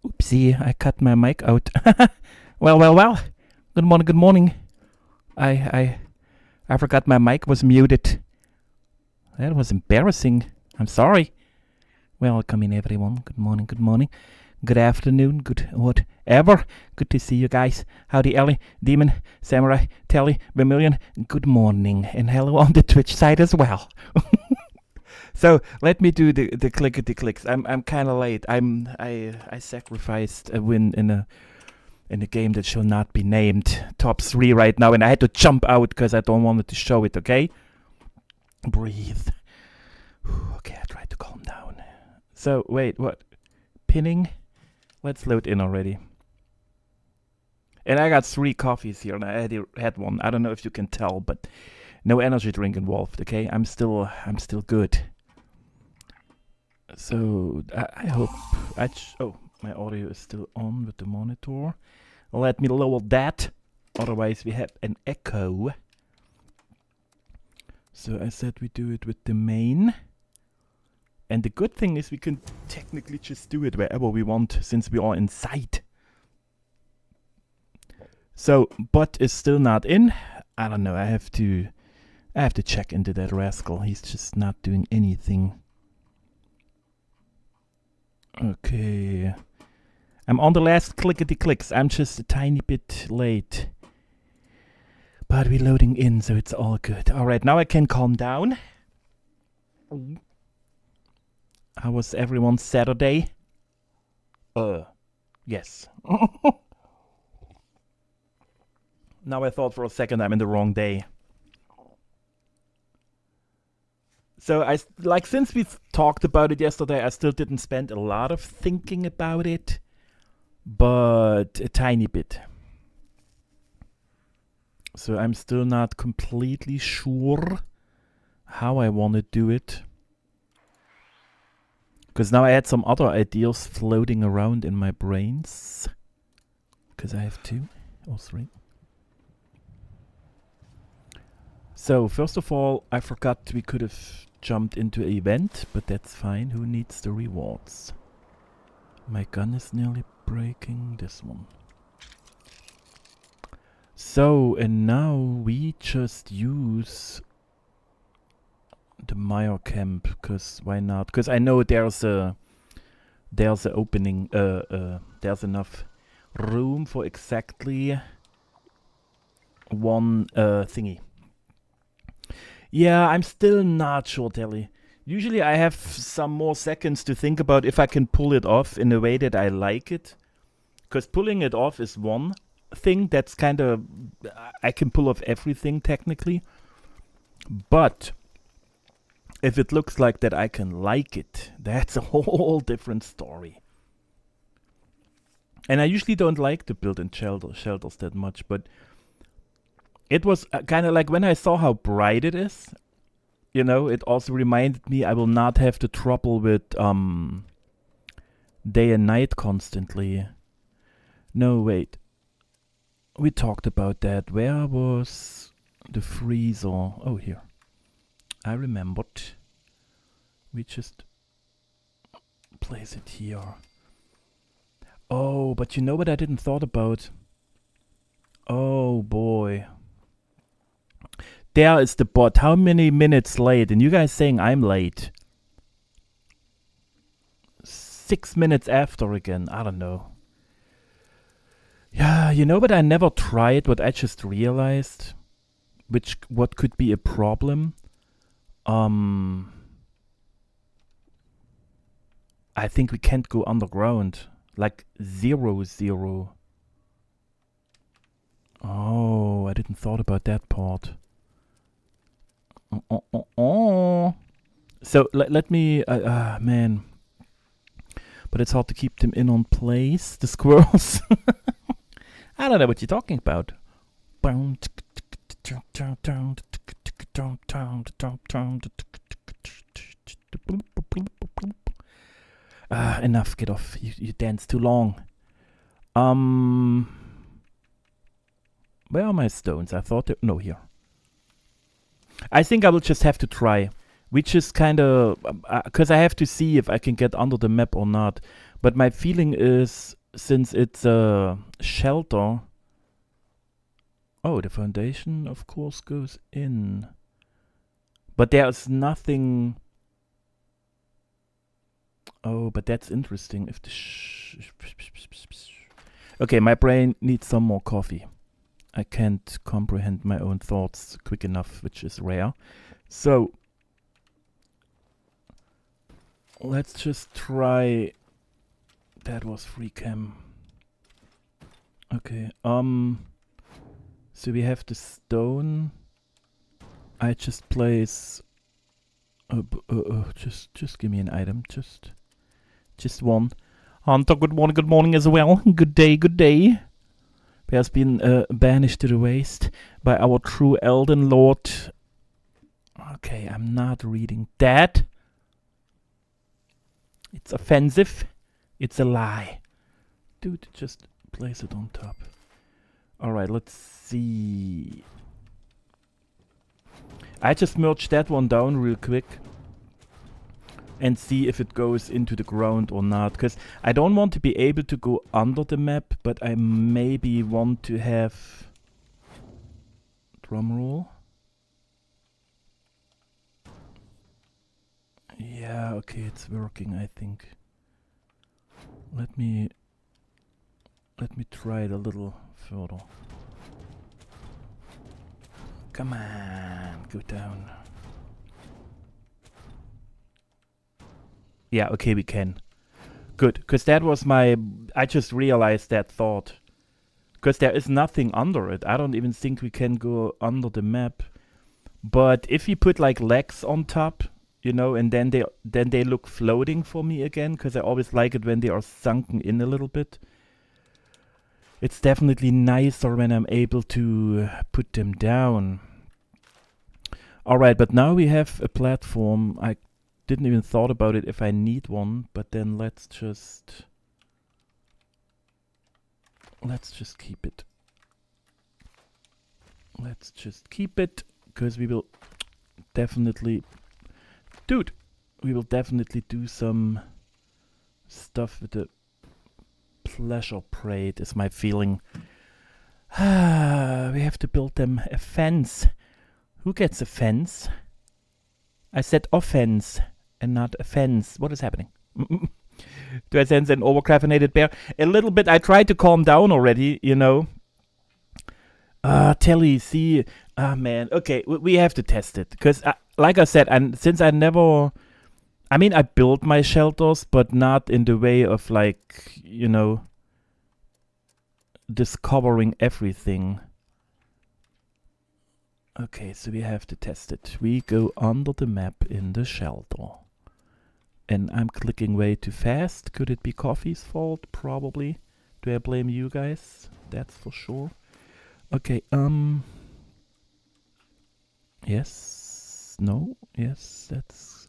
Oopsie, I cut my mic out. Well. Good morning, good morning. I forgot my mic was muted. That was embarrassing. I'm sorry. Welcome in, everyone. Good morning, good morning. Good afternoon, good whatever. Good to see you guys. Howdy, Ellie, Demon, Samurai, Telly, Vermilion. Good morning, and hello on the Twitch side as well. So let me do the clickety clicks. I'm kind of late. I sacrificed a win in a game that shall not be named. Top 3 right now, and I had to jump out because I don't want to show it. Okay, breathe. Okay, I tried to calm down. So wait, what? Pinning? Let's load in already. And I got 3 coffees here, and I already had one. I don't know if you can tell, but no energy drink involved. Okay, I'm still good. So I hope my audio is still on with the monitor. Let me lower that, otherwise we have an echo. So I said we do it with the main. And the good thing is we can technically just do it wherever we want, since we are inside. So bot is still not in. I don't know, I have to check into that rascal. He's just not doing anything. Okay. I'm on the last clickety clicks. I'm just a tiny bit late. But we're loading in, so it's all good. Alright, now I can calm down. How was everyone's Saturday? Yes. Now I thought for a second I'm in the wrong day. So since we talked about it yesterday, I still didn't spend a lot of thinking about it, but a tiny bit. So I'm still not completely sure how I want to do it. Because now I had some other ideas floating around in my brains. Because I have 2 or 3. So first of all, I forgot we could have jumped into an event, but that's fine. Who needs the rewards? My gun is nearly breaking. This one. So, and now we just use the Meyer camp, because why not? Because I know there's a opening, there's enough room for exactly 1 thingy. Yeah, I'm still not sure, Telly. Usually I have some more seconds to think about if I can pull it off in a way that I like it. Because pulling it off is one thing that's kind of... I can pull off everything, technically. But if it looks like that I can like it, that's a whole different story. And I usually don't like to build in shelters that much, but... It was kind of like when I saw how bright it is, you know, it also reminded me I will not have the trouble with day and night constantly. No, wait. We talked about that. Where was the freezer? Oh, here. I remembered. We just place it here. Oh, but you know what I didn't thought about? Oh, boy. There is the bot. How many minutes late? And you guys saying I'm late. 6 minutes after again. I don't know. Yeah, you know what I never tried? What I just realized? What could be a problem? I think we can't go underground. Like 0. Oh, I didn't thought about that part. So let me, man. But it's hard to keep them in on place, the squirrels. I don't know what you're talking about. Enough, get off. You dance too long. Where are my stones? I thought no, here. I think I will just have to try. We just kind of... because I have to see if I can get under the map or not. But my feeling is, since it's a shelter... Oh, the foundation, of course, goes in. But there's nothing... Oh, but that's interesting. If the okay, my brain needs some more coffee. I can't comprehend my own thoughts quick enough, which is rare. So, let's just try... That was free cam. Okay, so we have the stone. I just place... just give me an item, just one. Hunter, good morning as well. Good day. He has been banished to the waste by our true Elden Lord. Okay, I'm not reading that. It's offensive. It's a lie. Dude, just place it on top. Alright, let's see. I just merged that one down real quick and see if it goes into the ground or not, because I don't want to be able to go under the map, but I maybe want to have... Drum roll. Yeah, okay, it's working, I think. Let me try it a little further. Come on, go down. Yeah, okay, we can. Good, because that was my... I just realized that thought. Because there is nothing under it. I don't even think we can go under the map. But if you put like legs on top, you know, and then they look floating for me again, because I always like it when they are sunken in a little bit. It's definitely nicer when I'm able to put them down. Alright, but now we have a platform. I didn't even thought about it if I need one, but then let's just keep it. Let's just keep it, because we will definitely... Dude! We will definitely do some stuff with the pleasure parade, is my feeling. We have to build them a fence. Who gets a fence? I said offense and not offense. What is happening? Do I sense an overcaffeinated bear? A little bit. I tried to calm down already, you know. Telly, see. Man. Okay, we have to test it. Because, like I said, and since I never... I mean, I built my shelters, but not in the way of, like, you know, discovering everything. Okay, so we have to test it. We go under the map in the shelter. And I'm clicking way too fast. Could it be coffee's fault? Probably. Do I blame you guys? That's for sure. Okay, yes. No. Yes, that's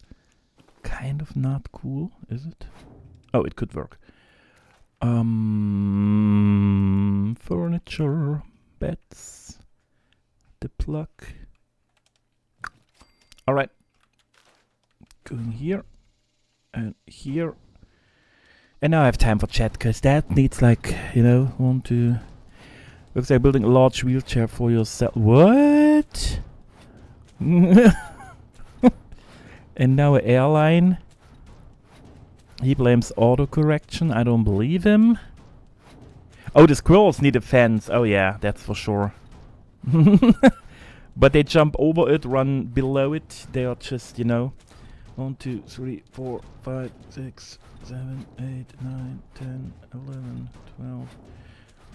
kind of not cool, is it? Oh, it could work. Furniture. Beds. The plug. Alright. Going here. And here. And now I have time for chat, because that needs, like, you know, want to... Looks like building a large wheelchair for yourself. What? And now an airline. He blames autocorrection. I don't believe him. Oh, the squirrels need a fence. Oh yeah, that's for sure. But they jump over it, run below it. They are just, you know... 1, 2, 3, 4, 5, 6, 7, 8, 9, 10, 11, 12,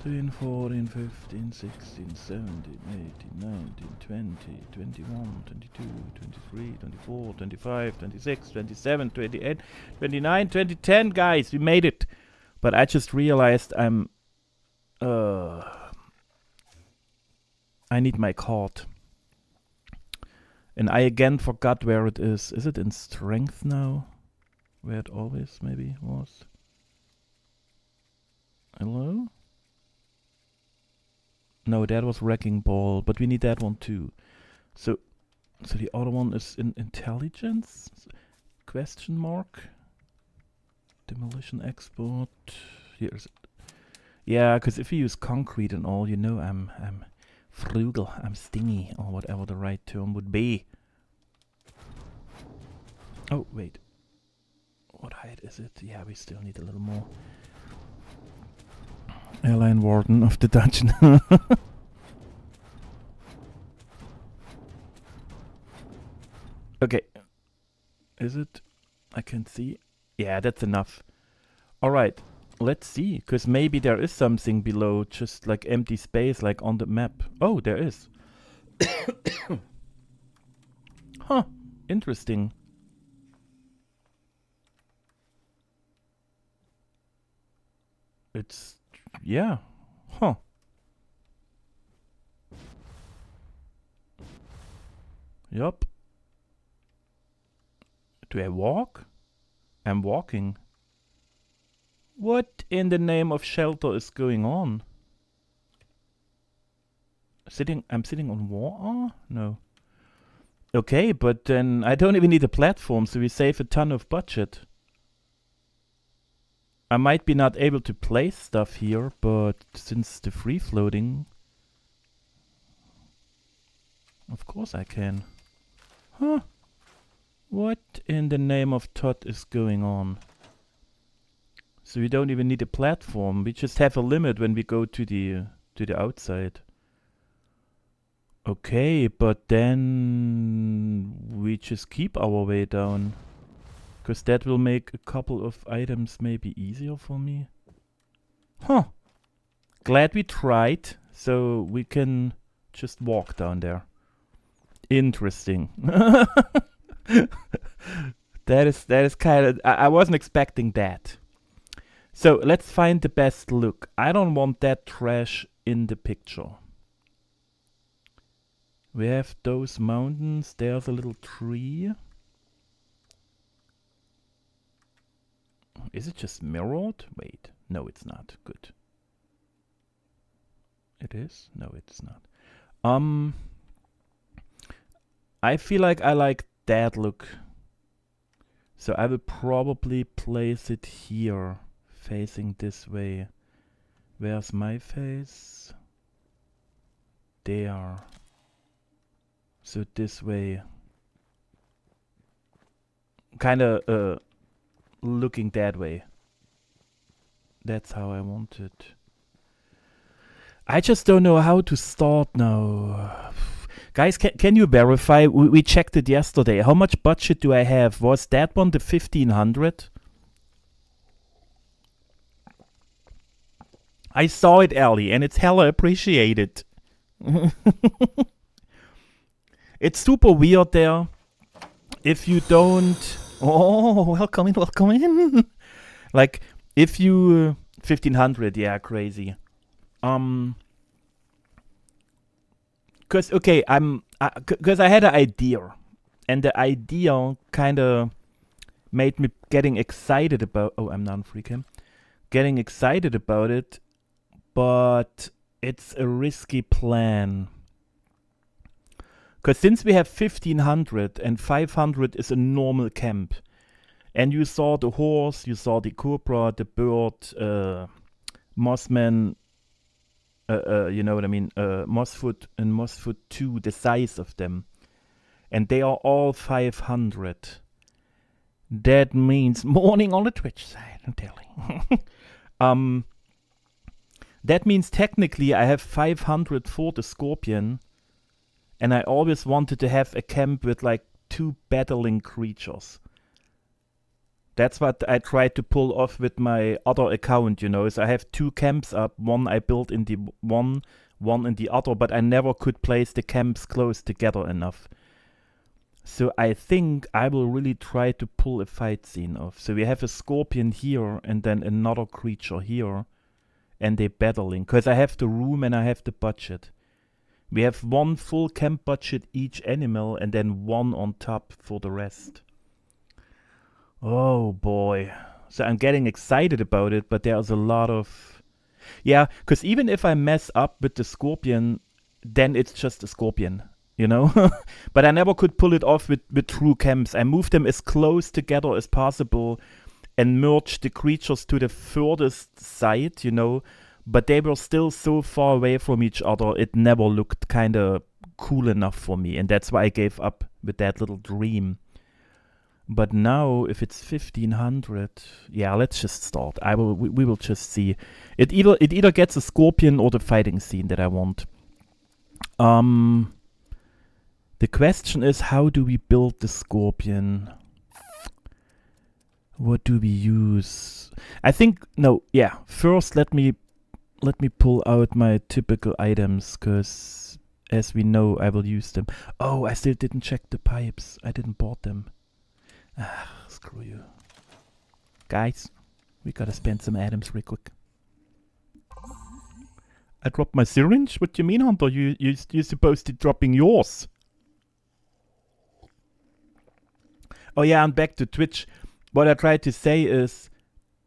13, 14, 15, 16, 17, 18, 19, 20, 21, 22, 23, 24, 25, 26, 27, 28, 29, 20, 10, guys, we made it. But I just realized I need my card. And I again forgot where it is. Is it in strength now? Where it always maybe was? Hello? No, that was Wrecking Ball, but we need that one too. So the other one is in intelligence? Question mark? Demolition export. Here's it. Yeah, because if you use concrete and all, you know I'm frugal, I'm stingy, or whatever the right term would be. Oh, wait. What height is it? Yeah, we still need a little more. Airline warden of the dungeon. Okay. Is it? I can see. Yeah, that's enough. Alright. Let's see, because maybe there is something below, just like empty space, like on the map. Oh, there is. Huh. Interesting. It's... yeah. Huh. Yup. Do I walk? I'm walking. What in the name of shelter is going on? I'm sitting on water? No. Okay, but then I don't even need a platform, so we save a ton of budget. I might be not able to place stuff here, but since the free floating... Of course I can. Huh. What in the name of Todd is going on? So we don't even need a platform. We just have a limit when we go to the outside. Okay, but then we just keep our way down. Because that will make a couple of items maybe easier for me. Huh. Glad we tried. So we can just walk down there. Interesting. That is kind of... I wasn't expecting that. So let's find the best look. I don't want that trash in the picture. We have those mountains. There's a little tree. Is it just mirrored? Wait. No, it's not. Good. It is? No, it's not. I feel like I like that look. So I will probably place it here. Facing this way. Where's my face? There. So this way. Kinda looking that way. That's how I want it. I just don't know how to start now. Guys, can you verify? We checked it yesterday. How much budget do I have? Was that one the 1500? I saw it, Ellie, and it's hella appreciated. It's super weird there. If you don't... Oh, welcome in, welcome in. Like, if you... 1500, yeah, crazy. Because, okay, because I had an idea. And the idea kind of made me getting excited about... Oh, I'm not on free cam. Getting excited about it. But it's a risky plan. Because since we have 1500 and 500 is a normal camp. And you saw the horse, you saw the cobra, the bird, mossman, you know what I mean, mossfoot and mossfoot 2, the size of them. And they are all 500. That means morning on the Twitch side, I'm telling. That means technically I have 500 for the scorpion. And I always wanted to have a camp with like 2 battling creatures. That's what I tried to pull off with my other account, you know. So I have 2 camps up. One I built in the one in the other. But I never could place the camps close together enough. So I think I will really try to pull a fight scene off. So we have a scorpion here and then another creature here. And they battling. Because I have the room and I have the budget. We have 1 full camp budget each animal and then 1 on top for the rest. Oh boy. So I'm getting excited about it, but there's a lot of... Yeah, because even if I mess up with the scorpion, then it's just a scorpion, you know? But I never could pull it off with true camps. I moved them as close together as possible. and merge the creatures to the furthest side, you know, but they were still so far away from each other, it never looked kind of cool enough for me, and that's why I gave up with that little dream. But now, if it's 1500, yeah, let's just start. We will just see. It either gets a scorpion or the fighting scene that I want. The question is, how do we build the scorpion? What do we use? I think first let me pull out my typical items, because as we know, I will use them. Oh, I still didn't check the pipes. I didn't bought them. Ah, screw you. Guys, we gotta spend some items real quick. I dropped my syringe? What do you mean, Hunter? You're supposed to be dropping yours. Oh yeah, and back to Twitch. What I tried to say is,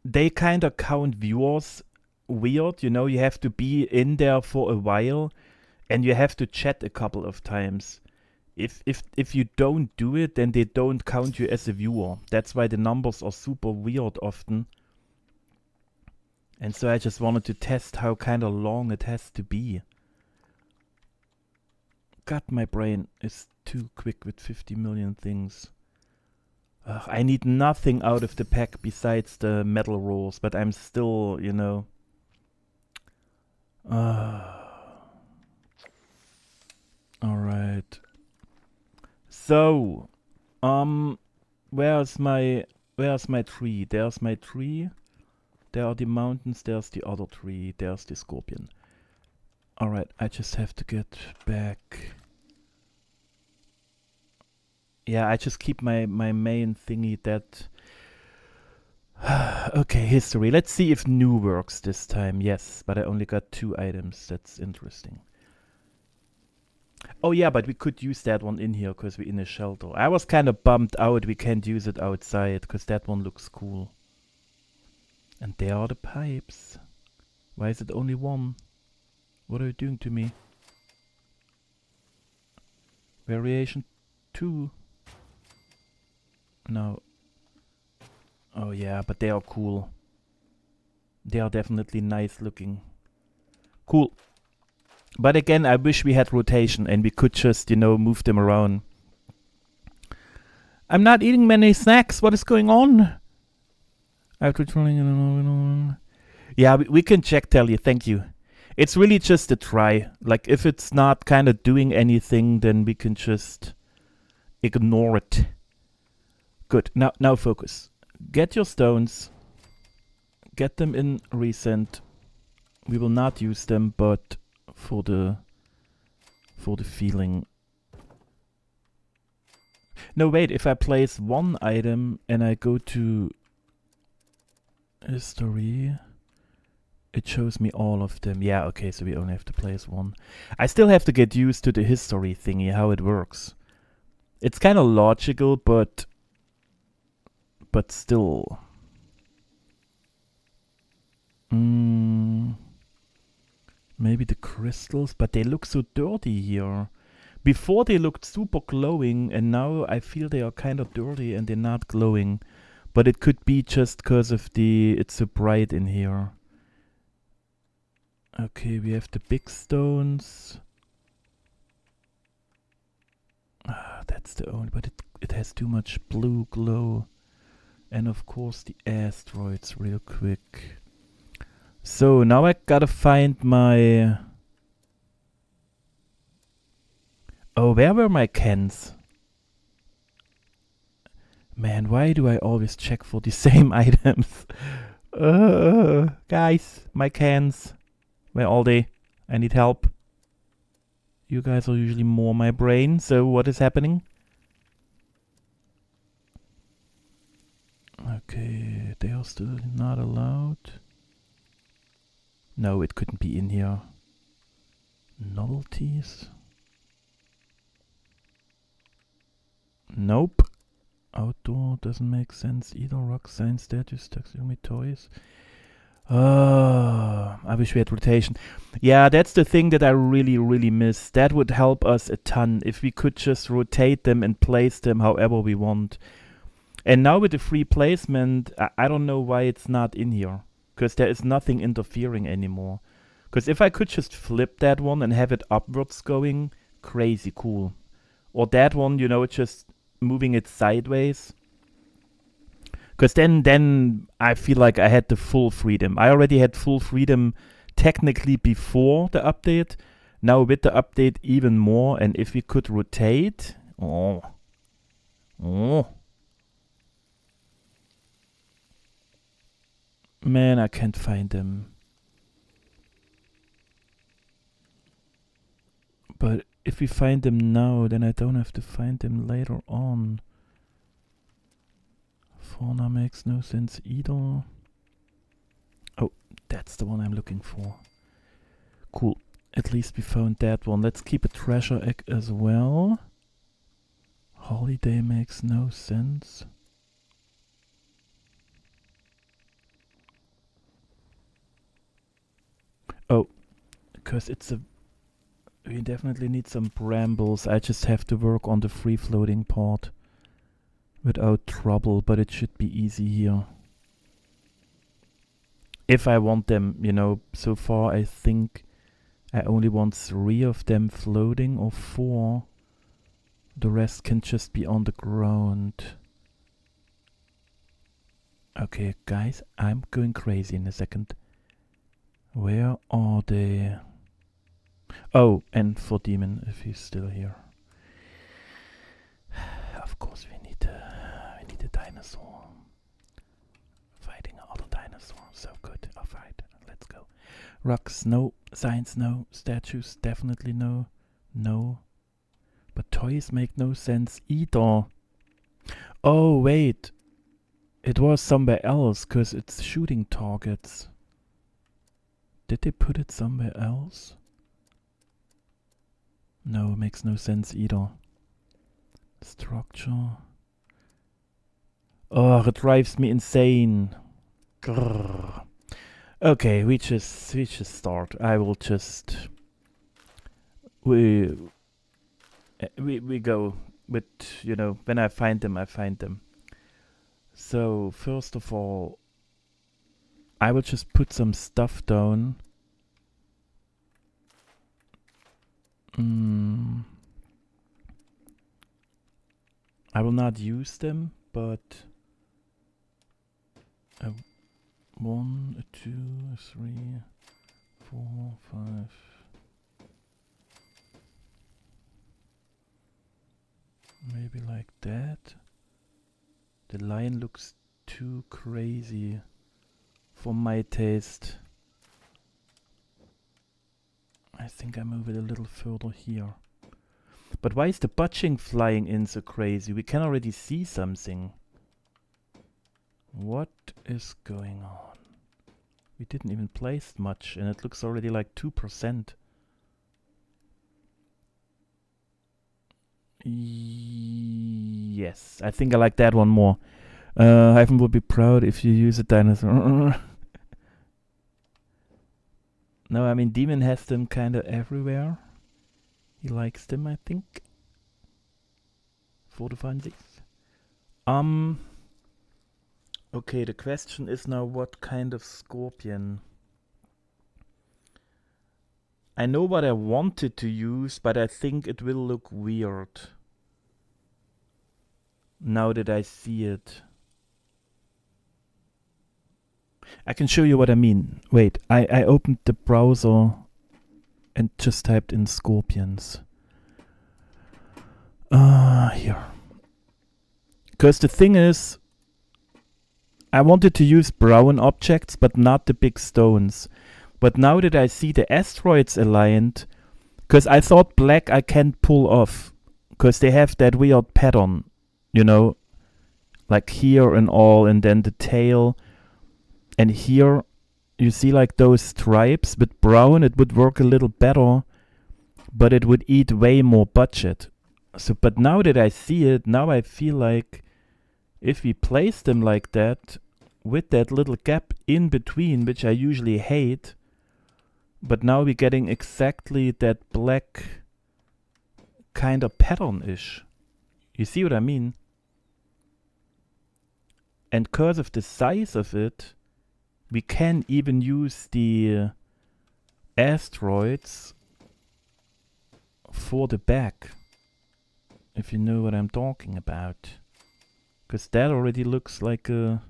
they kind of count viewers weird, you know, you have to be in there for a while, and you have to chat a couple of times. If you don't do it, then they don't count you as a viewer. That's why the numbers are super weird often. And so I just wanted to test how kind of long it has to be. God, my brain is too quick with 50 million things. I need nothing out of the pack besides the metal rolls, but I'm still, you know... Alright. So, where's my tree? There's my tree. There are the mountains, there's the other tree, there's the scorpion. Alright, I just have to get back. Yeah, I just keep my main thingy that... Okay, history. Let's see if new works this time. Yes, but I only got 2 items. That's interesting. Oh yeah, but we could use that one in here because we're in a shelter. I was kind of bummed out we can't use it outside because that one looks cool. And there are the pipes. Why is it only 1? What are you doing to me? Variation 2. No. Oh yeah, but they are cool. They are definitely nice looking. Cool. But again, I wish we had rotation and we could just, you know, move them around. I'm not eating many snacks. What is going on? After trying, yeah, we can check, tell you. Thank you. It's really just a try. Like, if it's not kind of doing anything, then we can just ignore it. Good. Now focus. Get your stones. Get them in recent. We will not use them, but for the feeling. No, wait. If I place 1 item and I go to history, it shows me all of them. Yeah, okay, so we only have to place 1. I still have to get used to the history thingy, how it works. It's kind of logical, but still. Maybe the crystals, but they look so dirty here. Before they looked super glowing, and now I feel they are kind of dirty and they're not glowing. But it could be just because of it's so bright in here. Okay, we have the big stones. That's the only, but it has too much blue glow. And of course the asteroids real quick. So now I gotta find my... Oh, where were my cans? Man, why do I always check for the same items? Guys, my cans. Where are they? I need help. You guys are usually more my brain, so what is happening? Okay, they are still not allowed. No, it couldn't be in here. Novelties? Nope. Outdoor doesn't make sense either. Rock science statues, taxidermy toys. I wish we had rotation. Yeah, that's the thing that I really, really miss. That would help us a ton if we could just rotate them and place them however we want. And now with the free placement, I don't know why it's not in here. Because there is nothing interfering anymore. Because if I could just flip that one and have it upwards going, crazy cool. Or that one, you know, just moving it sideways. Because then I feel like I had the full freedom. I already had full freedom technically before the update. Now with the update even more. And if we could rotate... Oh. Man, I can't find them. But if we find them now, then I don't have to find them later on. Fauna makes no sense either. Oh, that's the one I'm looking for. Cool. At least we found that one. Let's keep a treasure egg as well. Holiday makes no sense. Oh, because it's a... We definitely need some brambles. I just have to work on the free-floating part without trouble, but it should be easy here. If I want them, you know, so far I think I only want 3 of them floating or 4. The rest can just be on the ground. Okay, guys, I'm going crazy in a second. Where are they? Oh, and for Demon, if he's still here. Of course, we need a dinosaur. Fighting another dinosaur, so good. Alright, let's go. Rocks, no. Signs, no. Statues, definitely no. No. But toys make no sense either. Oh, wait. It was somewhere else, because it's shooting targets. Did they put it somewhere else? No, makes no sense either. Structure. Oh, it drives me insane. Grrr. Okay, we just start. I will just... We go with, you know, when I find them, I find them. So, first of all, I will just put some stuff down. I will not use them, but 1, 2, 3, 4, 5. Maybe like that. The line looks too crazy for my taste. I think I move it a little further here. But why is the butching flying in so crazy? We can already see something. What is going on? We didn't even place much and it looks already like 2%. Yes, I think I like that one more. Ivan would be proud if you use a dinosaur. No, I mean, Demon has them kind of everywhere. He likes them, I think. 4-6. Okay, the question is now what kind of scorpion? I know what I wanted to use, but I think it will look weird. Now that I see it. I can show you what I mean. Wait, I opened the browser and just typed in scorpions. Here. Because the thing is, I wanted to use brown objects, but not the big stones. But now that I see the asteroids aligned, because I thought black I can't pull off, because they have that weird pattern, you know, like here and all, and then the tail. And here you see like those stripes. With brown it would work a little better, but it would eat way more budget. So, but now that I see it, now I feel like if we place them like that, with that little gap in between, which I usually hate, but now we're getting exactly that black kind of pattern-ish. You see what I mean? And because of the size of it, we can even use the asteroids for the back, if you know what I'm talking about. Because that already looks like a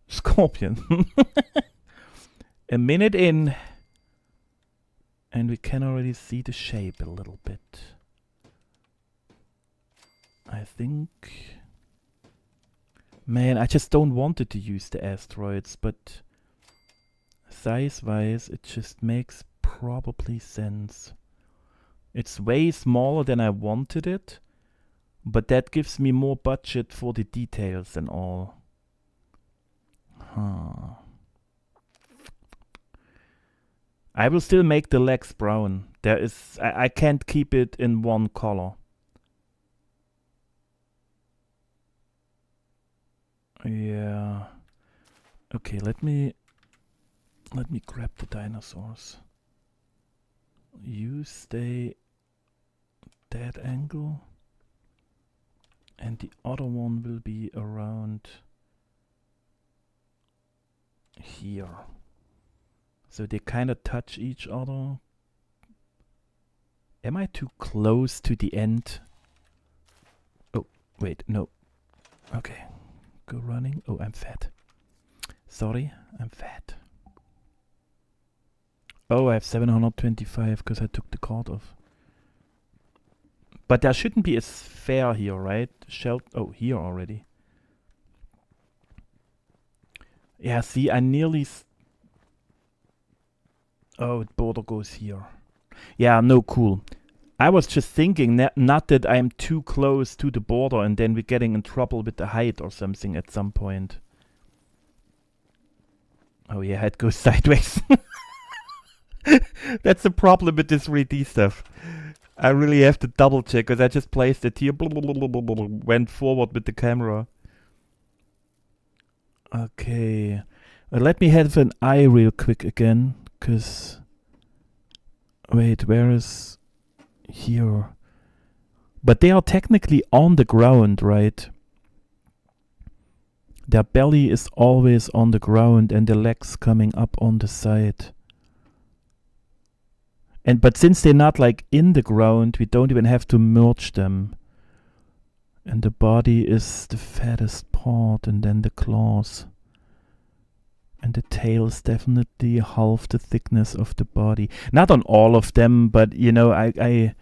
scorpion. A minute in, and we can already see the shape a little bit. I think... Man, I just don't want it to use the asteroids, but size-wise it just makes probably sense. It's way smaller than I wanted it, but that gives me more budget for the details and all. Huh. I will still make the legs brown. There is... I can't keep it in one color. Yeah. Okay, let me grab the dinosaurs. You stay that angle, and the other one will be around here. So they kind of touch each other. Am I too close to the end? Oh, wait, no. Okay. Go running. Oh, I'm fat. Sorry, I'm fat. Oh, I have 725 because I took the card off. But there shouldn't be a sphere here, right? Oh, here already. Yeah, see, I nearly... Oh, the border goes here. Yeah, no, cool. I was just thinking, not that I'm too close to the border and then we're getting in trouble with the height or something at some point. Oh yeah, it goes sideways. That's the problem with this 3D stuff. I really have to double check because I just placed it here, went forward with the camera. Okay. Let me have an eye real quick again, because... Wait, where is... Here. But they are technically on the ground, right? Their belly is always on the ground and the legs coming up on the side. But since they're not like in the ground, we don't even have to merge them. And the body is the fattest part, and then the claws. And the tail is definitely half the thickness of the body. Not on all of them, but you know, I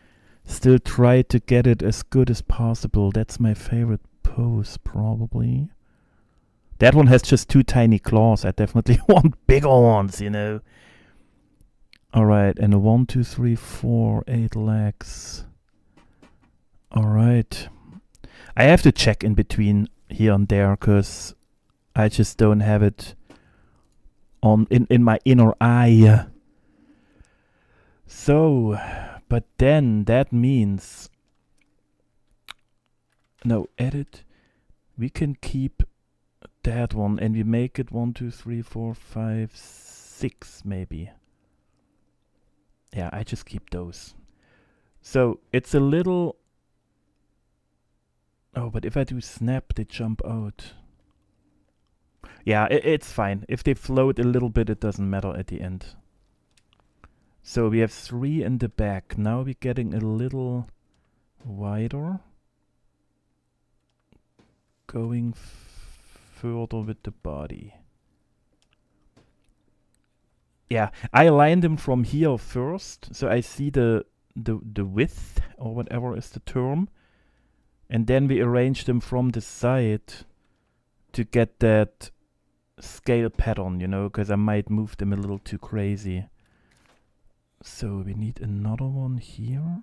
still try to get it as good as possible. That's my favorite pose, probably. That one has just 2 tiny claws. I definitely want bigger ones, you know. Alright, and a 1, 2, 3, 4, 8 legs. Alright. I have to check in between here and there, because I just don't have it on in my inner eye. So, but then that means... No, edit. We can keep that one and we make it 1, 2, 3, 4, 5, 6 maybe. Yeah, I just keep those. So it's a little... Oh, but if I do snap, they jump out. Yeah, it's fine. If they float a little bit, it doesn't matter at the end. So we have 3 in the back. Now we're getting a little wider. Going further with the body. Yeah, I aligned them from here first, so I see the width, or whatever is the term. And then we arrange them from the side to get that scale pattern, you know, because I might move them a little too crazy. So we need another one here.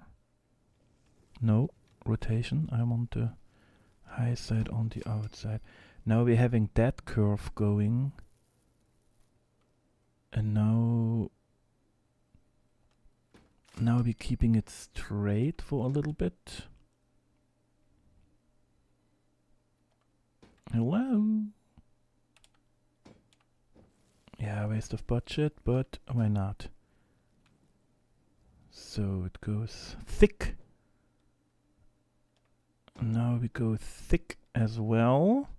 No, rotation. I want the high side on the outside. Now we're having that curve going. And now we're keeping it straight for a little bit. Hello? Yeah, waste of budget, but why not? So it goes thick. Now we go thick as well.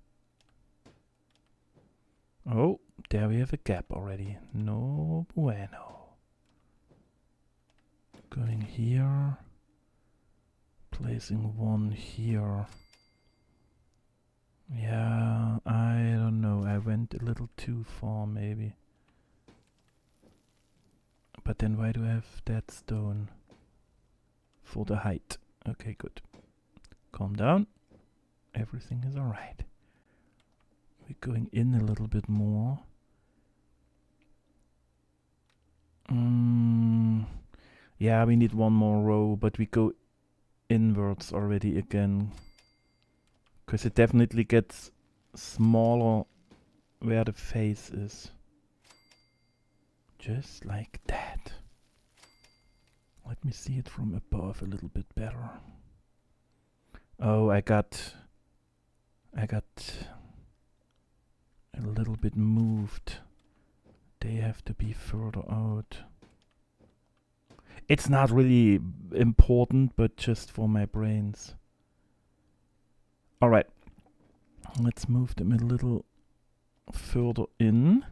Oh, there we have a gap already. No bueno. Going here. Placing one here. Yeah, I don't know. I went a little too far maybe. But then why do I have that stone? For the height. Okay, good. Calm down. Everything is alright. We're going in a little bit more. Yeah, we need one more row, but we go inwards already again. Because it definitely gets smaller where the face is. Just like that. Let me see it from above a little bit better. Oh, I got a little bit moved. They have to be further out. It's not really important, but just for my brains. Alright. Let's move them a little further in.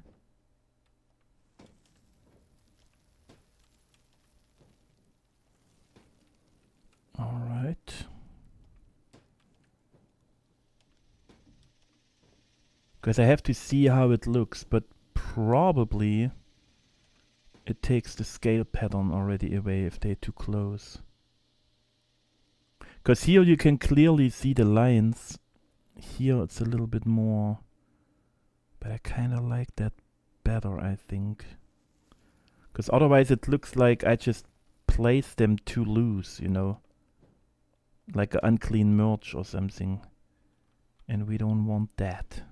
Alright. Because I have to see how it looks, but probably it takes the scale pattern already away if they're too close. Because here you can clearly see the lines. Here it's a little bit more. But I kind of like that better, I think. Because otherwise it looks like I just placed them too loose, you know. Like an unclean merge or something. And we don't want that.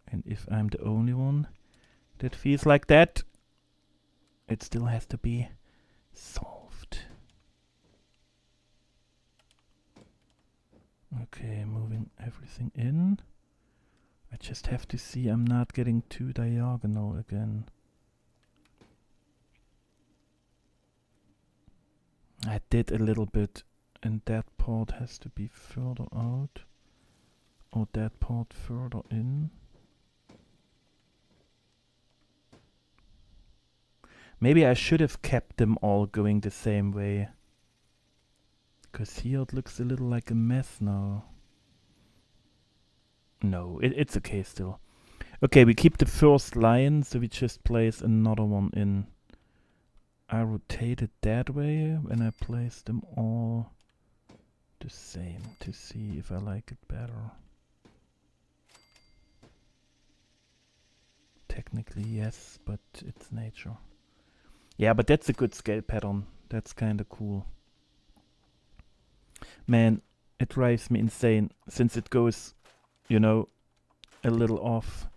And if I'm the only one that feels like that, it still has to be solved. Okay, moving everything in. I just have to see I'm not getting too diagonal again. I did a little bit, and that part has to be further out. Or that part further in. Maybe I should have kept them all going the same way. Because here it looks a little like a mess now. No, it's okay still. Okay, we keep the first line, so we just place another one in. I rotate it that way and I place them all the same to see if I like it better. Technically yes, but it's nature. Yeah, but that's a good scale pattern. That's kinda cool. Man, it drives me insane since it goes, you know, a little off.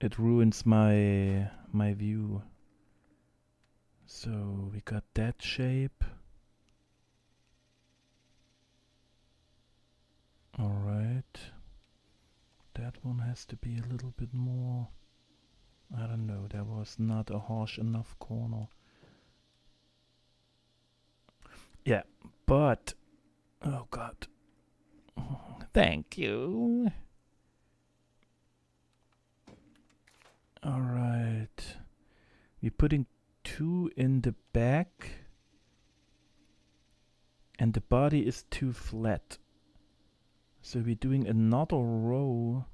It ruins my view. So we got that shape. Alright. That one has to be a little bit more. I don't know, there was not a harsh enough corner. Yeah, but oh god. Thank you. Alright. We're putting 2 in the back. And the body is too flat. So we're doing another row.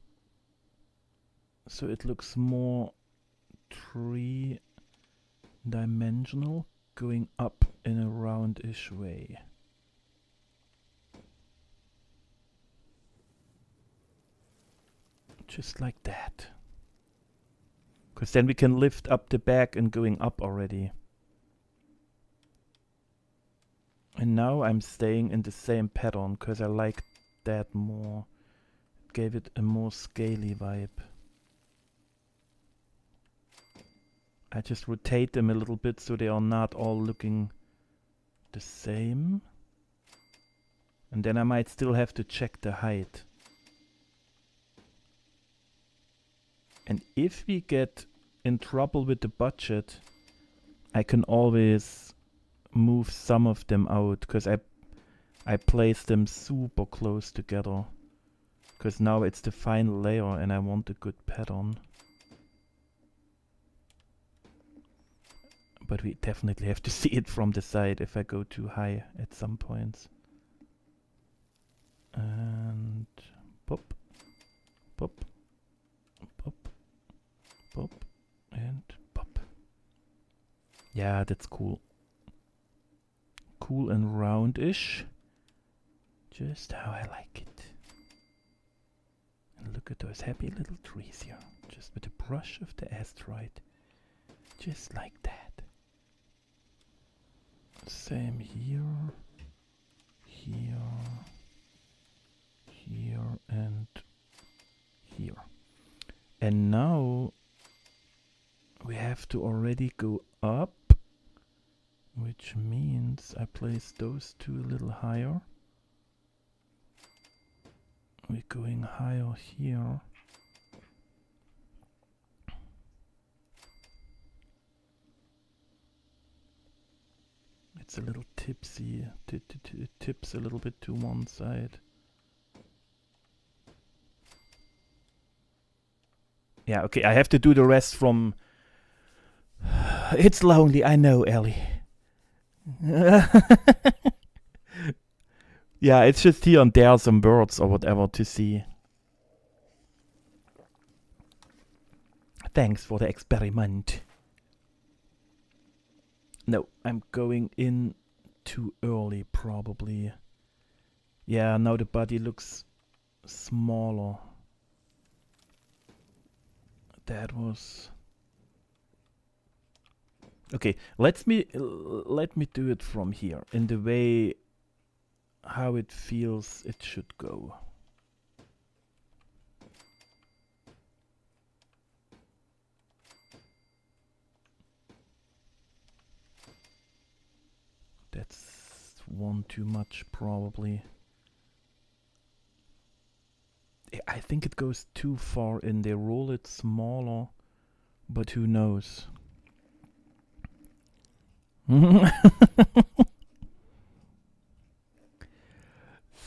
So it looks more 3-dimensional, going up in a roundish way. Just like that. Because then we can lift up the back and going up already. And now I'm staying in the same pattern because I like that more. It gave it a more scaly vibe. I just rotate them a little bit so they are not all looking the same. And then I might still have to check the height. And if we get in trouble with the budget, I can always move some of them out because I place them super close together. Because now it's the final layer and I want a good pattern. But we definitely have to see it from the side if I go too high at some points. And pop, pop, pop, pop, and pop. Yeah, that's cool. Cool and roundish. Just how I like it. And look at those happy little trees here. Just with a brush of the asteroid. Just like that. Same here. Here. Here and here. And now we have to already go up, which means I place those two a little higher. We're going higher here. It's a little tipsy. It tips a little bit to one side. Yeah, okay, I have to do the rest from... It's lonely, I know, Ellie. Yeah, it's just here and there some birds or whatever to see. Thanks for the experiment. No, I'm going in too early, probably. Yeah, now the body looks smaller. That was... Okay, let me do it from here, in the way how it feels it should go. That's one too much, probably. I think it goes too far in. They roll it smaller, but who knows?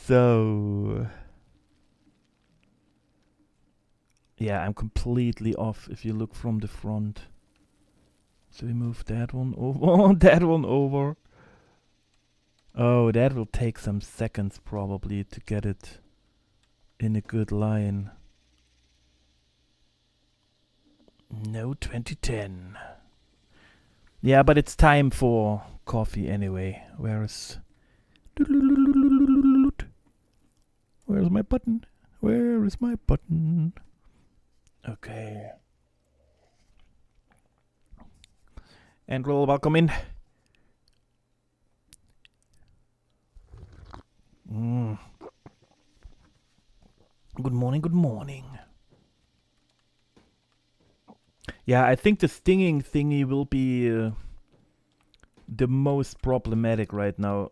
So... Yeah, I'm completely off if you look from the front. So we move that one over, that one over. Oh, that will take some seconds probably to get it in a good line. No 2010. Yeah, but it's time for coffee anyway. Where's my button? Where is my button? Okay. And roll, welcome in. Good morning, good morning. Yeah, I think the stinging thingy will be the most problematic right now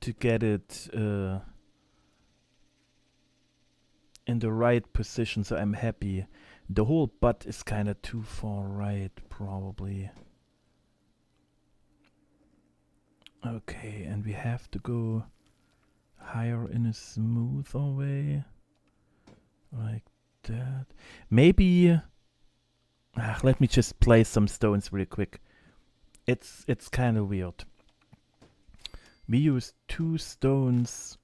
to get it in the right position, so I'm happy. The whole butt is kind of too far right, probably. Okay, and we have to go higher in a smoother way. Like that. Maybe... let me just place some stones really quick. It's kind of weird. We use 2 stones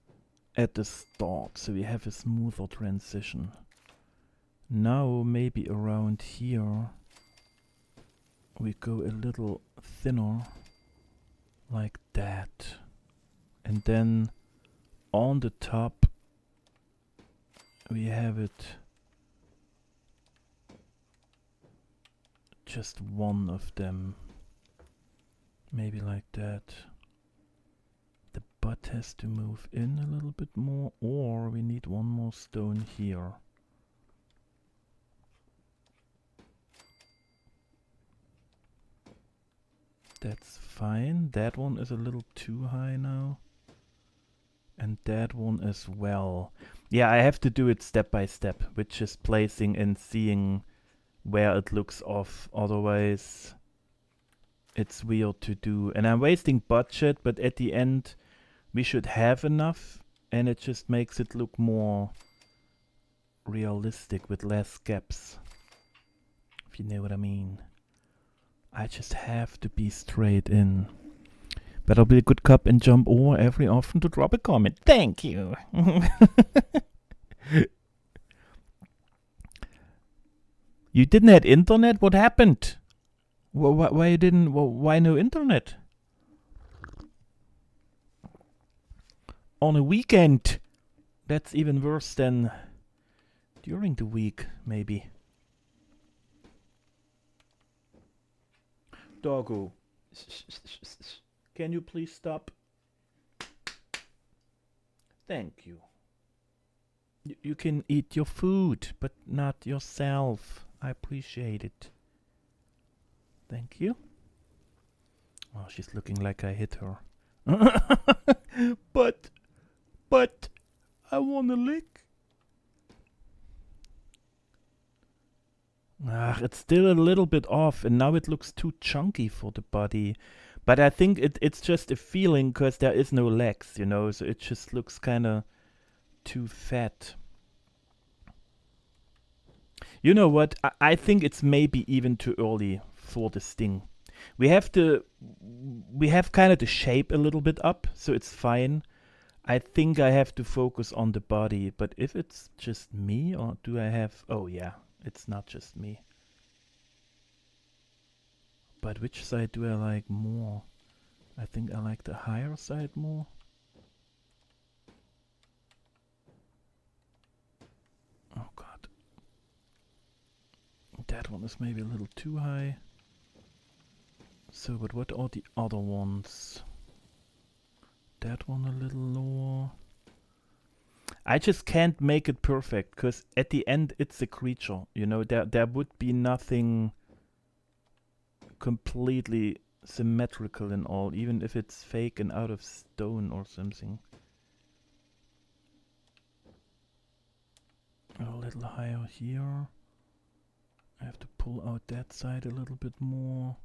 at the start, so we have a smoother transition. Now maybe around here we go a little thinner, like that. And then on the top we have it just one of them. Maybe like that. The butt has to move in a little bit more, or we need one more stone here. That's fine. That one is a little too high now. And that one as well. Yeah, I have to do it step by step, with just placing and seeing where it looks off. Otherwise, it's weird to do. And I'm wasting budget, but at the end, we should have enough. And it just makes it look more realistic with less gaps. If you know what I mean. I just have to be straight in. But I'll be a good cop and jump over every often to drop a comment. Thank you. You didn't have internet? What happened? Why you didn't? Why no internet? On a weekend? That's even worse than during the week, maybe. Doggo, can you please stop? Thank you. You can eat your food, but not yourself. I appreciate it. Thank you. Oh, she's looking like I hit her. But I wanna lick. It's still a little bit off, and now it looks too chunky for the body. But I think it's just a feeling, because there is no legs, you know, so it just looks kind of too fat. You know what? I think it's maybe even too early for the sting. We have kind of the shape a little bit up, so it's fine. I think I have to focus on the body, but if it's just me, or do I have... Oh yeah, it's not just me. But which side do I like more? I think I like the higher side more. Oh god. That one is maybe a little too high. So, but what are the other ones? That one a little lower. I just can't make it perfect, because at the end it's a creature. You know, there would be nothing completely symmetrical in all, even if it's fake and out of stone or something. A little higher here. I have to pull out that side a little bit more.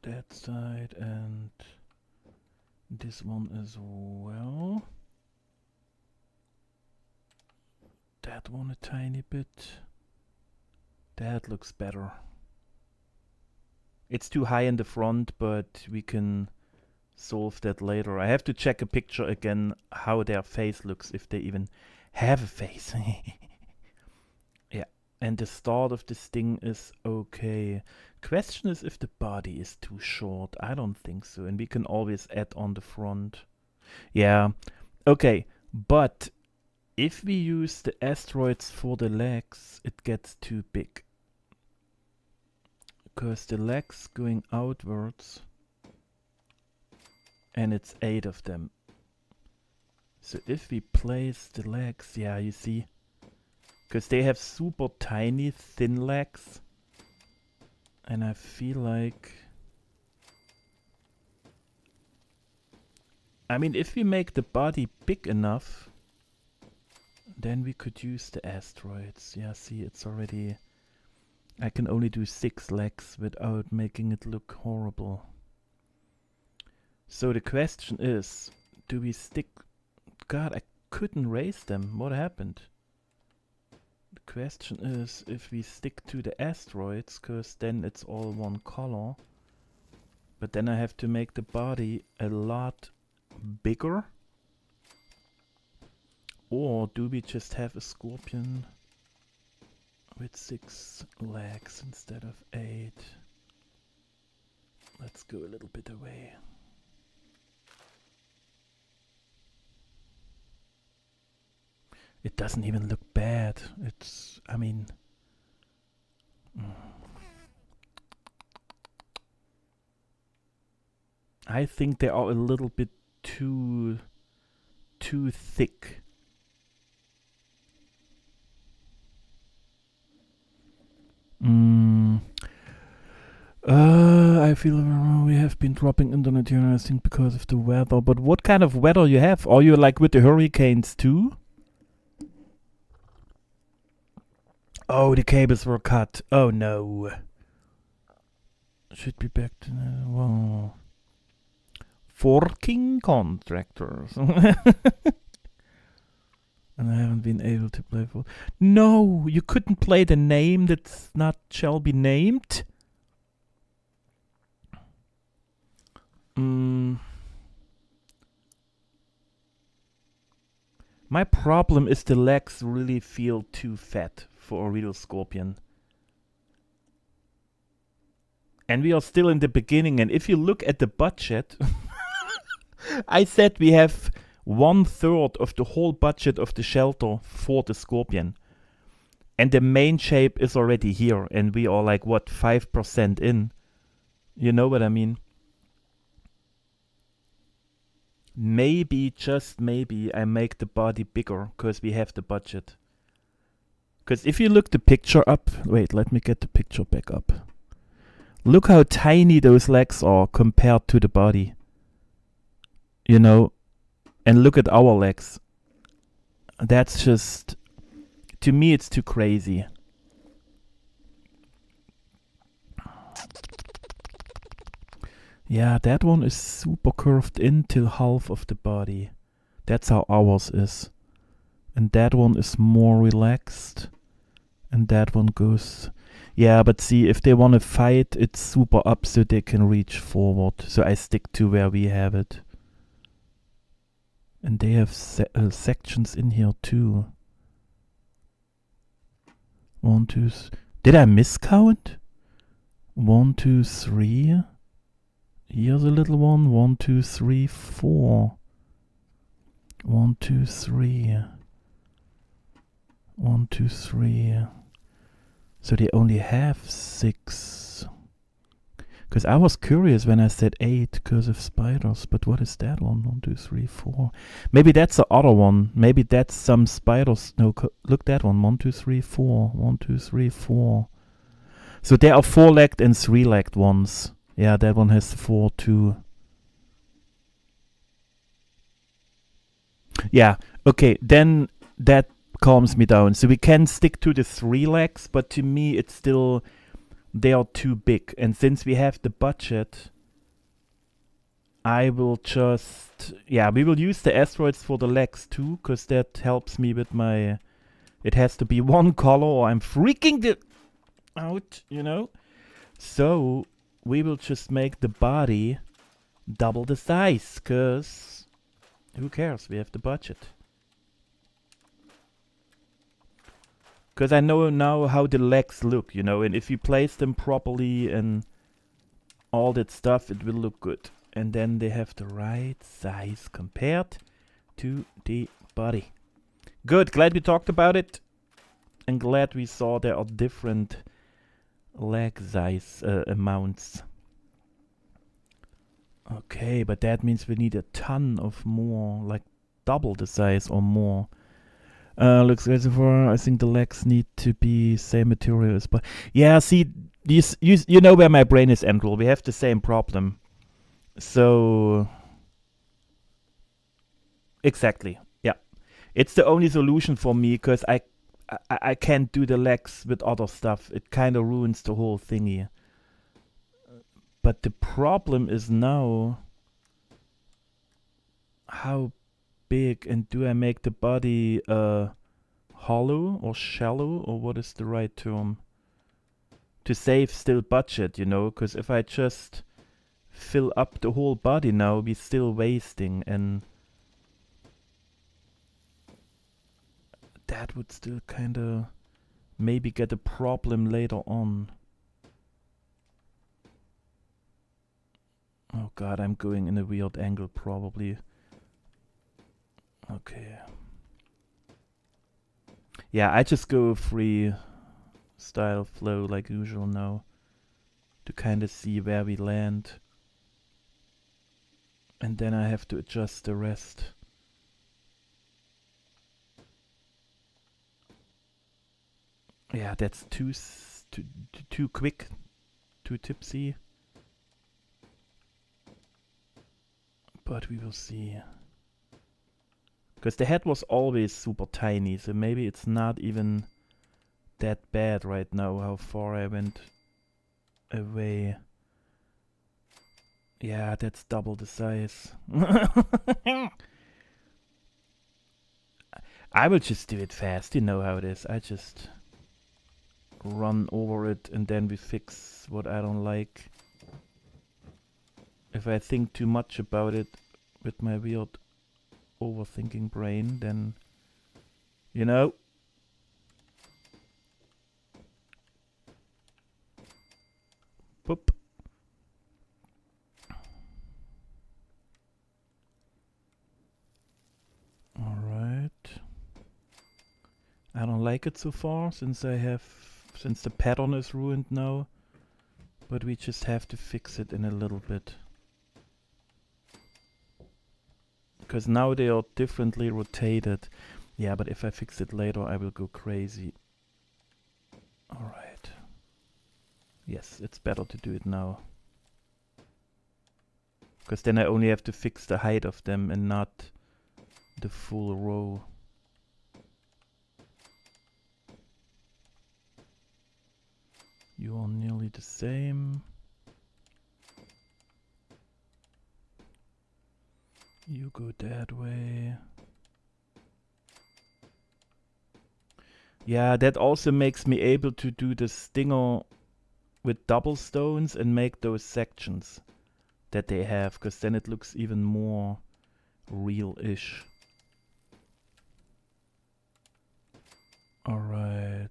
That side and this one as well. That one a tiny bit. That looks better. It's too high in the front, but we can solve that later. I have to check a picture again how their face looks, if they even have a face. Yeah, and the start of this thing is okay. Question is if the body is too short. I don't think so, and we can always add on the front. Yeah, okay, but if we use the asteroids for the legs, it gets too big. Because the legs going outwards, and it's 8 of them. So if we place the legs, yeah, you see, because they have super tiny, thin legs, and I feel like, I mean, if we make the body big enough, then we could use the asteroids. Yeah, see, it's already... I can only do 6 legs without making it look horrible. So the question is, do we stick... God, I couldn't raise them. What happened? The question is if we stick to the asteroids, because then it's all one color. But then I have to make the body a lot bigger. Or do we just have a scorpion with 6 legs instead of 8? Let's go a little bit away. It doesn't even look bad. It's, I mean... I think they are a little bit too thick. I feel we have been dropping internet here, I think, because of the weather. But what kind of weather you have? Are you like with the hurricanes too? Oh, the cables were cut. Oh no. Should be back to... well... Forking contractors. And I haven't been able to play for... No! You couldn't play the name that's not shall be named? My problem is the legs really feel too fat for a real scorpion. And we are still in the beginning, and if you look at the budget... I said we have 1/3 of the whole budget of the shelter for the scorpion. And the main shape is already here, and we are like, what, 5% in? You know what I mean? Maybe, just maybe, I make the body bigger, because we have the budget. Because if you look the picture up... Wait, let me get the picture back up. Look how tiny those legs are compared to the body. You know? And look at our legs. That's just... To me, it's too crazy. Yeah, that one is super curved in till half of the body. That's how ours is. And that one is more relaxed. And that one goes... Yeah, but see, if they want to fight, it's super up so they can reach forward. So I stick to where we have it. And they have sections in here too. 1, 2... Did I miscount? 1, 2, 3... Here's a little one. 1, 2, 3, 4. 1, 2, 3. 1, 2, 3. So they only have 6. Because I was curious when I said 8 because of spiders. But what is that one? 1, 2, 3, 4. Maybe that's the other one. Maybe that's some spiders. No, look that one. 1, 2, 3, 4. 1, 2, 3, 4. So there are 4-legged and 3-legged ones. Yeah, that one has 4 too. Yeah, okay, then that calms me down. So we can stick to the 3 legs, but to me it's still... They are too big. And since we have the budget, I will just... Yeah, we will use the asteroids for the legs too, because that helps me with my... It has to be one color or I'm freaking the... out, you know? So... We will just make the body double the size, because who cares? We have the budget. Because I know now how the legs look, you know, and if you place them properly and all that stuff, it will look good. And then they have the right size compared to the body. Good, glad we talked about it. And glad we saw there are different leg size amounts. Okay, but that means we need a ton of more, like double the size or more. Looks reservoir. I think the legs need to be same material as... But yeah, see, you know where my brain is, Andrew. We have the same problem. So... Exactly, yeah. It's the only solution for me, because I can't do the legs with other stuff. It kind of ruins the whole thingy. But the problem is now... How big, and do I make the body hollow or shallow, or what is the right term? To save still budget, you know, because if I just fill up the whole body now, we're still wasting, and that would still kind of maybe get a problem later on. Oh god, I'm going in a weird angle probably. Okay. Yeah, I just go free style flow like usual now. To kind of see where we land. And then I have to adjust the rest. Yeah, that's too quick. Too tipsy. But we will see. Because the head was always super tiny, so maybe it's not even that bad right now how far I went away. Yeah, that's double the size. I will just do it fast. You know how it is. I just run over it and then we fix what I don't like. If I think too much about it with my weird overthinking brain, then, you know. Boop. Alright. I don't like it so far since the pattern is ruined now. But we just have to fix it in a little bit. Because now they are differently rotated. Yeah, but if I fix it later, I will go crazy. Alright. Yes, it's better to do it now. Because then I only have to fix the height of them and not the full row. You are nearly the same. You go that way. Yeah, that also makes me able to do the stinger with double stones and make those sections that they have, because then it looks even more real-ish. Alright.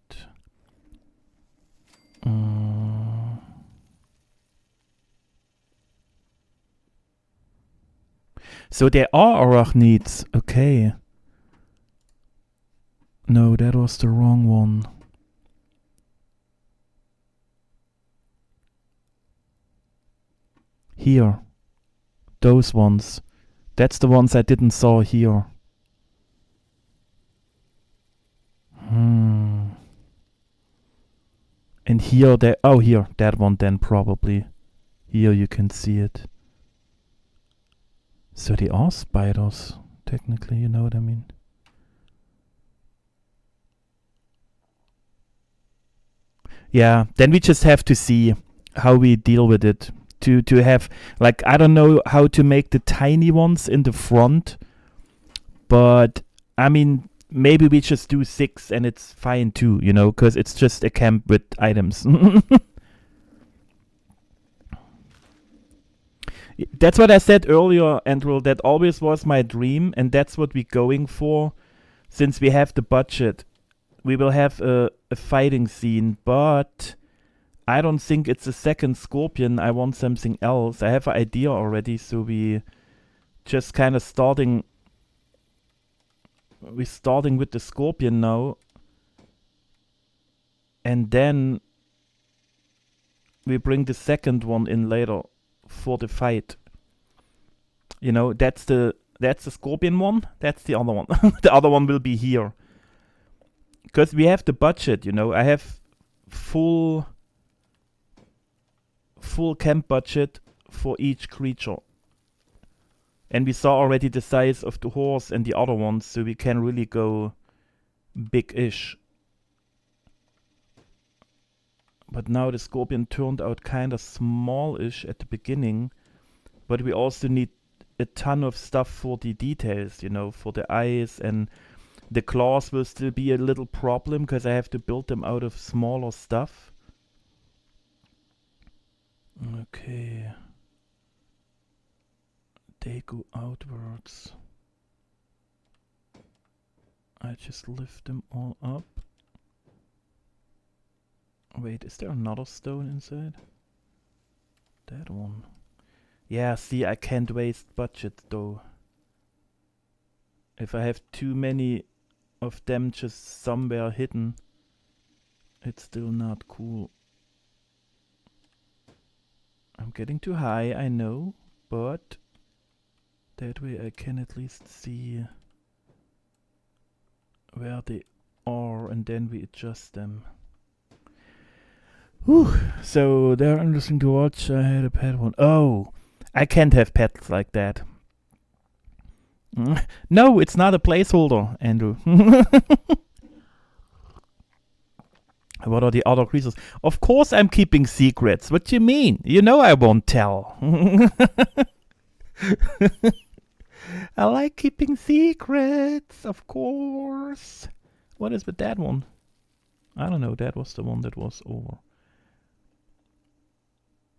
So there are arachnids. Okay. No, that was the wrong one. Here. Those ones. That's the ones I didn't saw here. And here, here, that one then probably. Here you can see it. So they are spiders, technically, you know what I mean? Yeah, then we just have to see how we deal with it. To have, like, I don't know how to make the tiny ones in the front, but, I mean, maybe we just do 6 and it's fine too, you know, because it's just a camp with items. That's what I said earlier, Andrew, that always was my dream, and that's what we're going for. Since we have the budget, we will have a fighting scene, but I don't think it's a second Scorpion. I want something else. I have an idea already, so we just kind of starting. We're starting with the Scorpion now, and then we bring the second one in later for the fight. You know, that's the Scorpion one. That's the other one. The other one will be here. Because we have the budget, you know. I have full camp budget for each creature. And we saw already the size of the horse and the other ones, so we can really go big-ish. But now the Scorpion turned out kind of small-ish at the beginning. But we also need a ton of stuff for the details, you know, for the eyes, and the claws will still be a little problem because I have to build them out of smaller stuff. Okay. They go outwards. I just lift them all up. Wait, is there another stone inside? That one. Yeah, see, I can't waste budget though. If I have too many of them just somewhere hidden, it's still not cool. I'm getting too high, I know, but that way I can at least see where they are and then we adjust them. Whew. So they're interesting to watch. I had a pet one. Oh, I can't have pets like that. No, it's not a placeholder, Andrew. What are the other creatures? Of course I'm keeping secrets. What do you mean? You know I won't tell. I like keeping secrets, of course. What is with that one? I don't know, that was the one that was over.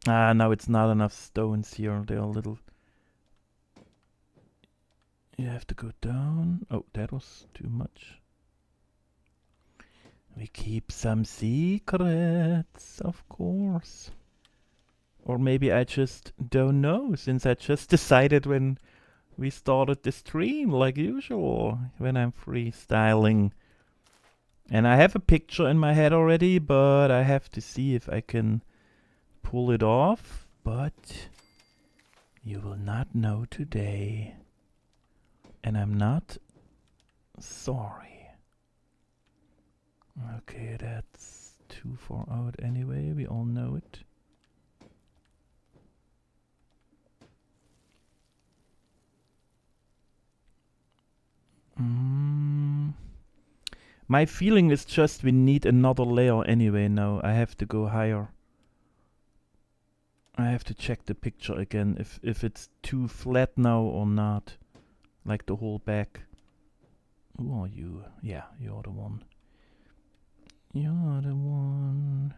Ah, now it's not enough stones here. They're a little... You have to go down. Oh, that was too much. We keep some secrets, of course. Or maybe I just don't know, since I just decided when we started the stream, like usual, when I'm freestyling. And I have a picture in my head already, but I have to see if I can pull it off. But you will not know today. And I'm not sorry. Okay, that's too far out anyway, we all know it. My feeling is just we need another layer anyway now. I have to go higher. I have to check the picture again if it's too flat now or not. Like the whole back. Who are you? Yeah, you're the one. You're the one.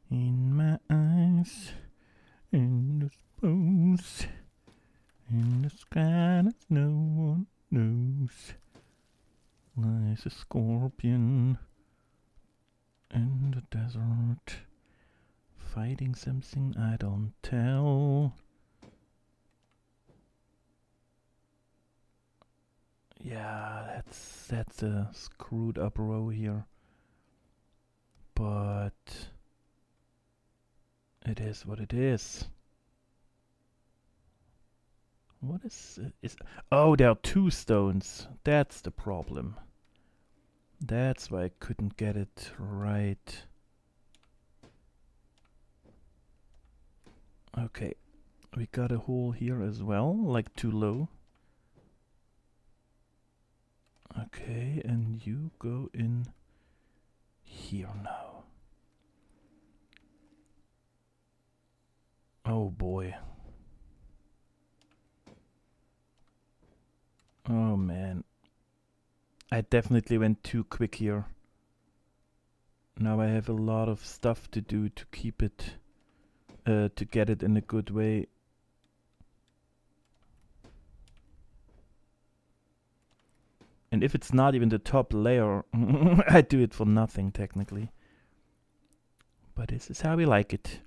In my eyes, in the spoons, in the sky that no one knows, lies a scorpion in the desert, fighting something I don't tell. Yeah, that's a screwed up row here. But it is what it is. What is... Oh, there are two stones. That's the problem. That's why I couldn't get it right. Okay. We got a hole here as well, like too low. Okay, and you go in here now. Oh boy. Oh man. I definitely went too quick here. Now I have a lot of stuff to do to keep it, to get it in a good way. And if it's not even the top layer, I do it for nothing technically. But this is how we like it.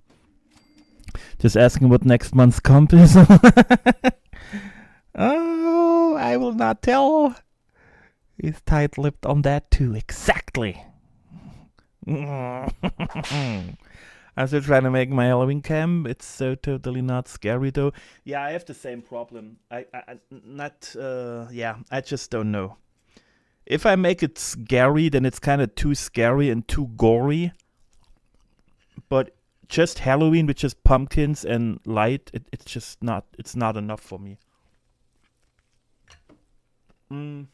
Just asking what next month's comp is. Oh, I will not tell. He's tight-lipped on that too, exactly. I'm still trying to make my Halloween camp. It's so totally not scary though. Yeah, I have the same problem. I just don't know. If I make it scary, then it's kind of too scary and too gory. But just Halloween with just pumpkins and light, it's just not, it's not enough for me. And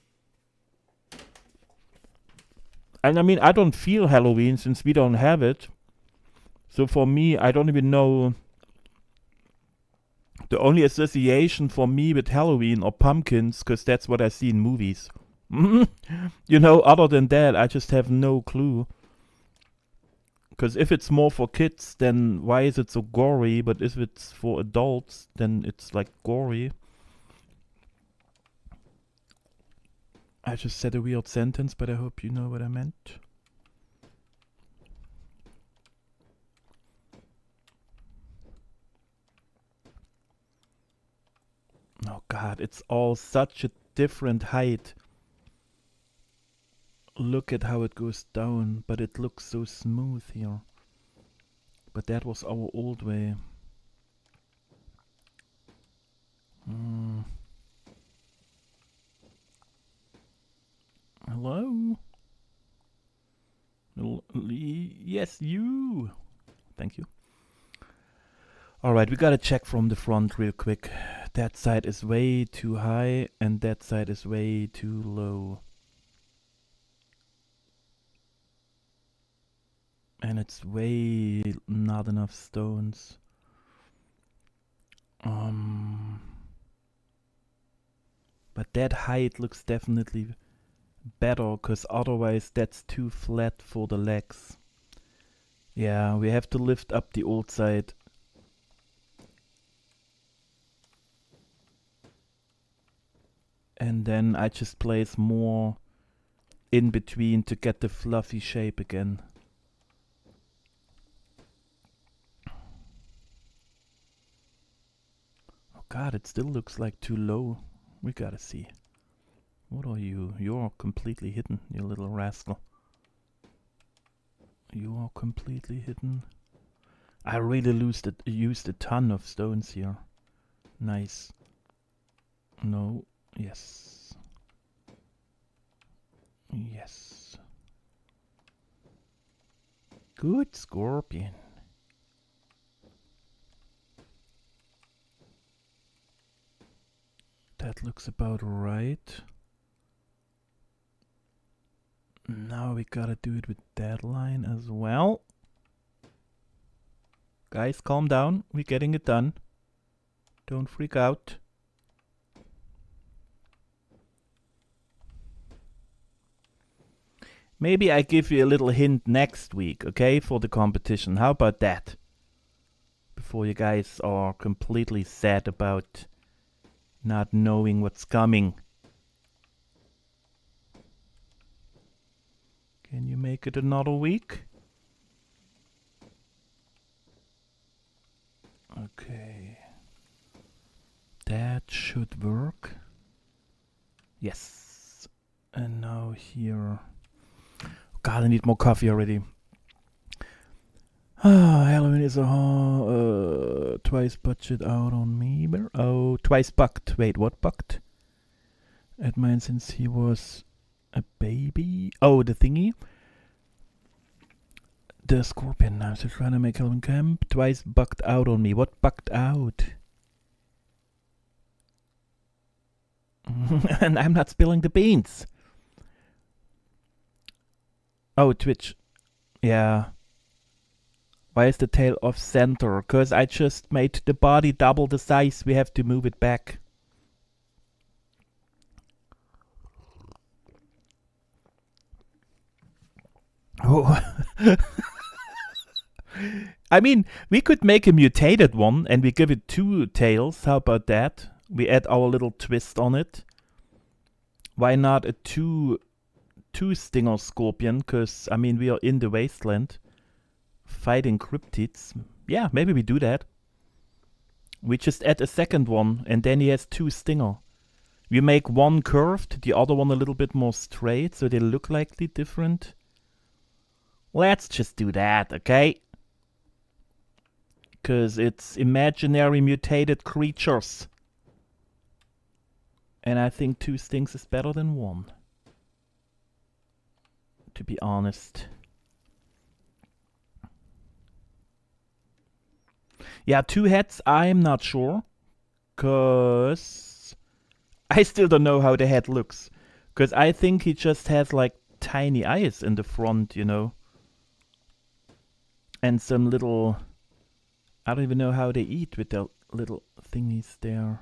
I mean, I don't feel Halloween since we don't have it. So for me, I don't even know. The only association for me with Halloween are pumpkins, because that's what I see in movies. You know, other than that, I just have no clue. Because if it's more for kids, then why is it so gory? But if it's for adults, then it's like gory. I just said a weird sentence, but I hope you know what I meant. Oh god, it's all such a different height. Look at how it goes down, but it looks so smooth here. But that was our old way. Hello? Yes, you. Thank you. Alright, we gotta check from the front real quick. That side is way too high and that side is way too low. And it's way not enough stones. But that height looks definitely better, because otherwise that's too flat for the legs. Yeah, we have to lift up the old side. And then I just place more in between to get the fluffy shape again. Oh god, it still looks like too low. We gotta see. What are you? You're completely hidden, you little rascal. You are completely hidden. I really used a ton of stones here. Nice. No. Yes. Yes. Good scorpion. That looks about right. Now we gotta do it with that line as well. Guys, calm down. We're getting it done. Don't freak out. Maybe I give you a little hint next week, okay, for the competition. How about that? Before you guys are completely sad about not knowing what's coming. Can you make it another week? Okay. That should work. Yes. And now here. God, I need more coffee already. Halloween is a twice budget out on me. Oh, twice bucked. Wait, what bucked? At mine since he was a baby. Oh, the thingy. The scorpion. I'm still trying to make Halloween camp. Twice bucked out on me. What bucked out? And I'm not spilling the beans. Oh, Twitch. Yeah. Why is the tail off center? Because I just made the body double the size. We have to move it back. Oh. I mean, we could make a mutated one and we give it 2 tails. How about that? We add our little twist on it. Why not a two stinger scorpion? Because, I mean, we are in the wasteland fighting cryptids. Yeah, maybe we do that. We just add a second one and then he has 2 stinger. We make one curved, the other one a little bit more straight, so they look slightly different. Let's just do that, okay? Because it's imaginary mutated creatures. And I think 2 stings is better than 1. To be honest. Yeah, 2 heads, I'm not sure. Because I still don't know how the head looks. Because I think he just has like tiny eyes in the front, you know. And some little... I don't even know how they eat with their little thingies there.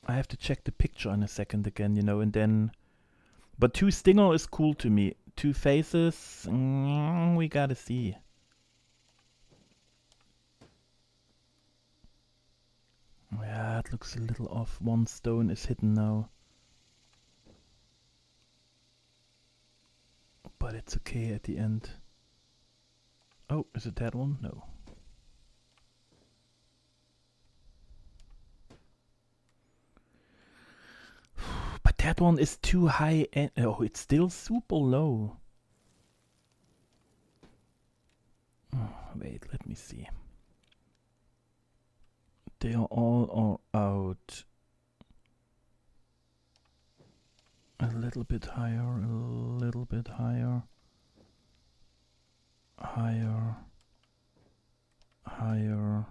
I have to check the picture in a second again, you know, and then... But 2 stinger is cool to me. 2 faces, we gotta see. Yeah, it looks a little off. 1 stone is hidden now. But it's okay at the end. Oh, is it that one? No. But that one is too high and oh, it's still super low. Oh, wait, let me see. They are all out. A little bit higher, a little bit higher. Higher. Higher.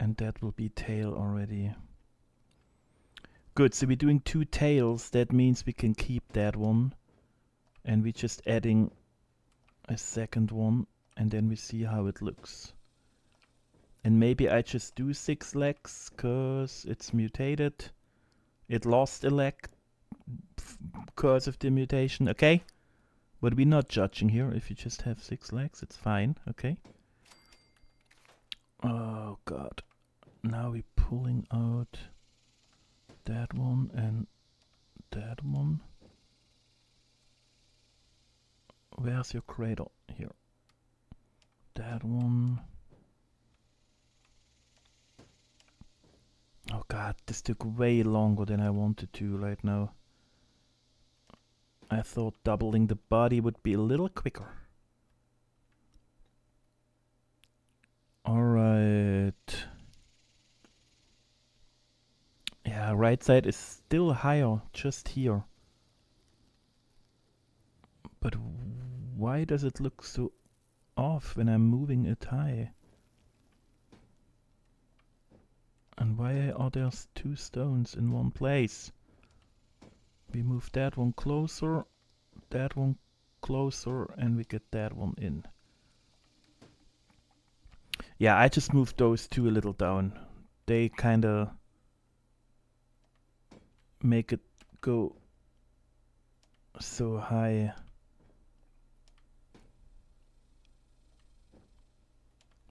And that will be tail already. Good, so we're doing 2 tails. That means we can keep that one. And we're just adding a second one. And then we see how it looks. And maybe I just do 6 legs because it's mutated. It lost a leg because of the mutation, okay? But we're not judging here. If you just have 6 legs, it's fine, okay? Oh god. Now we're pulling out that one and that one. Where's your cradle? Here. That one. Oh god, this took way longer than I wanted to right now. I thought doubling the body would be a little quicker. Alright. Yeah, right side is still higher, just here. But why does it look so off when I'm moving it high? And why are there 2 stones in one place? We move that one closer, and we get that one in. Yeah, I just moved those 2 a little down. They kinda make it go so high.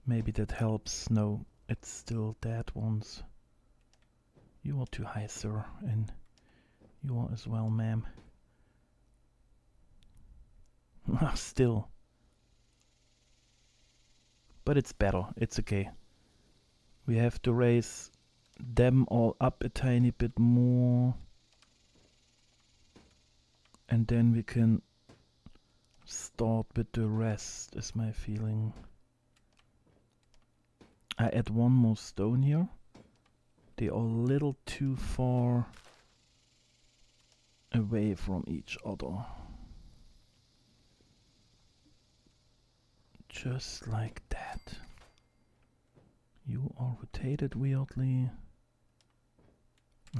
Maybe that helps. No, it's still that ones. You are too high, sir, and you are as well, ma'am. Still. But it's better, it's okay. We have to raise them all up a tiny bit more. And then we can start with the rest, is my feeling. I add one more stone here. They are a little too far away from each other. Just like that. You are rotated weirdly.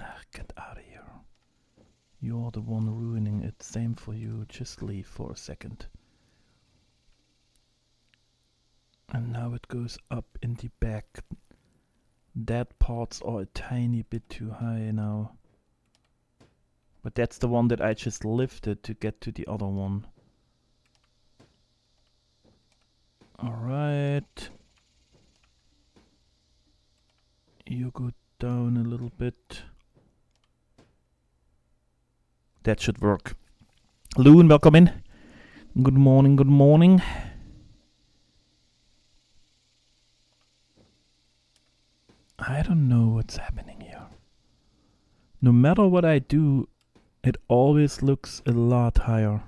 Ah, get out of here. You're the one ruining it. Same for you. Just leave for a second. And now it goes up in the back. That parts are a tiny bit too high now. But that's the one that I just lifted to get to the other one. Alright. You go down a little bit. That should work. Loon, welcome in. Good morning, good morning. I don't know what's happening here. No matter what I do, it always looks a lot higher.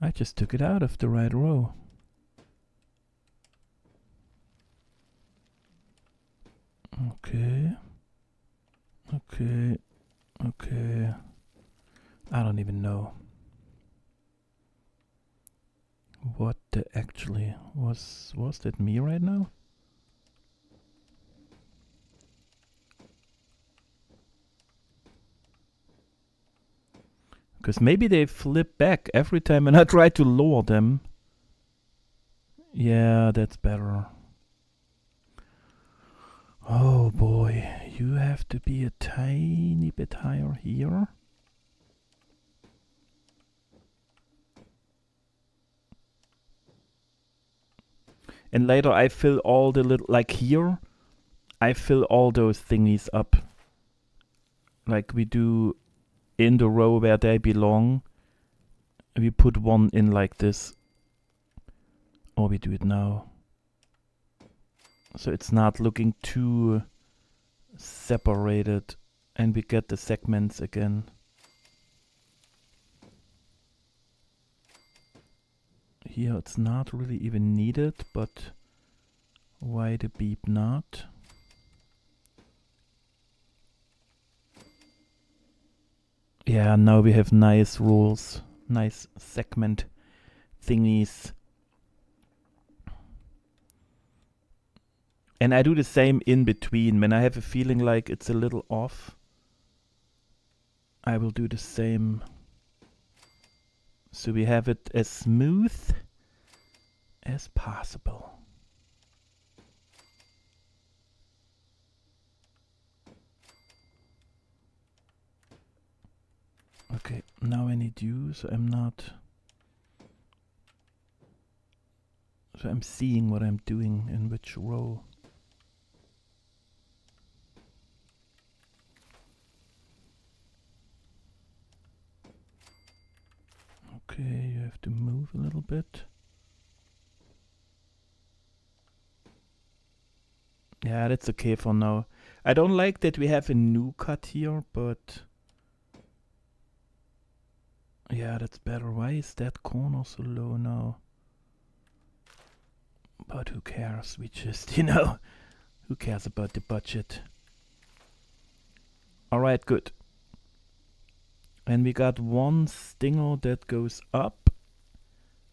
I just took it out of the right row. Okay. Okay. Okay. I don't even know what the actually was that me right now? Because maybe they flip back every time when I try to lower them. Yeah, that's better. Oh boy, you have to be a tiny bit higher here. And later I fill all the little, like here, I fill all those thingies up. Like we do in the row where they belong. We put one in like this. Or we do it now. So it's not looking too separated. And we get the segments again. Here it's not really even needed, but why the beep not? Yeah, now we have nice rules, nice segment thingies. And I do the same in between. When I have a feeling like it's a little off, I will do the same. so we have it as smooth as possible. Okay, now I need you, so I'm not... So I'm seeing what I'm doing in which row. Okay, you have to move a little bit. Yeah, that's okay for now. I don't like that we have a new cut here, but... Yeah, that's better. Why is that corner so low now? But who cares? We just, you know, who cares about the budget? Alright, good. And we got one stinger that goes up.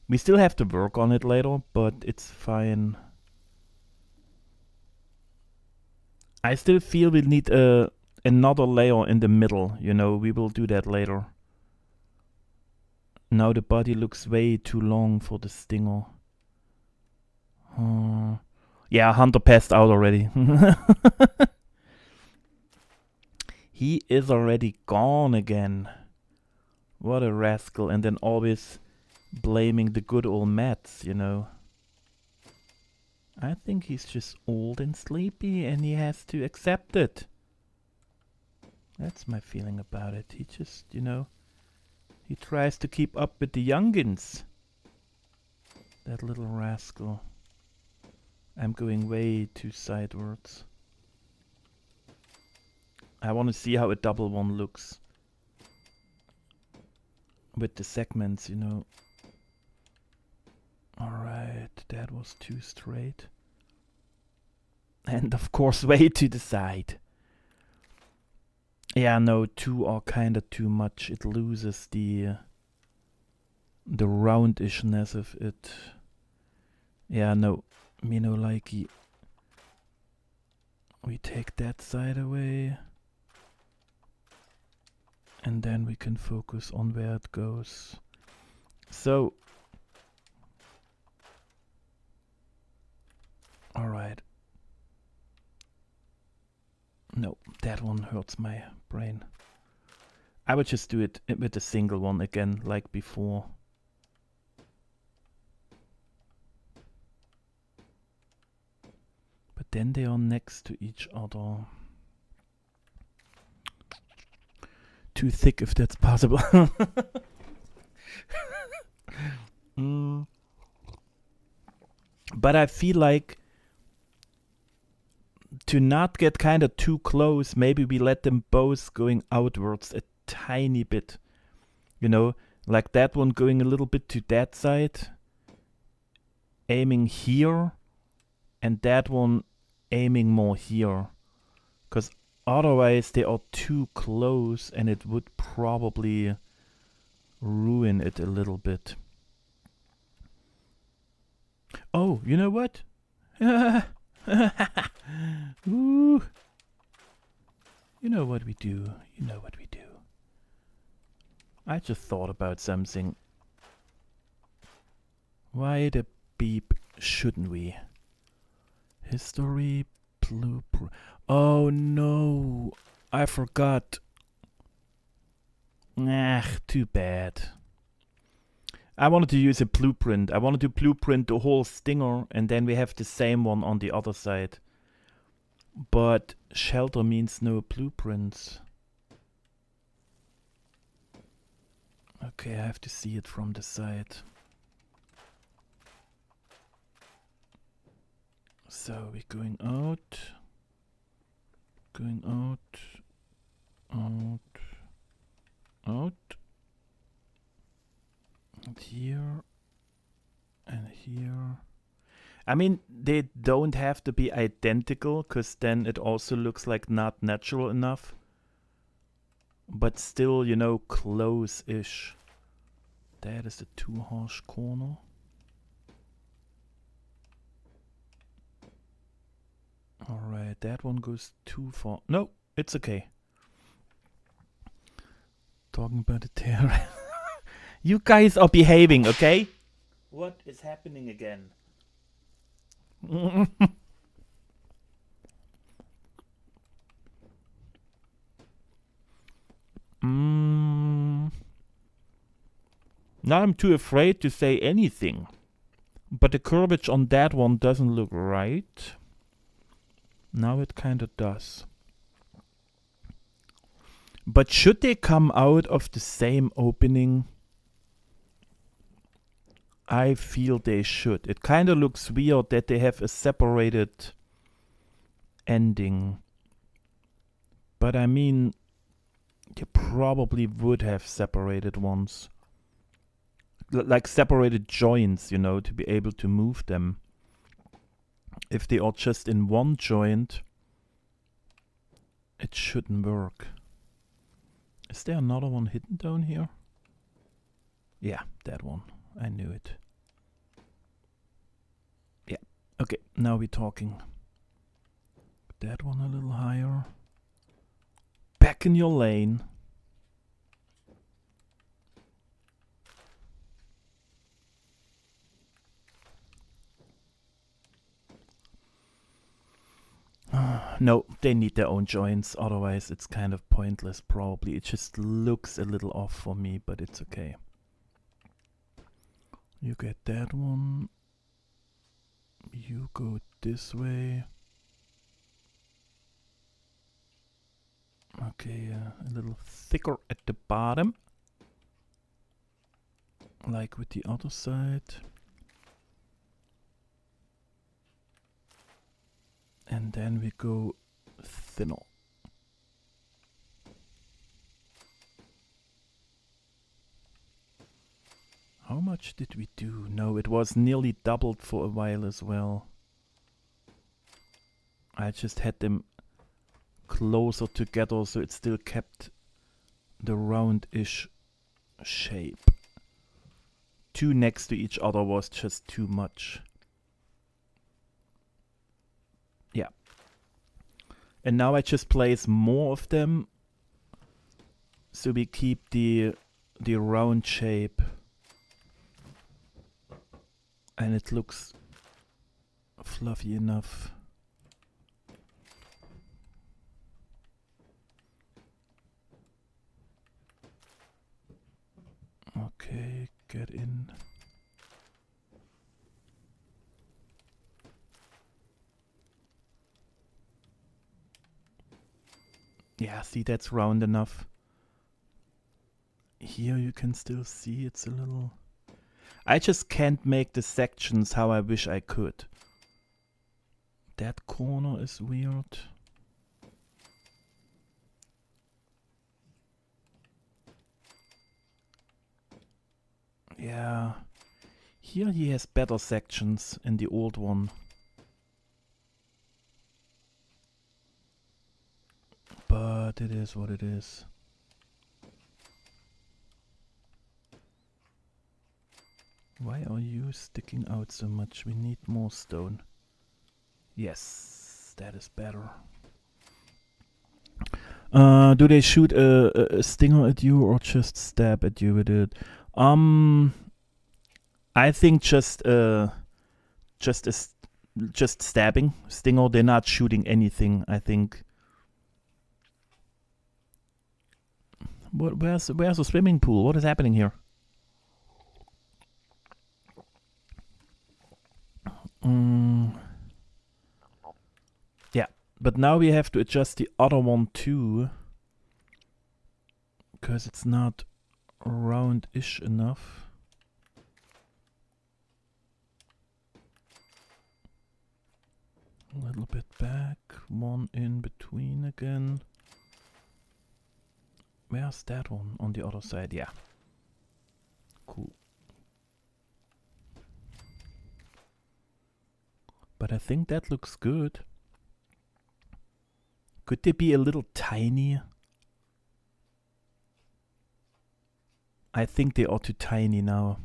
We still have to work on it later, but it's fine. I still feel we'll need another layer in the middle, you know, we will do that later. Now the body looks way too long for the stinger. Yeah, Hunter passed out already. He is already gone again. What a rascal. And then always blaming the good old Mats, you know. I think he's just old and sleepy and he has to accept it. That's my feeling about it. He just, you know, he tries to keep up with the youngins. That little rascal. I'm going way too sidewards. I want to see how a double one looks. With the segments, you know. Alright, that was too straight. And of course way to the side. Yeah, no, two are kinda too much. It loses the roundishness of it. Yeah, no, me no likey. We take that side away. And then we can focus on where it goes. So. Alright. No, that one hurts my brain. I would just do it with a single one again, like before. But then they are next to each other. Too thick if that's possible. But I feel like to not get kind of too close, maybe we let them both going outwards a tiny bit. You know, like that one going a little bit to that side, aiming here, and that one aiming more here. Because otherwise they are too close and it would probably ruin it a little bit. Oh, you know what? Ooh. You know what we do. You know what we do. I just thought about something. Why the beep shouldn't we? History blueprint. Oh no, I forgot. Too bad. I wanted to use a blueprint. I wanted to blueprint the whole stinger and then we have the same one on the other side. But shelter means no blueprints. Okay, I have to see it from the side. So we're going out. Going out. Out. Out. And here. And here. I mean, they don't have to be identical, because then it also looks like not natural enough. But still, you know, close-ish. That is a too harsh corner. Alright, that one goes too far. No, it's okay. Talking about the tear. You guys are behaving, okay? What is happening again? Now I'm too afraid to say anything. But the curvature on that one doesn't look right. Now it kind of does. But should they come out of the same opening? I feel they should. It kind of looks weird that they have a separated ending. But I mean, you probably would have separated ones. Like separated joints, you know, to be able to move them. If they are just in one joint, it shouldn't work. Is there another one hidden down here? Yeah, that one. I knew it. Yeah. Okay, now we're talking. That one a little higher. Back in your lane. No, they need their own joints, otherwise it's kind of pointless probably. It just looks a little off for me, but it's okay. You get that one. You go this way. Okay, a little thicker at the bottom. Like with the other side. And then we go thinner. How much did we do? No, it was nearly doubled for a while as well. I just had them closer together so it still kept the roundish shape. Two next to each other was just too much. Yeah. And now I just place more of them so we keep the round shape. And it looks fluffy enough. Okay, get in. Yeah, see, that's round enough. Here you can still see it's a little... I just can't make the sections how I wish I could. That corner is weird. Yeah. Here he has better sections in the old one. But it is what it is. Why are you sticking out so much? We need more stone. Yes, that is better. Do they shoot a stinger at you or just stab at you with it? I think just stabbing. Stinger, they're not shooting anything, I think. Where's the swimming pool? What is happening here? Yeah, but now we have to adjust the other one too, because it's not roundish enough. A little bit back, one in between again. Where's that one? On the other side, yeah. Cool. But I think that looks good. Could they be a little tiny? I think they are too tiny now.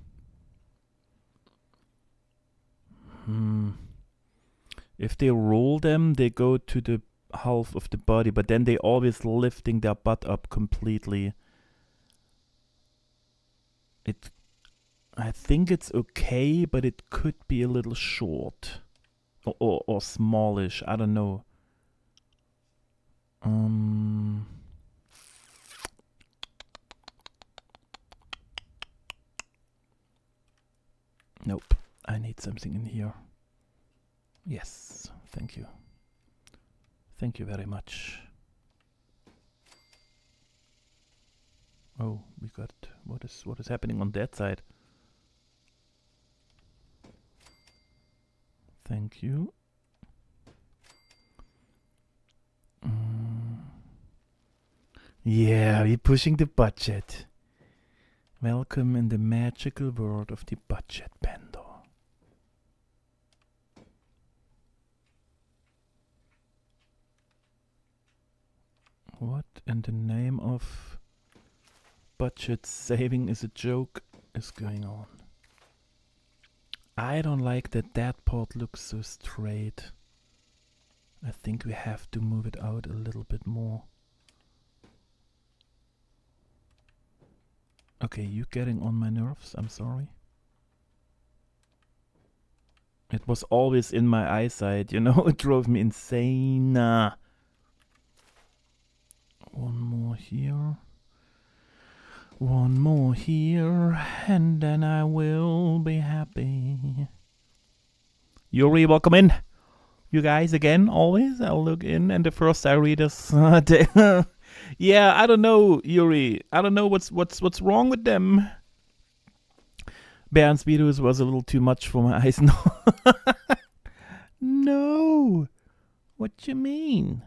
If they roll them, they go to the half of the body, but then they always lifting their butt up completely. I think it's okay, but it could be a little short. Or smallish, I don't know. Nope, I need something in here. Yes, thank you. Thank you very much. Oh, we got what is happening on that side? Thank you. Yeah, we're pushing the budget. Welcome in the magical world of the budget bender. What in the name of budget saving is a joke is going on? I don't like that part looks so straight. I think we have to move it out a little bit more. Okay, you getting on my nerves, I'm sorry. It was always in my eyesight, you know, it drove me insane. One more here. One more here, and then I will be happy. Yuri, welcome in. You guys again, always. I'll look in, and the first I read is... yeah, I don't know, Yuri. I don't know what's wrong with them. Bernd's videos was a little too much for my eyes. No. No. What you mean?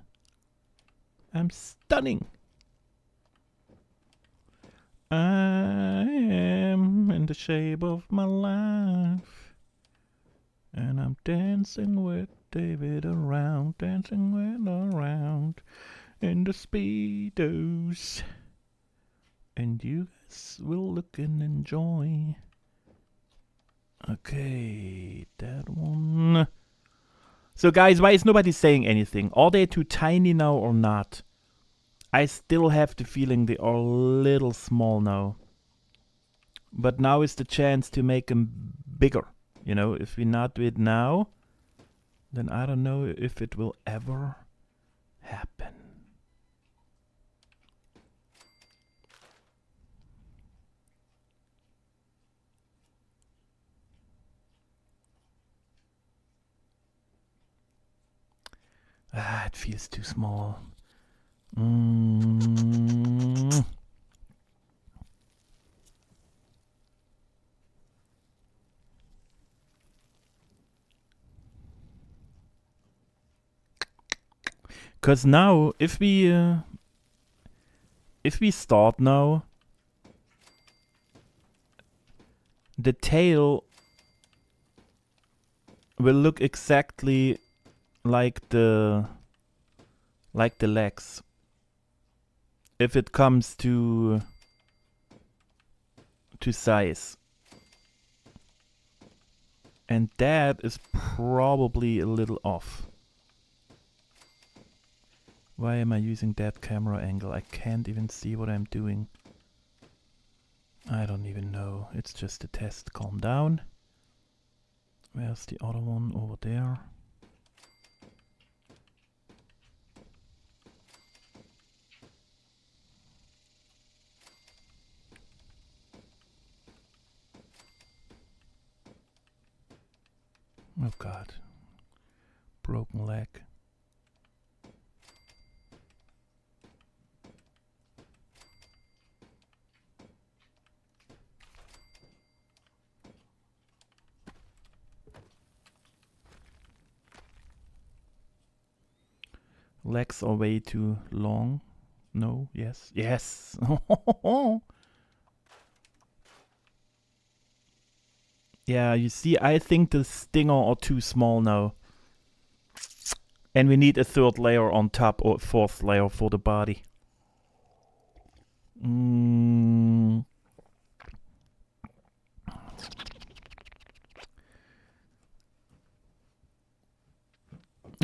I'm stunning. I am in the shape of my life, and I'm dancing with David around, dancing with around in the speedos, and you guys will look and enjoy. Okay, that one. So guys, why is nobody saying anything? Are they too tiny now or not? I still have the feeling they are a little small now. But now is the chance to make them bigger. You know, if we not do it now, then I don't know if it will ever happen. It feels too small. Cause now, if we start now, the tail will look exactly like the legs. If it comes to size. And that is probably a little off. Why am I using that camera angle? I can't even see what I'm doing. I don't even know. It's just a test. Calm down. Where's the other one? Over there. Oh God. Broken leg. Legs are way too long. No, yes, yes. Yeah, you see, I think the stinger are too small now. And we need a third layer on top, or fourth layer for the body.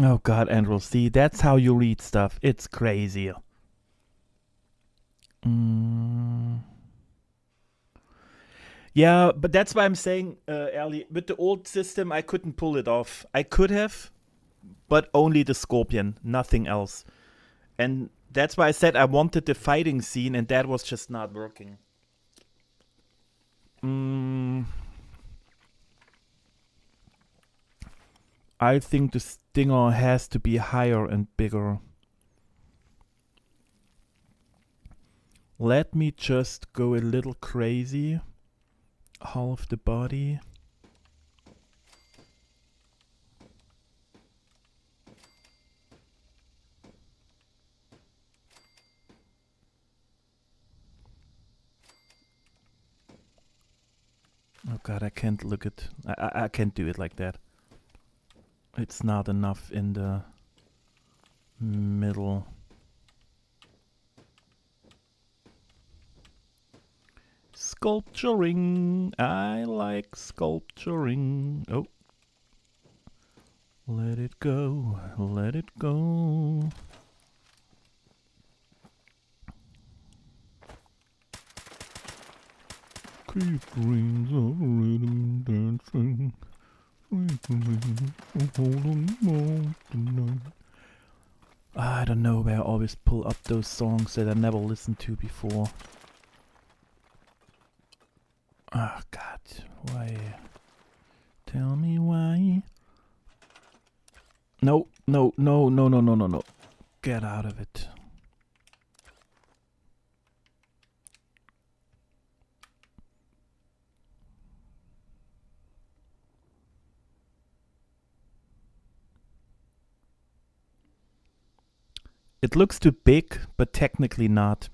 Oh God, Andrew, see, that's how you read stuff. It's crazy. Yeah, but that's why I'm saying, early with the old system, I couldn't pull it off. I could have, but only the scorpion, nothing else. And that's why I said I wanted the fighting scene, and that was just not working. I think the stinger has to be higher and bigger. Let me just go a little crazy. Half the body. Oh god, I can't look at... I can't do it like that. It's not enough in the middle. Sculpturing. I like sculpturing. Oh. Let it go. Let it go. Keep rings of rhythm dancing. I don't know where I always pull up those songs that I never listened to before. Oh god, why? Tell me why. No, no, no, no, no, no, no, no. Get out of it. It looks too big, but technically not.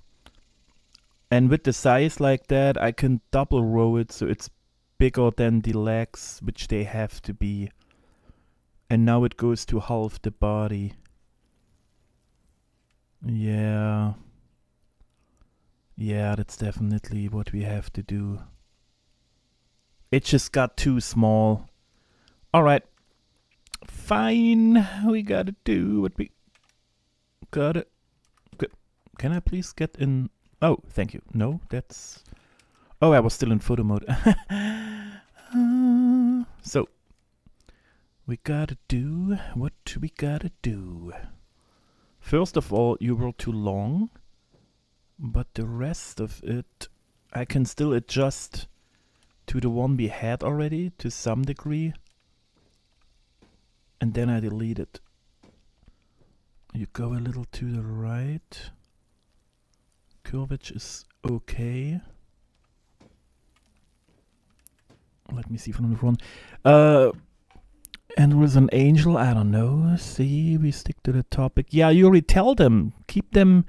And with the size like that, I can double row it so it's bigger than the legs, which they have to be. And now it goes to half the body. Yeah. Yeah, that's definitely what we have to do. It just got too small. Alright. Fine. We gotta do what we gotta... Can I please get in... Oh, thank you. No, that's... Oh, I was still in photo mode. So, we gotta do what we gotta do. First of all, you were too long, but the rest of it, I can still adjust to the one we had already to some degree. And then I delete it. You go a little to the right. Curvature is okay. Let me see from the front. And with an angel, I don't know. See, we stick to the topic. Yeah, you already tell them. Keep them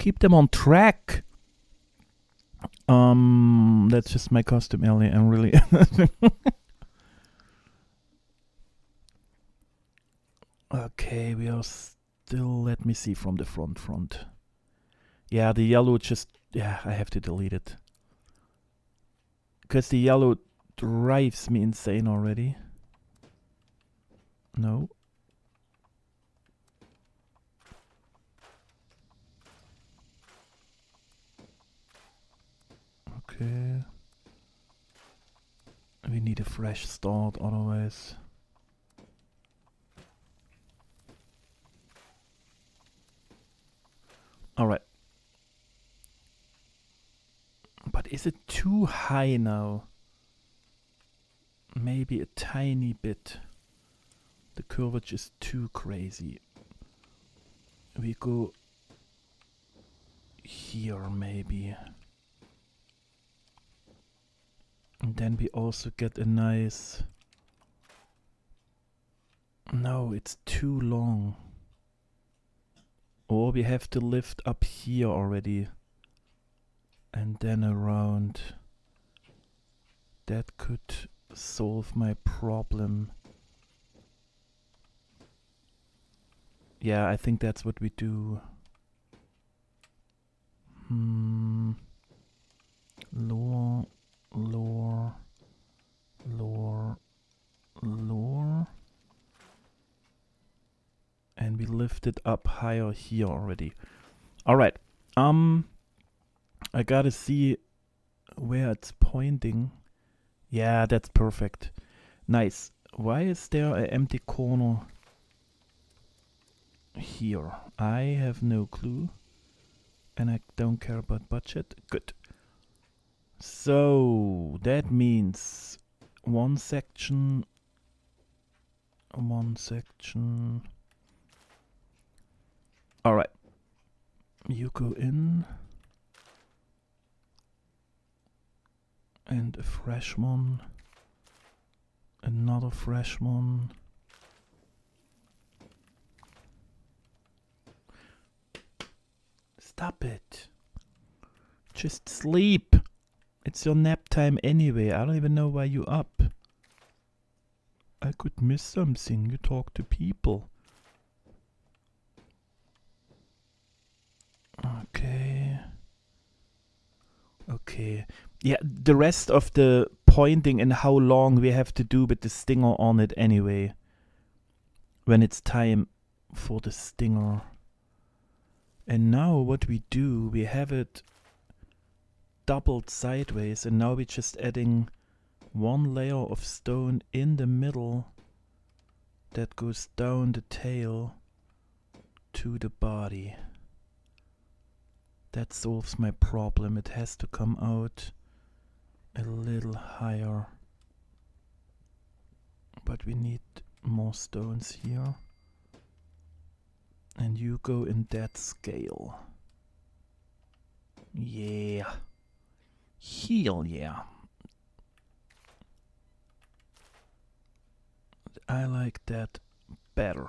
on track. That's just my costume, Ellie. I'm really... Okay, we are still... Let me see from the front. Yeah, the yellow just... Yeah, I have to delete it. Because the yellow drives me insane already. No. Okay. We need a fresh start otherwise. Alright. But is it too high now? Maybe a tiny bit. The curvature is too crazy. We go here maybe. And then we also get a nice... No, it's too long. Or we have to lift up here already. And then around. That could solve my problem. Yeah, I think that's what we do. Lower, lower, lower, lower. And we lift it up higher here already. Alright. I gotta see where it's pointing. Yeah, that's perfect. Nice. Why is there an empty corner here? I have no clue. And I don't care about budget. Good. So that means one section. Alright. You go in. And a fresh one. Another fresh one. Stop it. Just sleep. It's your nap time anyway. I don't even know why you're up. I could miss something. You talk to people. Okay. Okay. Yeah, the rest of the pointing and how long we have to do with the stinger on it anyway. When it's time for the stinger. And now what we do, we have it doubled sideways, and now we're just adding one layer of stone in the middle that goes down the tail to the body. That solves my problem. It has to come out a little higher. But we need more stones here. And you go in that scale. Yeah. Hell yeah. I like that better.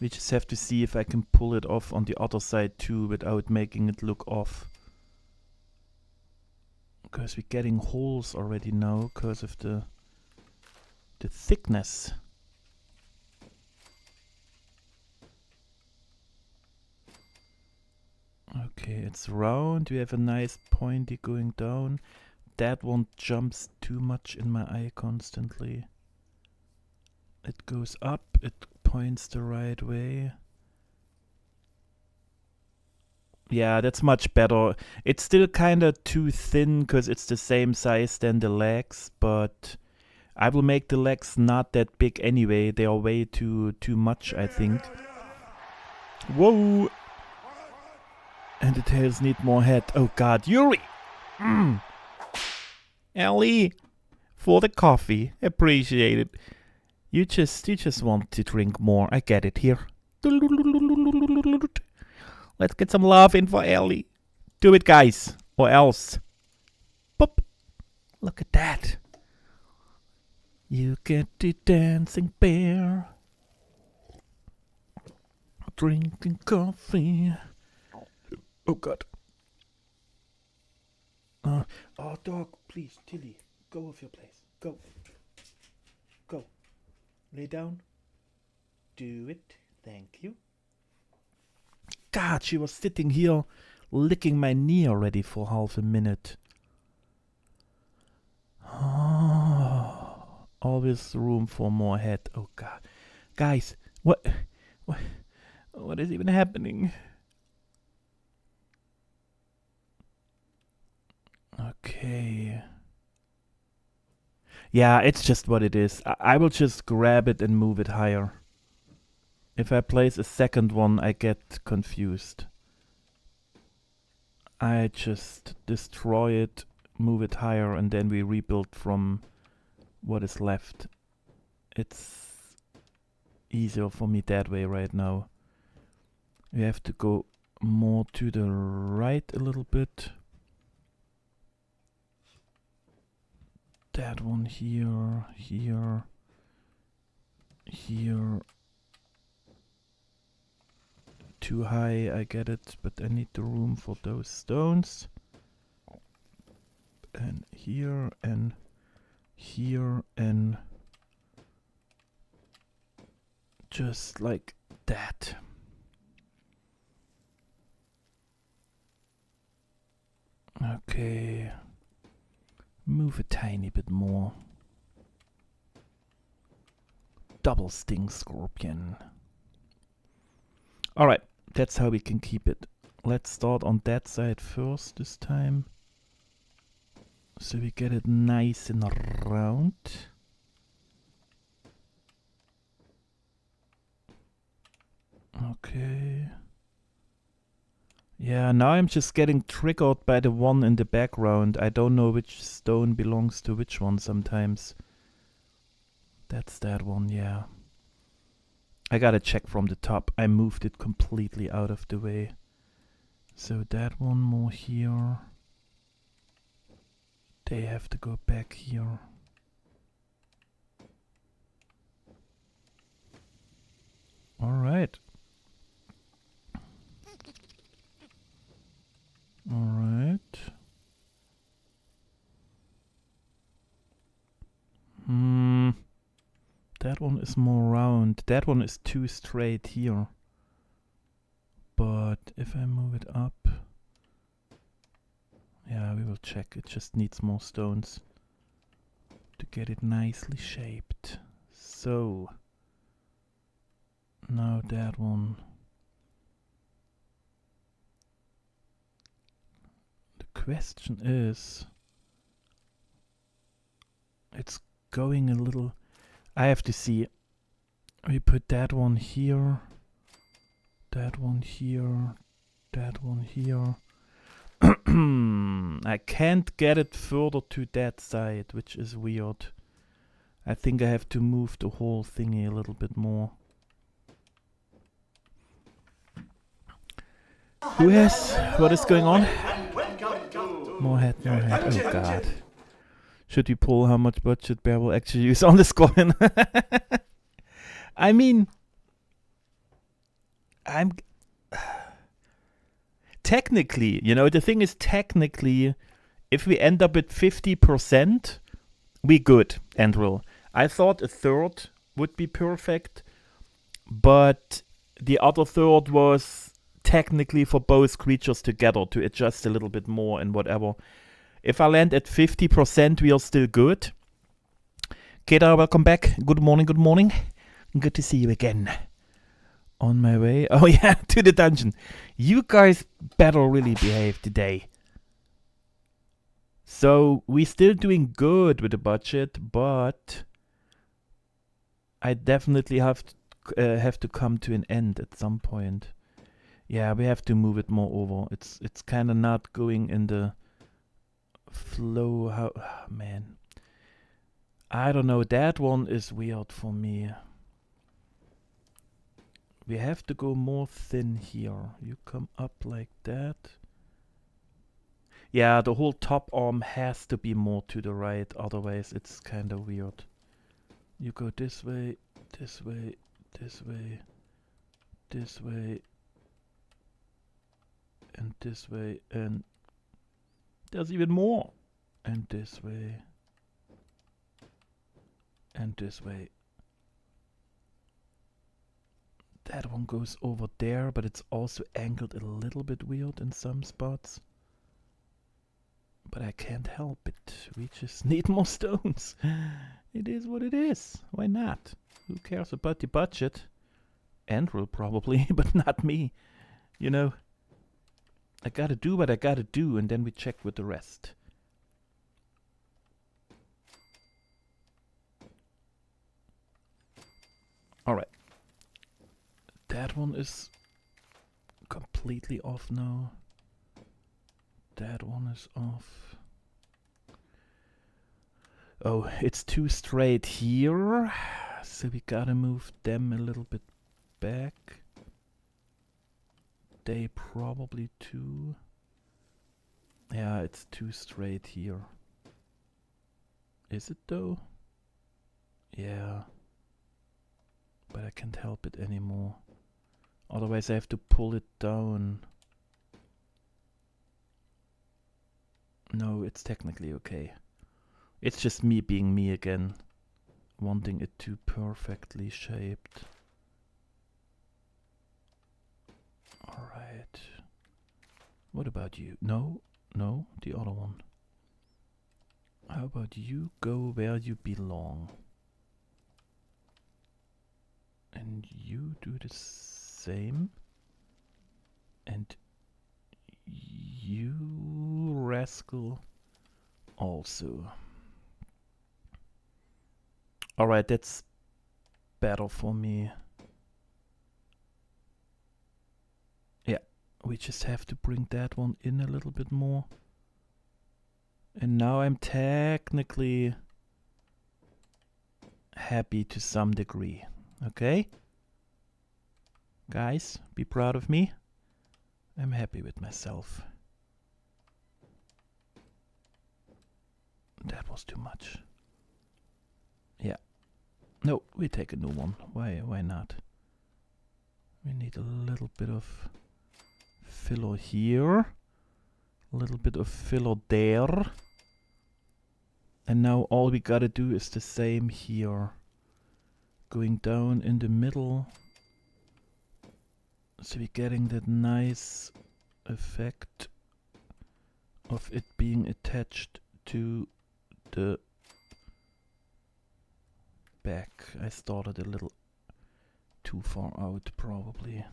We just have to see if I can pull it off on the other side too without making it look off. Because we're getting holes already now because of the thickness. Okay, it's round. We have a nice pointy going down. That one jumps too much in my eye constantly. It goes up, it points the right way. Yeah, that's much better. It's still kinda too thin because it's the same size than the legs, but I will make the legs not that big anyway. They are way too much, I think. Whoa! And the tails need more head. Oh god, Yuri! Ellie! For the coffee. Appreciate it. You just want to drink more. I get it. Here. Let's get some love in for Ellie. Do it, guys. Or else. Boop. Look at that. You get the dancing bear. Drinking coffee. Oh god. Oh dog, please, Tilly, go off your place. Go. Go. Lay down. Do it. Thank you. God, she was sitting here licking my knee already for half a minute. Oh, always room for more head. Oh god. Guys, what is even happening? Okay. Yeah, it's just what it is. I will just grab it and move it higher. If I place a second one, I get confused. I just destroy it, move it higher, and then we rebuild from what is left. It's easier for me that way right now. We have to go more to the right a little bit. That one here, here, here. Too high, I get it, but I need the room for those stones. And here, and here, and just like that. Okay. Move a tiny bit more. Double sting scorpion. Alright, That's how we can keep it. Let's start on that side first this time. So we get it nice and round. Okay. Yeah, now I'm just getting triggered by the one in the background. I don't know which stone belongs to which one sometimes. That's that one, yeah. I gotta check from the top. I moved it completely out of the way. So that one more here. They have to go back here. Alright. Alright. That one is more round. That one is too straight here. But if I move it up... Yeah, we will check. It just needs more stones to get it nicely shaped. So... Now that one... The question is... It's going a little... I have to see. We put that one here, that one here, that one here. I can't get it further to that side, which is weird. I think I have to move the whole thingy a little bit more. Who has? What is going on? More head, more head. Oh god. Should we pull how much budget Bear will actually use on this coin? I mean, technically, you know, the thing is technically, if we end up at 50%, we good, Andrew. I thought a third would be perfect, but the other third was technically for both creatures together to adjust a little bit more and whatever. If I land at 50%, we are still good. Keda, welcome back. Good morning, good morning. Good to see you again. On my way. Oh yeah, to the dungeon. You guys better really behave today. So, we're still doing good with the budget, but... I definitely have to come to an end at some point. Yeah, we have to move it more over. It's kind of not going in the... flow. How man, I don't know, that one is weird for me. We have to go more thin here. You come up like that. Yeah, the whole top arm has to be more to the right, otherwise it's kind of weird. You go this way, this way, this way, this way, and this way, and there's even more. And this way. And this way. That one goes over there, but it's also angled a little bit weird in some spots. But I can't help it. We just need more stones. It is what it is. Why not? Who cares about the budget? Andrew probably, but not me. You know, I gotta do what I gotta do, and then we check with the rest. Alright. That one is completely off now. That one is off. Oh, it's too straight here. So we gotta move them a little bit back. They probably too. Yeah, it's too straight here. Is it though? Yeah. But I can't help it anymore. Otherwise I have to pull it down. No, it's technically okay. It's just me being me again. Wanting it to perfectly shaped. Alright. What about you? No, no, the other one. How about you go where you belong? And you do the same. And you rascal also. Alright, that's better for me. Yeah, we just have to bring that one in a little bit more. And now I'm technically happy to some degree. Okay? Guys, be proud of me. I'm happy with myself. That was too much. Yeah. No, we take a new one. Why not? We need a little bit of filler here. A little bit of filler there. And now all we gotta do is the same here. Going down in the middle. So we're getting that nice effect of it being attached to the back. I started a little too far out probably.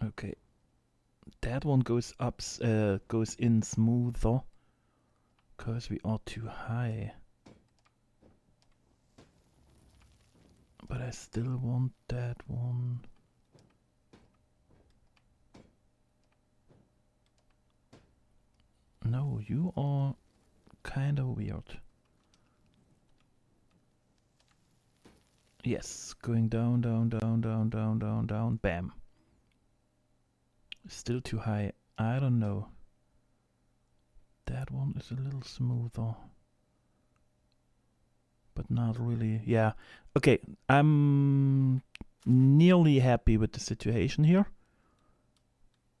Okay. That one goes up, goes in smoother, because we are too high. But I still want that one. No, you are kinda weird. Yes, going down, down, bam. Still too high. I don't know. That one is a little smoother. But not really. Yeah. Okay, I'm nearly happy with the situation here.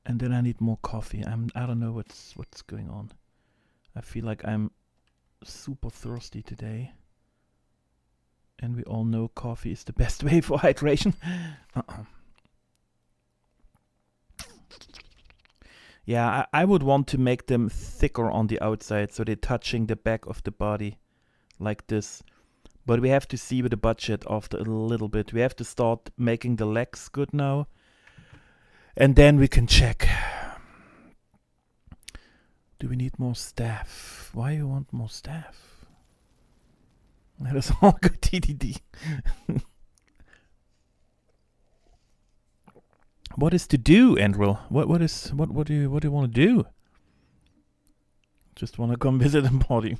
And then I need more coffee. I don't know what's going on. I feel like I'm super thirsty today. And we all know coffee is the best way for hydration. Yeah, I would want to make them thicker on the outside so they're touching the back of the body like this. But we have to see with the budget after a little bit. We have to start making the legs good now. And then we can check. Do we need more staff? Why you want more staff? That is all good TDD. What is to do, Andrew? What do you want to do? Just want to come visit and party.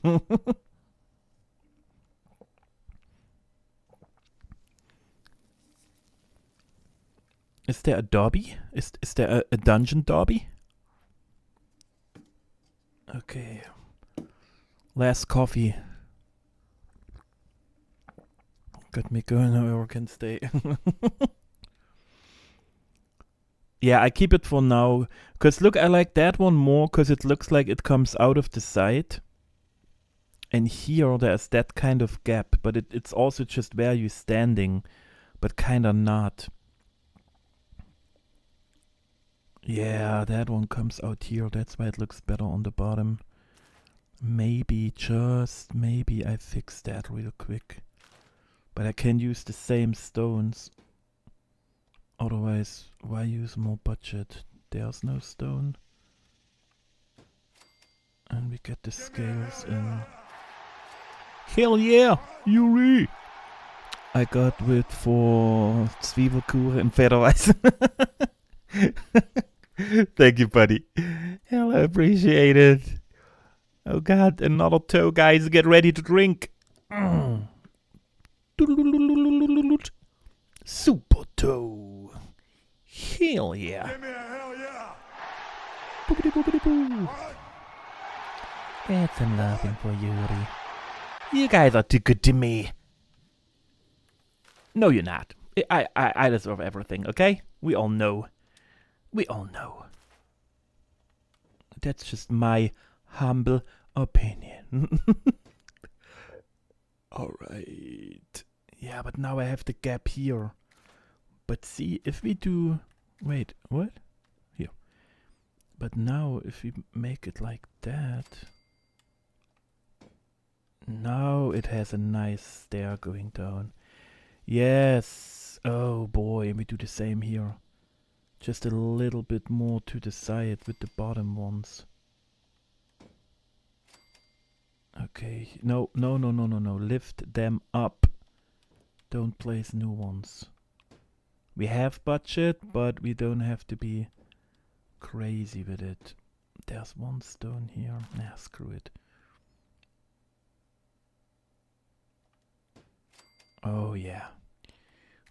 Is there a derby? Is there a dungeon derby? Okay. Last coffee. Got me going however can stay. Yeah, I keep it for now. Because look, I like that one more because it looks like it comes out of the side. And here there's that kind of gap. But it's also just where you're standing. But kinda not. Yeah, that one comes out here. That's why it looks better on the bottom. Maybe, just maybe I fix that real quick. But I can use the same stones. Otherwise, why use more budget? There's no stone. And we get the scales in. Hell yeah, Yuri! I got wood for Zwiebelkuchen and Federweiss. Thank you, buddy. Hell, I appreciate it. Oh god, another toe, guys. Get ready to drink. Super toe. Hell yeah. Give me a hell yeah. Boogity boogity boo. Get some laughing for Yuri. You guys are too good to me. No, you're not. I deserve everything, okay? We all know. We all know. That's just my humble opinion. Alright. Yeah, but now I have the gap here. But see, if we do... Wait, what? Here. But now if we make it like that, now it has a nice stair going down. Yes. Oh boy, and we do the same here. Just a little bit more to the side with the bottom ones. Okay, no. Lift them up. Don't place new ones. We have budget, but we don't have to be crazy with it. There's one stone here. Nah, screw it. Oh yeah.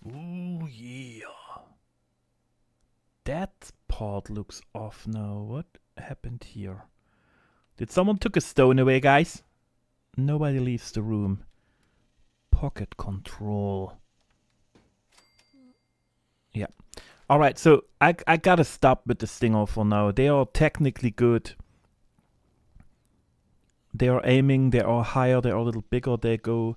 Ooh yeah. That part looks off now. What happened here? Did someone took a stone away, guys? Nobody leaves the room. Pocket control. Yeah. Alright, so I gotta stop with the stinger for now. They are technically good. They are aiming, they are higher, they are a little bigger, they go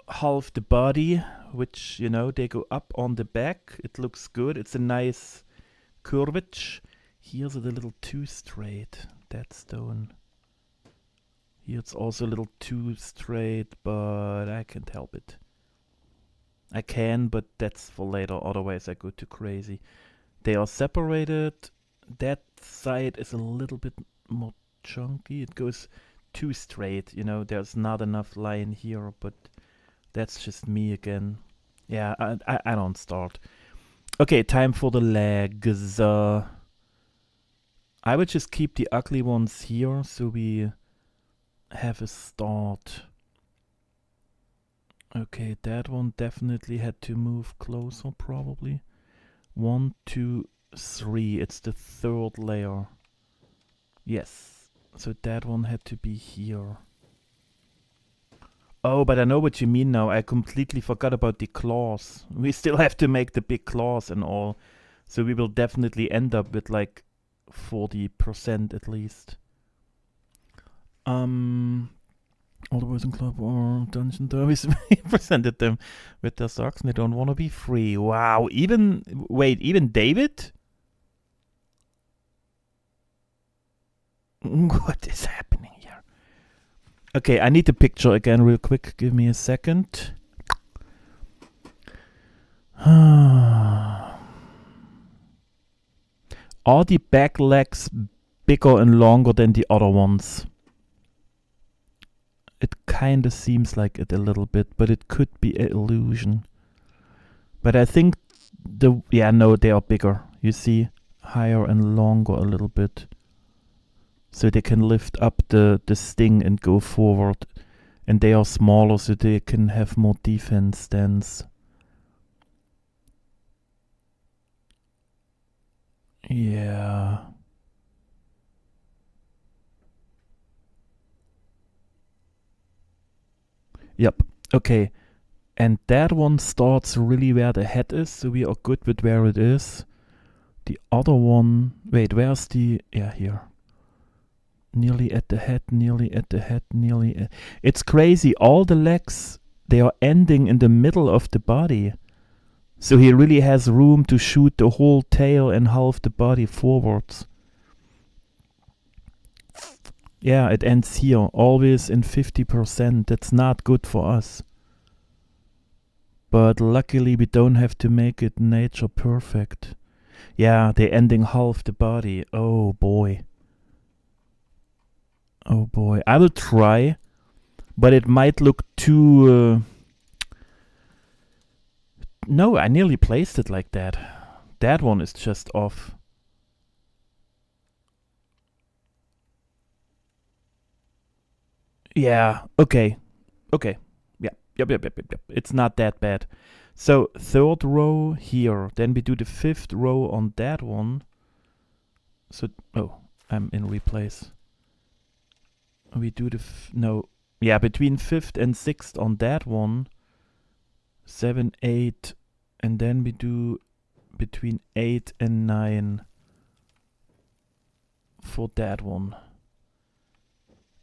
half the body, which, you know, they go up on the back. It looks good. It's a nice curvature. Here's a little too straight, that stone. Here it's also a little too straight, but I can't help it. I can, but that's for later, otherwise I go too crazy. They are separated. That side is a little bit more chunky. It goes too straight, you know, there's not enough line here, but that's just me again. Yeah, I don't start. Okay, time for the legs. I would just keep the ugly ones here, so we have a start. Okay, that one definitely had to move closer, probably. 1, 2, 3. It's the third layer. Yes. So that one had to be here. Oh, but I know what you mean now. I completely forgot about the claws. We still have to make the big claws and all. So we will definitely end up with like 40% at least. All the boys in club or dungeon derbies presented them with their socks and they don't want to be free. Wow. Even David? What is happening here? Okay, I need the picture again real quick. Give me a second. Are the back legs bigger and longer than the other ones? It kind of seems like it a little bit, but it could be an illusion. But I think no, they are bigger. You see, higher and longer a little bit. So they can lift up the sting and go forward. And they are smaller, so they can have more defense stance. Yeah. Yep. Okay. And that one starts really where the head is, so we are good with where it is. The other one... Wait, where's the... Yeah, here. Nearly at the head, nearly at the head, nearly at... It's crazy. All the legs, they are ending in the middle of the body. So he really has room to shoot the whole tail and half the body forwards. Yeah, it ends here, always in 50%. That's not good for us. But luckily we don't have to make it nature perfect. Yeah, they're ending half the body. Oh boy. Oh boy. I will try, but it might look too... No, I nearly placed it like that. That one is just off. Yeah, okay. Okay. Yeah. Yep. It's not that bad. So, third row here. Then we do the fifth row on that one. So, oh, I'm in replace. We do the... no. Yeah, between fifth and sixth on that one. 7, 8. And then we do between 8 and 9 for that one.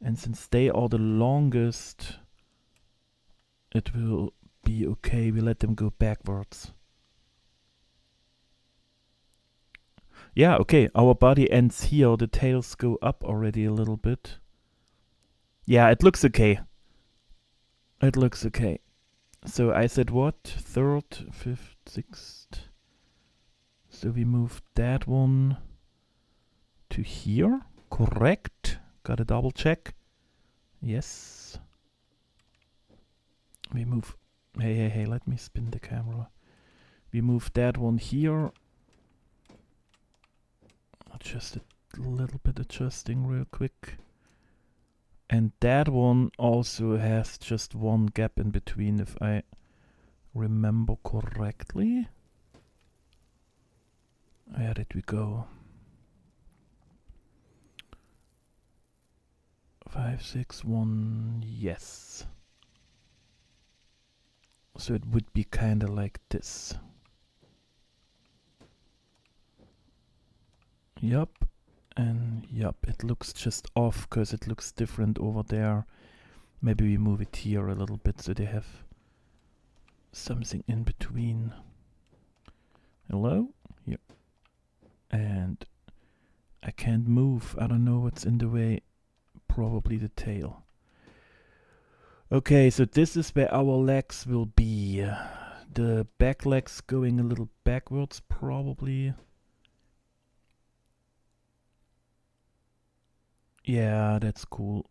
And since they are the longest, it will be okay. We let them go backwards. Yeah, okay, our body ends here. The tails go up already a little bit. Yeah, it looks okay. It looks okay. So I said what? Third, fifth, sixth. So we moved that one to here. Correct. Gotta double check. Yes. We move. Hey, let me spin the camera. We move that one here. Just a little bit adjusting real quick. And that one also has just one gap in between, if I remember correctly. Where did we go? 5, 6, 1, yes. So it would be kind of like this. Yup. And yup, it looks just off because it looks different over there. Maybe we move it here a little bit so they have something in between. Hello? Here. And I can't move. I don't know what's in the way. Probably the tail. Okay, so this is where our legs will be. The back legs going a little backwards probably. Yeah, that's cool.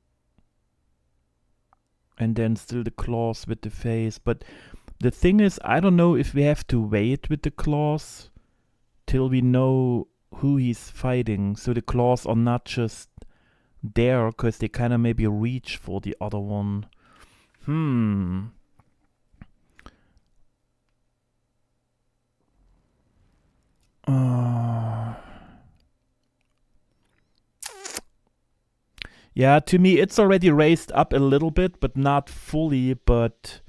And then still the claws with the face. But the thing is, I don't know if we have to wait with the claws till we know who he's fighting. So the claws are not just there because they kind of maybe reach for the other one. Yeah, to me it's already raised up a little bit, but not fully. But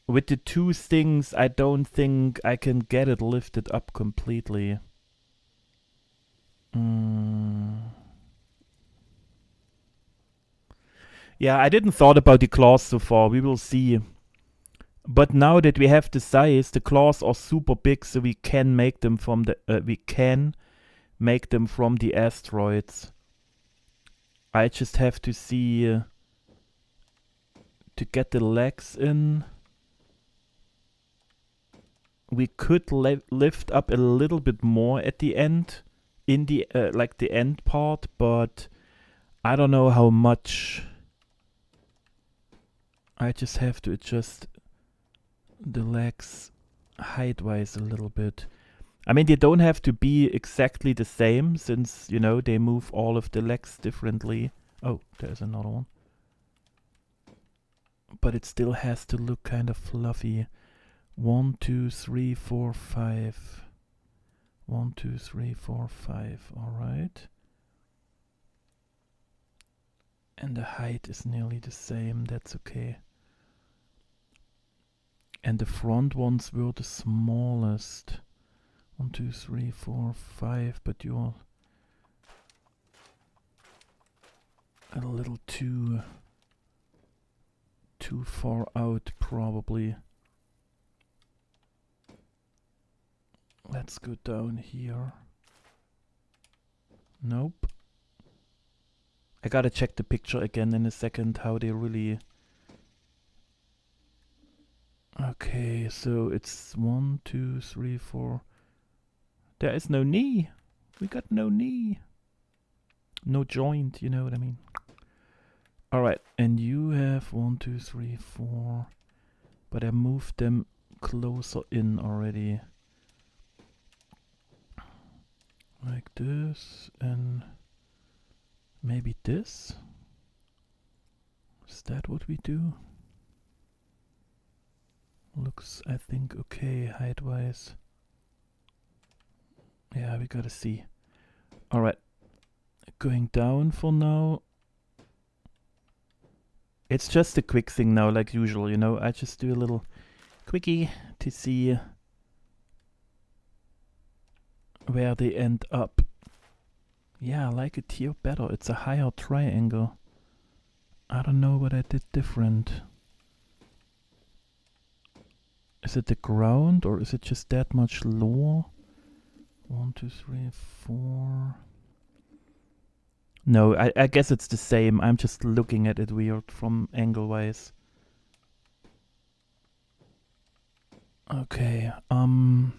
with the two things, I don't think I can get it lifted up completely. Yeah, I didn't thought about the claws so far. We will see. But now that we have the size, the claws are super big, so we can make them from the the asteroids. I just have to see to get the legs in. We could lift up a little bit more at the end, in the like the end part, but I don't know how much. I just have to adjust the legs height-wise a little bit. I mean, they don't have to be exactly the same, since, you know, they move all of the legs differently. Oh, there's another one. But it still has to look kind of fluffy. 1, 2, 3, 4, 5. 1, 2, 3, 4, 5. Alright. And the height is nearly the same. That's okay. And the front ones were the smallest. 1, 2, 3, 4, 5. But you're a little too far out, probably. Let's go down here. Nope. I gotta check the picture again in a second, how they really... Okay, so it's 1, 2, 3, 4. There is no knee. We got no knee. No joint, you know what I mean. Alright, and you have 1, 2, 3, 4. But I moved them closer in already. Like this, and maybe this? Is that what we do? Looks, I think, okay height-wise. Yeah, we gotta see. Alright, going down for now. It's just a quick thing now, like usual, you know. I just do a little quickie to see where they end up. Yeah, I like it here better. It's a higher triangle. I don't know what I did different. Is it the ground or is it just that much lower? 1, 2, 3, 4. No, I guess it's the same. I'm just looking at it weird from angle-wise. Okay, and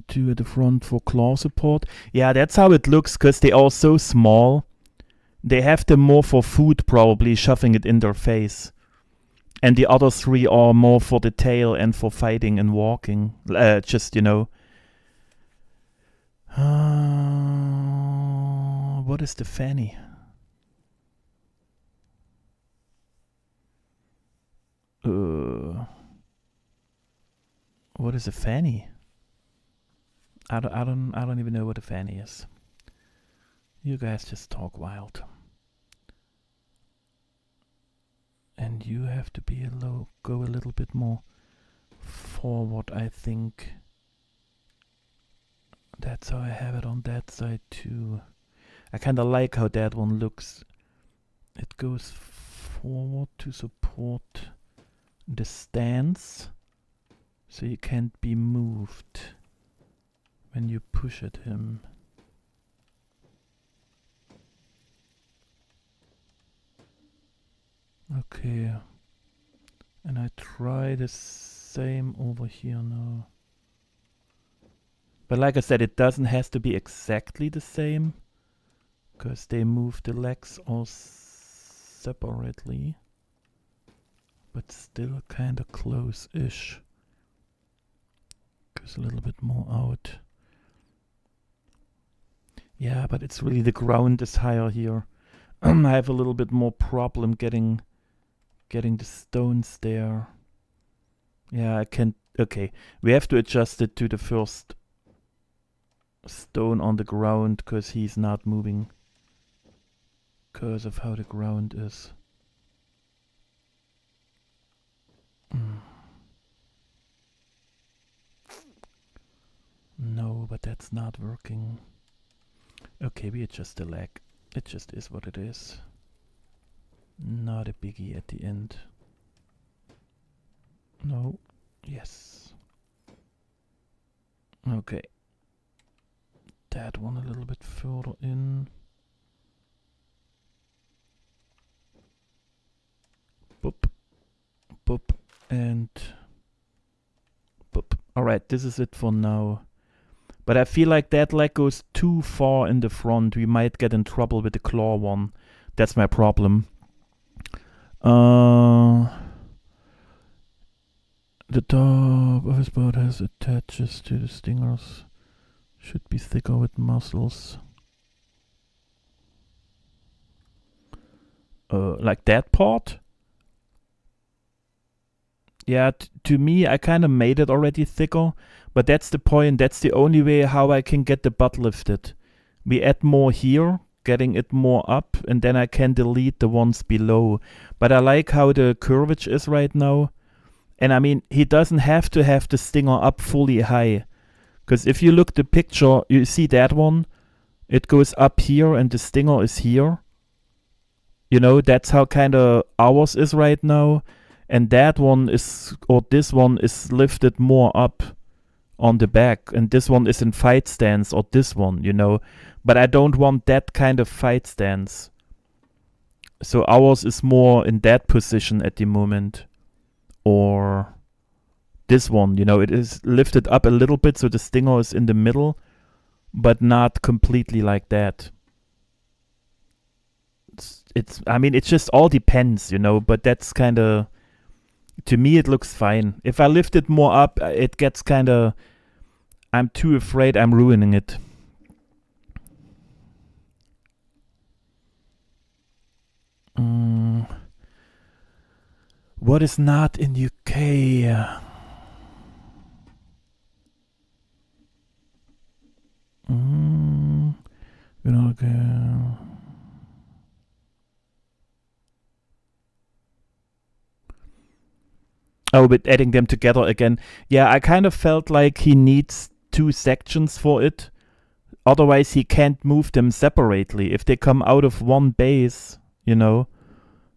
2 at the front for claw support. Yeah, that's how it looks, because they are so small. They have them more for food, probably, shoving it in their face. And the other 3 are more for the tail and for fighting and walking. Just, you know. What is the fanny? What is a fanny? I don't even know what a fanny is. You guys just talk wild. And you have to be go a little bit more forward, I think. That's how I have it on that side too. I kinda like how that one looks. It goes forward to support the stance, so you can't be moved when you push at him. Okay, and I try the same over here now. But like I said, it doesn't have to be exactly the same, because they move the legs all separately, but still kind of close-ish. Goes a little bit more out. Yeah, but it's really the ground is higher here. I have a little bit more problem getting the stones there. Yeah, I can't. Okay, we have to adjust it to the first stone on the ground, because he's not moving because of how the ground is. No, but that's not working. Okay, we adjust the leg. It just is what it is. Not a biggie at the end. No. Yes. Okay. That one a little bit further in. Boop. Boop. And boop. Alright, this is it for now. But I feel like that leg goes too far in the front. We might get in trouble with the claw one. That's my problem. The top of his boat has attaches to the stingers. Should be thicker with muscles. Like that part? Yeah, to me, I kind of made it already thicker. But that's the point. That's the only way how I can get the butt lifted. We add more here, getting it more up, and then I can delete the ones below. But I like how the curvage is right now. And I mean, he doesn't have to have the stinger up fully high. Because if you look the picture, you see that one. It goes up here and the stinger is here. You know, that's how kind of ours is right now. And that one is, or this one is lifted more up on the back, and this one is in fight stance, or this one, you know. But I don't want that kind of fight stance. So ours is more in that position at the moment. Or this one, you know, it is lifted up a little bit, so the stinger is in the middle, but not completely like that. I mean, it just all depends, you know, but that's kind of, to me it looks fine. If I lift it more up, it gets kind of, I'm too afraid I'm ruining it. What is not in UK? Oh, but adding them together again. Yeah, I kind of felt like he needs 2 sections for it. Otherwise, he can't move them separately. If they come out of one base, you know,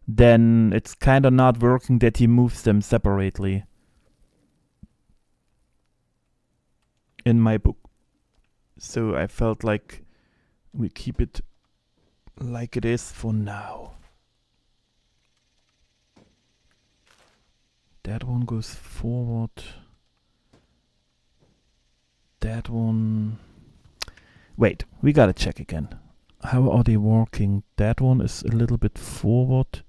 then it's kind of not working that he moves them separately. in my book. So I felt like we keep it like it is for now. That one goes forward. That one... Wait, we gotta check again. How are they working? That one is a little bit forward,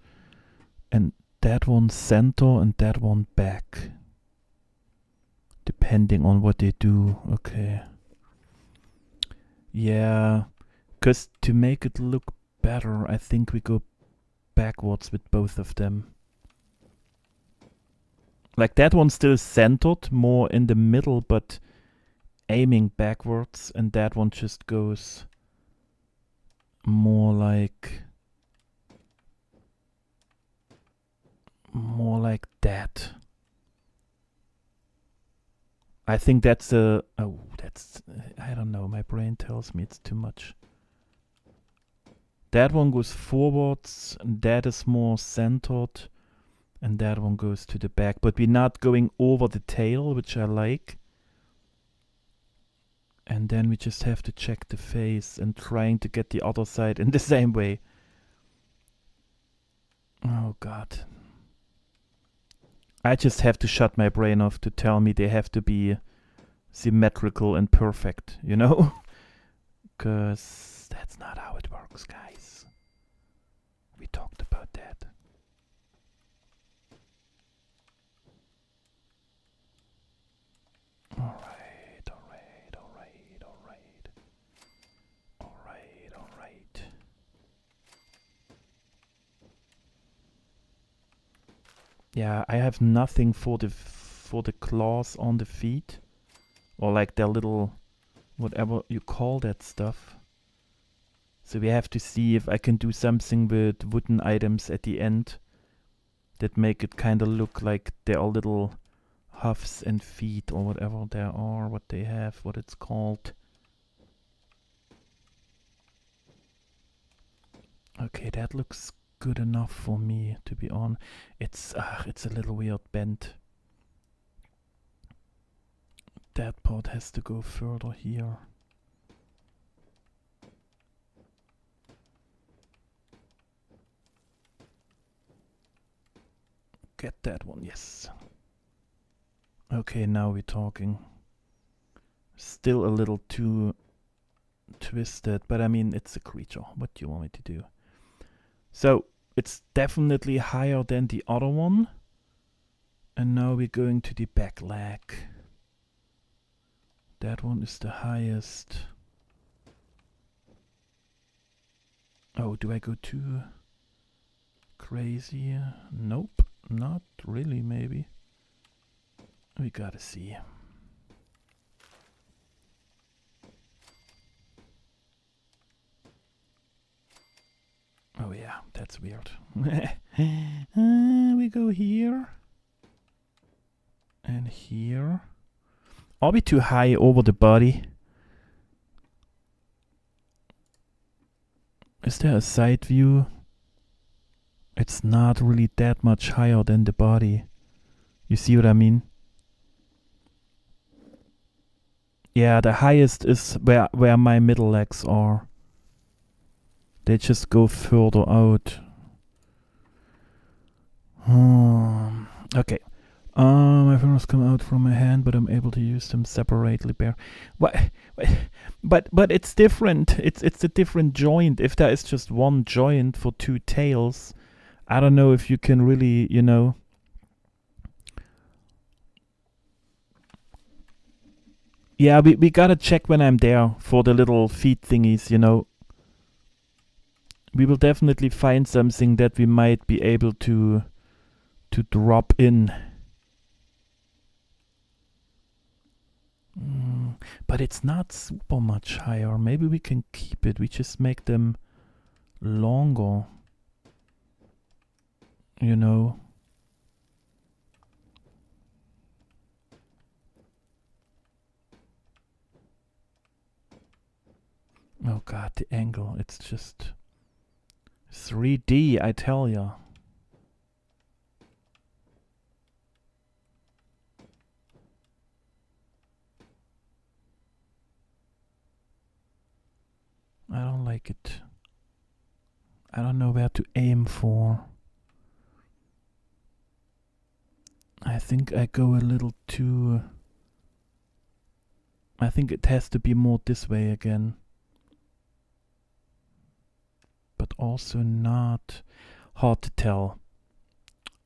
and that one center, and that one back. Depending on what they do. Okay. Yeah, because to make it look better, I think we go backwards with both of them. Like that one's still centered, more in the middle, but aiming backwards, and that one just goes more like that. I think that's a... Oh, that's... I don't know, my brain tells me it's too much. That one goes forwards, and that is more centered, and that one goes to the back. But we're not going over the tail, which I like. And then we just have to check the face and trying to get the other side in the same way. Oh god. I just have to shut my brain off to tell me they have to be symmetrical and perfect, you know? Because that's not how it works, guys. We talked about that. Alright. Yeah, I have nothing for the claws on the feet, or like their little, whatever you call that stuff. So we have to see if I can do something with wooden items at the end that make it kind of look like there are little hooves and feet or whatever there are, what they have, what it's called. Okay, that looks good enough for me, to be on. It's a little weird bent. That part has to go further here. Get that one, yes. Okay, now we're talking. Still a little too twisted, but I mean, it's a creature. What do you want me to do? So, it's definitely higher than the other one. And now we're going to the back leg. That one is the highest. Oh, do I go too crazy? Nope, not really, maybe. We gotta see. Oh yeah, that's weird. We go here. And here. Are we too high over the body? Is there a side view? It's not really that much higher than the body. You see what I mean? Yeah, the highest is where my middle legs are. They just go further out. Okay. My fingers come out from my hand, but I'm able to use them separately. What? But it's different. It's a different joint. If there is just one joint for two tails, I don't know if you can really, you know. Yeah, we gotta check when I'm there for the little feet thingies, you know. We will definitely find something that we might be able to drop in. But it's not super much higher. Maybe we can keep it. We just make them longer. You know. Oh god, the angle. It's just 3D, I tell ya. like it. I don't know where to aim for. I think I go a little too... I think it has to be more this way again. But also not. Hard to tell.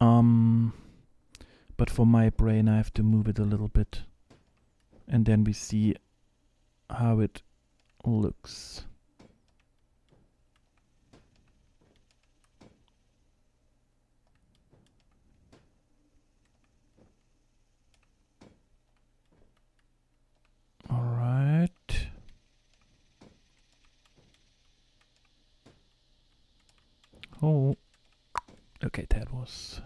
But for my brain I have to move it a little bit. And then we see how it looks. Alright. Oh. Okay, that was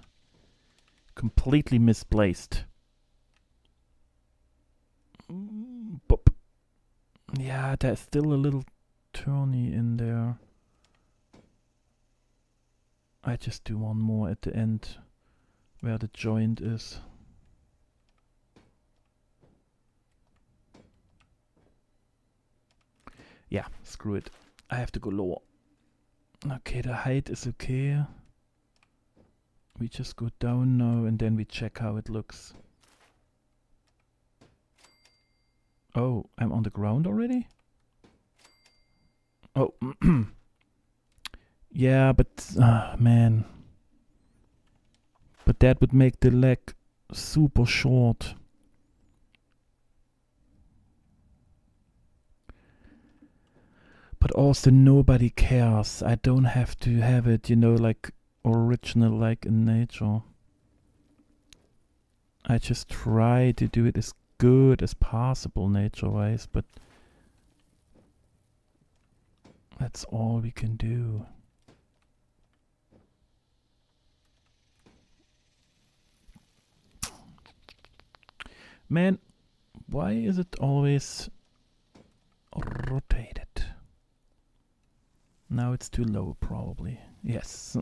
completely misplaced. Boop. Yeah, there's still a little turny in there. I just do one more at the end where the joint is. Yeah, screw it. I have to go lower. Okay, the height is okay. We just go down now and then we check how it looks. Oh, I'm on the ground already? Oh, yeah, but, man. But that would make the leg super short. But also nobody cares. I don't have to have it, you know, like original like in nature. I just try to do it as good as possible nature-wise, but that's all we can do. Man, why is it always rotated? Now it's too low, probably. Yes.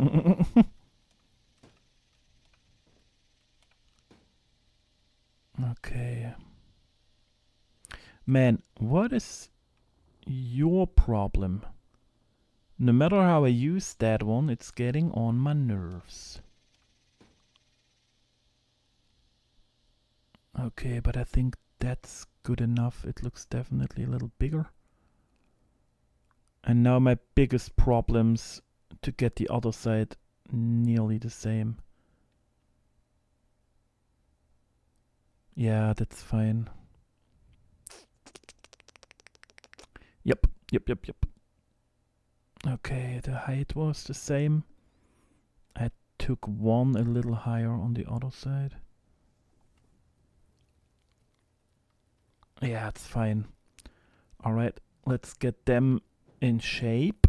Okay. Man, what is your problem? No matter how I use that one, it's getting on my nerves. Okay, but I think that's good enough. It looks definitely a little bigger. And now my biggest problems to get the other side nearly the same. Yeah, that's fine. Yep. Okay, the height was the same. I took one a little higher on the other side. Yeah, it's fine. Alright, let's get them in shape.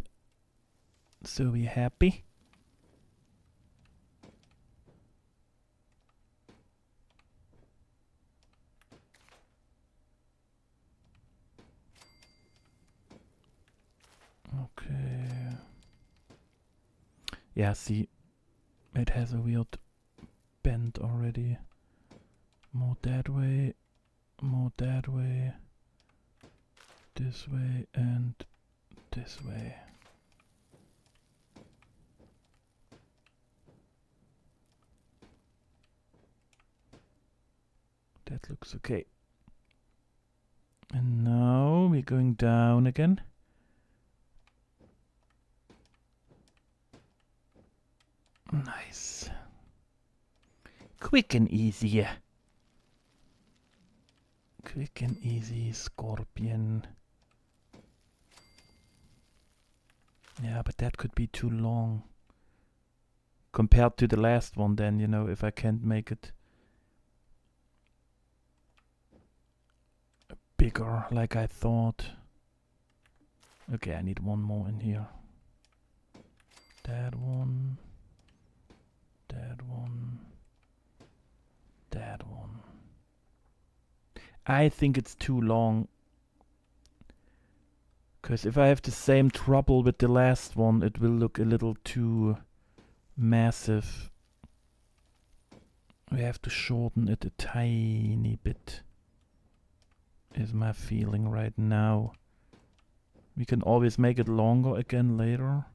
So we happy. Okay. Yeah, see, it has a weird bend already. More that way, more that way, this way, and this way. That looks okay. And now we're going down again. Nice. Quick and easy. Quick and easy, scorpion. Yeah, but that could be too long. Compared to the last one then, you know, if I can't make it bigger like I thought. Okay, I need one more in here. That one. That one. That one. I think it's too long. Because if I have the same trouble with the last one, it will look a little too massive. We have to shorten it a tiny bit. Is my feeling right now. We can always make it longer again later.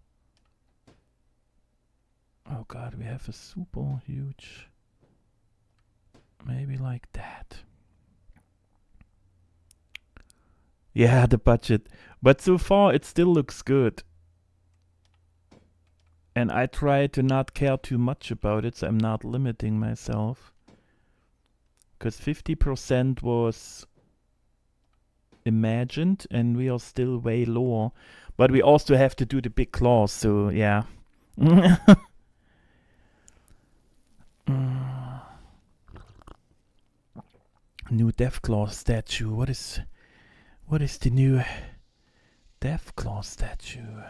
Oh god, we have a super huge... Maybe like that. Yeah, the budget. But so far it still looks good. And I try to not care too much about it, so I'm not limiting myself. Because 50% was imagined, and we are still way lower. But we also have to do the big claws, so yeah. New Deathclaw statue. What is the new Deathclaw statue?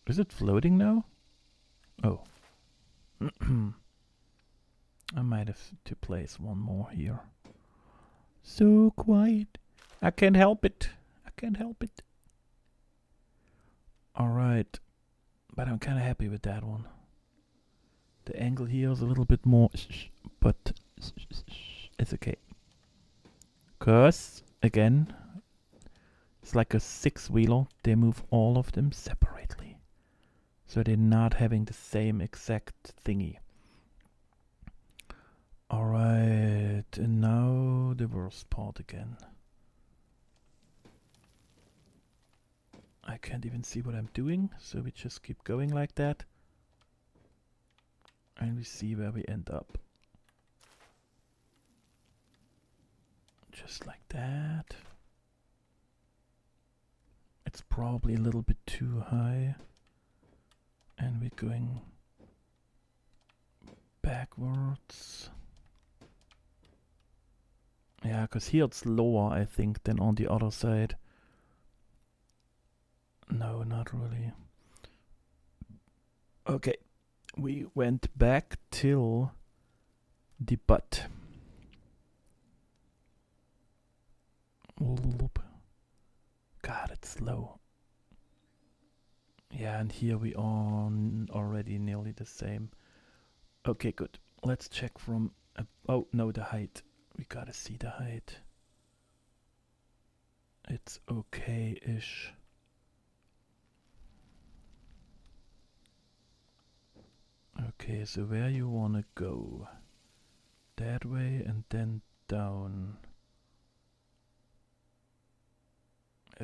Is it floating now? Oh. I might have to place one more here. So quiet. I can't help it. I can't help it. Alright. But I'm kind of happy with that one. The angle here is a little bit more, but it's okay. Because, again, it's like a 6-wheeler. They move all of them separately. So they're not having the same exact thingy. Alright, and now the worst part again. I can't even see what I'm doing, so we just keep going like that. And we see where we end up. Just like that. It's probably a little bit too high. And we're going backwards. Yeah, because here it's lower, I think, than on the other side. No, not really. Okay. We went back till the butt. God, it's low. Yeah, and here we are already nearly the same. Okay, good. Let's check from... oh, no, the height. We gotta see the height. It's okay-ish. Okay, so where you wanna go? That way and then down.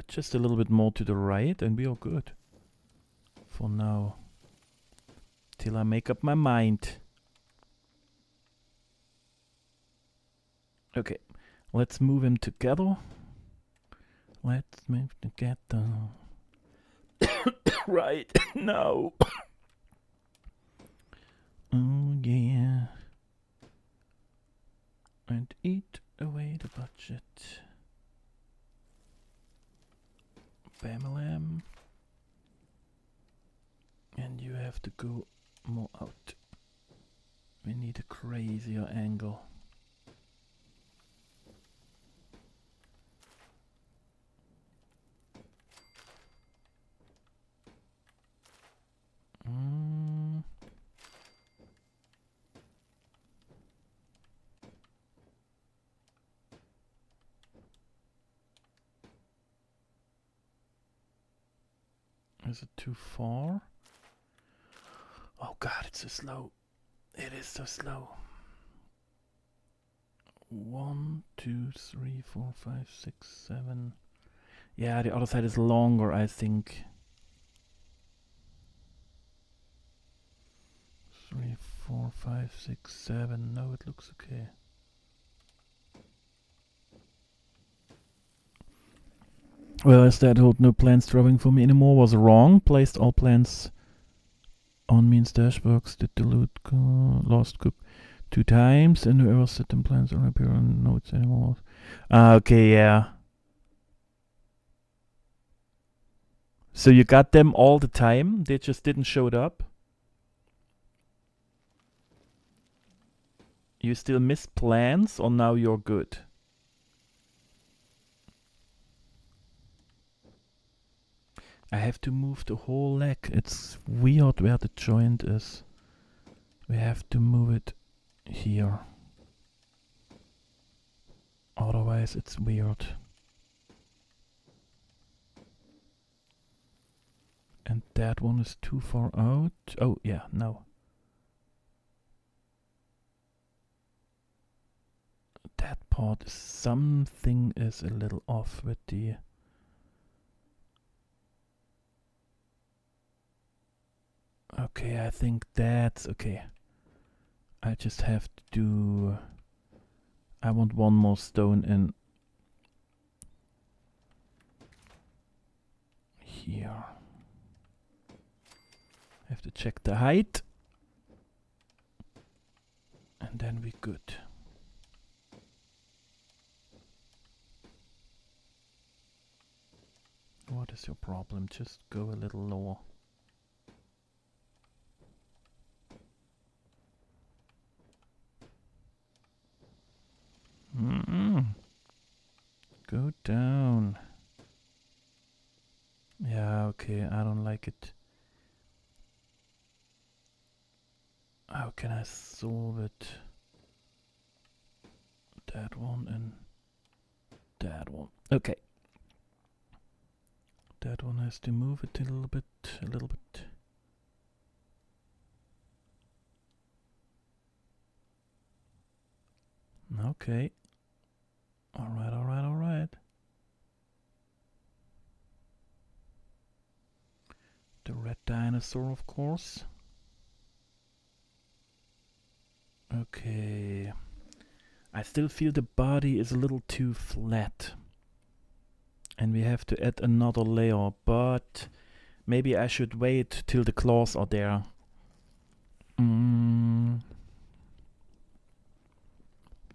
Just a little bit more to the right and we are good. For now. Till I make up my mind. Okay, let's move them together. Let's move together. Right, now. Oh yeah. And eat away the budget. Bam-a-lam. And you have to go more out. We need a crazier angle. Is it too far? Oh god, it's so slow. It is so slow. 1, 2, 3, 4, 5, 6, 7. Yeah, the other side is longer, I think. 3, 4, 5, 6, 7. No, it looks okay. Well, as that hold no plans drawing for me anymore was wrong. Placed all plans on means dashbox. Did delete lost cook 2 times, and whoever set them plans don't appear on notes anymore. Okay, yeah. So you got them all the time, they just didn't show it up. You still missed plans, or now you're good? I have to move the whole leg. It's weird where the joint is. We have to move it here. Otherwise it's weird. And that one is too far out. Oh, yeah, no. That part, something is a little off with the... Okay, I think that's okay. I just have to do... I want one more stone in here. I have to check the height. And then we're good. What is your problem? Just go a little lower. Go down. Yeah, okay, I don't like it. How can I solve it? That one and that one. Okay. That one has to move it a little bit, a little bit. Okay. Alright, alright, alright. The red dinosaur, of course. Okay. I still feel the body is a little too flat. And we have to add another layer, but maybe I should wait till the claws are there.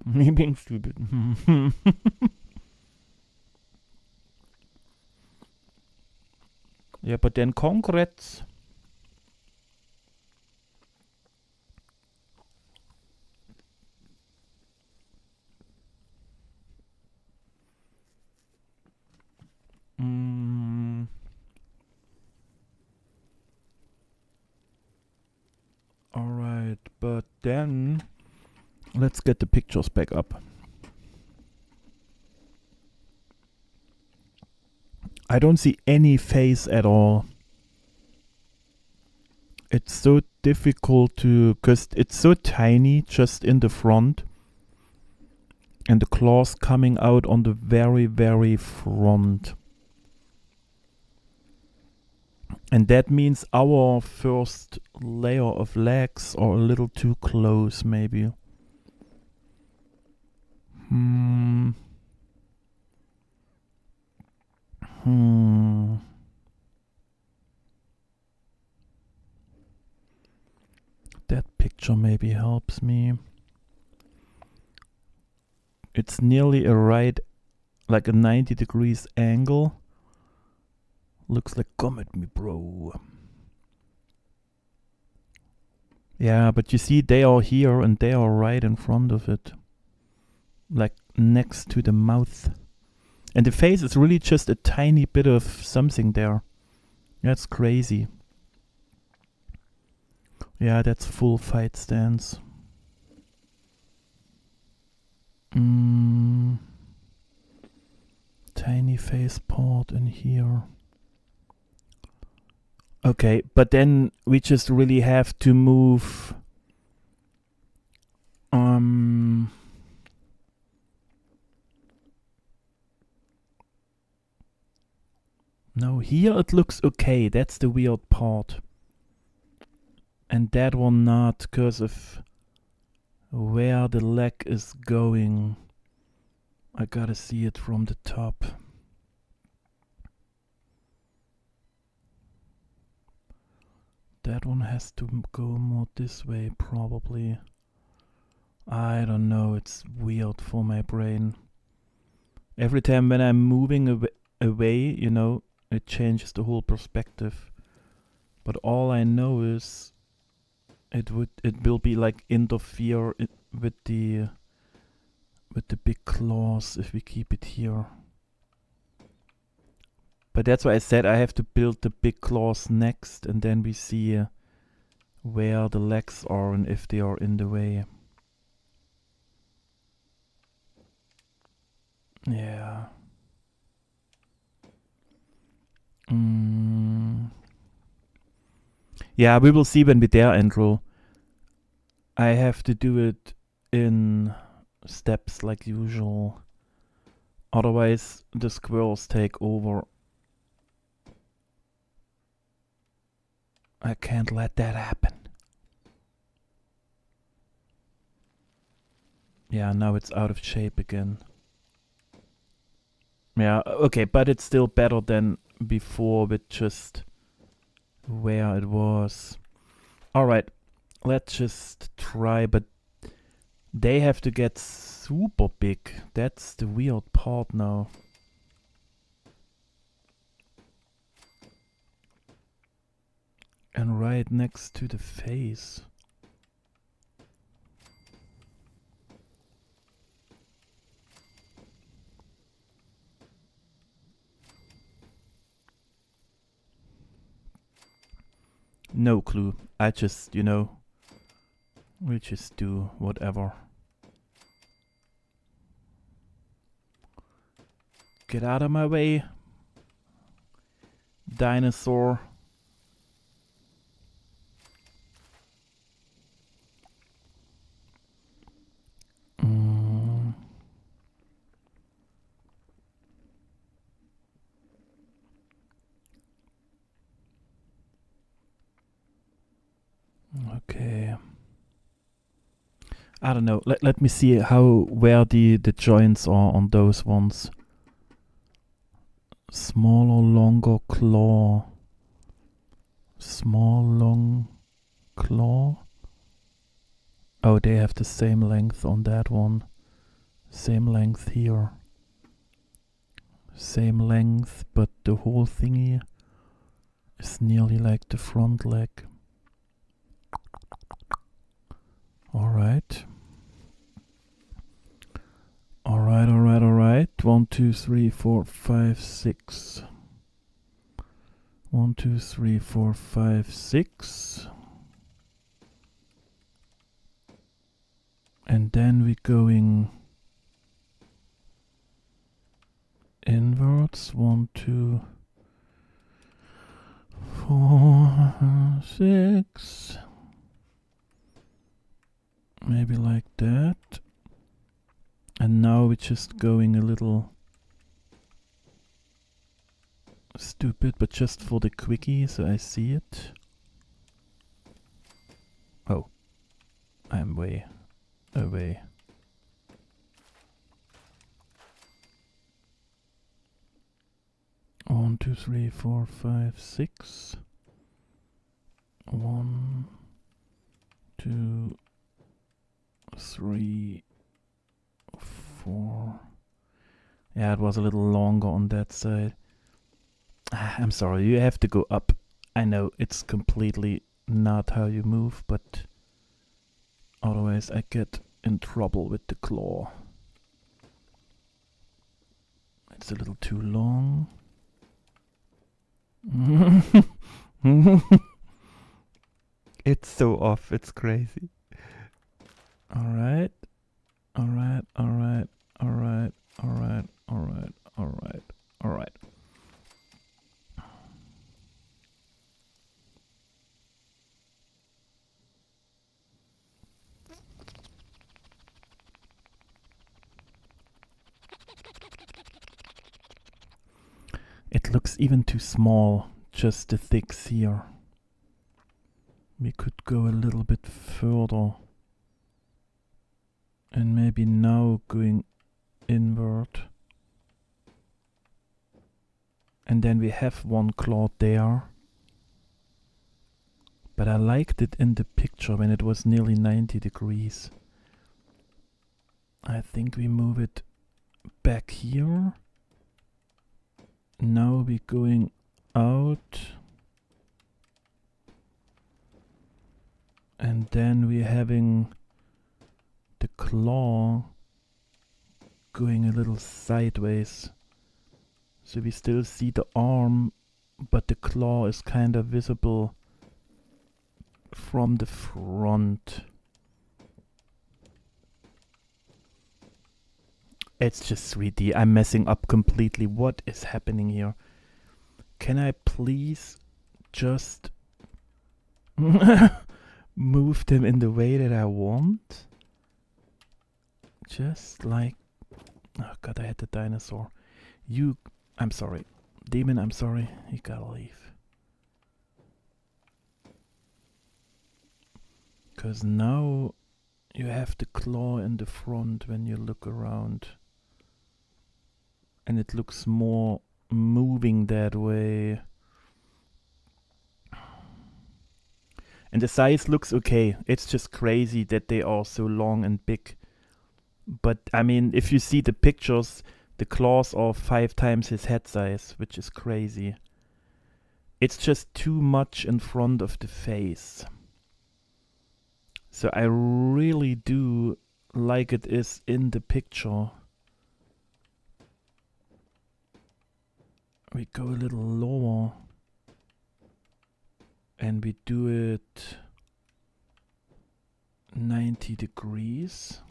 Me being stupid. Yeah, but then concrete. Alright, but then let's get the pictures back up. I don't see any face at all. It's so difficult to, because it's so tiny just in the front. And the claws coming out on the very, very front. And that means our first layer of legs are a little too close, maybe. That picture maybe helps me. It's nearly a right, like a 90 degrees angle. Looks like, come at me, bro. Yeah, but you see, they are here and they are right in front of it. Like next to the mouth. And the face is really just a tiny bit of something there. That's crazy. Yeah, that's full fight stance. Tiny face part in here. Okay, but then we just really have to move. No, here it looks okay. That's the weird part. And that one not, because of where the leg is going. I gotta see it from the top. That one has to go more this way, probably. I don't know, it's weird for my brain. Every time when I'm moving away, you know, it changes the whole perspective. But all I know is it will be like interfere with the big claws if we keep it here. But that's why I said I have to build the big claws next, and then we see where the legs are and if they are in the way. Yeah. Yeah, we will see when we there, Andrew. I have to do it in steps like usual. Otherwise, the squirrels take over. I can't let that happen. Yeah, now it's out of shape again. Yeah, okay, but it's still better than before with just where it was. Alright, let's just try, but they have to get super big. That's the weird part now. And right next to the face. No clue. I just, you know, we just do whatever. Get out of my way, dinosaur. Okay. I don't know. Let me see where the joints are on those ones. Smaller, longer claw. Small, long claw. Oh, they have the same length on that one. Same length here. Same length, but the whole thingy is nearly like the front leg. Alright. Alright. 1, 2, 3, 4, 5, 6. 1, 2, 3, 4, 5, 6. And then we're going inwards. 1, 2, 4, 6. Maybe like that. And now we're just going a little stupid, but just for the quickie, so I see it. Oh, I'm way away. One, 2, 3, 4, 5, 6. 1, 2, 3, 4. Yeah, it was a little longer on that side. I'm sorry, you have to go up. I know it's completely not how you move, but otherwise I get in trouble with the claw. It's a little too long. It's so off, it's crazy. Alright. It looks even too small, just the thicks here. We could go a little bit further. And maybe now going inward. And then we have one claw there. But I liked it in the picture when it was nearly 90 degrees. I think we move it back here. Now we're going out. And then we're having the claw going a little sideways. So we still see the arm, but the claw is kind of visible from the front. It's just 3D. I'm messing up completely. What is happening here? Can I please just move them in the way that I want. Just like... Oh god, I had the dinosaur. I'm sorry. Demon, I'm sorry. You gotta leave. Because now you have the claw in the front when you look around. And it looks more moving that way. And the size looks okay. It's just crazy that they are so long and big. But I mean, if you see the pictures, the claws are 5 times his head size, which is crazy. It's just too much in front of the face. So I really do like it is in the picture. We go a little lower. And we do it 90 degrees.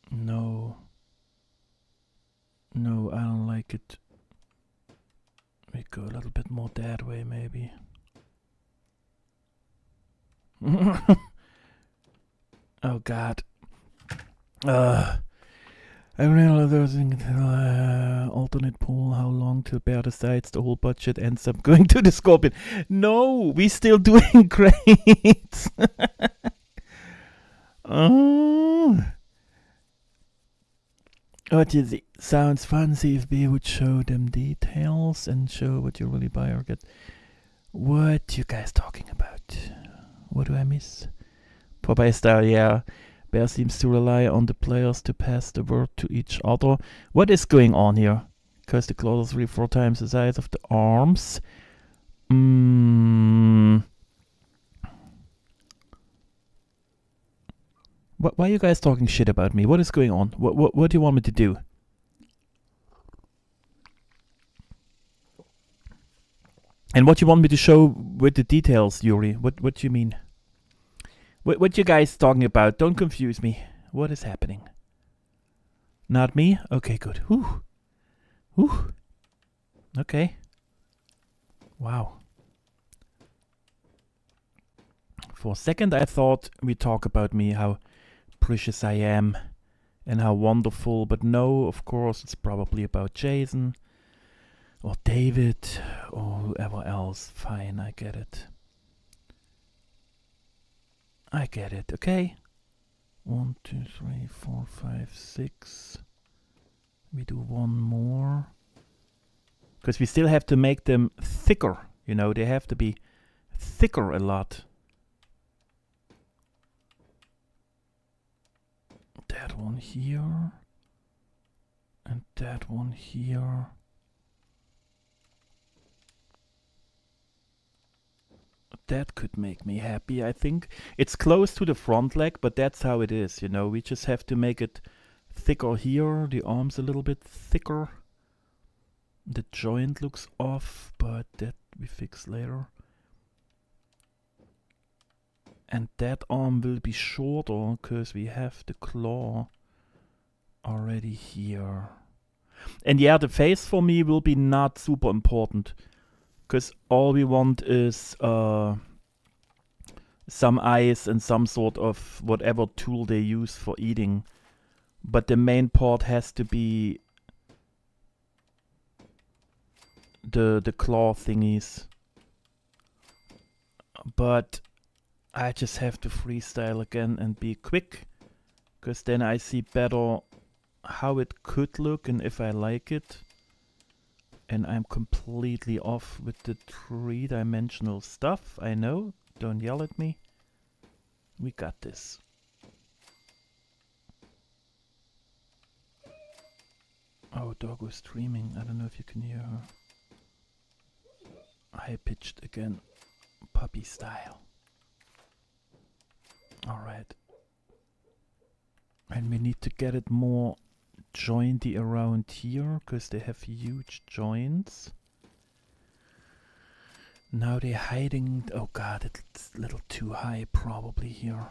No. No, I don't like it. We go a little bit more that way, maybe. Oh god. I really those alternate pool, how long till Bear decides the whole budget ends up going to the Scorpion. No, we still doing great. Oh. What you see? Sounds fancy if we would show them details and show what you really buy or get. What you guys talking about? What do I miss? Popeye style, yeah. Bear seems to rely on the players to pass the word to each other. What is going on here? Because the claws are 3-4 times the size of the arms. Why are you guys talking shit about me? What is going on? What do you want me to do? And what you want me to show with the details, Yuri? What do you mean? What you guys talking about? Don't confuse me. What is happening? Not me? Okay, good. Whew. Whew. Okay. Wow. For a second I thought we'd talk about me, how precious I am and how wonderful, but no, of course it's probably about Jason or David or whoever else. Fine, I get it. I get it, okay? 1, 2, 3, 4, 5, 6. We do one more. Because we still have to make them thicker, you know, they have to be thicker a lot. That one here. And that one here. That could make me happy, I think. It's close to the front leg, but that's how it is, you know. We just have to make it thicker here. The arms a little bit thicker. The joint looks off, but that we fix later. And that arm will be shorter, because we have the claw already here. And yeah, the face for me will be not super important. Because all we want is some eyes and some sort of whatever tool they use for eating. But the main part has to be the claw thingies. But I just have to freestyle again and be quick. Because then I see better how it could look and if I like it. And I'm completely off with the 3-dimensional stuff, I know. Don't yell at me. We got this. Oh, dog was streaming. I don't know if you can hear her. High-pitched again. Puppy style. Alright. And we need to get it more jointy around here, because they have huge joints. Now they're hiding. Oh god, it's a little too high probably here.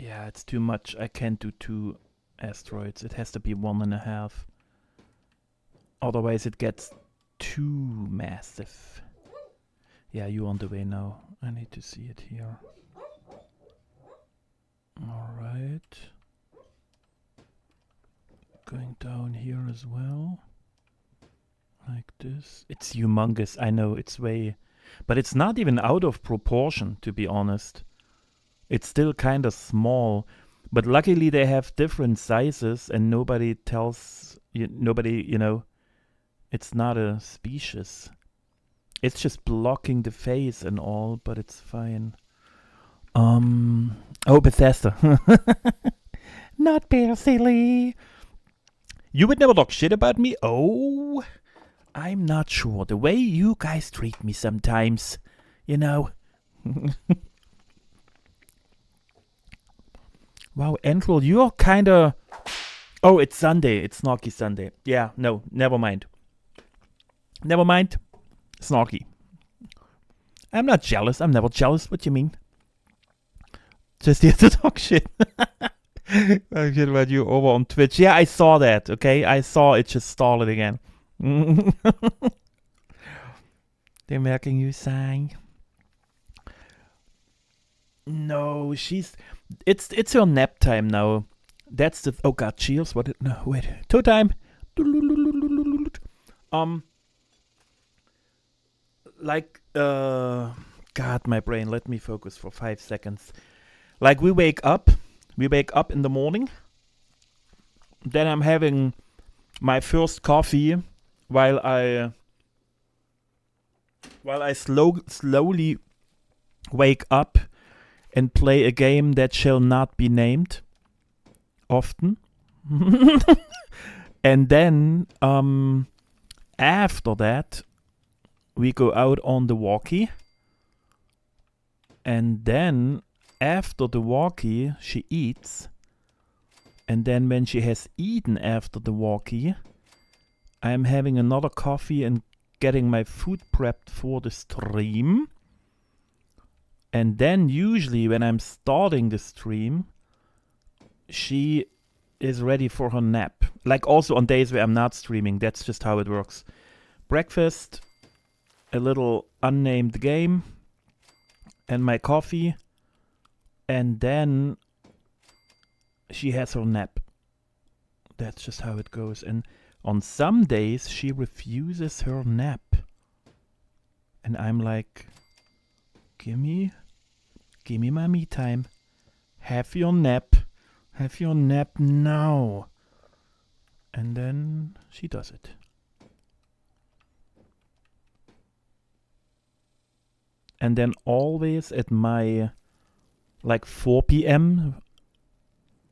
Yeah, it's too much. I can't do two asteroids. It has to be 1.5. Otherwise it gets too massive. Yeah, you're on the way now. I need to see it here. Alright. Going down here as well. Like this. It's humongous. I know, it's way... But it's not even out of proportion, to be honest. It's still kind of small. But luckily they have different sizes and nobody tells... Nobody, you know... It's not a species. It's just blocking the face and all, but it's fine. Oh, Bethesda. Not bear silly. You would never talk shit about me? Oh, I'm not sure. The way you guys treat me sometimes, you know. Wow, Andrew, you're kinda... Oh, it's Sunday. It's Snarky Sunday. Yeah, no, never mind. Never mind. Snarky. I'm not jealous. I'm never jealous. What you mean? Just here to talk shit. Talk shit about you over on Twitch. Yeah, I saw that, okay? I saw it just stall it again. They're making you sign. No, she's... It's her nap time now. That's the... Oh god, cheers. What? No, wait. Toe time. Like, God, my brain, let me focus for 5 seconds. Like, we wake up in the morning, then I'm having my first coffee while I slowly wake up and play a game that shall not be named often. And then, after that, we go out on the walkie, and then after the walkie she eats, and then when she has eaten after the walkie, I'm having another coffee and getting my food prepped for the stream, and then usually when I'm starting the stream, she is ready for her nap. Like also on days where I'm not streaming, that's just how it works. Breakfast, a little unnamed game, and my coffee, and then she has her nap. That's just how it goes. And on some days she refuses her nap, and I'm like, gimme my me time. Have your nap now. And then she does it. And then always at my, like 4 p.m,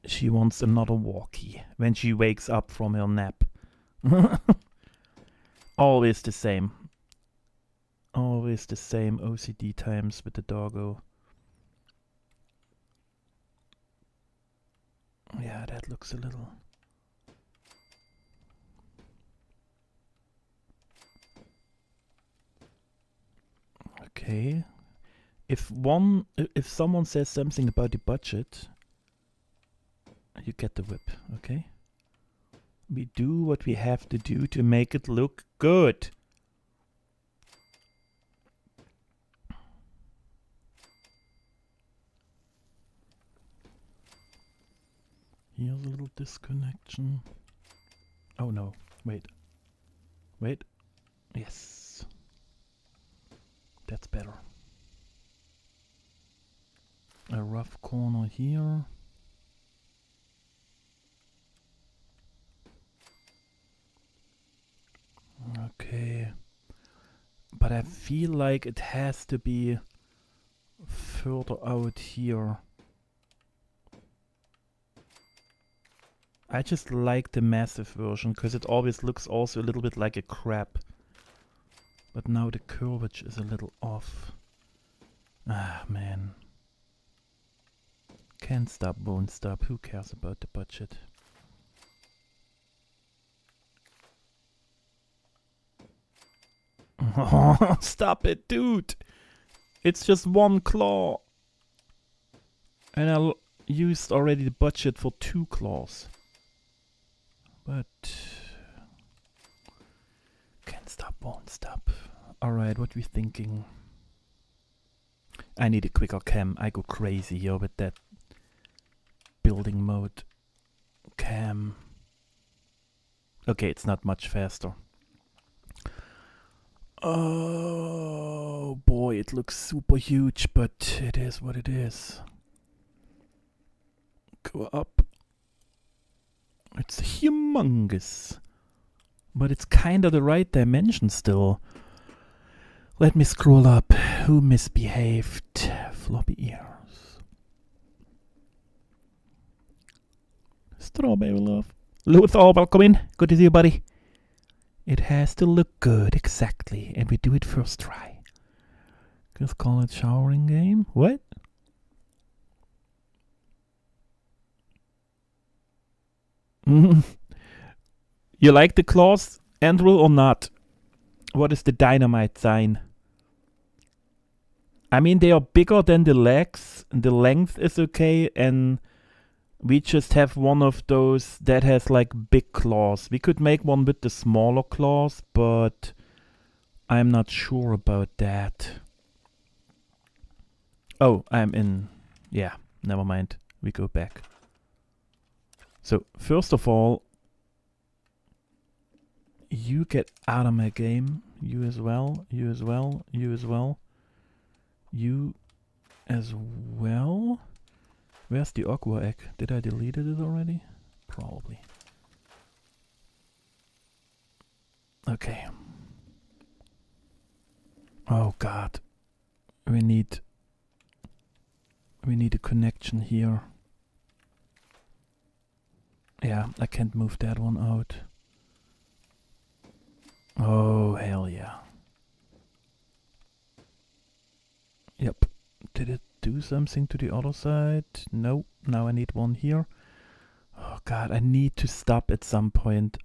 she wants another walkie when she wakes up from her nap. Always the same. Always the same OCD times with the doggo. Yeah, that looks a little... Okay. If someone says something about the budget, you get the whip, okay? We do what we have to do to make it look good. Here's a little disconnection. Oh no, wait. Wait. Yes. That's better. A rough corner here. Okay. But I feel like it has to be further out here. I just like the massive version because it always looks also a little bit like a crab. But now the curvature is a little off. Ah, man. Can't stop, won't stop. Who cares about the budget? Oh, stop it, dude! It's just one claw. And I used already the budget for 2 claws. won't stop. Alright, what we thinking? I need a quicker cam. I go crazy here with that building mode cam. Okay, it's not much faster. Oh boy, it looks super huge, but it is what it is. Go up. It's humongous. But it's kinda the right dimension still. Let me scroll up. Who misbehaved? Floppy ears. Strawberry love. Luthor, welcome in. Good to see you, buddy. It has to look good, exactly. And we do it first try. Just call it showering game. What? You like the claws, Andrew, or not? What is the dynamite sign? I mean, they are bigger than the legs, and the length is okay, and we just have one of those that has like big claws. We could make one with the smaller claws, but I'm not sure about that. Oh, I'm in. Yeah, never mind. We go back. So, first of all, you get out of my game. You as well. You as well. You as well. You as well. Where's the aqua egg? Did I delete it already? Probably. Okay. Oh god. We need a connection here. Yeah, I can't move that one out. Oh, hell yeah. Yep. Did it do something to the other side? No. Now I need one here. Oh god, I need to stop at some point.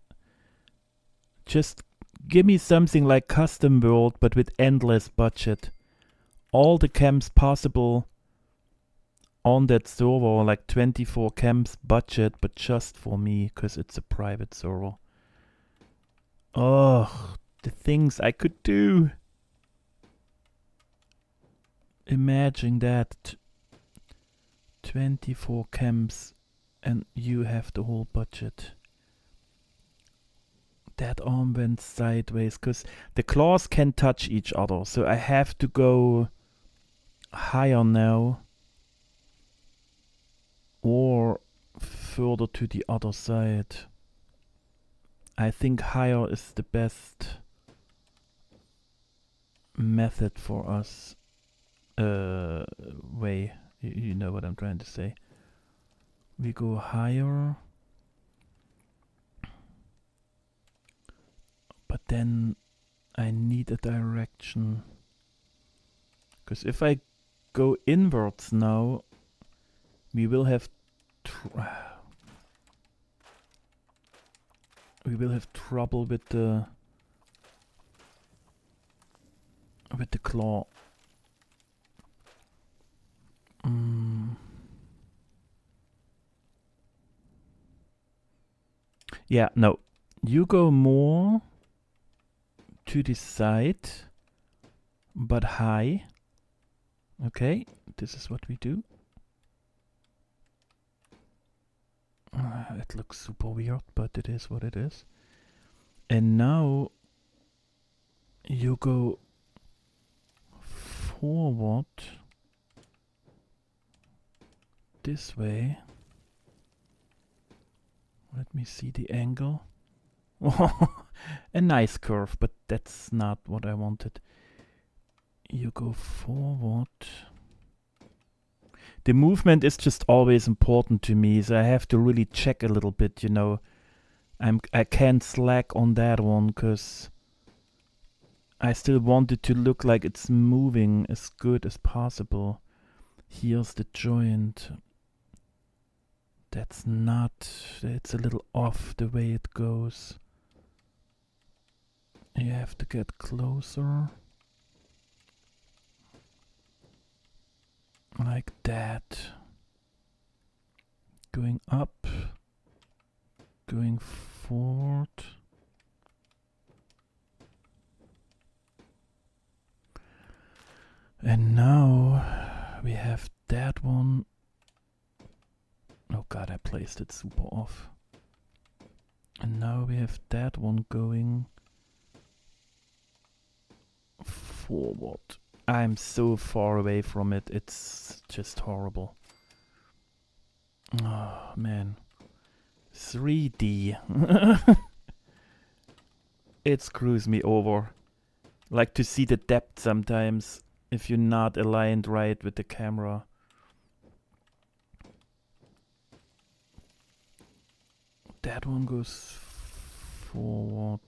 Just give me something like custom world, but with endless budget. All the camps possible on that server, like 24 camps budget, but just for me, because it's a private server. Oh, the things I could do. Imagine that. 24 camps and you have the whole budget. That arm went sideways, because the claws can touch each other, so I have to go higher now. Or further to the other side. I think higher is the best method for us. Way. You know what I'm trying to say. We go higher. But then I need a direction. Because if I go inwards now, we will have trouble with the claw. Yeah, no. You go more to the side, but high. Okay, this is what we do. It looks super weird, but it is what it is. And now you go forward this way. Let me see the angle. A nice curve, but that's not what I wanted. You go forward. The movement is just always important to me, so I have to really check a little bit, you know. I can't slack on that one, because I still want it to look like it's moving as good as possible. Here's the joint. That's not... It's a little off the way it goes. You have to get closer. Like that. Going up. Going forward. And now we have that one. Oh god, I placed it super off. And now we have that one going forward. I'm so far away from it, it's just horrible. Oh man. 3D. It screws me over. Like to see the depth sometimes if you're not aligned right with the camera. That one goes forward.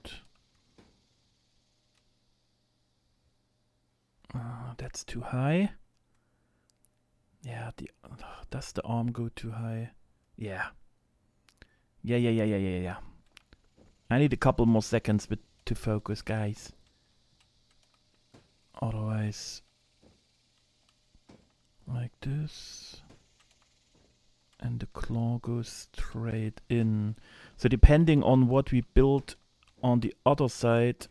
That's too high. Yeah, does the arm go too high? Yeah. Yeah. I need a couple more seconds to focus, guys. Otherwise, like this. And the claw goes straight in. So depending on what we build on the other side,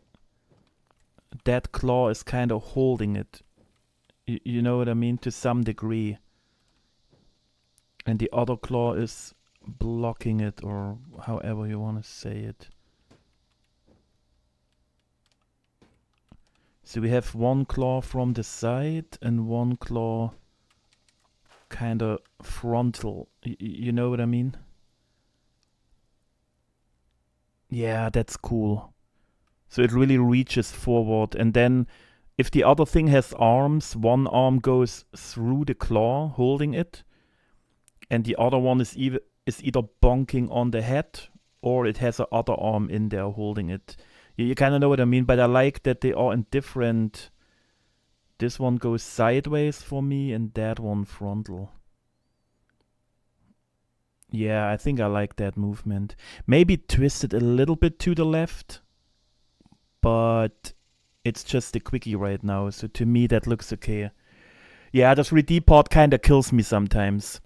that claw is kind of holding it. You know what I mean? To some degree. And the other claw is blocking it, or however you want to say it. So we have one claw from the side and one claw kind of frontal. You know what I mean? Yeah, that's cool. So it really reaches forward, and then if the other thing has arms, one arm goes through the claw holding it, and the other one is either bonking on the head, or it has a other arm in there holding it. You kind of know what I mean, but I like that they are in different. This one goes sideways for me, and that one frontal. Yeah, I think I like that movement. Maybe twist it a little bit to the left, but it's just a quickie right now, so to me that looks okay. Yeah, the 3D part kind of kills me sometimes.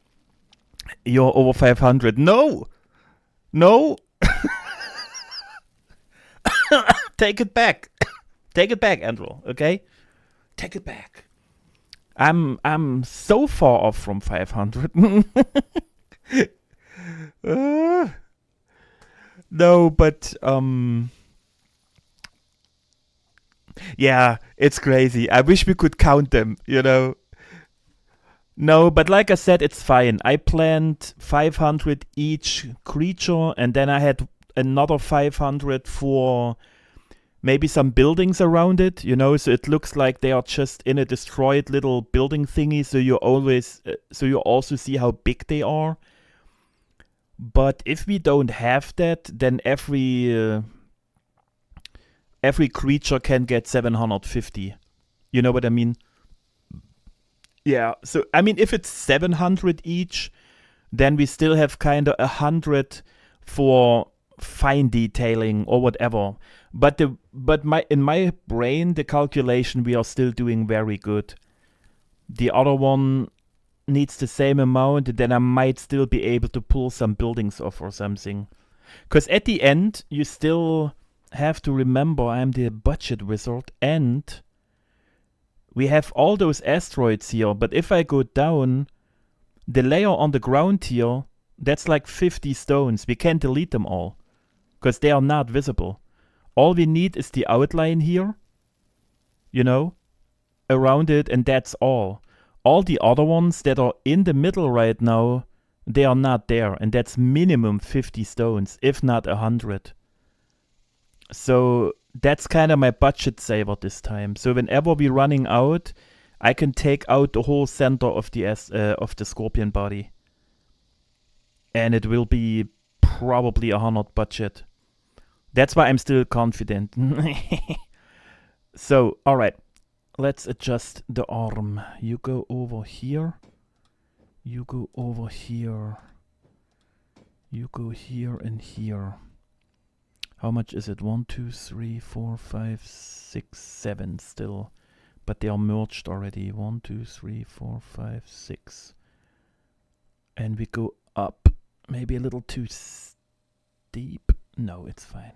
You're over 500. No! No! Take it back. Take it back, Andrew, okay? Take it back. I'm so far off from 500. No, but yeah, it's crazy. I wish we could count them, you know. No, but like I said, it's fine. I planned 500 each creature, and then I had another 500 for maybe some buildings around it, you know, so it looks like they are just in a destroyed little building thingy, so you also see how big they are. But if we don't have that, then every creature can get 750. You know what I mean? Yeah, so I mean, if it's 700 each, then we still have kind of 100 for fine detailing or whatever. But in my brain, the calculation, we are still doing very good. The other one needs the same amount, then I might still be able to pull some buildings off or something. Because at the end, you still have to remember I'm the budget wizard, and we have all those asteroids here, but if I go down, the layer on the ground here, that's like 50 stones. We can't delete them all, because they are not visible. All we need is the outline here, you know, around it, and that's all. All the other ones that are in the middle right now, they are not there, and that's minimum 50 stones, if not 100. So that's kind of my budget saver this time. So whenever we're running out, I can take out the whole center of the scorpion body, and it will be probably 100 budget. That's why I'm still confident. So, all right. Let's adjust the arm. You go over here. You go over here. You go here and here. How much is it? 1, 2, 3, 4, 5, 6, 7 still. But they are merged already. 1, 2, 3, 4, 5, 6. And we go up. Maybe a little too steep. No, it's fine.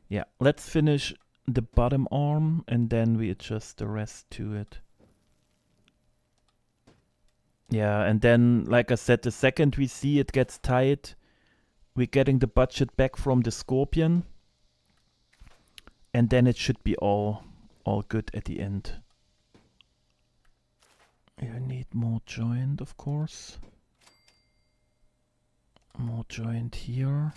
Yeah, let's finish the bottom arm, and then we adjust the rest to it. Yeah, and then, like I said, the second we see it gets tight, we're getting the budget back from the Scorpion, and then it should be all good at the end. You need more joint, of course. More joint here.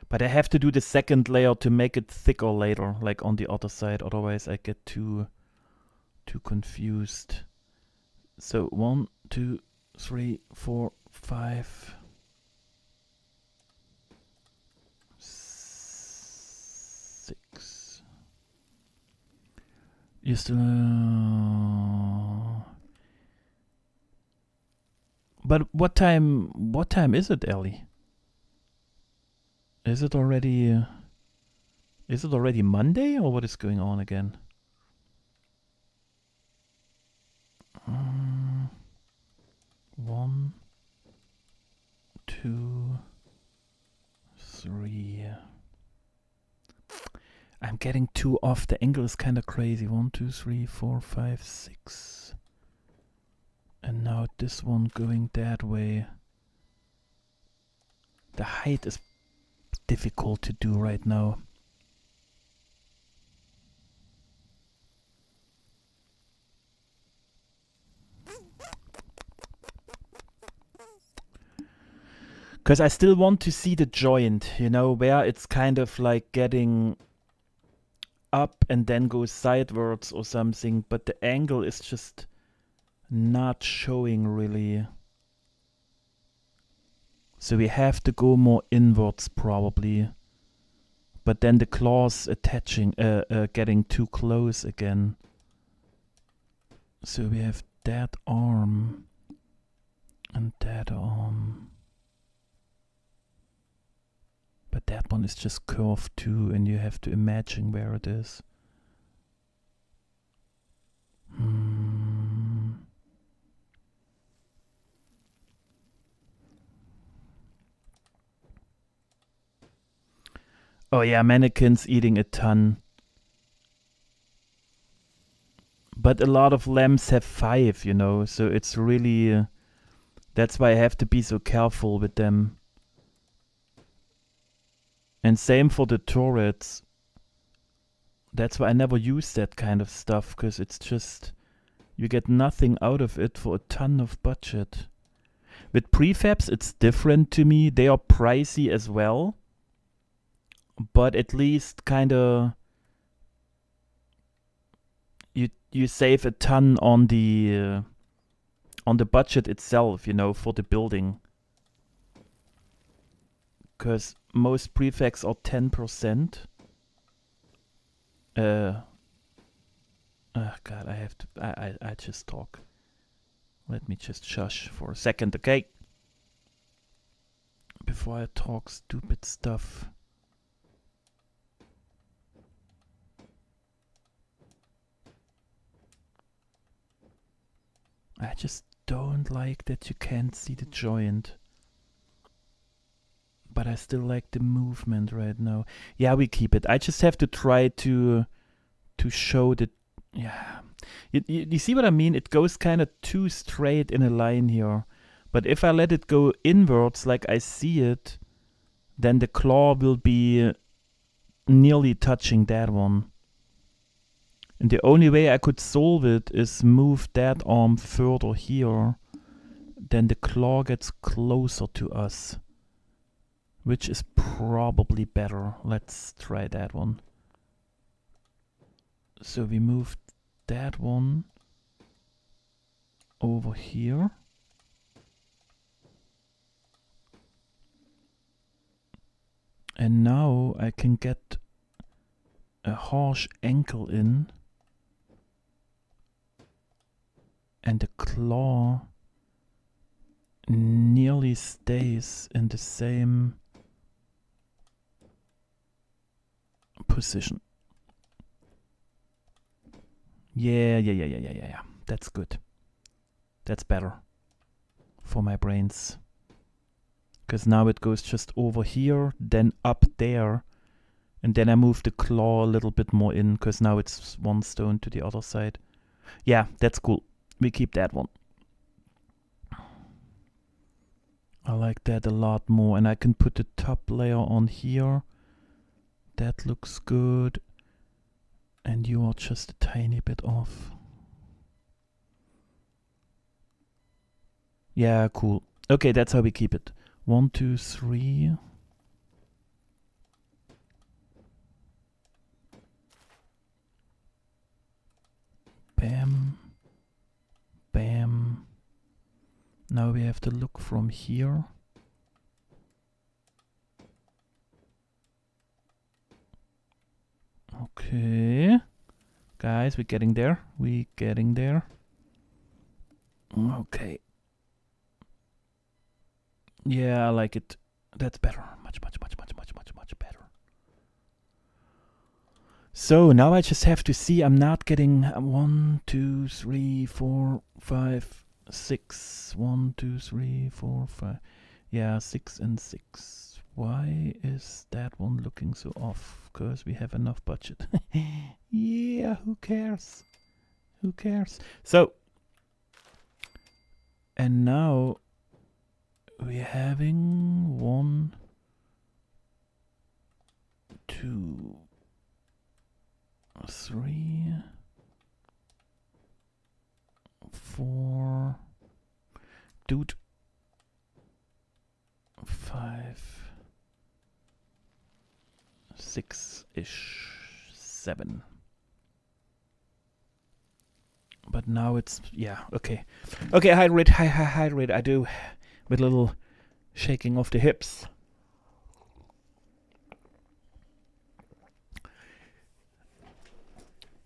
But I have to do the second layer to make it thicker later, like on the other side, otherwise I get too confused. So 1, 2, 3, 4, 5, 6. You still... But what time is it, Ellie? Is it already Monday, or what is going on again? 1, 2, 3. I'm getting 2 off. The angle is kind of crazy. 1, 2, 3, 4, 5, 6. And now this one going that way. The height is difficult to do right now. Because I still want to see the joint, you know, where it's kind of like getting up and then goes sidewards or something, but the angle is just not showing really. So we have to go more inwards probably. But then the claws attaching, getting too close again. So we have that arm and that arm. But that one is just curved too, and you have to imagine where it is. Oh yeah, mannequins eating a ton. But a lot of lamps have 5, you know, so it's really... that's why I have to be so careful with them. And same for the turrets. That's why I never use that kind of stuff, because it's just... you get nothing out of it for a ton of budget. With prefabs, it's different to me. They are pricey as well. But at least kind of... you save a ton on the budget itself, you know, for the building. Because most prefabs are 10%. Oh God, I have to... I just talk. Let me just shush for a second, okay? Before I talk stupid stuff. I just don't like that you can't see the joint. But I still like the movement right now. Yeah, we keep it. I just have to try to show the... yeah. You see what I mean? It goes kind of too straight in a line here. But if I let it go inwards like I see it, then the claw will be nearly touching that one. And the only way I could solve it is move that arm further here. Then the claw gets closer to us. Which is probably better. Let's try that one. So we moved that one over here. And now I can get a harsh ankle in. And the claw nearly stays in the same position. Yeah. That's good. That's better for my brains. Because now it goes just over here, then up there, And then I move the claw a little bit more in, because now it's one stone to the other side. Yeah, that's cool. We keep that one. I like that a lot more. And I can put the top layer on here. That looks good. And you are just a tiny bit off. Yeah, cool. Okay, that's how we keep it. 1, 2, 3. Bam. Bam. Now we have to look from here. Okay. Guys, we're getting there. We're getting there. Okay. Yeah, I like it. That's better. Much better. So now I just have to see. I'm not getting 1, 2, 3, 4, 5, 6. 1, 2, 3, 4, 5. Yeah, 6 and 6. Why is that one looking so off? Because we have enough budget. Yeah, who cares? Who cares? So, and now we're having 1, 2, 3, 4. Dude. 5, 6-ish, 7. But now it's, yeah, okay. Okay, high rate, I do with a little shaking of the hips.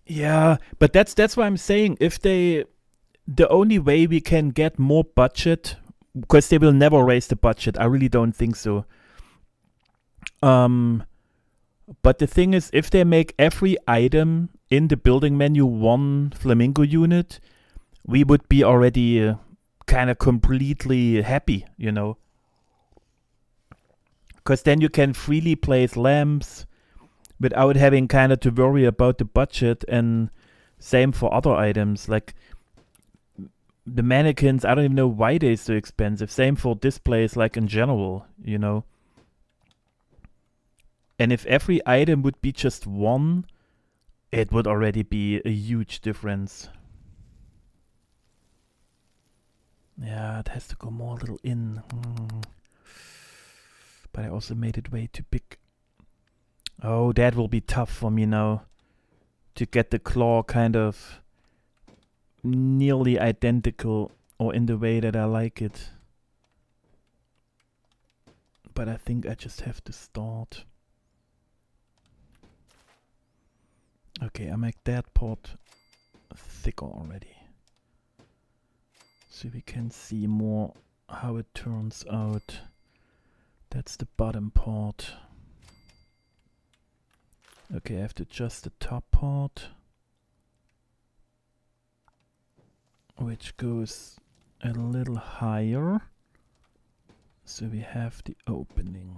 Yeah, but that's why I'm saying, if the only way we can get more budget, because they will never raise the budget, I really don't think so. But the thing is, if they make every item in the building menu one flamingo unit, we would be already kind of completely happy, you know. Because then you can freely place lamps without having kind of to worry about the budget, and same for other items. Like the mannequins, I don't even know why they're so expensive. Same for displays, like in general, you know. And if every item would be just one, it would already be a huge difference. Yeah, it has to go more a little in. But I also made it way too big. Oh, that will be tough for me now. To get the claw kind of nearly identical, or in the way that I like it. But I think I just have to start. Okay, I make that part thicker already. So we can see more how it turns out. That's the bottom part. Okay, I have to adjust the top part, which goes a little higher. So we have the opening.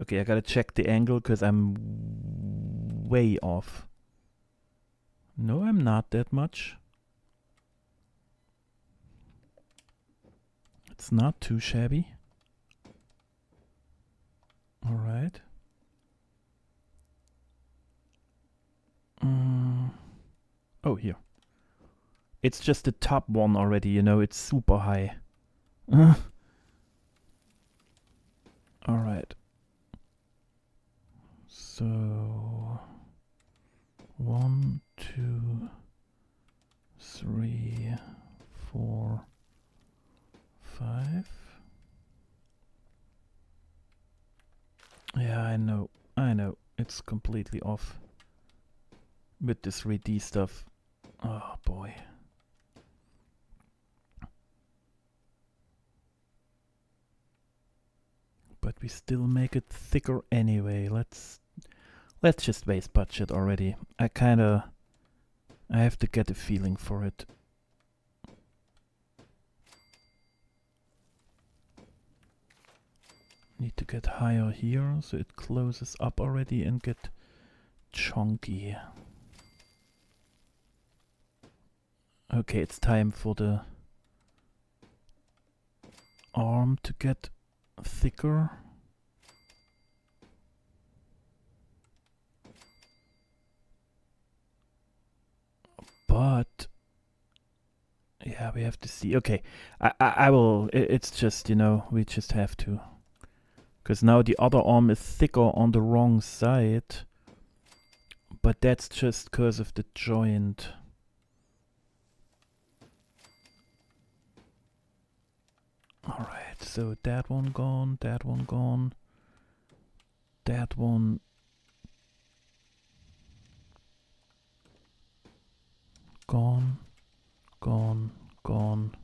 Okay, I gotta check the angle because I'm way off. No, I'm not that much. It's not too shabby. All right. Oh, here. It's just the top one already, you know, it's super high. All right. So 1, 2, 3, 4, 5. Yeah, I know. It's completely off with this 3D stuff. Oh boy. But we still make it thicker anyway. Let's just waste budget already. I have to get a feeling for it. Need to get higher here so it closes up already and get chunky. Okay, it's time for the arm to get thicker. But yeah, we have to see. Okay, I will. It's just, you know, we just have to. Because now the other arm is thicker on the wrong side. But that's just because of the joint. Alright, so that one gone, that one gone. That one gone, gone, gone,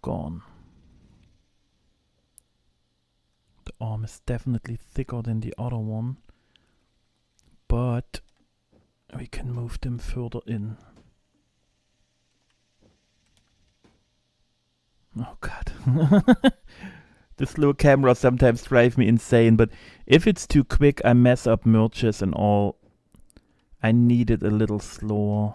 gone. The arm is definitely thicker than the other one, but we can move them further in. Oh god. The slow camera sometimes drive me insane, but if it's too quick I mess up merges and all. I need it a little slower.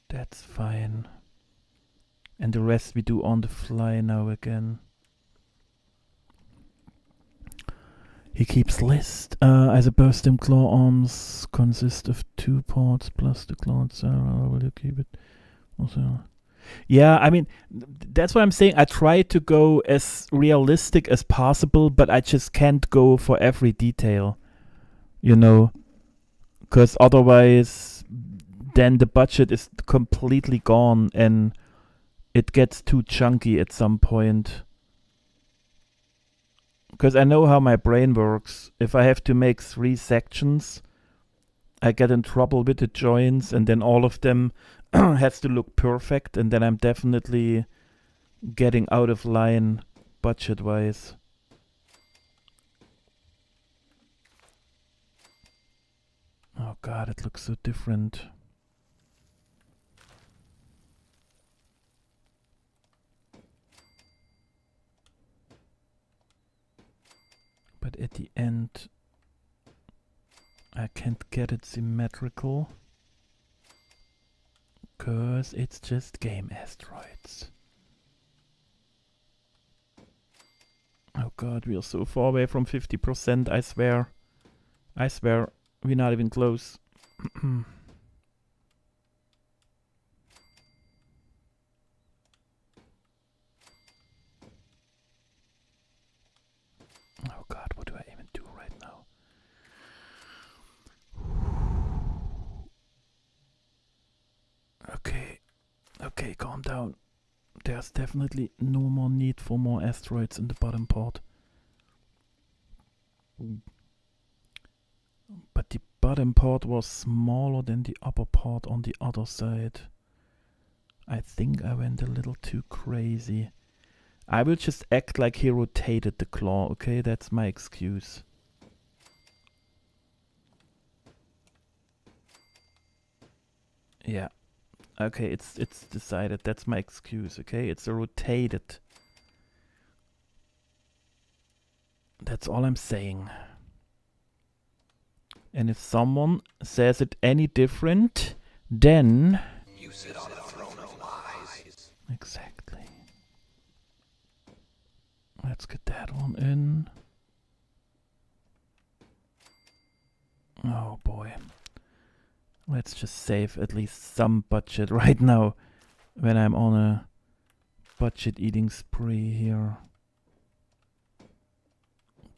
That's fine. And the rest we do on the fly now again. He keeps list. I suppose them claw arms consist of 2 parts plus the claw itself. Will you keep it? Also, yeah, I mean, that's what I'm saying. I try to go as realistic as possible, but I just can't go for every detail, you know, because otherwise then the budget is completely gone and it gets too chunky at some point. Because I know how my brain works. If I have to make 3 sections, I get in trouble with the joints, and then all of them has to look perfect, and then I'm definitely getting out of line budget-wise. Oh god, it looks so different. But at the end, I can't get it symmetrical. Because it's just game asteroids. Oh god, we are so far away from 50%, I swear. I swear, we're not even close. Oh god, what do I even do right now? Okay, calm down. There's definitely no more need for more asteroids in the bottom part. But the bottom part was smaller than the upper part on the other side. I think I went a little too crazy. I will just act like he rotated the claw, okay? That's my excuse. Yeah. Okay, it's decided. That's my excuse, okay? It's a rotated. That's all I'm saying. And if someone says it any different, then you sit on a throne of lies. Exactly. Let's get that one in. Oh boy. Let's just save at least some budget right now when I'm on a budget eating spree here.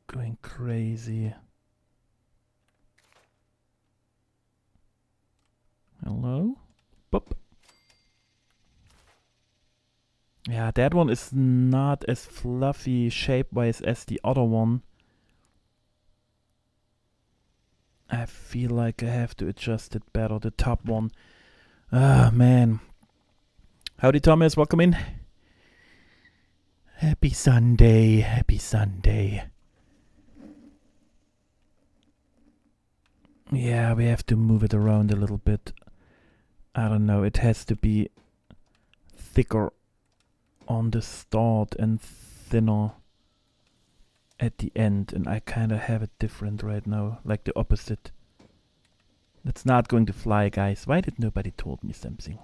Going crazy. Hello? Boop. Yeah, that one is not as fluffy shape-wise as the other one. I feel like I have to adjust it better, the top one. Ah, man. Howdy, Thomas. Welcome in. Happy Sunday. Happy Sunday. Yeah, we have to move it around a little bit. I don't know, it has to be thicker on the start and thinner at the end, and I kinda have it different right now, like the opposite. That's not going to fly, guys. Why did nobody told me something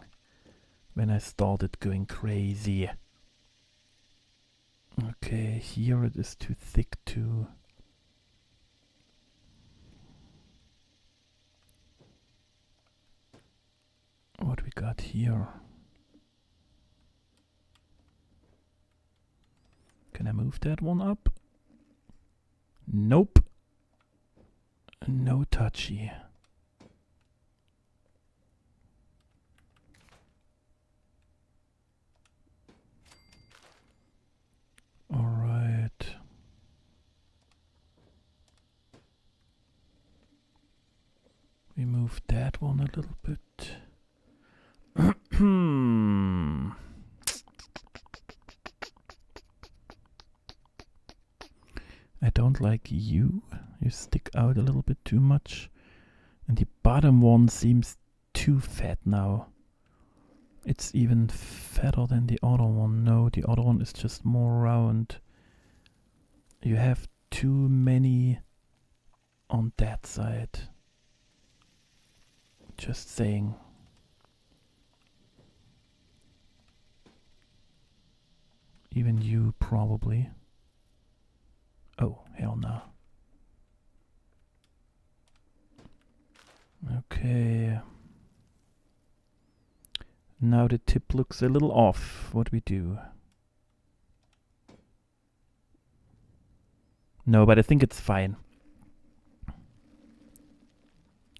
when I started going crazy? Okay, here it is too thick too. What we got here? Can I move that one up? Nope. No touchy. All right. We move that one a little bit. I don't like you. You stick out a little bit too much. And the bottom one seems too fat now. It's even fatter than the other one. No, the other one is just more round. You have too many on that side. Just saying. Even you, probably. Oh, hell no. Okay. Now the tip looks a little off. What we do? No, but I think it's fine.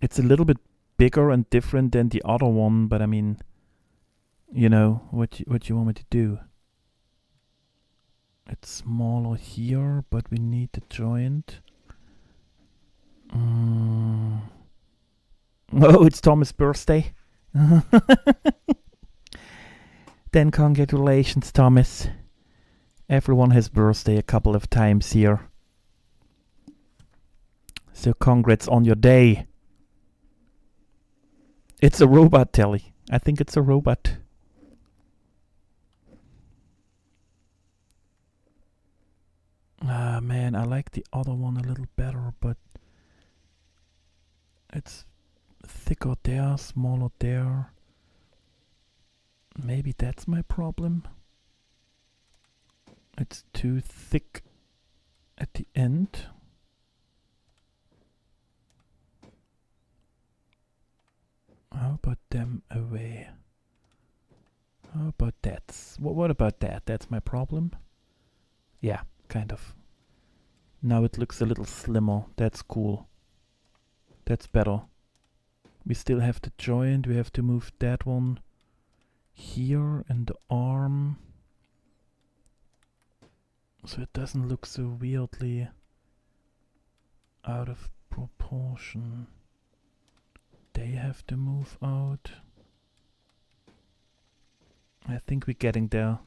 It's a little bit bigger and different than the other one, but I mean, you know, what you want me to do? It's smaller here, but we need the joint. Oh, it's Thomas' birthday. Then congratulations, Thomas. Everyone has birthday a couple of times here. So congrats on your day. It's a robot, Telly. I think it's a robot. Ah, man, I like the other one a little better, but it's thicker there, smaller there. Maybe that's my problem. It's too thick at the end. How about them away? How about that? What about that? That's my problem? Yeah, kind of. Now it looks a little slimmer. That's cool. That's better. We still have the joint. We have to move that one here and the arm. So it doesn't look so weirdly out of proportion. They have to move out. I think we're getting there.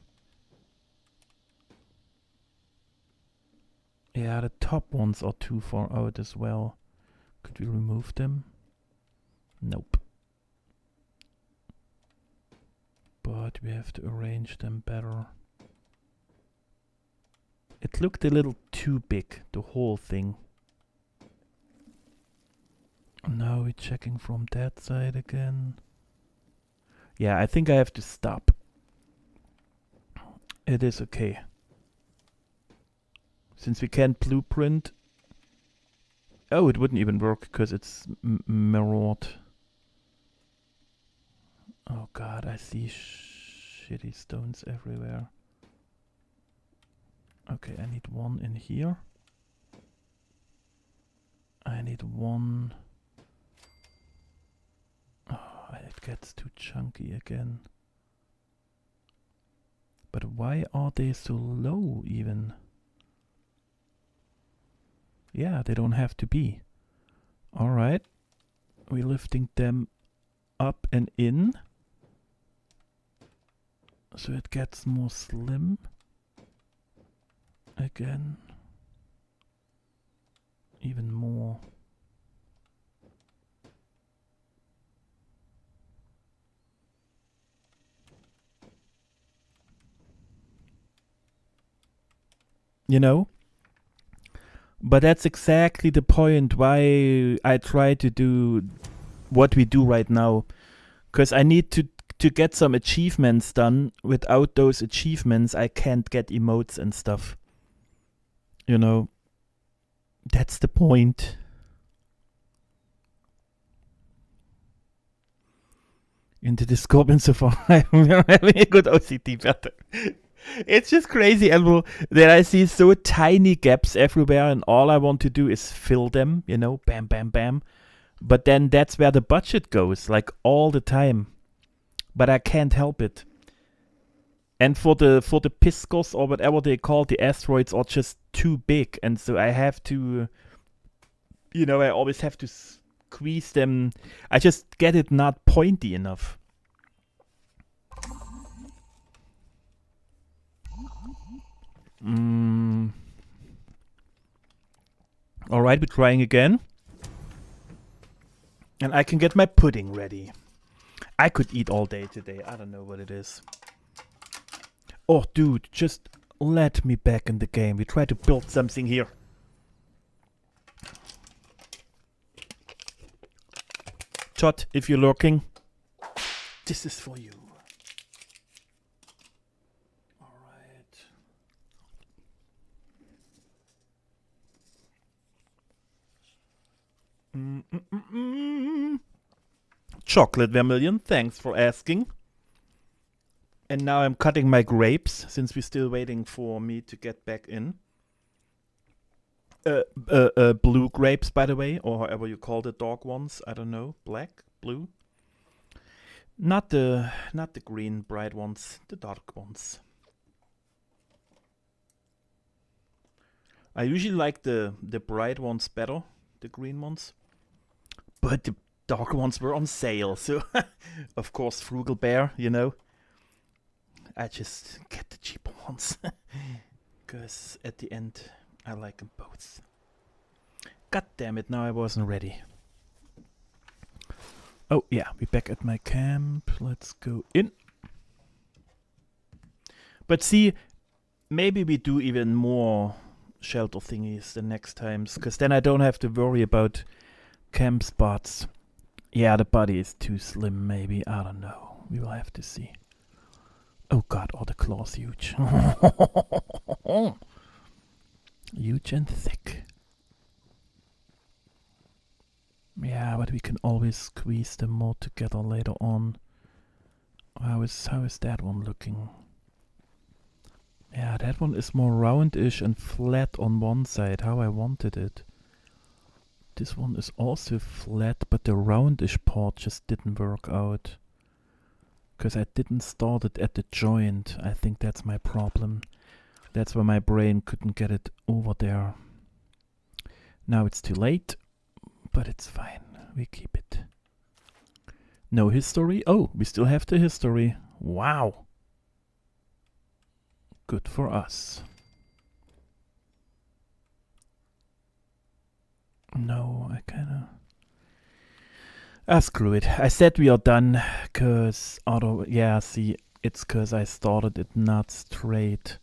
Yeah, the top ones are too far out as well. Could we remove them? Nope. But we have to arrange them better. It looked a little too big, the whole thing. Now we're checking from that side again. Yeah, I think I have to stop. It is okay. Since we can't blueprint. Oh, it wouldn't even work because it's mirrored. Oh god, I see shitty stones everywhere. Okay, I need one in here. I need one. Oh, it gets too chunky again. But why are they so low even? Yeah, they don't have to be. Alright. We're lifting them up and in. So it gets more slim. Again. Even more. you know? But that's exactly the point why I try to do what we do right now. Because I need to get some achievements done. Without those achievements, I can't get emotes and stuff. You know? That's the point. Into the Scorpion so far. We're having a good OCD battle. It's just crazy, Elmo, that I see so tiny gaps everywhere, and all I want to do is fill them, you know, bam, bam, bam. But then that's where the budget goes, like all the time. But I can't help it. And for the Piscos or whatever they call the asteroids are just too big, and so I have to, you know, I always have to squeeze them. I just get it not pointy enough. Alright, we're trying again. And I can get my pudding ready. I could eat all day today. I don't know what it is. Oh, dude, just let me back in the game. We try to build something here. Chot, if you're lurking, this is for you. Chocolate Vermilion, thanks for asking. And now I'm cutting my grapes, since we're still waiting for me to get back in. Blue grapes, by the way, or however you call the dark ones. I don't know. Black? Blue? Not the green bright ones, the dark ones. I usually like the bright ones better, the green ones. But the dark ones were on sale, so of course Frugal Bear, you know. I just get the cheaper ones. Because at the end I like them both. God damn it, now I wasn't ready. Oh yeah, we're back at my camp. Let's go in. But see, maybe we do even more shelter thingies the next times, because then I don't have to worry about camp spots. Yeah, the body is too slim, maybe. I don't know. We will have to see. Oh god, oh, the claw's huge. Huge and thick. Yeah, but we can always squeeze them more together later on. How is that one looking? Yeah, that one is more roundish and flat on one side, how I wanted it. This one is also flat, but the roundish part just didn't work out. Because I didn't start it at the joint. I think that's my problem. That's why my brain couldn't get it over there. Now it's too late, but it's fine. We keep it. No history? Oh, we still have the history. Wow. Good for us. No, I kinda... screw it. I said we are done, cause yeah, see, it's cause I started it not straight.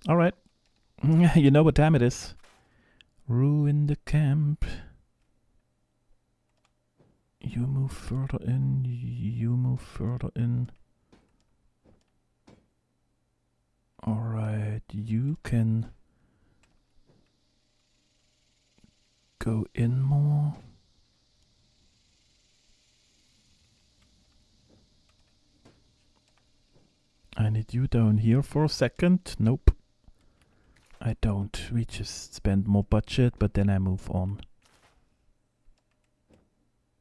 Alright. You know what time it is. Ruin the camp. You move further in, you move further in. Alright, you can go in more. I need you down here for a second. Nope. I don't. We just spend more budget, but then I move on.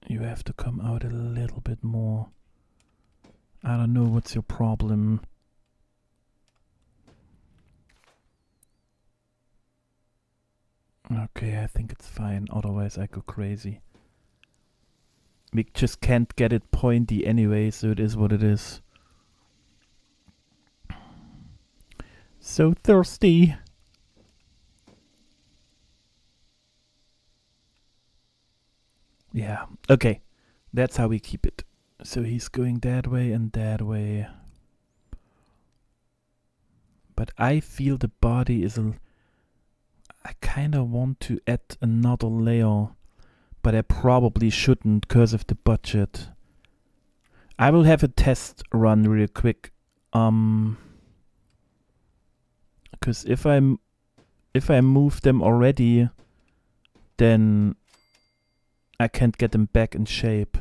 You have to come out a little bit more. I don't know what's your problem. Okay, I think it's fine, otherwise I go crazy. We just can't get it pointy anyway, so it is what it is. So thirsty. Yeah, okay. That's how we keep it. So he's going that way and that way. But I feel the body is I kind of want to add another layer, but I probably shouldn't because of the budget. I will have a test run real quick. Because if I move them already, then I can't get them back in shape.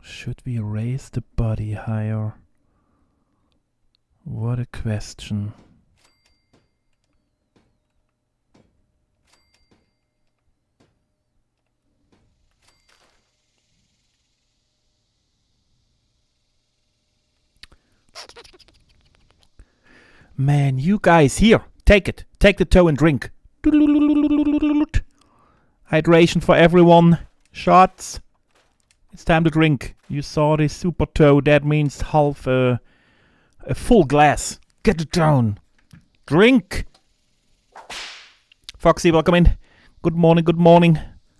Should we raise the body higher? What a question. Man, you guys, here, take it. Take the toe and drink. Hydration for everyone. Shots. It's time to drink. You saw this super toe. That means half a full glass. Get it down. Drink. Foxy, welcome in. Good morning, good morning.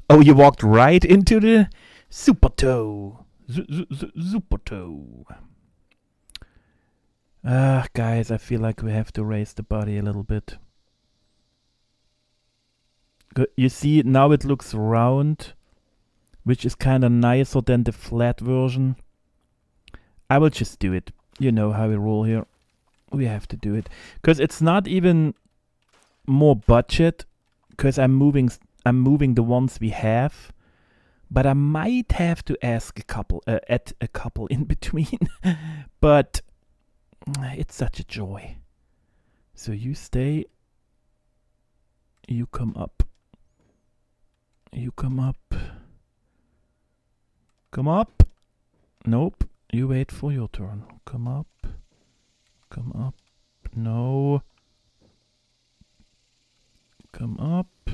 Oh, you walked right into the super toe. Super toe. Guys, I feel like we have to raise the body a little bit. You see, now it looks round, which is kind of nicer than the flat version. I will just do it. You know how we roll here. We have to do it. Because it's not even more budget, because I'm moving the ones we have. But I might have to ask add a couple in between. But it's such a joy. So you stay. You come up. You come up. Come up. Nope. You wait for your turn. Come up. Come up. No. Come up.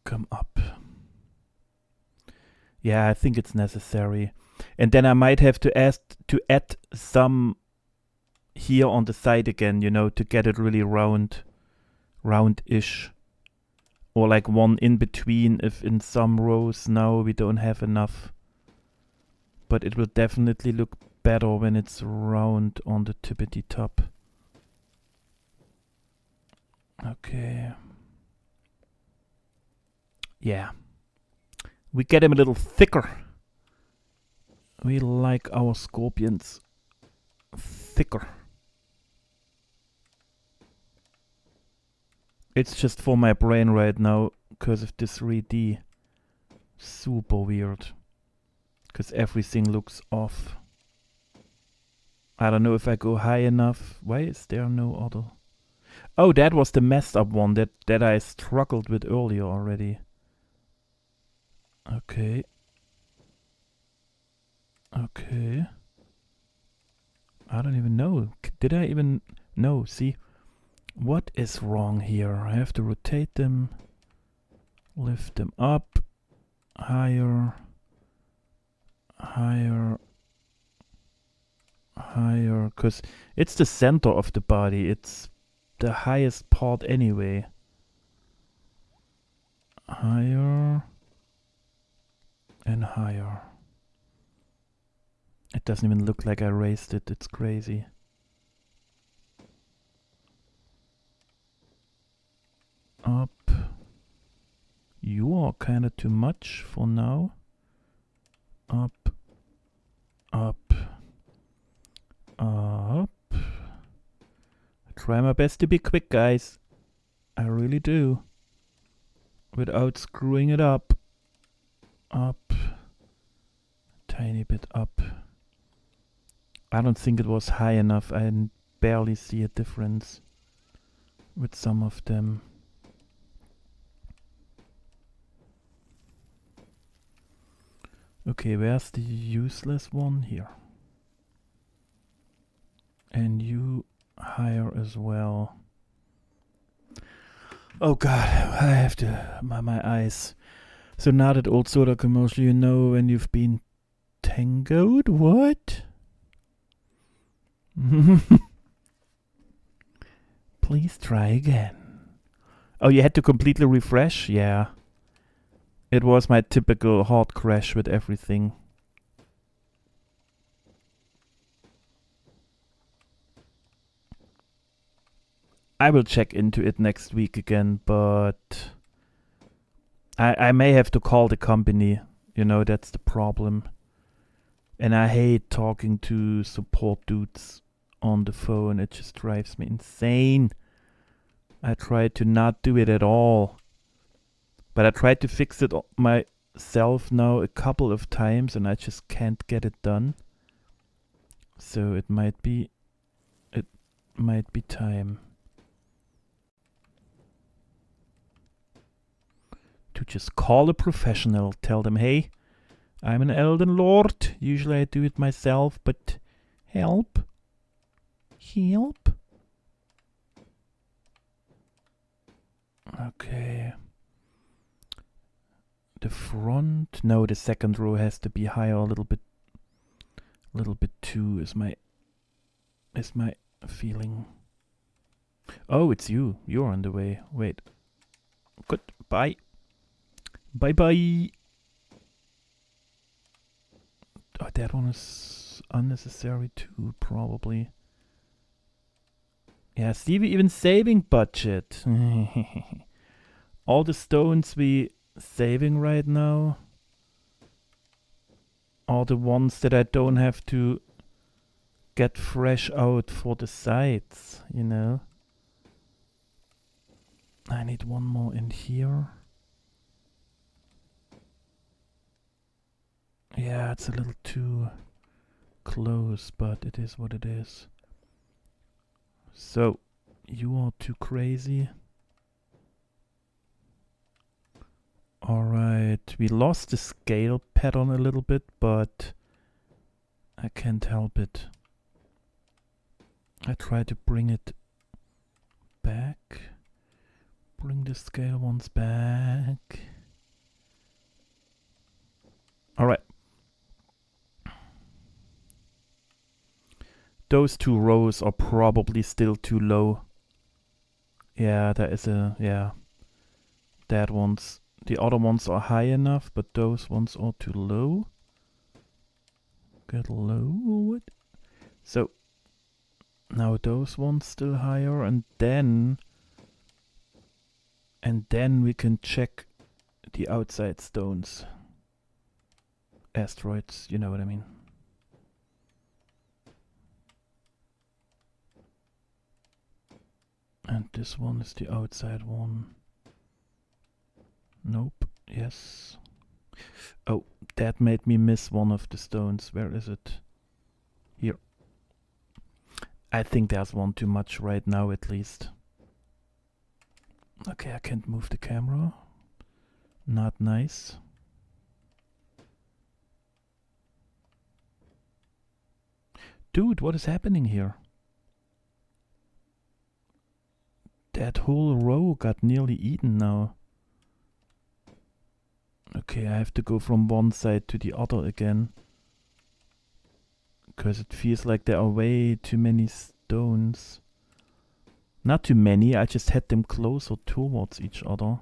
Come up. Yeah, I think it's necessary. And then I might have to ask to add some here on the side again, you know, to get it really round-ish. Or like one in between if in some rows now we don't have enough. But it will definitely look better when it's round on the tippity top. Okay. Yeah. We get him a little thicker. We like our scorpions thicker. It's just for my brain right now because of this 3D. Super weird. Because everything looks off. I don't know if I go high enough. Why is there no other? Oh, that was the messed up one that I struggled with earlier already. Okay. Okay. I don't even know. Did I even... No, see. What is wrong here? I have to rotate them. Lift them up. Higher. Higher. Higher. Because it's the center of the body. It's the highest part anyway. Higher. And higher. It doesn't even look like I raised it. It's crazy. Up. You are kind of too much for now. Up. Up. Up. I try my best to be quick, guys. I really do. Without screwing it up. Up. Tiny bit up. I don't think it was high enough. I barely see a difference with some of them. Okay, where's the useless one? Here. And you higher as well. Oh god, I have to... my eyes. So now that old soda commercial, you know when you've been tangoed? What? Please try again. Oh, you had to completely refresh? Yeah. It was my typical hard crash with everything. I will check into it next week again, but I may have to call the company. You know, that's the problem. And I hate talking to support dudes on the phone. It just drives me insane. I try to not do it at all. But I tried to fix it myself now a couple of times and I just can't get it done. So it might be time to just call a professional, tell them, hey, I'm an Elden Lord. Usually I do it myself, but help. Help. Okay. The front, no, the second row has to be higher a little bit too is my feeling. Oh, it's you. You're on the way. Wait. Good. Bye. Bye bye. Oh, that one is unnecessary too, probably. Yeah, see, we even saving budget. All the stones we saving right now are the ones that I don't have to get fresh out for the sides, you know. I need one more in here. Yeah, it's a little too close, but it is what it is. So, you are too crazy. Alright, we lost the scale pattern a little bit, but I can't help it. I try to bring it back. Bring the scale ones back. Alright. Those two rows are probably still too low. Yeah, there is a... yeah. That one's... the other ones are high enough, but those ones are too low. Get low. So, now those ones still higher, and then we can check the outside stones. Asteroids, you know what I mean. And this one is the outside one. Nope. Yes. Oh, that made me miss one of the stones. Where is it? Here. I think there's one too much right now, at least. Okay, I can't move the camera. Not nice. Dude, what is happening here? That whole row got nearly eaten now. Okay, I have to go from one side to the other again. Because it feels like there are way too many stones. Not too many, I just had them closer towards each other.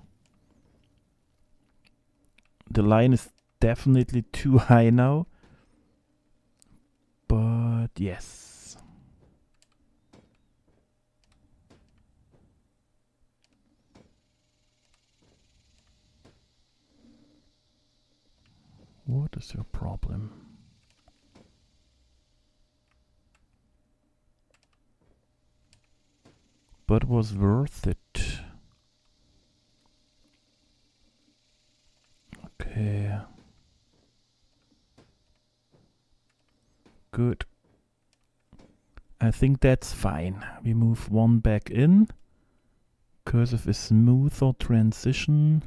The line is definitely too high now. But yes. What is your problem? But was worth it. Okay. Good. I think that's fine. We move one back in. Cursive is smoother transition.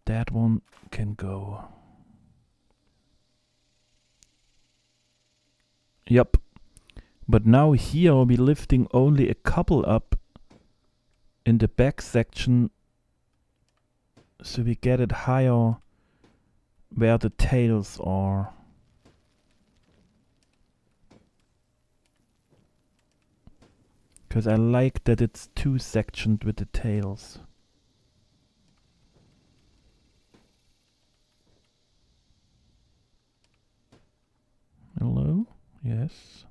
That one can go. Yep. But now here we're lifting only a couple up in the back section, so we get it higher where the tails are. Because I like that it's two-sectioned with the tails. Hello? Yes.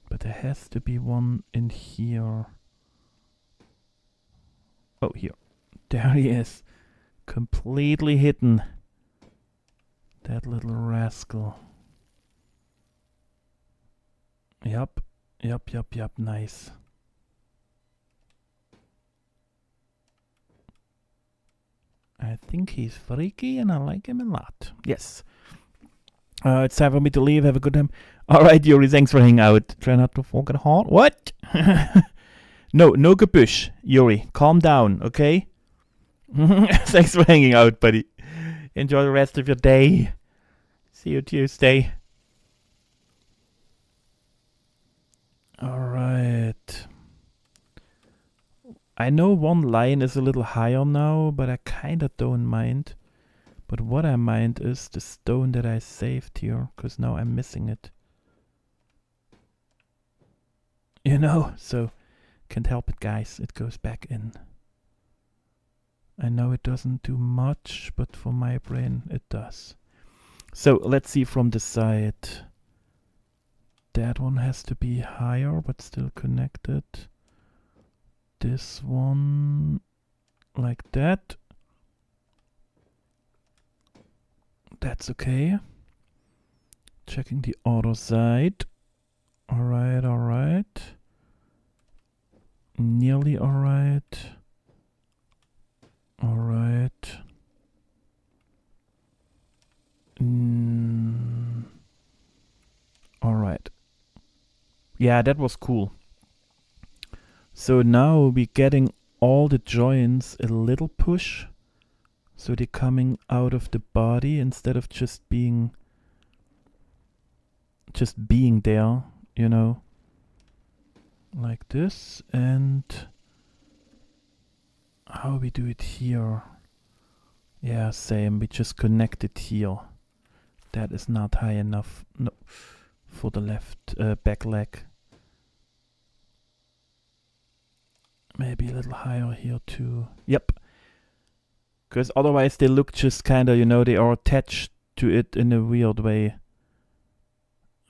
But there has to be one in here. Oh, here. There he is. Completely hidden. That little rascal. Yup. Yup, yup, yup. Nice. I think he's freaky and I like him a lot. Yes. It's time for me to leave. Have a good time. Alright, Yuri, thanks for hanging out. Try not to forget hard. What? No gebüsch, Yuri. Calm down, okay? Thanks for hanging out, buddy. Enjoy the rest of your day. See you Tuesday. Alright. I know one line is a little higher now, but I kinda don't mind. But what I mind is the stone that I saved here, because now I'm missing it. You know, so can't help it, guys. It goes back in. I know it doesn't do much, but for my brain it does. So let's see from the side. That one has to be higher, but still connected. This one like that. That's okay. Checking the other side. Alright, alright. Nearly alright. Alright. Alright. Yeah, that was cool. So now we're getting all the joints a little push. So they're coming out of the body instead of just being there, you know. Like this. And how we do it here? Yeah, same. We just connect it here. That is not high enough. No, for the left back leg. Maybe a little higher here too. Yep. Because otherwise they look just kinda, you know, they are attached to it in a weird way.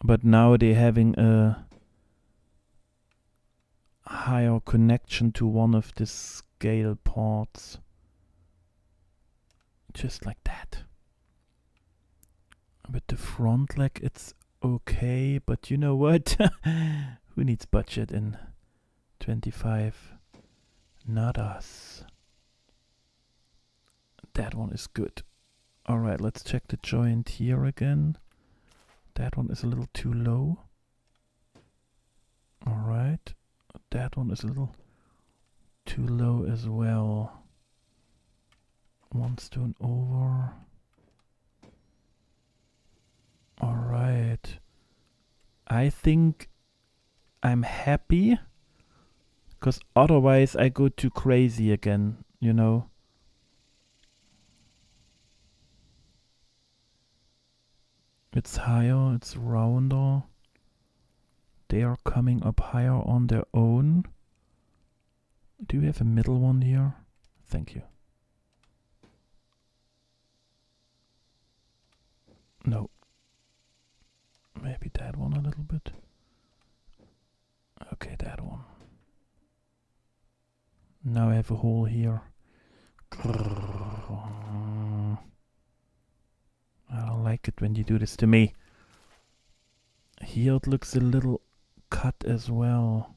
But now they're having a higher connection to one of the scale parts. Just like that. With the front leg it's okay, but you know what? Who needs budget in 25? Not us. That one is good. Alright, let's check the joint here again. That one is a little too low. Alright. That one is a little too low as well. One stone over. Alright. I think I'm happy. Because otherwise I go too crazy again, you know. It's higher, it's rounder. They are coming up higher on their own. Do we have a middle one here? Thank you. No. Maybe that one a little bit. Okay, that one. Now I have a hole here. I don't like it when you do this to me. Here it looks a little cut as well.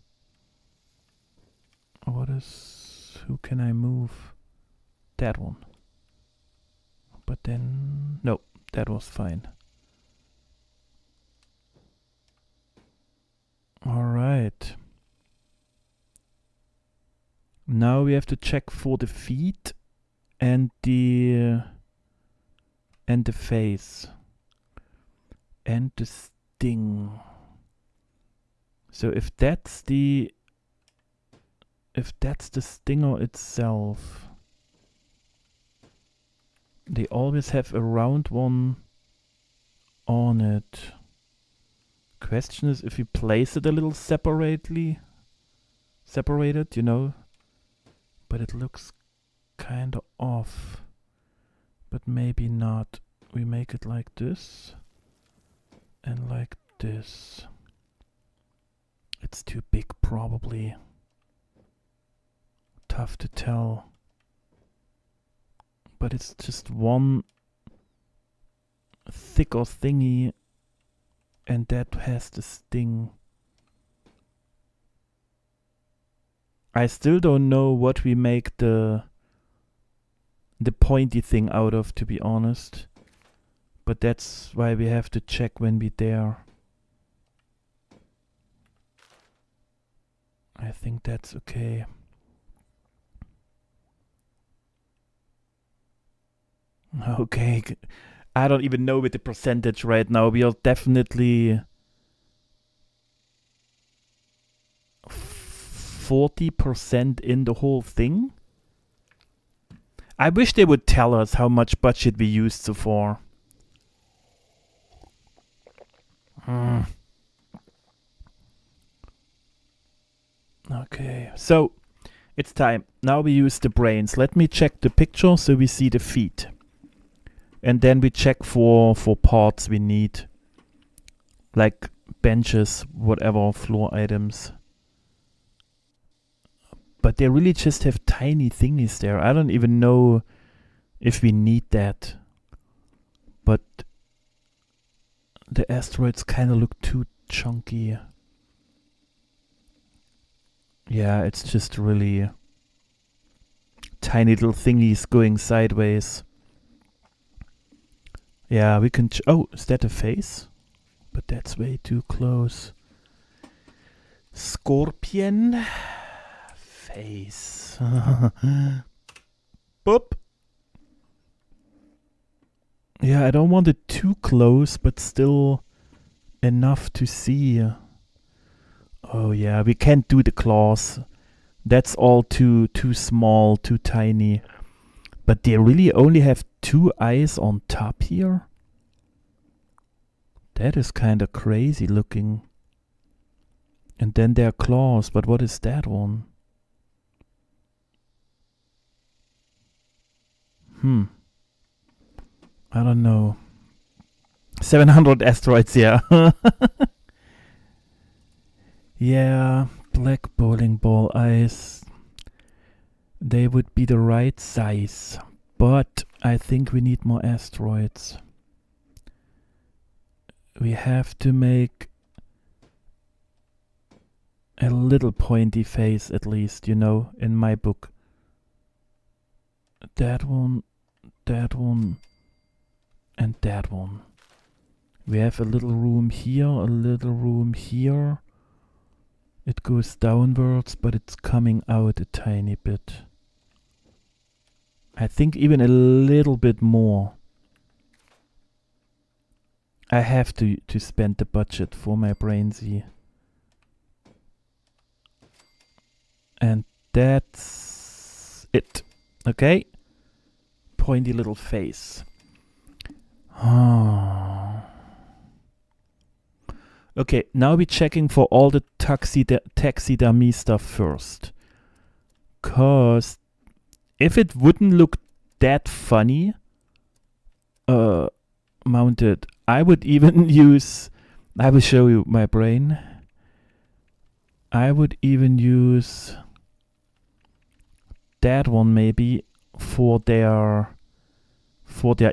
What is... who can I move? That one. But then... no, that was fine. Alright. Now we have to check for the feet and the face and the sting. So if that's the stinger itself, they always have a round one on it. Question is if we place it a little separated, you know, but it looks kind of off, but maybe not. We make it like this and like this. It's too big, probably. Tough to tell. But it's just one thicker thingy, and that has the sting. I still don't know what we make the pointy thing out of, to be honest. But that's why we have to check when we're there. I think that's okay. Okay, I don't even know with the percentage right now. We are definitely 40% in the whole thing. I wish they would tell us how much budget we used so far. Okay, so it's time. Now we use the brains. Let me check the picture so we see the feet. And then we check for parts we need. Like benches, whatever, floor items. But they really just have tiny thingies there. I don't even know if we need that. But the asteroids kind of look too chunky. Yeah, it's just really tiny little thingies going sideways. Yeah, we can... oh, is that a face? But that's way too close. Scorpion. Face. Boop. Yeah, I don't want it too close, but still enough to see. Oh yeah, we can't do the claws. That's all too small, too tiny. But they really only have 2 eyes on top here? That is kind of crazy looking. And then their claws, but what is that one? I don't know. 700 asteroids, yeah. Yeah, black bowling ball eyes. They would be the right size, but I think we need more asteroids. We have to make a little pointy face at least, you know, in my book. That one, and that one. We have a little room here, a little room here. It goes downwards, but it's coming out a tiny bit. I think even a little bit more. I have to spend the budget for my brainsy. And that's it. Okay? Pointy little face. Okay, now we're checking for all the taxidermy stuff first. 'Cause if it wouldn't look that funny mounted, I would even use... I will show you my brain. I would even use that one maybe for their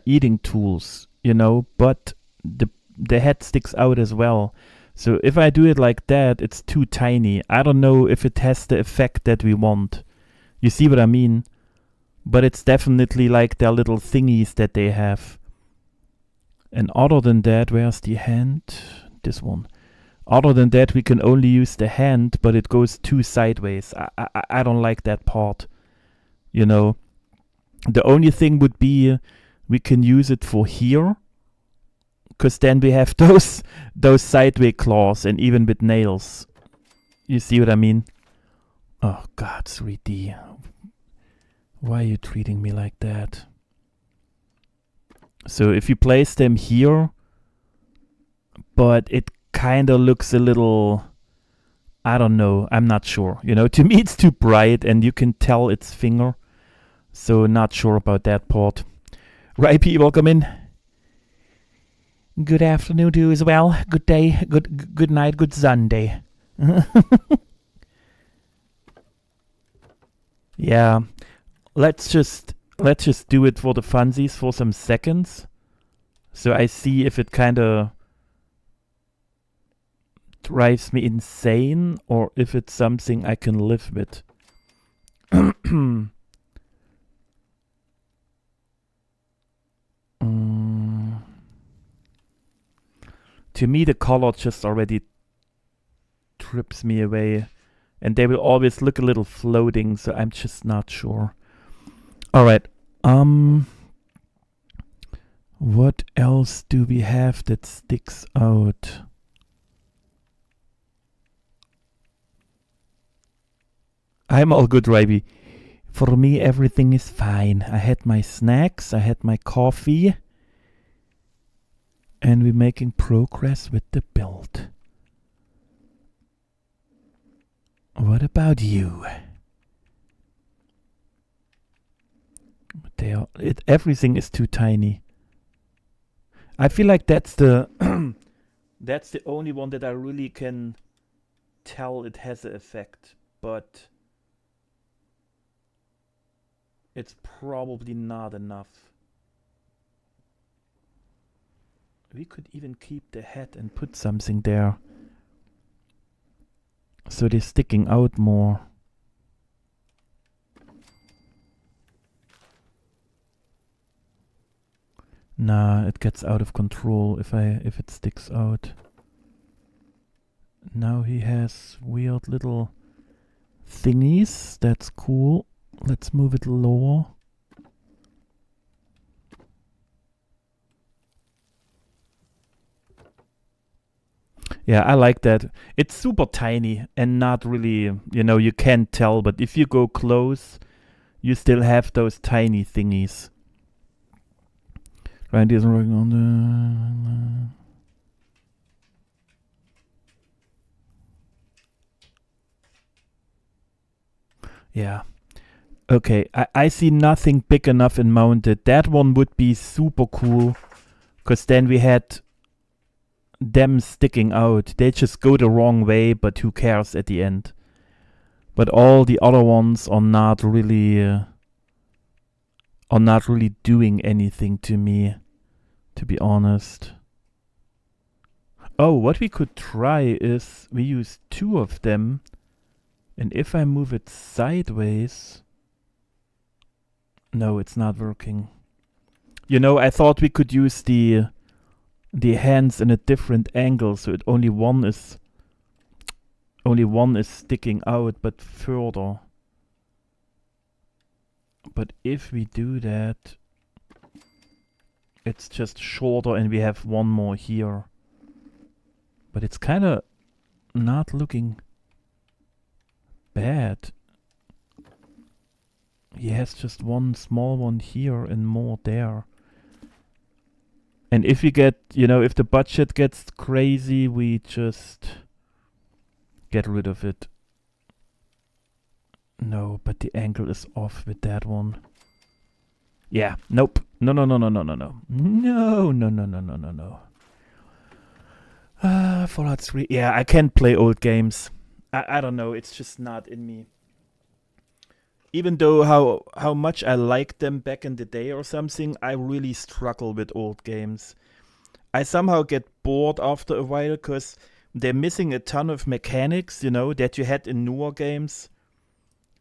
eating tools, you know, but the head sticks out as well. So if I do it like that, it's too tiny. I don't know if it has the effect that we want. You see what I mean? But it's definitely like their little thingies that they have. And other than that, where's the hand? This one. Other than that, we can only use the hand, but it goes too sideways. I don't like that part. You know, the only thing would be we can use it for here, because then we have those sideways claws, and even with nails. You see what I mean? Oh God, 3D. Why are you treating me like that? So if you place them here, but it kind of looks a little, I don't know, I'm not sure. You know, to me it's too bright and you can tell its finger. So not sure about that part. Ripey, welcome in. Good afternoon to you as well. Good day, good night, good Sunday. Yeah, let's just do it for the funsies for some seconds. So I see if it kind of drives me insane or if it's something I can live with. To me, the color just already trips me away. And they will always look a little floating, so I'm just not sure. Alright. What else do we have that sticks out? I'm all good, Raby. For me, everything is fine. I had my snacks, I had my coffee. And we're making progress with the build. What about you? Everything is too tiny. I feel like that's the that's the only one that I really can tell it has an effect, but it's probably not enough. We could even keep the head and put something there. So they're sticking out more. Nah, it gets out of control if it sticks out. Now he has weird little thingies. That's cool. Let's move it lower. Yeah, I like that. It's super tiny and not really, you know, you can't tell, but if you go close, you still have those tiny thingies. Randy isn't working on the... Yeah. Okay, I see nothing big enough and mounted. That one would be super cool, because then we had them sticking out. They just go the wrong way, but who cares at the end. But all the other ones are not really doing anything to me, to be honest. Oh, what we could try is we use 2 of them, and if I move it sideways... No, it's not working. You know, I thought we could use the hands in a different angle, so it only one is sticking out, but further. But if we do that, it's just shorter and we have one more here. But it's kind of not looking bad. He has just one small one here and more there. And if we get, you know, if the budget gets crazy, we just get rid of it. No, but the angle is off with that one. Yeah, nope. No. Fallout 3. Yeah, I can't play old games. I don't know, it's just not in me. Even though how much I liked them back in the day or something, I really struggle with old games. I somehow get bored after a while because they're missing a ton of mechanics, you know, that you had in newer games.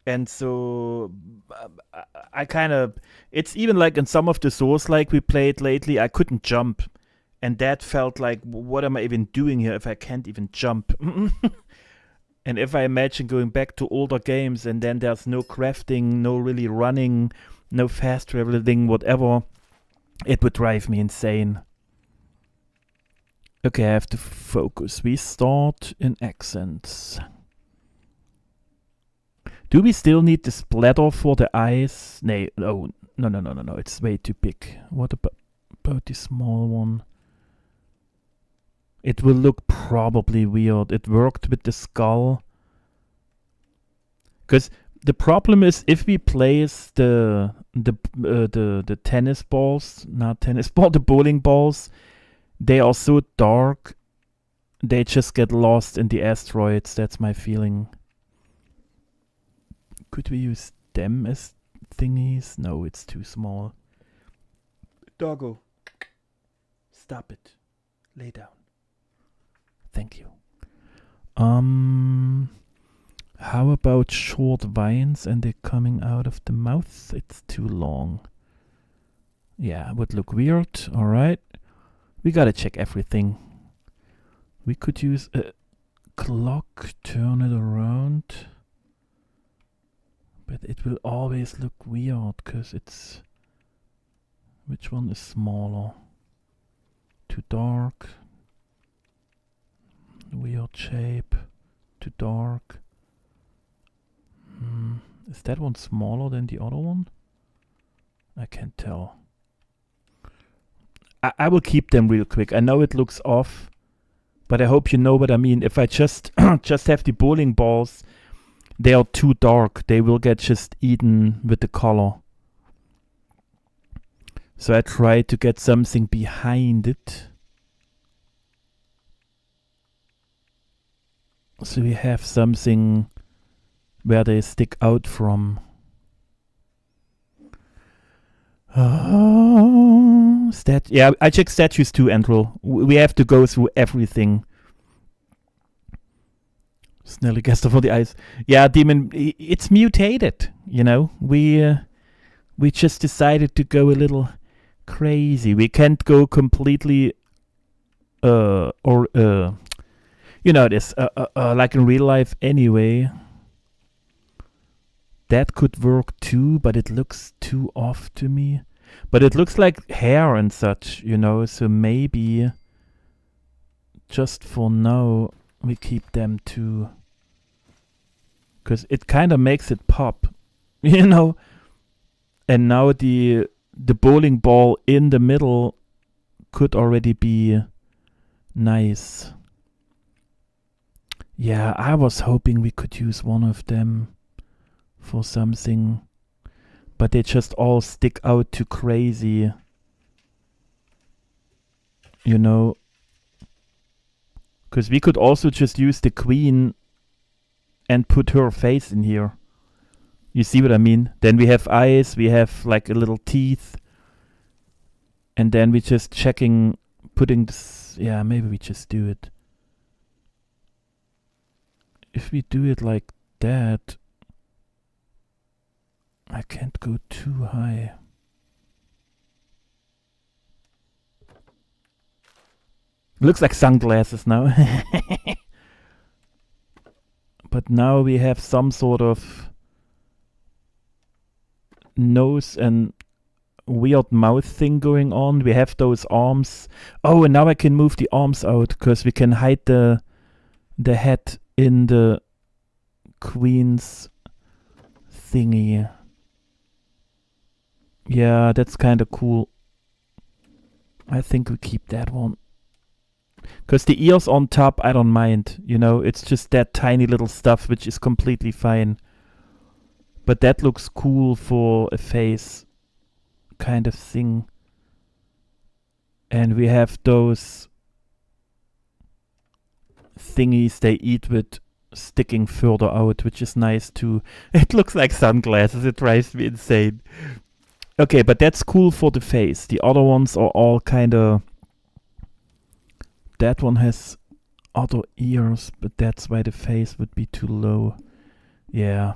And so I kind of... It's even like in some of the Souls-like we played lately, I couldn't jump. And that felt like, what am I even doing here if I can't even jump? And if I imagine going back to older games and then there's no crafting, no really running, no fast traveling, whatever, it would drive me insane. Okay, I have to focus. We start in accents. Do we still need the splatter for the eyes? No, it's way too big. What about the small one? It will look probably weird. It worked with the skull. Because the problem is if we place the tennis balls, not tennis ball, the bowling balls, they are so dark, they just get lost in the asteroids. That's my feeling. Could we use them as thingies? No, it's too small. Doggo, stop it. Lay down. Thank you. How about short vines and they're coming out of the mouth? It's too long. Yeah, would look weird. Alright. We gotta check everything. We could use a clock, turn it around. But it will always look weird because it's... Which one is smaller? Too dark. Weird shape. Too dark. Is that one smaller than the other one? I can't tell. I will keep them real quick. I know it looks off, but I hope you know what I mean. If I just just have the bowling balls, they are too dark. They will get just eaten with the color. So I try to get something behind it. So we have something where they stick out from. Yeah, I check statues too, Andrew. We have to go through everything. Snelly Gaster for the eyes. Yeah, Demon, it's mutated, you know. We just decided to go a little crazy. We can't go completely you know this like in real life anyway. That could work too, but it looks too off to me. But it looks like hair and such, you know, so maybe just for now we keep them too. Because it kind of makes it pop, you know. And now the bowling ball in the middle could already be nice. Yeah, I was hoping we could use one of them for something, but they just all stick out too crazy, you know. Because we could also just use the queen and put her face in here. You see what I mean? Then we have eyes, we have like a little teeth, and then we just checking, putting this. Yeah, maybe we just do it. If we do it like that, I can't go too high. Looks like sunglasses now. But now we have some sort of nose and weird mouth thing going on. We have those arms. Oh, and now I can move the arms out because we can hide the head in the queen's thingy. Yeah, that's kind of cool. I think we keep that one. Because the ears on top, I don't mind. You know, it's just that tiny little stuff, which is completely fine. But that looks cool for a face kind of thing. And we have those thingies they eat with sticking further out, which is nice too. It looks like sunglasses. It drives me insane. Okay, but that's cool for the face. The other ones are all kind of... That one has other ears, but that's why the face would be too low. Yeah.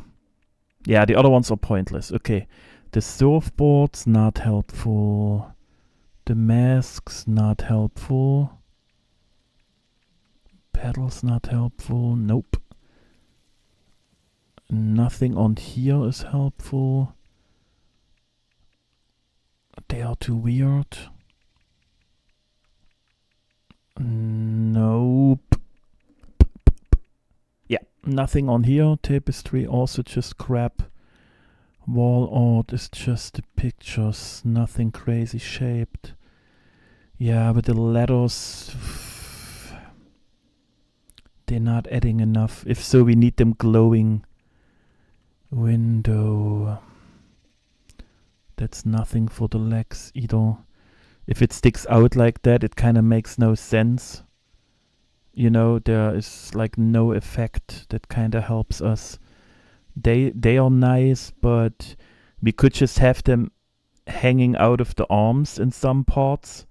Yeah, the other ones are pointless. Okay. The surfboard's not helpful. The mask's not helpful. Pedal's not helpful. Nope. Nothing on here is helpful. They are too weird. Nope. Yeah, nothing on here. Tapestry also just crap. Wall art is just the pictures. Nothing crazy shaped. Yeah, but the letters... they're not adding enough. If so, we need them glowing. Window. That's nothing for the legs either. If it sticks out like that, it kind of makes no sense. You know, there is like no effect that kind of helps us. They are nice, but we could just have them hanging out of the arms in some parts.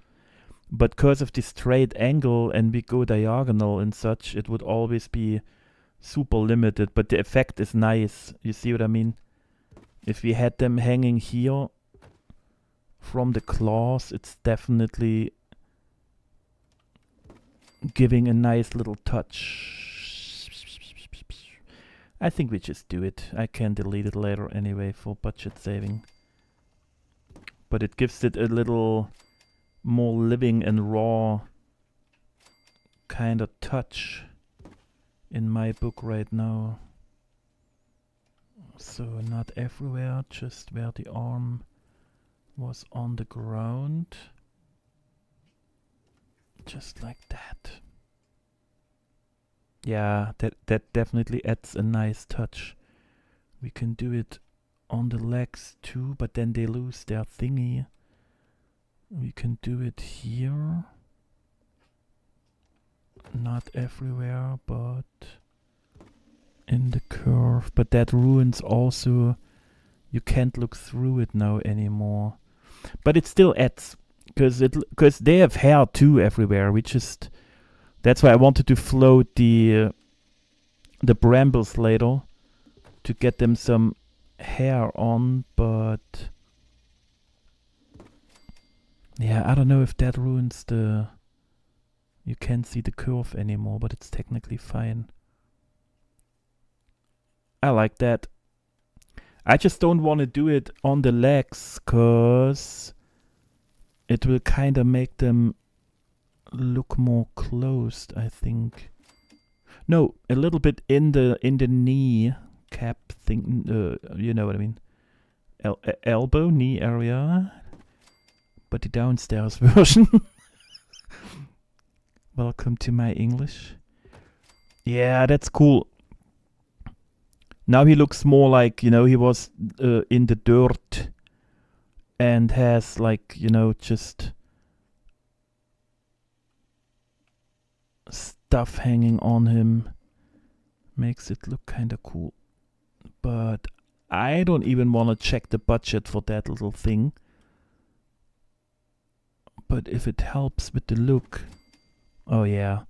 But because of the straight angle and we go diagonal and such, it would always be super limited. But the effect is nice. You see what I mean? If we had them hanging here from the claws, it's definitely giving a nice little touch. I think we just do it. I can delete it later anyway for budget saving. But it gives it a little more living and raw kind of touch in my book right now. So not everywhere, just where the arm was on the ground. Just like that. Yeah, that definitely adds a nice touch. We can do it on the legs too, but then they lose their thingy. We can do it here. Not everywhere, but in the curve. But that ruins also, you can't look through it now anymore. But it still adds, because they have hair too everywhere. That's why I wanted to float the brambles later to get them some hair on, but yeah, I don't know if that ruins the... You can't see the curve anymore, but it's technically fine. I like that. I just don't want to do it on the legs, because it will kind of make them look more closed, I think. No, a little bit in the knee cap thing, you know what I mean. Elbow, knee area. But the downstairs version. Welcome to my English. Yeah, that's cool. Now he looks more like, you know, he was in the dirt and has like, you know, just stuff hanging on him. Makes it look kind of cool. But I don't even want to check the budget for that little thing. But if it helps with the look, oh yeah.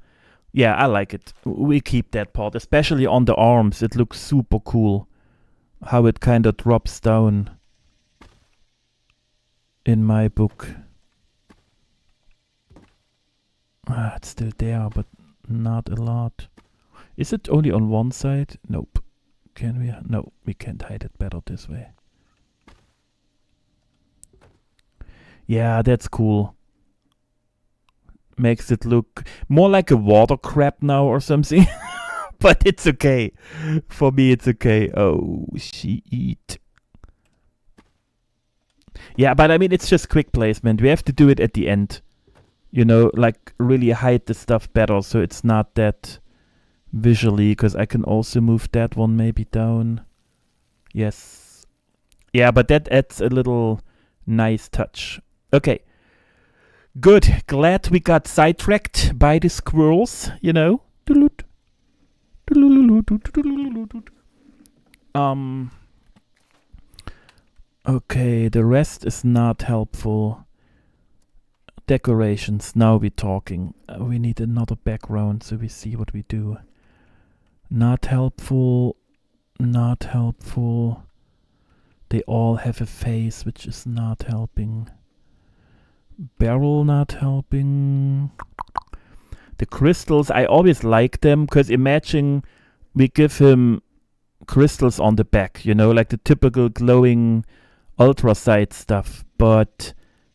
Yeah, I like it. We keep that part, especially on the arms. It looks super cool. How it kind of drops down in my book. It's still there, but not a lot. Is it only on one side? Nope. Can we? No, we can't hide it better this way. Yeah, that's cool. Makes it look more like a water crab now or something. But it's okay. For me, it's okay. Oh, she eat. Yeah, but I mean, it's just quick placement. We have to do it at the end. You know, like really hide the stuff better so it's not that visually, because I can also move that one maybe down. Yes. Yeah, but that adds a little nice touch. Okay. Good. Glad we got sidetracked by the squirrels, you know. Okay, the rest is not helpful. Decorations, now we're talking. We need another background so we see what we do. Not helpful. Not helpful. They all have a face, which is not helping. Barrel not helping. The crystals, I always like them, because imagine we give him crystals on the back, you know, like the typical glowing ultrasight stuff, but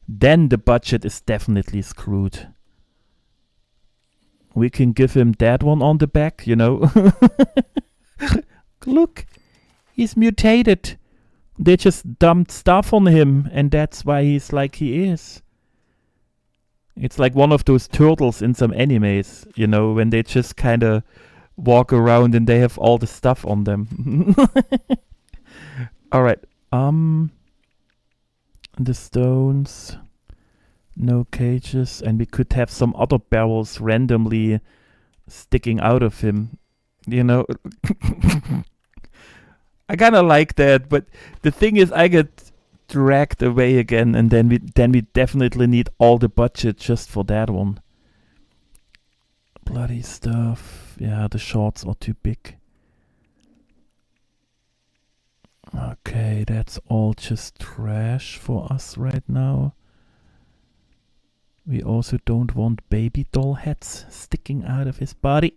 then the budget is definitely screwed. We can give him that one on the back, you know. Look, he's mutated. They just dumped stuff on him, and that's why he's like he is. It's like one of those turtles in some animes, you know, when they just kind of walk around and they have all the stuff on them. Alright. The stones. No cages. And we could have some other barrels randomly sticking out of him. You know? I kind of like that, but the thing is I get dragged away again, and then we definitely need all the budget just for that one. Bloody stuff. Yeah, the shorts are too big. Okay, that's all just trash for us right now. We also don't want baby doll heads sticking out of his body.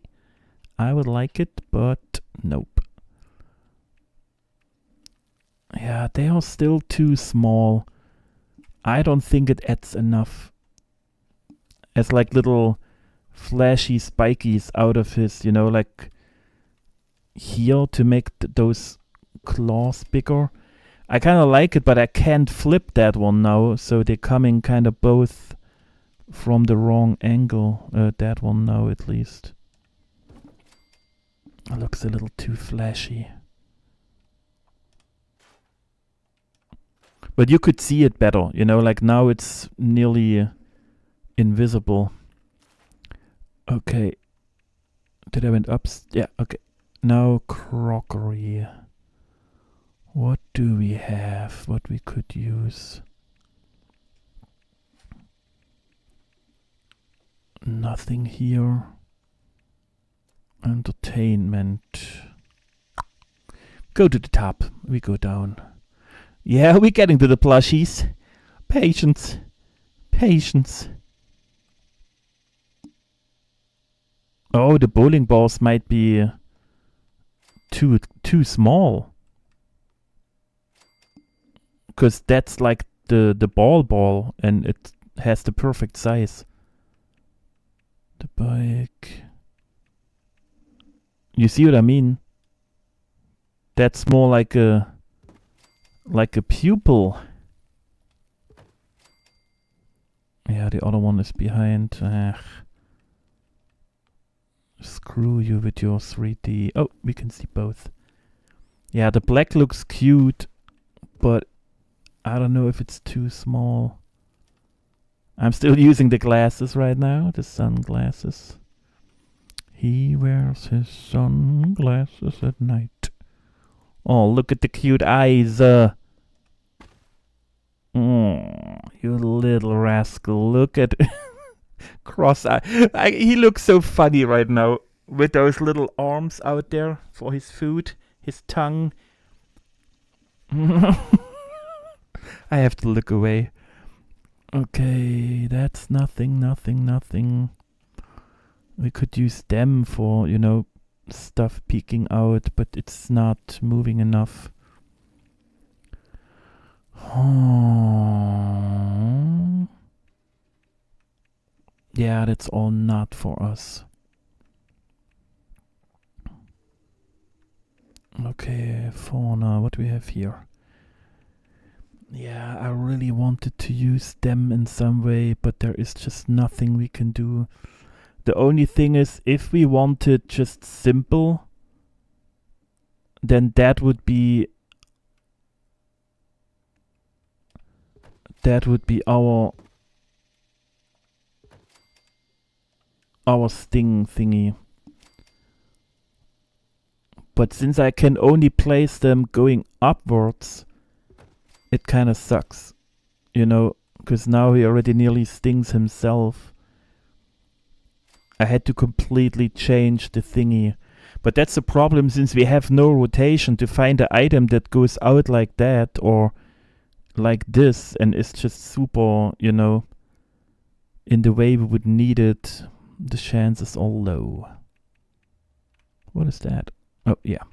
I would like it, but nope. Yeah, they are still too small. I don't think it adds enough. As like little flashy spikies out of his, you know, like here to make those claws bigger. I kind of like it, but I can't flip that one now, so they're coming kind of both from the wrong angle. That one now, at least. It looks a little too flashy. But you could see it better, you know, like now it's nearly invisible. Okay. Did I went up? Yeah, okay. Now crockery. What do we have? What we could use? Nothing here. Entertainment. Go to the top. We go down. Yeah, we're getting to the plushies. Patience. Patience. Oh, the bowling balls might be too small. Because that's like the ball and it has the perfect size. The bike. You see what I mean? That's more like a pupil. Yeah, the other one is behind. Screw you with your 3D. Oh, we can see both. Yeah, the black looks cute, but I don't know if it's too small. I'm still using the glasses right now, the sunglasses. He wears his sunglasses at night. Oh, look at the cute eyes. Oh, you little rascal. Look at cross-eye. He looks so funny right now with those little arms out there for his food, his tongue. I have to look away. Okay, that's nothing. We could use them for, you know, stuff peeking out, but it's not moving enough. Oh. Yeah, that's all not for us. Okay, fauna, what do we have here? Yeah, I really wanted to use them in some way, but there is just nothing we can do. The only thing is, if we wanted just simple, then that would be our sting thingy. But since I can only place them going upwards, it kind of sucks, you know, because now he already nearly stings himself. I had to completely change the thingy. But that's the problem, since we have no rotation to find an item that goes out like that or like this and is just super, you know, in the way we would need it. The chances are low. What is that? Oh, yeah.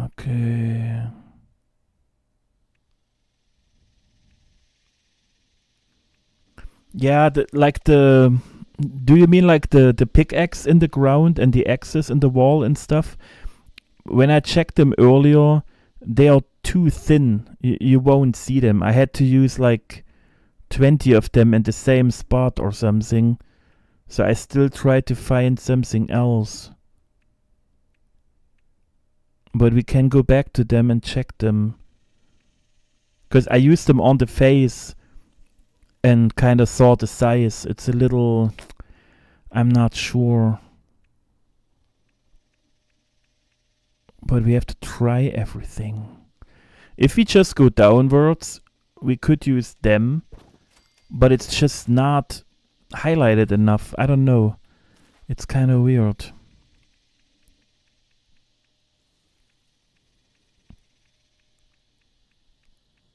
Okay. Yeah, do you mean like the pickaxe in the ground and the axes in the wall and stuff? When I checked them earlier, they are too thin. You won't see them. I had to use like 20 of them in the same spot or something. So I still try to find something else. But we can go back to them and check them. Because I used them on the face and kind of saw the size. It's a little... I'm not sure. But we have to try everything. If we just go downwards, we could use them. But it's just not highlighted enough. I don't know. It's kind of weird.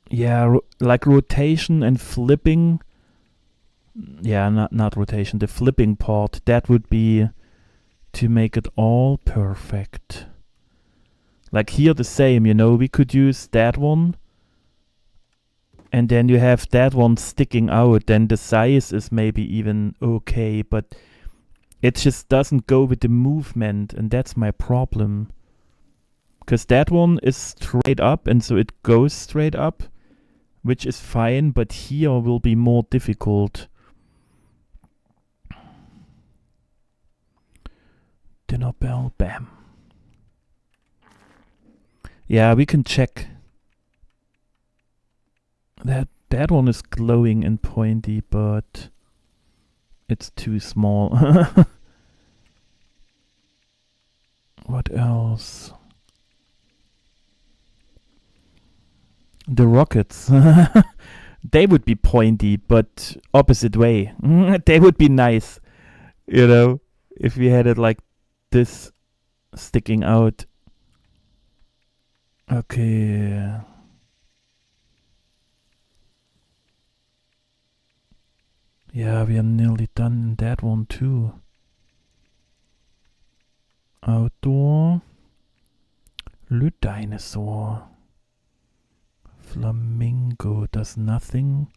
Yeah, like rotation and flipping. Yeah, not rotation. The flipping part. That would be to make it all perfect. Like here the same, you know. We could use that one. And then you have that one sticking out. Then the size is maybe even okay. But it just doesn't go with the movement. And that's my problem. Because that one is straight up. And so it goes straight up. Which is fine, but here will be more difficult. Dinner bell, bam. Yeah, we can check. That one is glowing and pointy, but it's too small. What else? The rockets. They would be pointy, but opposite way. They would be nice, you know, if we had it like this sticking out. Okay. Yeah, we are nearly done in that one too. Outdoor. Le dinosaur. Flamingo does nothing.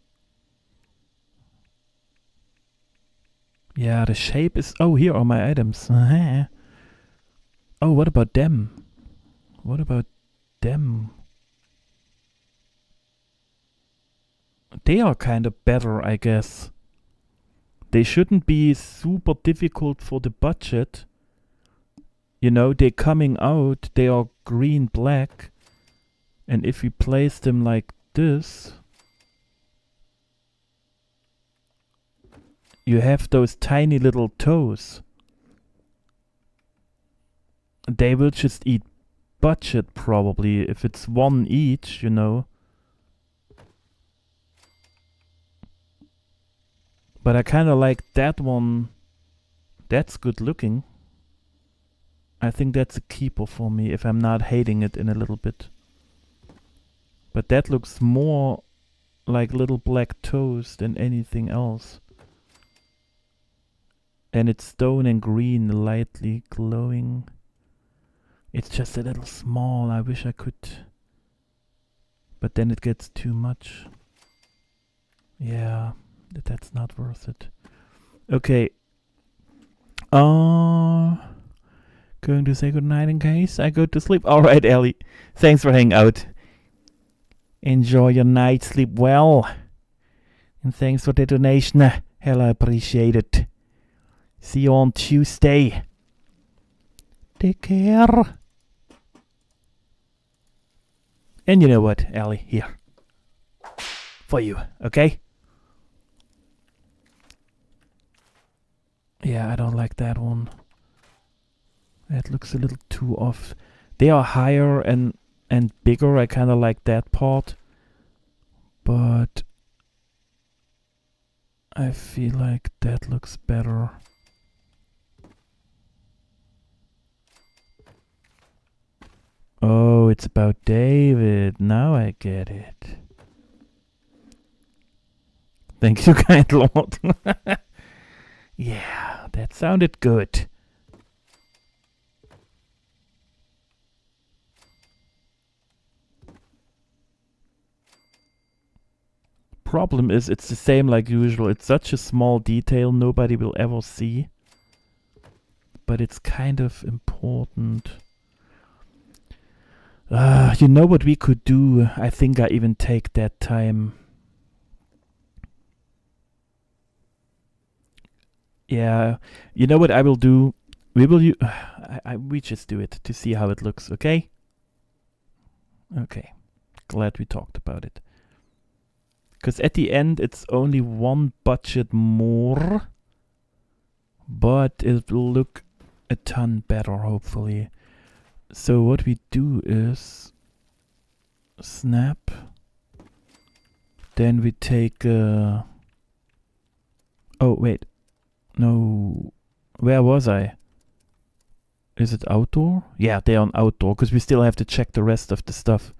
Yeah, the shape is... Oh, here are my items. Oh, what about them? What about them? They are kind of better, I guess. They shouldn't be super difficult for the budget. You know, they're coming out. They are green-black. And if we place them like this, you have those tiny little toes. They will just eat budget probably, if it's one each, you know. But I kind of like that one. That's good looking. I think that's a keeper for me, if I'm not hating it in a little bit. But that looks more like little black toes than anything else. And it's stone and green, lightly glowing. It's just a little small. I wish I could. But then it gets too much. Yeah, that's not worth it. Okay. Going to say goodnight in case I go to sleep. Alright, Ellie. Thanks for hanging out. Enjoy your night, sleep well. And thanks for the donation. Hell, I appreciate it. See you on Tuesday. Take care. And you know what, Ellie? Here. For you, okay? Yeah, I don't like that one. That looks a little too off. They are higher and bigger. I kind of like that part. But I feel like that looks better. Oh, it's about David. Now I get it. Thank you, kind Lord. Yeah, that sounded good. Problem is, it's the same like usual. It's such a small detail nobody will ever see. But it's kind of important. You know what we could do? I think I even take that time. Yeah, you know what I will do? We will we just do it to see how it looks, okay? Okay, glad we talked about it. Because at the end, it's only one budget more, but it will look a ton better, hopefully. So what we do is snap. Then we take... oh, wait. No. Where was I? Is it outdoor? Yeah, they're on outdoor, because we still have to check the rest of the stuff.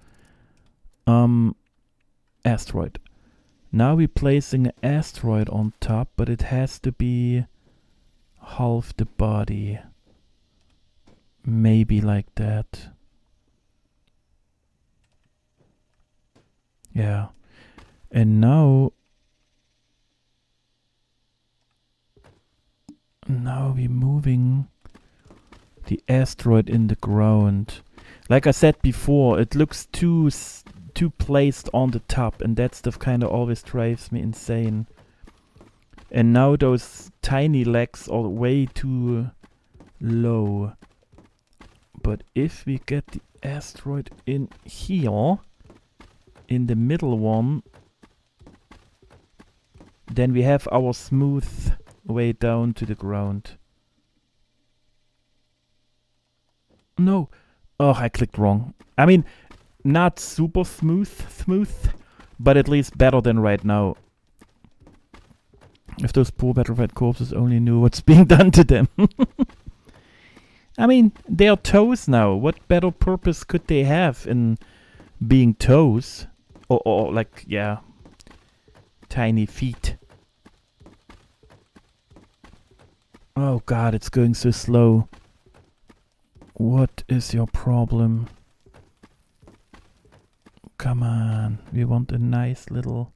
Asteroid. Now we're placing an asteroid on top, but it has to be half the body. Maybe like that. Yeah. And now we're moving the asteroid in the ground. Like I said before, it looks too placed on the top, and that stuff kind of always drives me insane. And now those tiny legs are way too low. But if we get the asteroid in here, in the middle one, then we have our smooth way down to the ground. No. Oh, I clicked wrong. I mean, not super smooth, but at least better than right now. If those poor battlefied corpses only knew what's being done to them. I mean, they're toes now. What better purpose could they have in being toes? Or like, yeah, tiny feet. Oh god, it's going so slow. What is your problem? Come on, we want a nice little...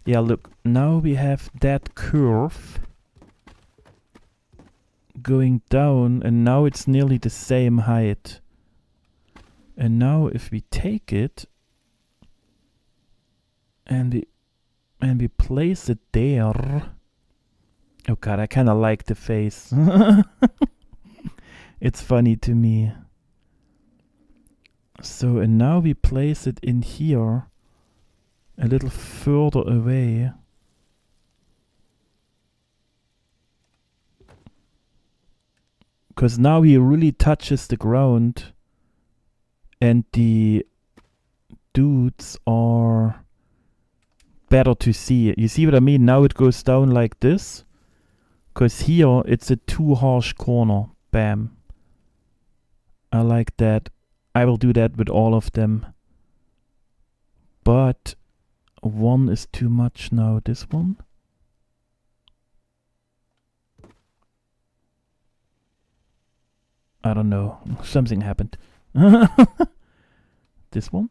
Yeah, look, now we have that curve going down, and now it's nearly the same height. And now if we take it and we place it there... Oh god, I kind of like the face. It's funny to me. So, and now we place it in here, a little further away. Because now he really touches the ground, and the dudes are better to see. You see what I mean? Now it goes down like this. Because here it's a too harsh corner. Bam. I like that. I will do that with all of them. But one is too much now. This one. I don't know. Something happened. This one.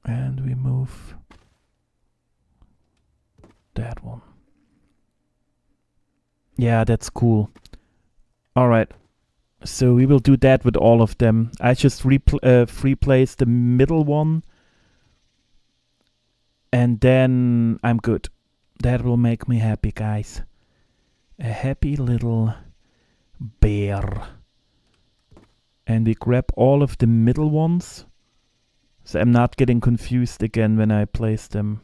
And we move that one. Yeah, that's cool. Alright. So we will do that with all of them. I just free place the middle one. And then I'm good. That will make me happy, guys. A happy little bear. And we grab all of the middle ones. So I'm not getting confused again when I place them.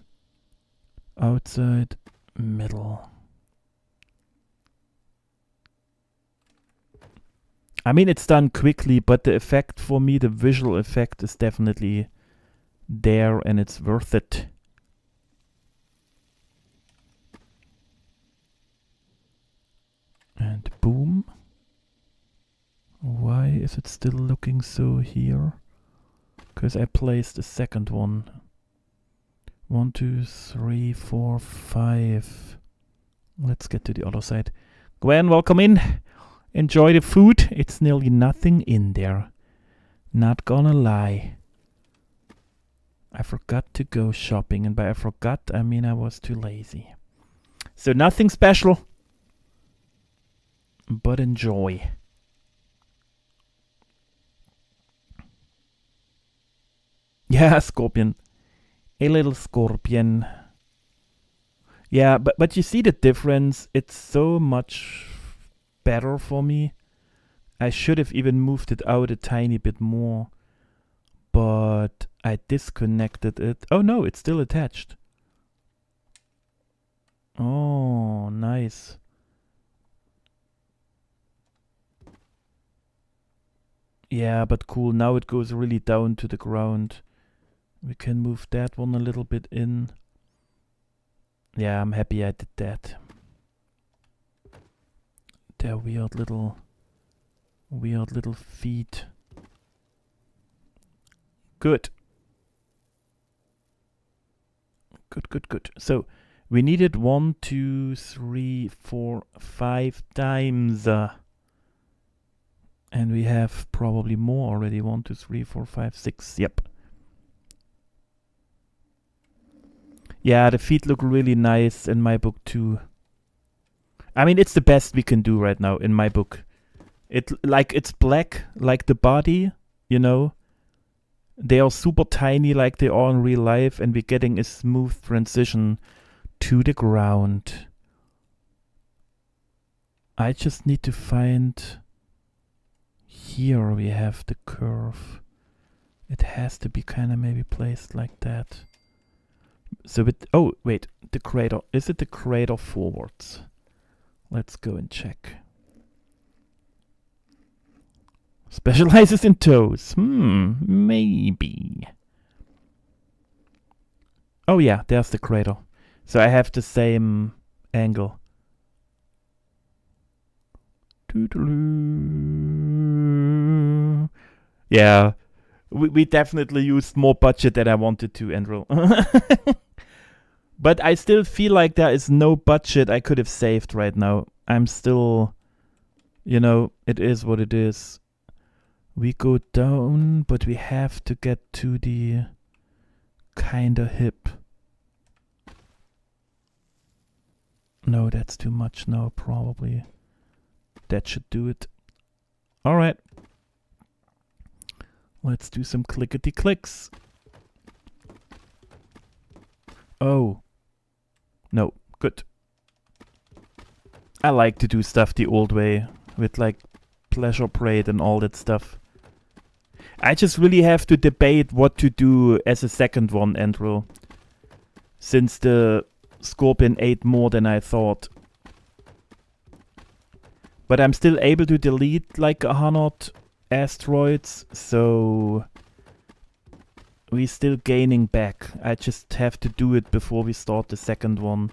Outside, middle. I mean, it's done quickly, but the effect for me, the visual effect is definitely there and it's worth it. And boom. Why is it still looking so here? Because I placed the second one. 1, 2, 3, 4, 5. Let's get to the other side. Gwen, welcome in. Enjoy the food. It's nearly nothing in there. Not gonna lie. I forgot to go shopping, and by I forgot, I mean I was too lazy. So nothing special, but enjoy. Yeah, Scorpion. A little scorpion. Yeah, but you see the difference? It's so much better for me. I should have even moved it out a tiny bit more. But I disconnected it. Oh no, it's still attached. Oh, nice. Yeah, but cool. Now it goes really down to the ground. We can move that one a little bit in. Yeah, I'm happy I did that. Their weird little feet. Good. Good. So we needed 1, 2, 3, 4, 5 times. And we have probably more already. 1, 2, 3, 4, 5, 6. Yep. Yeah, the feet look really nice in my book too. I mean, it's the best we can do right now in my book. It's black, like the body, you know. They are super tiny like they are in real life, and we're getting a smooth transition to the ground. I just need to find... Here we have the curve. It has to be kind of maybe placed like that. So it... Oh, wait. The crater. Is it the crater forwards? Let's go and check. Specializes in toes. Maybe. Oh yeah, there's the crater. So I have the same angle. Yeah, we definitely used more budget than I wanted to, Andrew. But I still feel like there is no budget I could have saved right now. I'm still, you know, it is what it is. We go down, but we have to get to the kinda hip. No, that's too much now, probably. That should do it. Alright. Let's do some clickety clicks. Oh. No, good. I like to do stuff the old way, with like pleasure parade and all that stuff. I just really have to debate what to do as a second one, Andrew. Since the Scorpion ate more than I thought. But I'm still able to delete like 100 asteroids, so we're still gaining back. I just have to do it before we start the second one.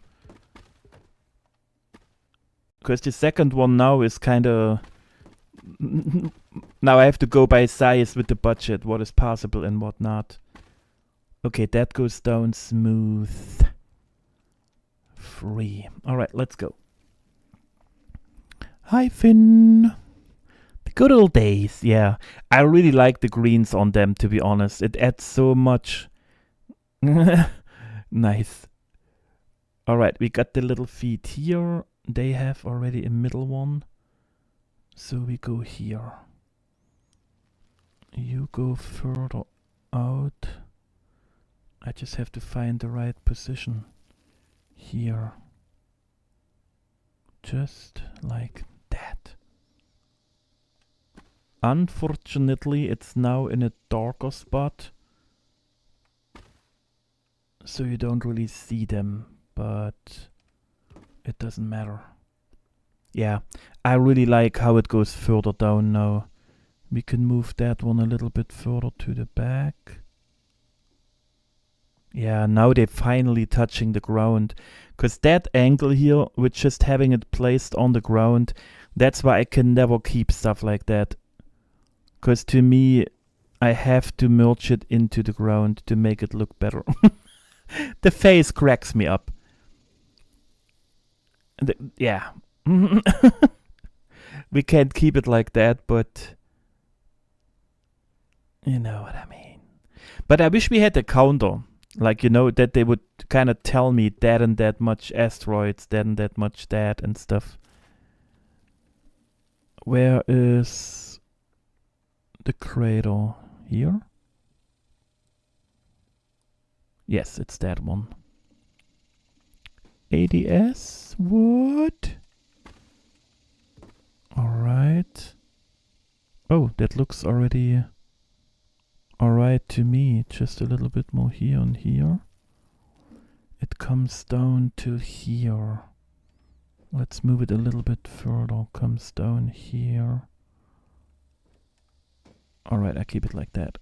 Because the second one now is kinda... Now I have to go by size with the budget, what is possible and what not. Okay, that goes down smooth. Free. Alright, let's go. Hi, Finn. The good old days, yeah. I really like the greens on them, to be honest. It adds so much. Nice. Alright, we got the little feet here. They have already a middle one. So we go here. You go further out. I just have to find the right position. Here. Just like that. Unfortunately, it's now in a darker spot. So you don't really see them, but it doesn't matter. Yeah, I really like how it goes further down now. We can move that one a little bit further to the back. Yeah, now they're finally touching the ground. Because that angle here, with just having it placed on the ground, that's why I can never keep stuff like that. Because to me, I have to merge it into the ground to make it look better. The face cracks me up. Yeah. We can't keep it like that, but you know what I mean. But I wish we had a counter. Like, you know, that they would kind of tell me that and that much asteroids, that and that much that and stuff. Where is the crater? Here? Yes, it's that one. ADS? What? Alright. Oh, that looks already alright to me. Just a little bit more here and here. It comes down to here. Let's move it a little bit further. Comes down here. Alright, I keep it like that.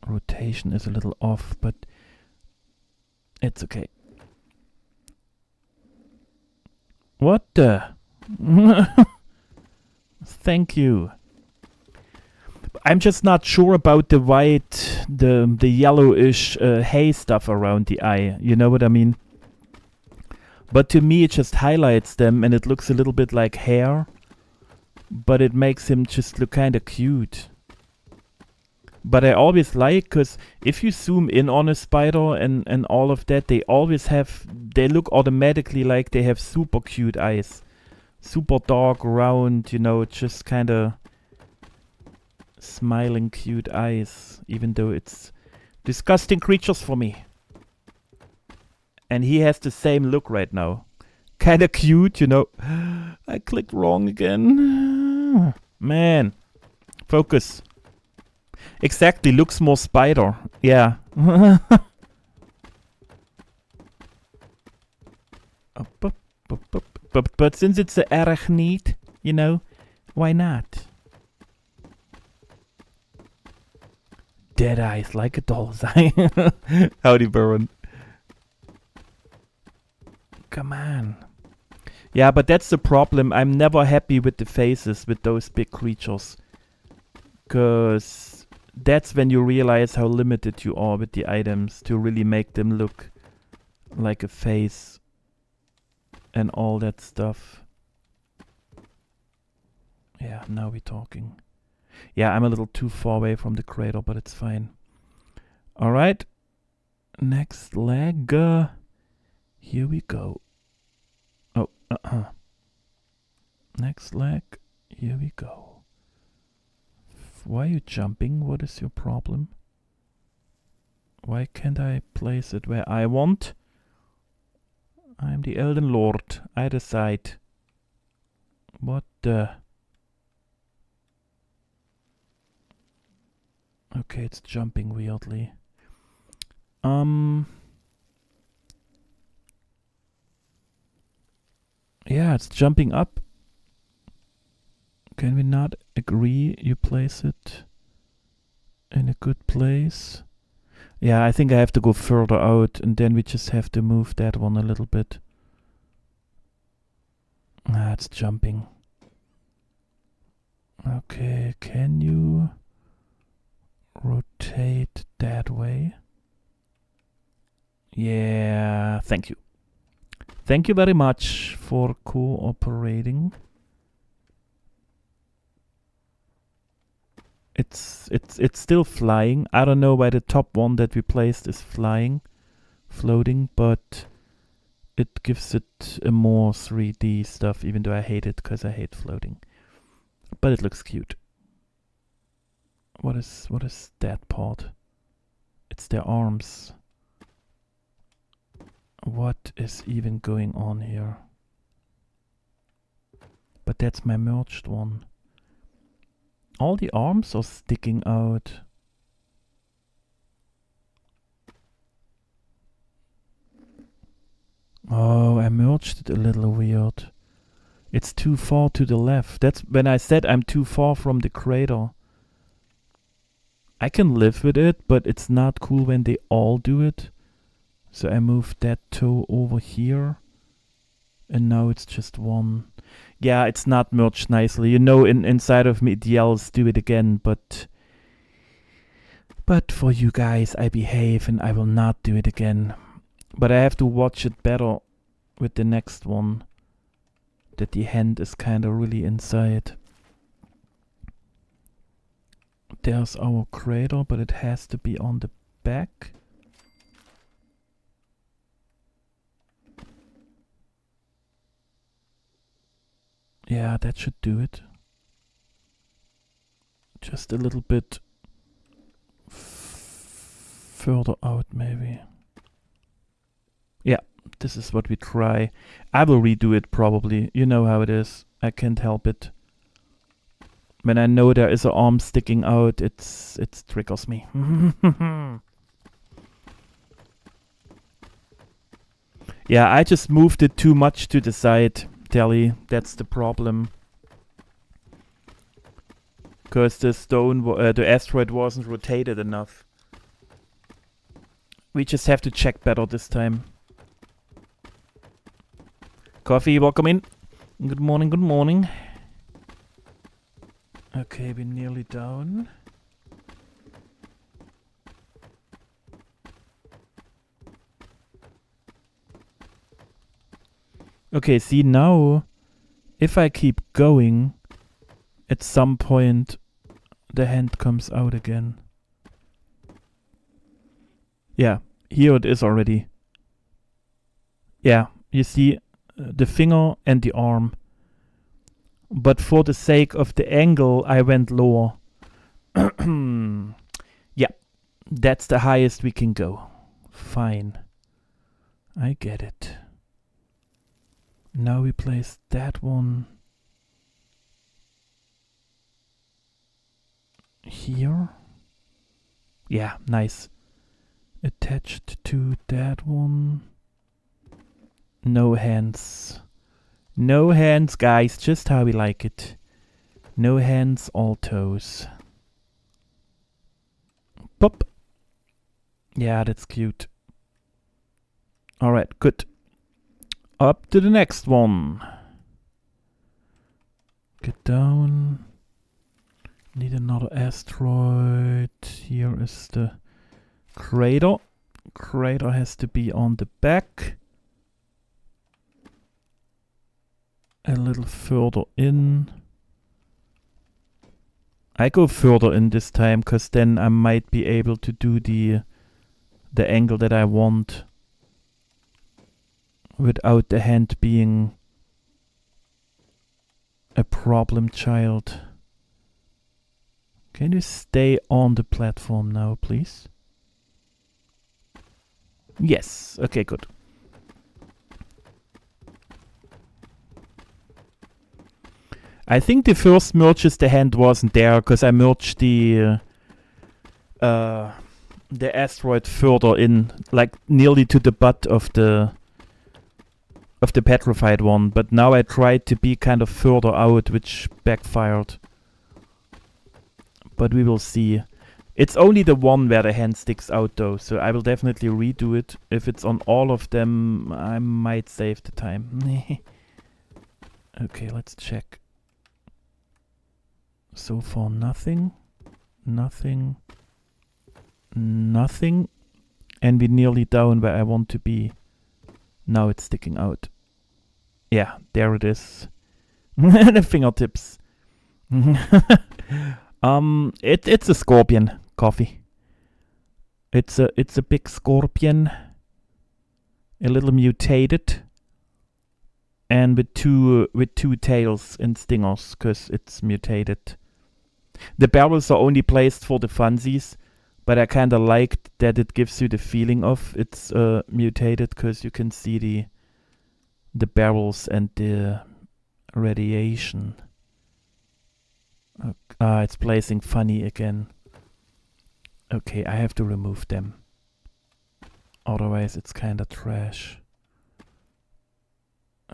Rotation is a little off, but it's okay. What the? Thank you. I'm just not sure about the white, the yellowish hay stuff around the eye. You know what I mean? But to me, it just highlights them, and it looks a little bit like hair. But it makes him just look kind of cute. But I always like, because if you zoom in on a spider and all of that, they always have, they look automatically like they have super cute eyes. Super dark, round, you know, just kind of smiling cute eyes. Even though it's disgusting creatures for me. And he has the same look right now. Kind of cute, you know. I clicked wrong again. Man. Focus. Exactly, looks more spider. Yeah. But since it's an arachnid, you know, why not? Dead eyes like a doll's eye. Howdy, Baron. Come on. Yeah, but that's the problem. I'm never happy with the faces with those big creatures. 'Cause that's when you realize how limited you are with the items to really make them look like a face and all that stuff. Yeah, now we're talking. Yeah, I'm a little too far away from the cradle, but it's fine. Alright. Next leg. Here we go. Oh, Next leg. Here we go. Why are you jumping? What is your problem? Why can't I place it where I want? I'm the Elden Lord. I decide. What the... Okay, it's jumping weirdly. Yeah, it's jumping up. Can we not agree you place it in a good place? Yeah, I think I have to go further out, and then we just have to move that one a little bit. Ah, it's jumping. Okay, can you rotate that way? Yeah, thank you. Thank you very much for cooperating. It's still flying. I don't know why the top one that we placed is floating, but it gives it a more 3D stuff, even though I hate it because I hate floating. But it looks cute. What is that part? It's their arms. What is even going on here? But that's my merged one. All the arms are sticking out. Oh, I merged it a little weird. It's too far to the left. That's when I said I'm too far from the crater. I can live with it, but it's not cool when they all do it. So I moved that toe over here. And now it's just one. Yeah, it's not merged nicely. You know, inside of me it yells, do it again, but for you guys, I behave and I will not do it again. But I have to watch it better with the next one. That the hand is kind of really inside. There's our cradle, but it has to be on the back. Yeah, that should do it. Just a little bit further out, maybe. Yeah, this is what we try. I will redo it probably. You know how it is. I can't help it. When I know there is an arm sticking out, it triggers me. Yeah, I just moved it too much to the side, Telly. That's the problem. Because the asteroid wasn't rotated enough. We just have to check better this time. Coffee, welcome in. Good morning, good morning. Okay, we're nearly down. Okay, see now, if I keep going, at some point the hand comes out again. Yeah, here it is already. Yeah, you see the finger and the arm. But for the sake of the angle, I went lower. Yeah, that's the highest we can go. Fine. I get it. Now we place that one here. Yeah, nice. Attached to that one. No hands. No hands, guys, just how we like it. No hands, all toes. Pop. Yeah, that's cute. Alright, good. Up to the next one. Get down. Need another asteroid. Here is the crater. Crater has to be on the back. A little further in. I go further in this time, because then I might be able to do the angle that I want without the hand being a problem child. Can you stay on the platform now, please? Yes. Okay, good. I think the first merges the hand wasn't there because I merged the asteroid further in, like nearly to the butt of the petrified one. But now I tried to be kind of further out, which backfired. But we will see. It's only the one where the hand sticks out though, so I will definitely redo it. If it's on all of them, I might save the time. Okay, let's check. So far nothing, nothing, nothing, and we're nearly down where I want to be. Now it's sticking out. Yeah, there it is. The fingertips. It's a scorpion, Coffee. It's a big scorpion, a little mutated, and with two tails and stingers, cause it's mutated. The barrels are only placed for the funsies, but I kinda liked that it gives you the feeling of it's mutated, cause you can see the barrels and the radiation. It's placing funny again. Okay, I have to remove them. Otherwise it's kinda trash.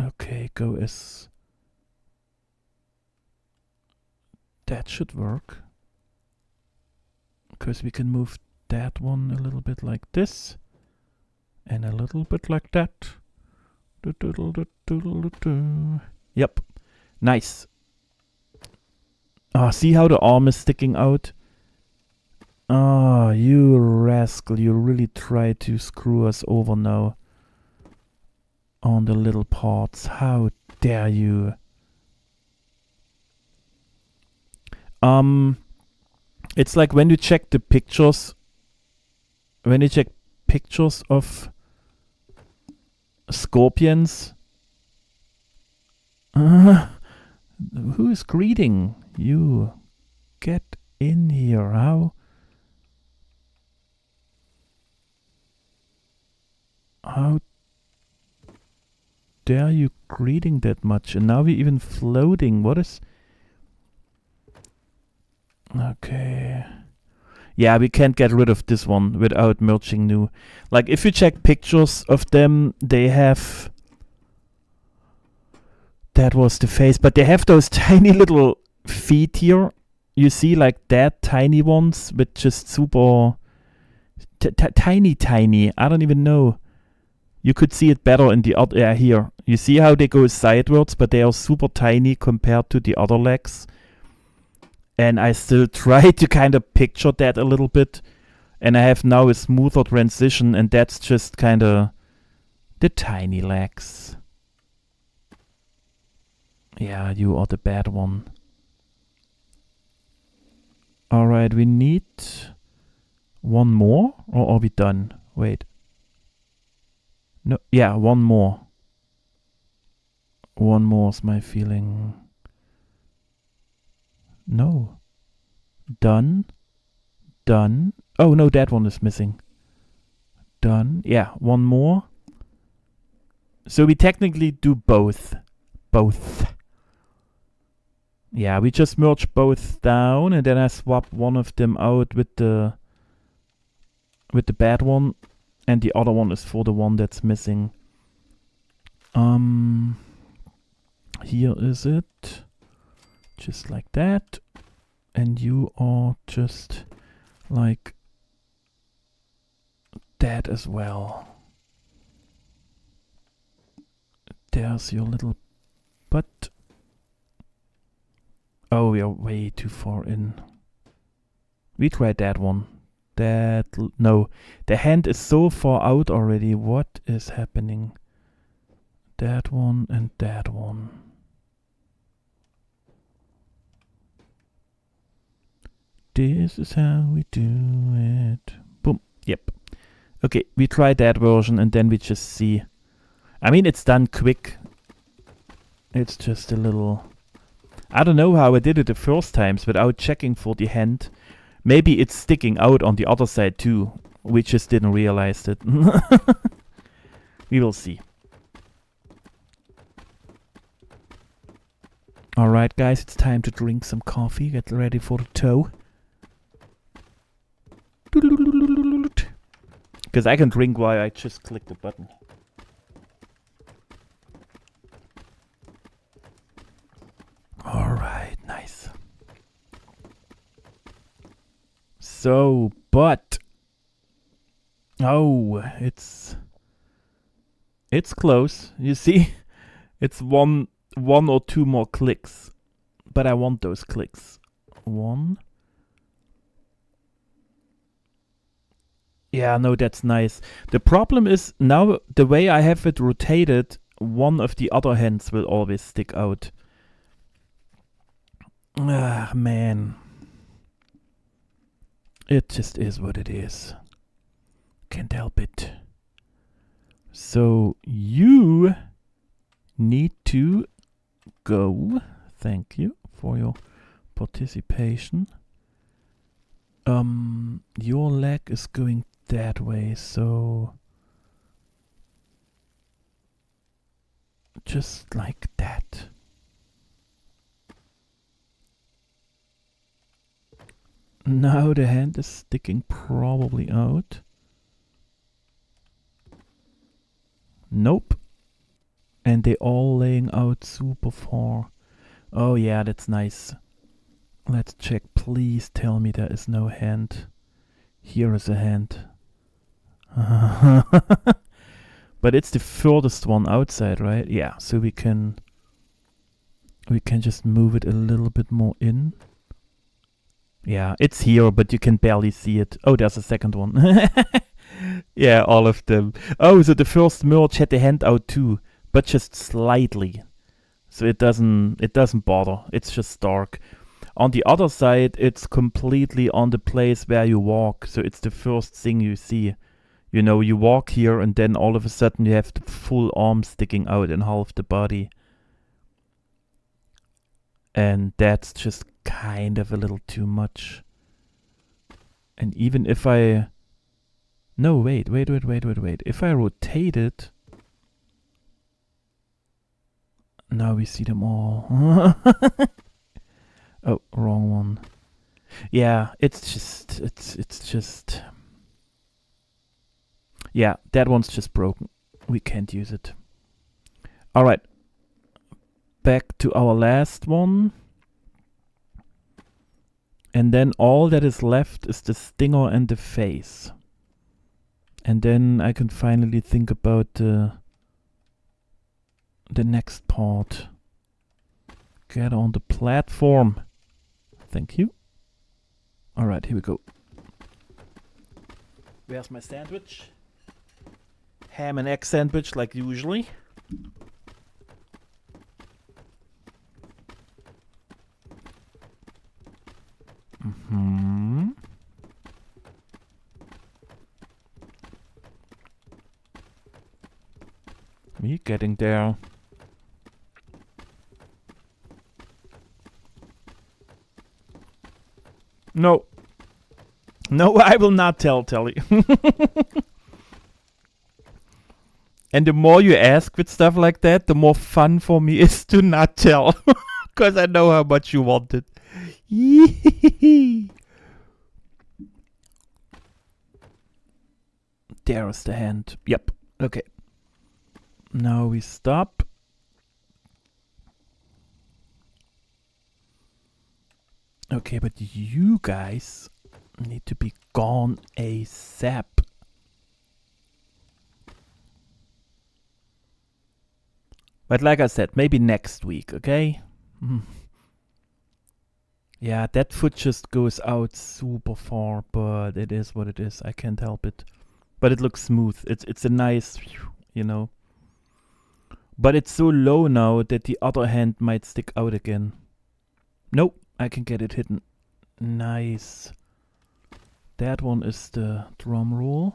Okay, go as... That should work. Because we can move that one a little bit like this. And a little bit like that. Yep. Nice. See how the arm is sticking out? You rascal. You really try to screw us over now. On the little parts. How dare you? It's like when you check the pictures. When you check pictures of scorpions. Who is greeting? You get in here. How? dare you greeting that much? And now we're even floating. What is... Okay. Yeah, we can't get rid of this one without merging new. Like, if you check pictures of them, they have... That was the face. But they have those tiny little feet here. You see, like, that tiny ones with just super... Tiny. I don't even know. You could see it better in the other... Yeah, here. You see how they go sideways, but they are super tiny compared to the other legs. And I still try to kind of picture that a little bit. And I have now a smoother transition, and that's just kind of the tiny legs. Yeah, you are the bad one. Alright, we need one more, or are we done? Wait. No, yeah, one more. One more is my feeling. No. Done. Done. Oh, no, that one is missing. Done. Yeah, one more. So we technically do both. Both. Yeah, we just merge both down, and then I swap one of them out with the bad one, and the other one is for the one that's missing. Here is it. Just like that. And you are just like that as well. There's your little butt. Oh, we are way too far in. We tried that one. No, the hand is so far out already. What is happening? That one and that one. This is how we do it. Boom. Yep. Okay, we tried that version and then we just see. I mean, it's done quick. It's just a little... I don't know how I did it the first times without checking for the hand. Maybe it's sticking out on the other side too. We just didn't realize it. We will see. Alright guys, it's time to drink some coffee. Get ready for the tow. Because I can drink while I just click the button. Alright, nice. So, but... Oh, it's close. You see? It's one or two more clicks. But I want those clicks. One... Yeah, no, that's nice. The problem is now the way I have it rotated, one of the other hands will always stick out. Ah, man. It just is what it is. Can't help it. So you need to go. Thank you for your participation. Your leg is going that way, so just like that. Now the hand is sticking probably out. Nope. And they all laying out super far. Oh yeah, that's nice. Let's check. Please tell me there is no hand. Here is a hand. But it's the furthest one outside, right? Yeah, so we can just move it a little bit more in. Yeah, it's here, but you can barely see it. Oh, there's a second one. Yeah, all of them. Oh, so the first merge had the hand out too, but just slightly. So it doesn't bother. It's just dark. On the other side, it's completely on the place where you walk. So it's the first thing you see. You know, you walk here and then all of a sudden you have the full arm sticking out and half the body. And that's just kind of a little too much. And even if I... No, wait. If I rotate it... Now we see them all. Oh, wrong one. Yeah, it's just... Yeah, that one's just broken. We can't use it. Alright. Back to our last one. And then all that is left is the stinger and the face. And then I can finally think about the next part. Get on the platform. Thank you. Alright, here we go. Where's my sandwich? Ham and egg sandwich like usually. Me getting there. No. No, I will not tell Telly. And the more you ask with stuff like that, the more fun for me is to not tell. Because I know how much you want it. There's the hand. Yep. Okay. Now we stop. Okay, but you guys need to be gone ASAP. But like I said, maybe next week, okay? Yeah, that foot just goes out super far, but it is what it is. I can't help it. But it looks smooth. It's a nice, you know. But it's so low now that the other hand might stick out again. Nope, I can get it hidden. Nice. That one is the drum roll.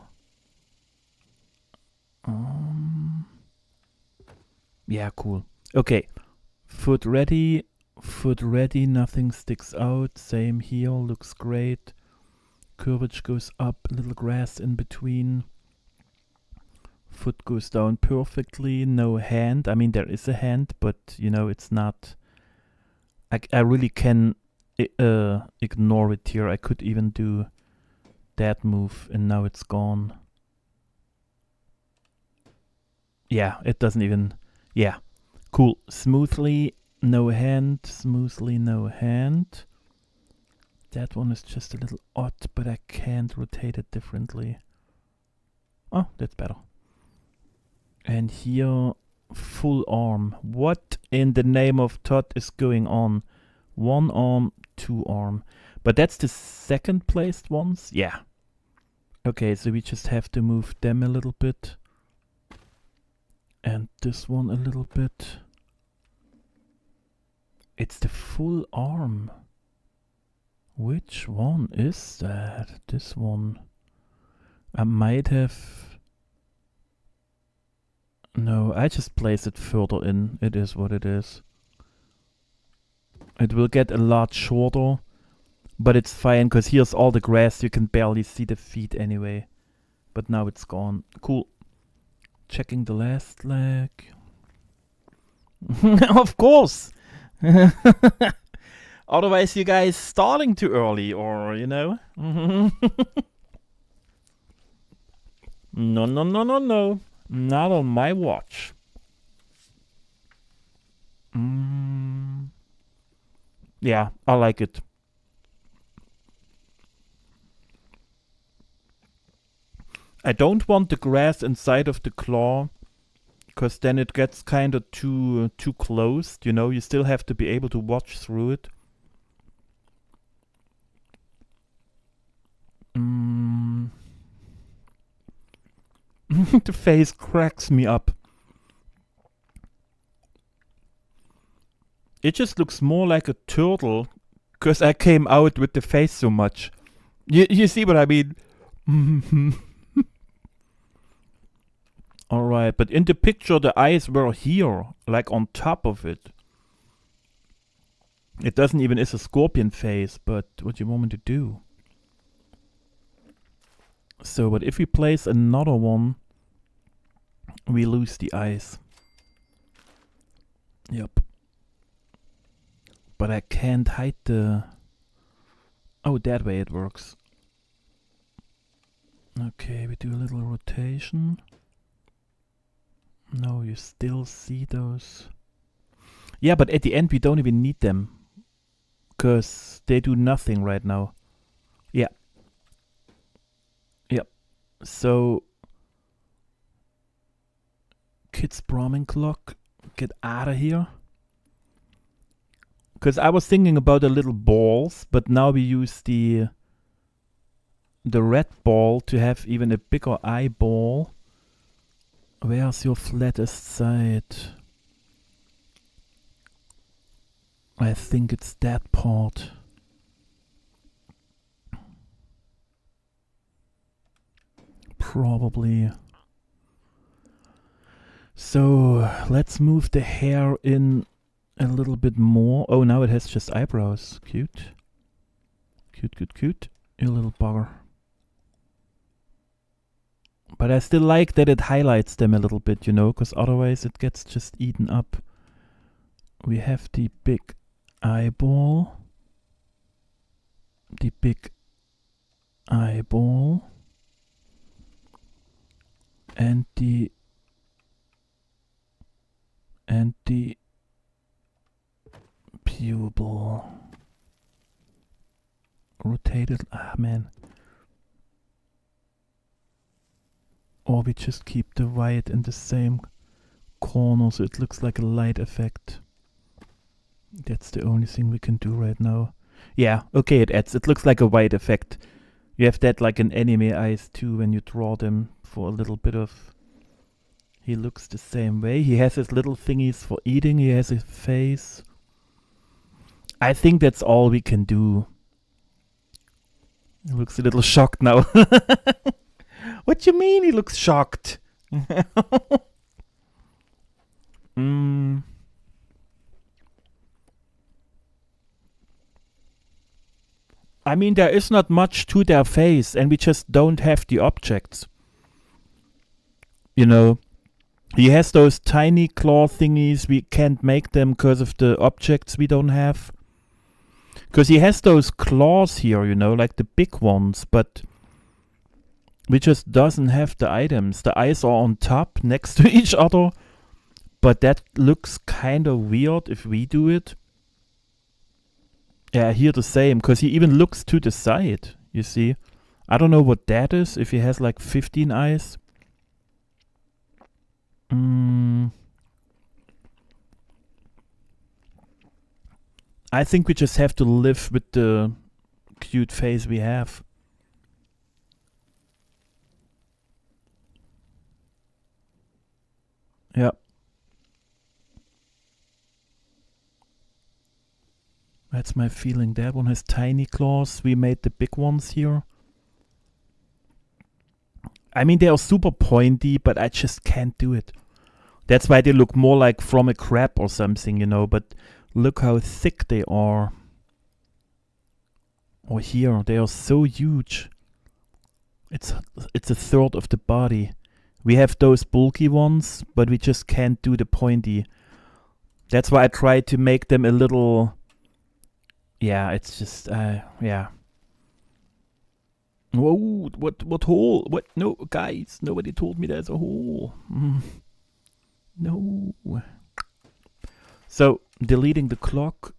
Yeah, cool. Okay, foot ready, nothing sticks out. Same here, looks great. Curvature goes up, a little grass in between. Foot goes down perfectly, no hand. I mean, there is a hand, but you know, it's not... I really can ignore it here. I could even do that move, and now it's gone. Yeah, it doesn't even... Yeah, cool. Smoothly, no hand. Smoothly, no hand. That one is just a little odd, but I can't rotate it differently. Oh, that's better. And here, full arm. What in the name of Todd is going on? One arm, two arm. But that's the second placed ones? Yeah. Okay, so we just have to move them a little bit. And this one a little bit. It's the full arm. Which one is that? This one. I might have... No, I just place it further in. It is what it is. It will get a lot shorter. But it's fine, because here's all the grass. You can barely see the feet anyway. But now it's gone. Cool. Checking the last leg. Of course! Otherwise you guys starting too early, or, you know? No, no, no, no, no. Not on my watch. Yeah, I like it. I don't want the grass inside of the claw, because then it gets kind of too closed, you know? You still have to be able to watch through it. The face cracks me up. It just looks more like a turtle, because I came out with the face so much. You see what I mean? Alright, but in the picture the eyes were here, like on top of it. It doesn't even is a scorpion face, but what do you want me to do? So, but if we place another one, we lose the eyes. Yep. But I can't hide the... Oh, that way it works. Okay, we do a little rotation. No, you still see those. Yeah, but at the end we don't even need them. Because they do nothing right now. Yeah. Yep. So... Kids Brahmin clock, get out of here. Because I was thinking about the little balls, but now we use the red ball to have even a bigger eyeball. Where's your flattest side? I think it's that part. Probably. So let's move the hair in a little bit more. Oh, now it has just eyebrows. Cute. Cute, cute, cute. You little bugger. But I still like that it highlights them a little bit, you know, because otherwise it gets just eaten up. We have the big eyeball. The big eyeball. And the pupil. Rotated. Ah, man. Or we just keep the white in the same corner so it looks like a light effect. That's the only thing we can do right now. Yeah, okay, it adds. It looks like a white effect. You have that like in anime eyes too when you draw them for a little bit of... He looks the same way. He has his little thingies for eating. He has a face. I think that's all we can do. He looks a little shocked now. What you mean he looks shocked? I mean, there is not much to their face, and we just don't have the objects. You know, he has those tiny claw thingies. We can't make them because of the objects we don't have. Because he has those claws here, you know, like the big ones, but we just doesn't have the items. The eyes are on top next to each other, but that looks kind of weird if we do it. Yeah, here the same, because he even looks to the side, you see. I don't know what that is, if he has like 15 eyes. I think we just have to live with the cute face we have. Yeah. That's my feeling. That one has tiny claws. We made the big ones here. I mean, they are super pointy, but I just can't do it. That's why they look more like from a crab or something, you know, but look how thick they are. Or here, they are so huge. It's a third of the body. We have those bulky ones, but we just can't do the pointy. That's why I tried to make them a little... Yeah, it's just, yeah. Whoa, what hole? What? No, guys, nobody told me there's a hole. No. So, deleting the clock.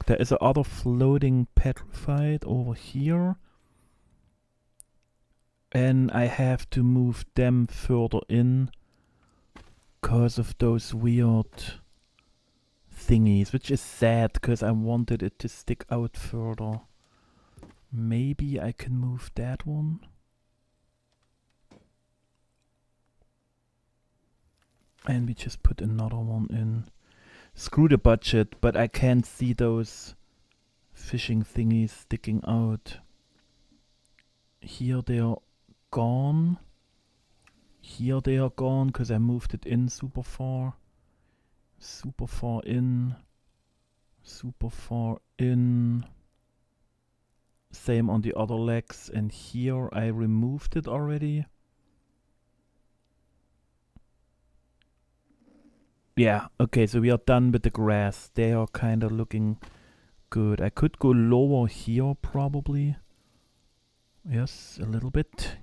There is another floating petrified over here. And I have to move them further in because of those weird thingies, which is sad because I wanted it to stick out further. Maybe I can move that one. And we just put another one in. Screw the budget, but I can't see those fishing thingies sticking out. Here they are gone. Here they are gone because I moved it in super far. Super far in. Super far in. Same on the other legs, and here I removed it already. Yeah, okay, so we are done with the grass. They are kind of looking good. I could go lower here, probably. Yes, a little bit.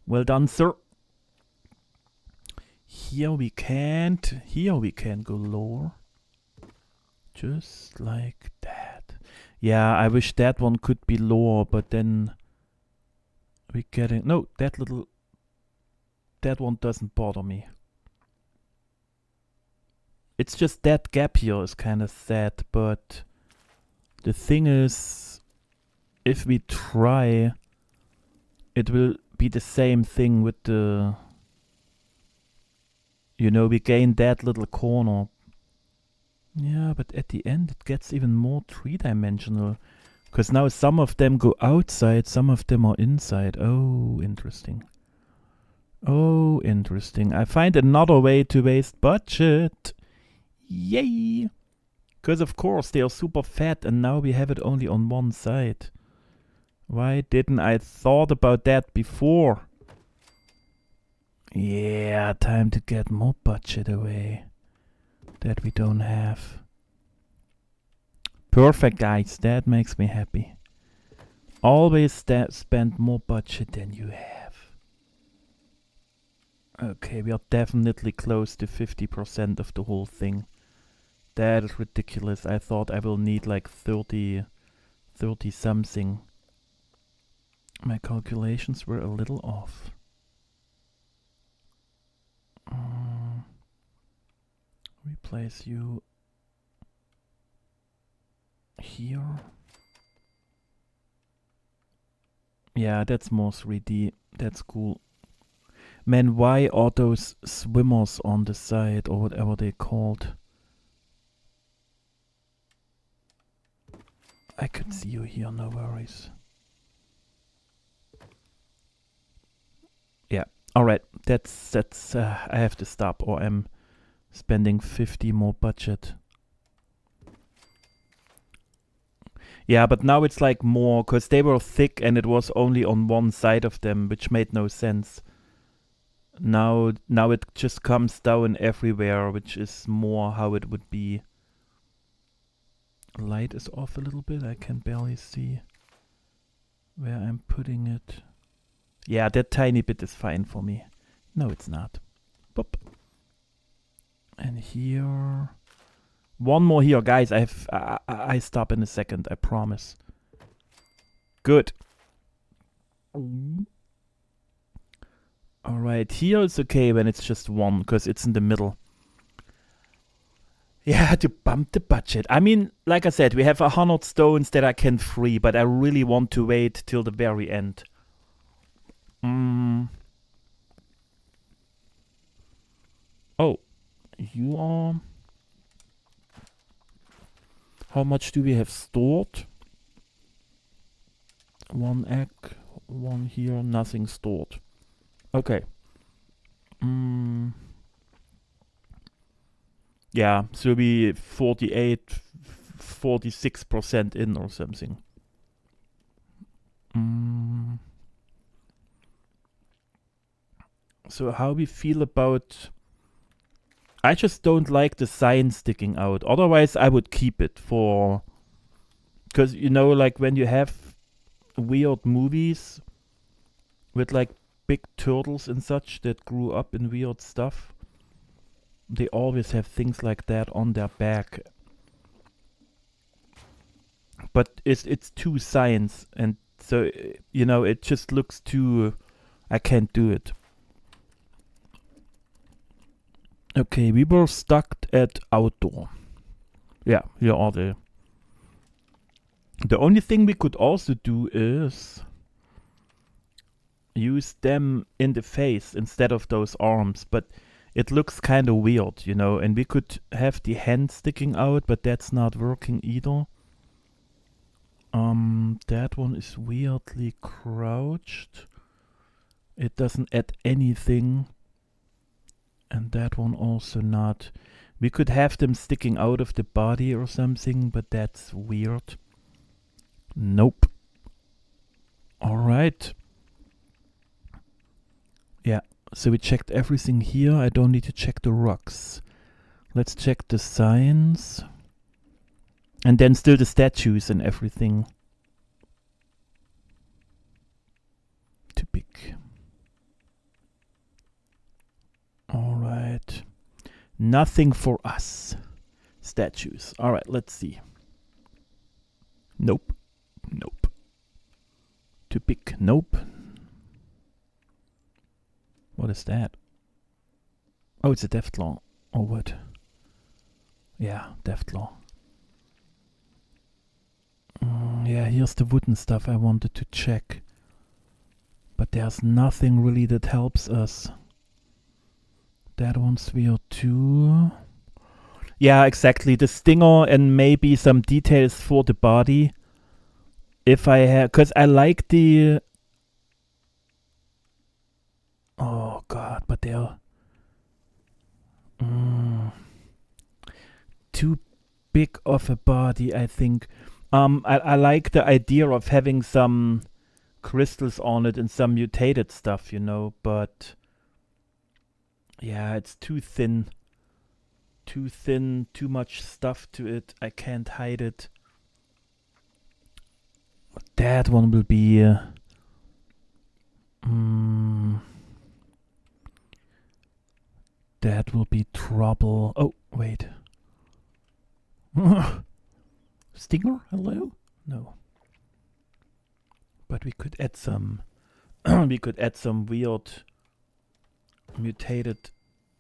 Well done, sir. Here we can't. Here we can go lower. Just like that. Yeah, I wish that one could be lower, but then we're getting... No, that one doesn't bother me. It's just that gap here is kind of sad, but the thing is, if we try, it will be the same thing with the... You know, we gain that little corner. Yeah, but at the end it gets even more three-dimensional. Because now some of them go outside, some of them are inside. Oh, interesting. Oh, interesting. I find another way to waste budget. Yay! Because of course they are super fat and now we have it only on one side. Why didn't I thought about that before? Yeah, time to get more budget away that we don't have. Perfect, guys. That makes me happy. Always spend more budget than you have. Okay, we are definitely close to 50% of the whole thing. That is ridiculous. I thought I will need like 30 something. My calculations were a little off. Replace you here. Yeah, that's more 3D. That's cool. Man, why are those swimmers on the side or whatever they're called? I could see you here, no worries. Yeah, alright, that's I have to stop or I'm spending 50 more budget. Yeah, but now it's like more, because they were thick and it was only on one side of them, which made no sense. Now it just comes down everywhere, which is more how it would be. Light is off a little bit, I can barely see where I'm putting it. Yeah, that tiny bit is fine for me. No, it's not. Boop. And here... One more here, guys. I stop in a second, I promise. Good. Alright, here it's okay when it's just one, because it's in the middle. Yeah, to bump the budget. I mean, like I said, we have 100 stones that I can free, but I really want to wait till the very end. Oh, you are... How much do we have stored? One egg, one here, nothing stored. Okay. Yeah, so we 46% in or something. So how we feel about... I just don't like the sign sticking out. Otherwise, I would keep it for... Because, you know, like when you have weird movies with like big turtles and such that grew up in weird stuff, they always have things like that on their back. But it's too science, and so, you know, it just looks too... I can't do it. Okay, we were stuck at outdoor. Yeah, here are the... The only thing we could also do is use them in the face instead of those arms, but it looks kind of weird, you know, and we could have the hand sticking out, but that's not working either. That one is weirdly crouched. It doesn't add anything. And that one also not. We could have them sticking out of the body or something, but that's weird. Nope. Alright. Yeah, so we checked everything here. I don't need to check the rocks. Let's check the signs. And then still the statues and everything. Too big. Alright. Nothing for us. Statues. Alright, let's see. Nope. Nope. Too big. Nope. What is that? Oh, it's a Deathclaw. Or what? Yeah, Deathclaw. Yeah, here's the wooden stuff I wanted to check. But there's nothing really that helps us. That one's weird too. Yeah, exactly. The stinger and maybe some details for the body. If I have... Because I like the... Oh god, but they're... too big of a body, I think. I like the idea of having some crystals on it and some mutated stuff, you know, but yeah, it's too thin. Too thin, too much stuff to it. I can't hide it. That one will be... that will be trouble. Oh, wait. Stinger? Hello? No. But we could add some... we could add some weird mutated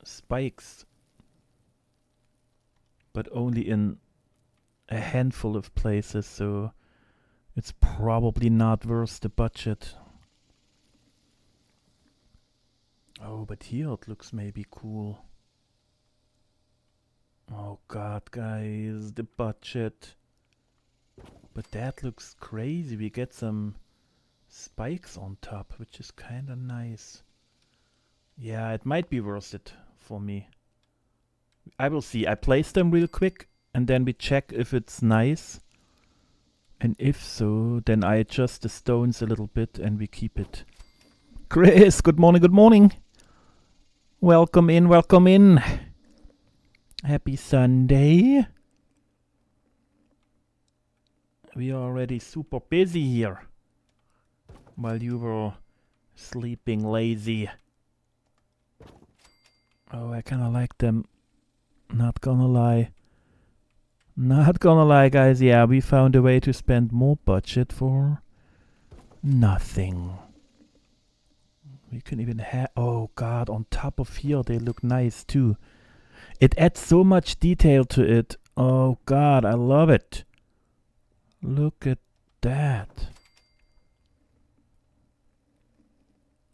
spikes. But only in a handful of places, so it's probably not worth the budget. Oh, but here it looks maybe cool. Oh god, guys, the budget. But that looks crazy. We get some spikes on top, which is kinda nice. Yeah, it might be worth it for me. I will see. I place them real quick and then we check if it's nice. And if so, then I adjust the stones a little bit and we keep it. Chris, good morning, good morning. Welcome in, welcome in. Happy Sunday. We are already super busy here. While you were sleeping lazy. Oh, I kinda like them. Not gonna lie. Not gonna lie, guys. Yeah, we found a way to spend more budget for nothing. We can even have... Oh god, on top of here they look nice too. It adds so much detail to it. Oh god, I love it. Look at that.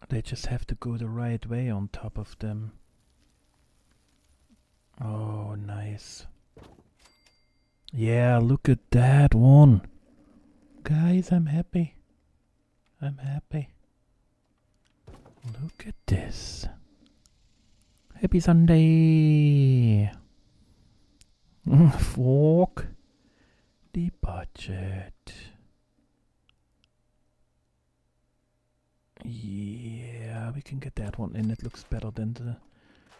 They just have to go the right way on top of them. Oh, nice. Yeah, look at that one. Guys, I'm happy. I'm happy. Look at this. Happy Sunday. Fork the budget. Yeah, we can get that one in. It looks better than the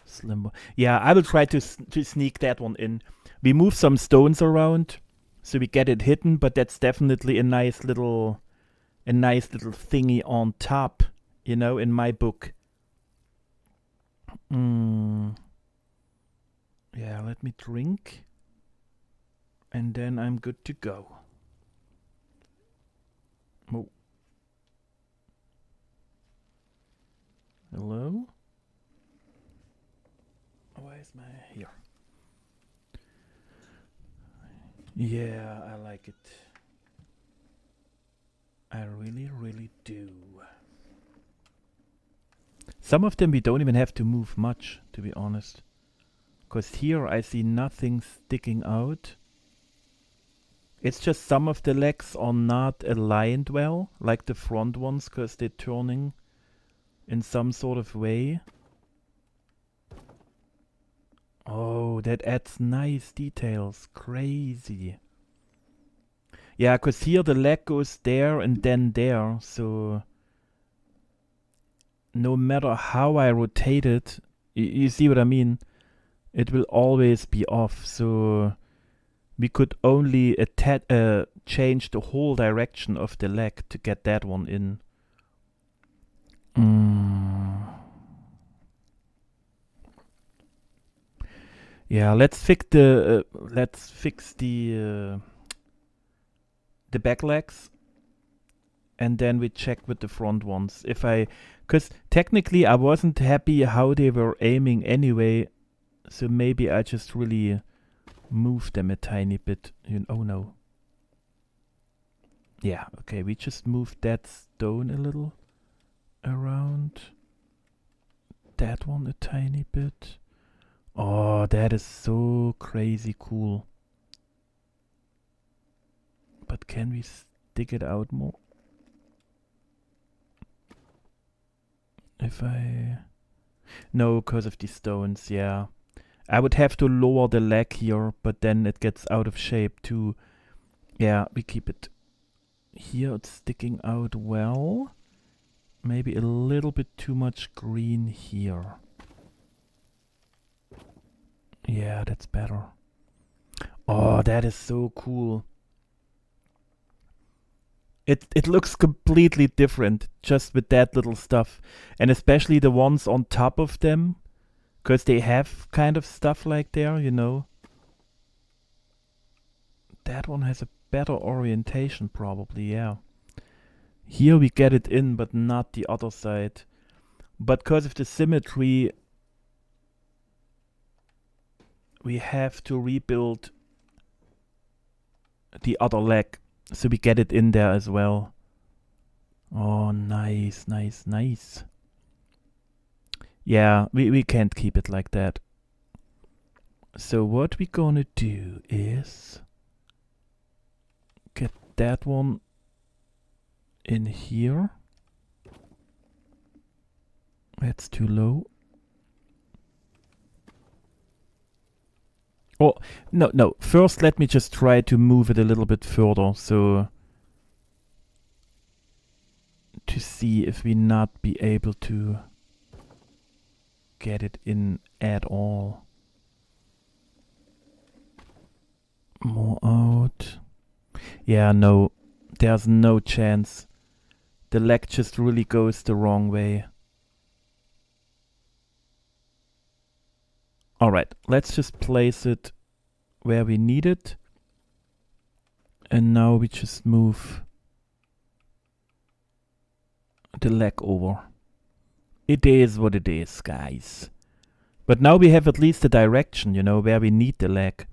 slim one. Yeah, I will try to sneak that one in. We move some stones around so we get it hidden, but that's definitely a nice little thingy on top, you know, in my book. Yeah, let me drink. And then I'm good to go. Oh. Hello? Why is my... Here. Yeah, I like it. I really, really do. Some of them we don't even have to move much, to be honest. Because here I see nothing sticking out. It's just some of the legs are not aligned well, like the front ones, because they're turning in some sort of way. Oh, that adds nice details. Crazy. Yeah, because here the leg goes there and then there, so no matter how I rotate it, you see what I mean? it will always be off. So we could only change the whole direction of the leg to get that one in. Yeah, let's fix the back legs, and then we check with the front ones. Because technically I wasn't happy how they were aiming anyway, so maybe I just really moved them a tiny bit. Oh no. Yeah, okay, we just moved that stone a little around. That one a tiny bit. Oh, that is so crazy cool. But can we stick it out more? No, because of these stones, yeah. I would have to lower the leg here, but then it gets out of shape too. Yeah, we keep it here. It's sticking out well. Maybe a little bit too much green here. Yeah, that's better. Oh, that is so cool. It looks completely different just with that little stuff. And especially the ones on top of them, because they have kind of stuff like there, you know. That one has a better orientation probably, yeah. Here we get it in, but not the other side. But because of the symmetry, we have to rebuild the other leg, so we get it in there as well. Oh, nice, nice, nice. Yeah, we can't keep it like that. So what we're gonna do is get that one in here. That's too low. Oh, no. First, let me just try to move it a little bit further, so to see if we not be able to get it in at all. More out. Yeah, no, there's no chance. The leg just really goes the wrong way. Alright, let's just place it where we need it. And now we just move the leg over. It is what it is, guys. But now we have at least a direction, you know, where we need the leg.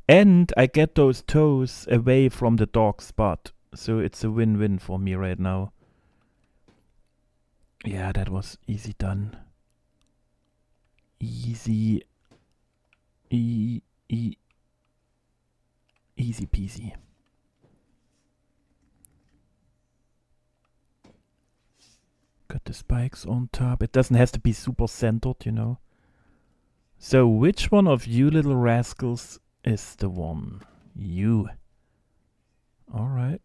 And I get those toes away from the dark spot. So it's a win-win for me right now. Yeah, that was easy done. Easy. Easy peasy. Got the spikes on top. It doesn't have to be super centered, you know. So which one of you little rascals is the one? You. Alright.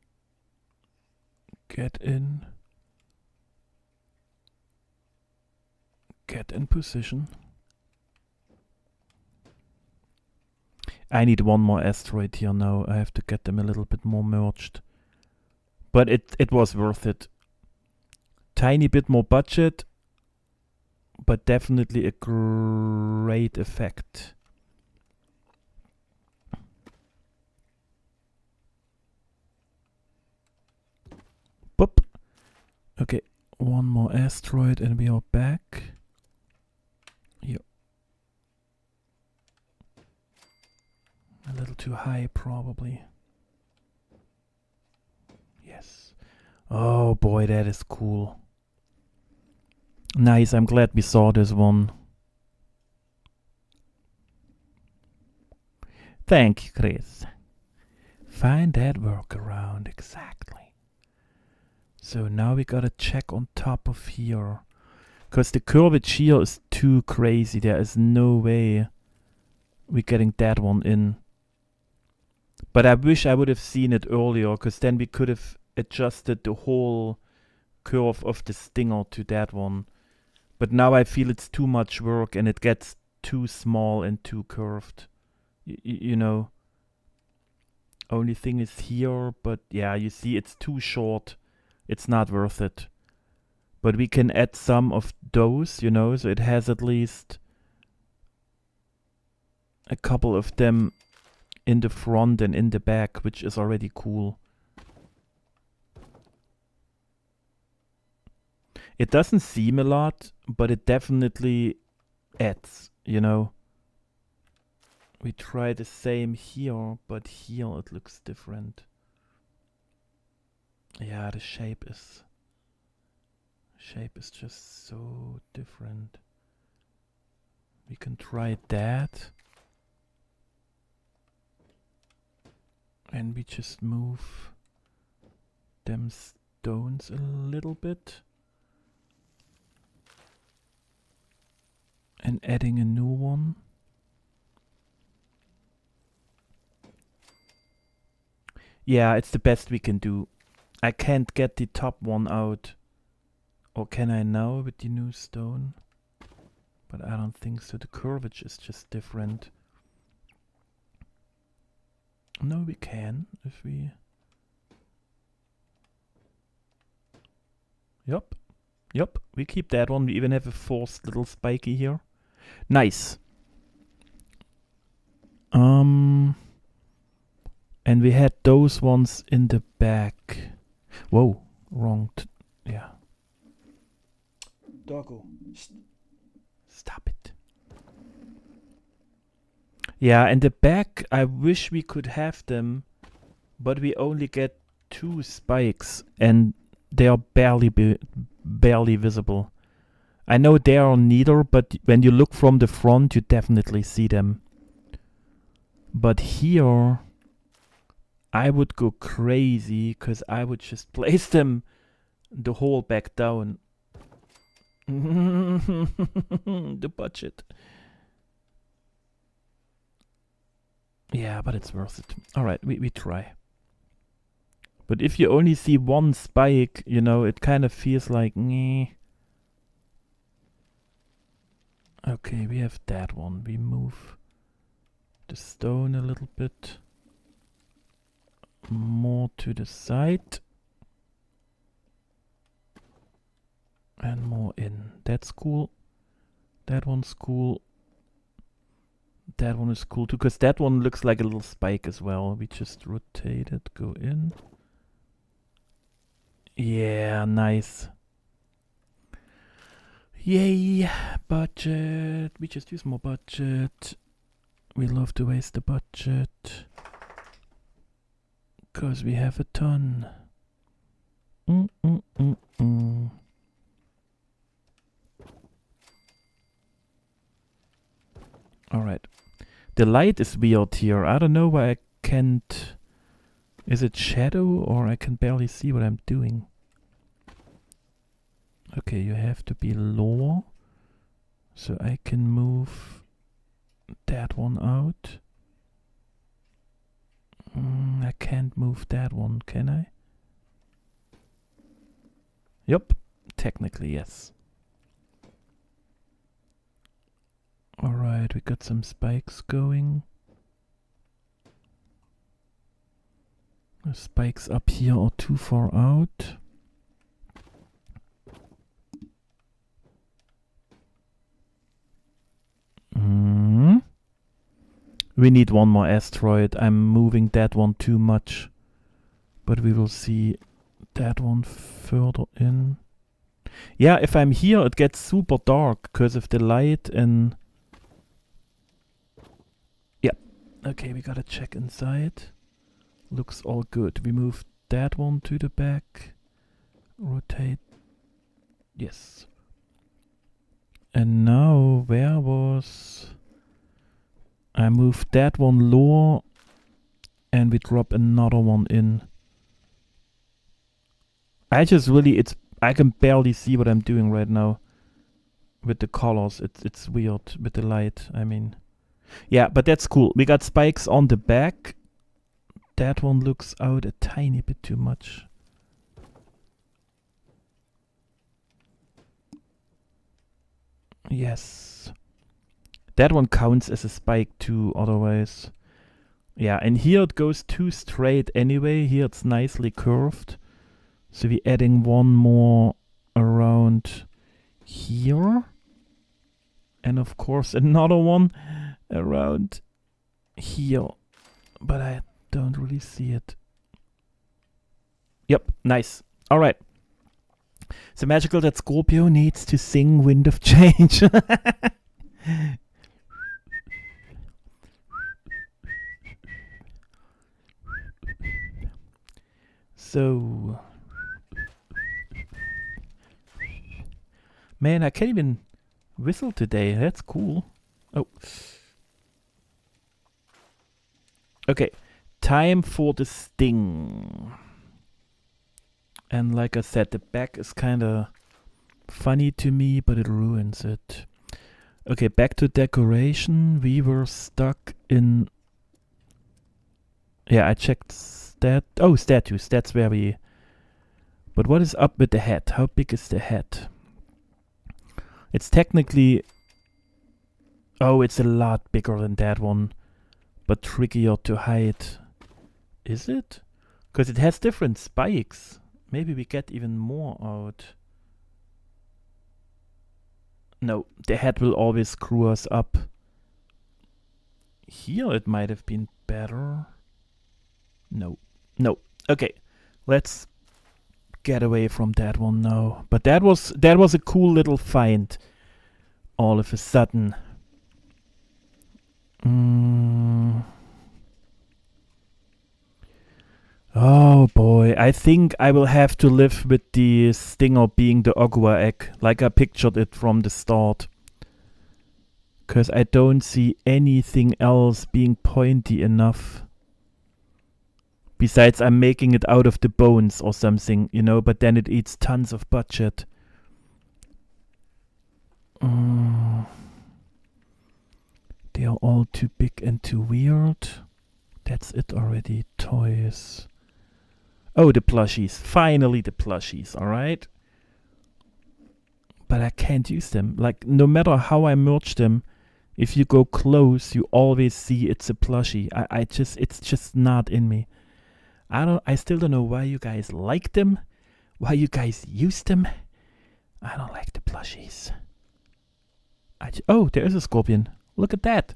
Get in. Get in position. I need one more asteroid here now. I have to get them a little bit more merged. But it was worth it. Tiny bit more budget, but definitely a great effect. Boop. Okay, one more asteroid and we are back. Here. A little too high, probably. Yes. Oh boy, that is cool. Nice, I'm glad we saw this one. Thank you, Chris. Find that workaround, exactly. So now we gotta check on top of here. Because the curvature here is too crazy. There is no way we're getting that one in. But I wish I would have seen it earlier, because then we could have adjusted the whole curve of the stinger to that one. But now I feel it's too much work and it gets too small and too curved. You know. Only thing is here, but yeah, you see it's too short. It's not worth it. But we can add some of those, you know, so it has at least a couple of them in the front and in the back, which is already cool. It doesn't seem a lot, but it definitely adds, you know. We try the same here, but here it looks different. Yeah, the shape is just so different. We can try that. And we just move them stones a little bit. And adding a new one. Yeah, it's the best we can do. I can't get the top one out. Or can I now with the new stone? But I don't think so. The curvature is just different. No, we can if we... Yup. Yup, we keep that one. We even have a forced little spiky here. Nice. And we had those ones in the back. Whoa, wrong. Yeah. Doggo. Stop it. Yeah, and the back, I wish we could have them, but we only get 2 spikes, and they are barely visible. I know they are neither, but when you look from the front, you definitely see them. But here, I would go crazy, because I would just place them the whole back down. The budget. Yeah, but it's worth it. Alright, we try. But if you only see one spike, you know, it kind of feels like, meh. Okay, we have that one. We move the stone a little bit more to the side. And more in. That's cool. That one's cool. That one is cool too, because that one looks like a little spike as well. We just rotate it, go in. Yeah, nice. Yay, budget. We just use more budget. We love to waste the budget. Because we have a ton. Alright. The light is weird here. I don't know why I can't... Is it shadow or I can barely see what I'm doing? Okay, you have to be lower. So I can move that one out. I can't move that one, can I? Yup, technically yes. Alright, we got some spikes going. The spikes up here are too far out. We need one more asteroid. I'm moving that one too much. But we will see that one further in. Yeah, if I'm here, it gets super dark because of the light and... Yeah. Okay, we gotta check inside. Looks all good. We move that one to the back. Rotate. Yes. And now, where was... I move that one lower. And we drop another one in. I just really... I can barely see what I'm doing right now. With the colors. It's weird with the light, I mean. Yeah, but that's cool. We got spikes on the back. That one looks out a tiny bit too much. Yes. That one counts as a spike too, otherwise. Yeah, and here it goes too straight anyway. Here it's nicely curved. So we're adding one more around here. And of course another one around here. But I don't really see it. Yep, nice. Alright. So magical that Scorpio needs to sing Wind of Change. So... Man, I can't even whistle today. That's cool. Oh. Okay. Time for the sting. And like I said, the back is kind of funny to me, but it ruins it. Okay, back to decoration. We were stuck in... Yeah, I checked Oh, statues. That's where we... But what is up with the head? How big is the head? It's technically... Oh, it's a lot bigger than that one. But trickier to hide. Is it? Because it has different spikes. Maybe we get even more out. No, the head will always screw us up. Here it might have been better. No. No. Okay. Let's get away from that one now. But that was a cool little find. All of a sudden. Oh boy, I think I will have to live with the stinger being the Ogua egg, like I pictured it from the start. Because I don't see anything else being pointy enough. Besides, I'm making it out of the bones or something, you know, but then it eats tons of budget. They are all too big and too weird. That's it already. Toys. Oh, the plushies. Finally the plushies, alright? But I can't use them. Like, no matter how I merge them, if you go close, you always see it's a plushie. It's just not in me. I still don't know why you guys like them. Why you guys use them. I don't like the plushies. Oh, there is a scorpion. Look at that.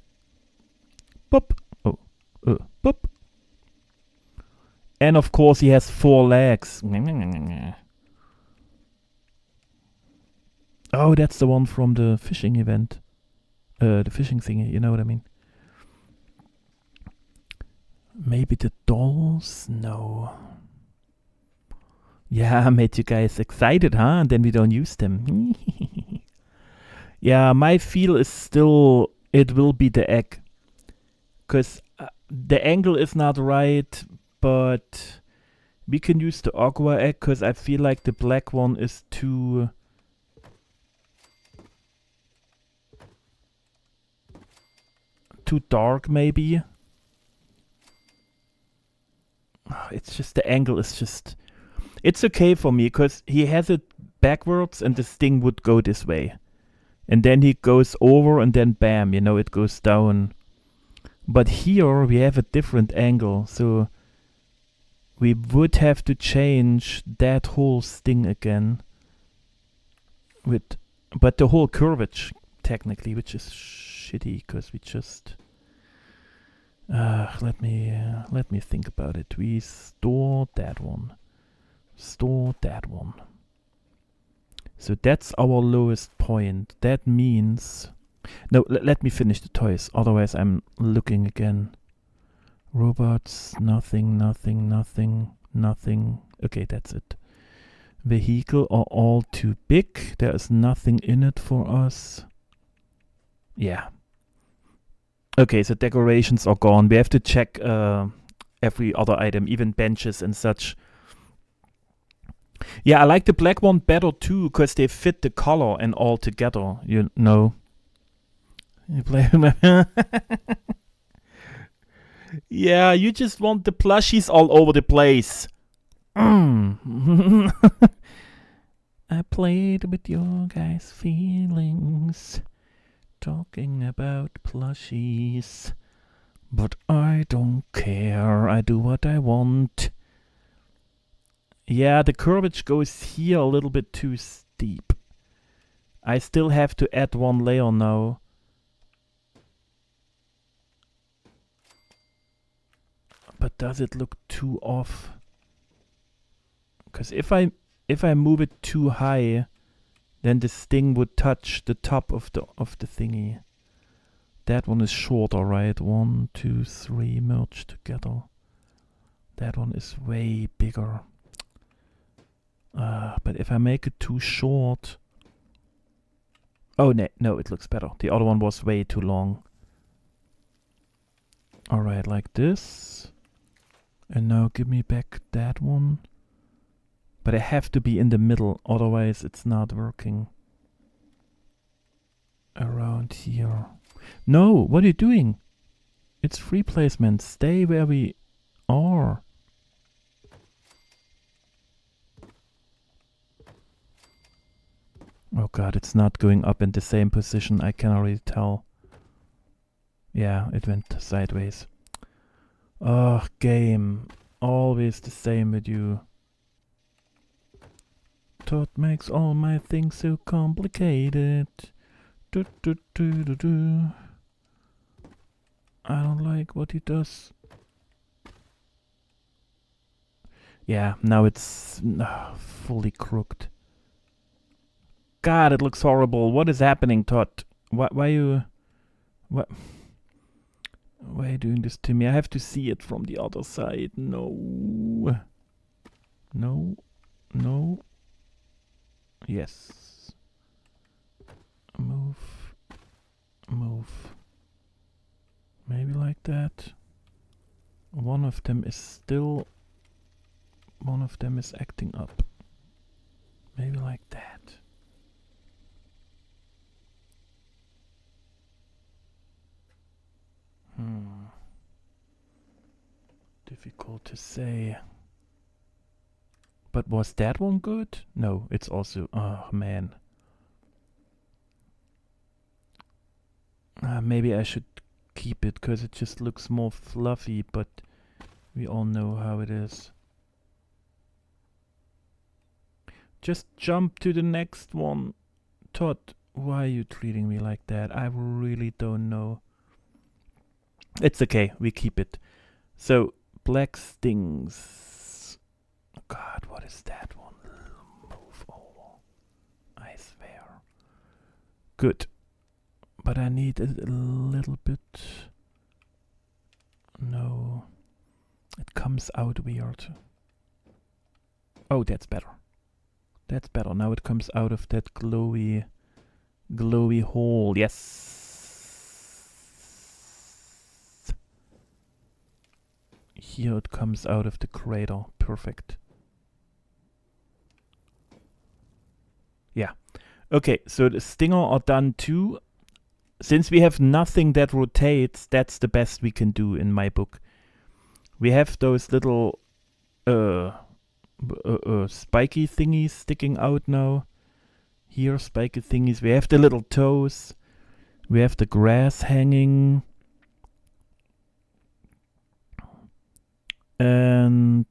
Boop. Oh. Boop. And of course he has 4 legs. Oh, that's the one from the fishing event. The fishing thingy, you know what I mean. Maybe the dolls? No. Yeah, made you guys excited, huh? And then we don't use them. Yeah, my feel is still it will be the egg. Because the angle is not right, but we can use the Ogua egg because I feel like the black one is too... too dark, maybe. It's just the angle is just... It's okay for me because he has it backwards and the sting would go this way. And then he goes over and then bam, you know, it goes down. But here we have a different angle, so we would have to change that whole sting again. But the whole curvature, technically, which is shitty, because we just... let me think about it. We store that one. Store that one. So that's our lowest point. That means... No, let me finish the toys. Otherwise I'm looking again. Robots, nothing. Okay, that's it. Vehicle are all too big. There is nothing in it for us. Yeah. Okay, so decorations are gone. We have to check every other item, even benches and such. Yeah, I like the black one better too, because they fit the color and all together, you know. You play Yeah, you just want the plushies all over the place. I played with your guys' feelings. talking about plushies. But I don't care. I do what I want. Yeah, the curvature goes here a little bit too steep. I still have to add one layer now. But does it look too off? Because if I move it too high, then this thing would touch the top of the thingy. That one is shorter, right? 1, 2, 3 merge together. That one is way bigger. But if I make it too short... Oh, no, it looks better. The other one was way too long. Alright, like this. And now give me back that one. But I have to be in the middle, otherwise it's not working. Around here. No, what are you doing? It's free placement. Stay where we are. Oh god, it's not going up in the same position. I can already tell. Yeah, it went sideways. Oh, game. Always the same with you. Todd makes all my things so complicated. I don't like what he does. Yeah, now it's fully crooked. God, it looks horrible. What is happening, Todd? Why are you doing this to me? I have to see it from the other side. No. No. No. Yes. Move. Move. Maybe like that. One of them is acting up. Maybe like that. Difficult to say. But was that one good? No, it's also... Oh, man. Maybe I should keep it, because it just looks more fluffy, but we all know how it is. Just jump to the next one. Todd, why are you treating me like that? I really don't know. It's okay, we keep it. So, black stings. God, what is that one? Move over. I swear. Good. But I need it a little bit. No. It comes out weird. Oh, that's better. That's better. Now it comes out of that glowy hole. Yes. Here it comes out of the crater. Perfect. Yeah. Okay, so the stinger are done too. Since we have nothing that rotates, that's the best we can do in my book. We have those little spiky thingies sticking out now. Here, spiky thingies. We have the little toes. We have the grass hanging. And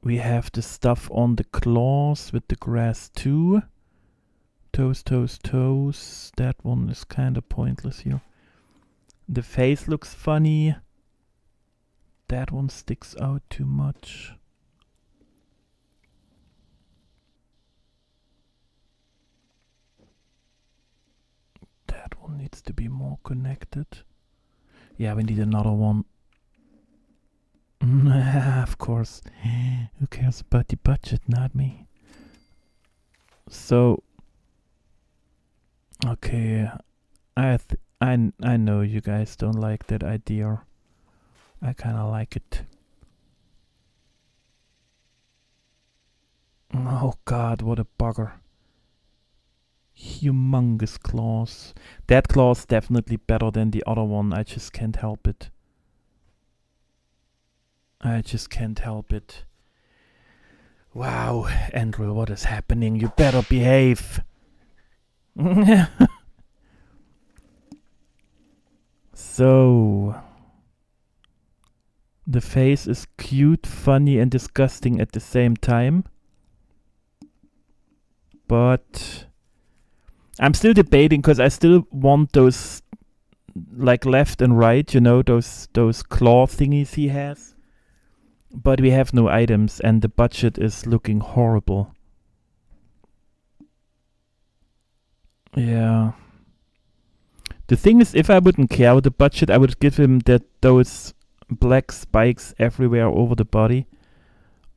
we have the stuff on the claws with the grass too. Toes, toes, toes. That one is kind of pointless here. The face looks funny. That one sticks out too much. That one needs to be more connected. Yeah, we need another one. Of course. Who cares about the budget? Not me. So, okay, I know you guys don't like that idea. I kind of like it. Oh god, what a bugger. Humongous claws. That claw's definitely better than the other one. I just can't help it. I just can't help it. Wow, Andrew, what is happening? You better behave. So the face is cute, funny, and disgusting at the same time. But I'm still debating because I still want those like left and right, you know, those claw thingies he has. But we have no items and the budget is looking horrible. Yeah. The thing is, if I wouldn't care with the budget, I would give him those black spikes everywhere over the body.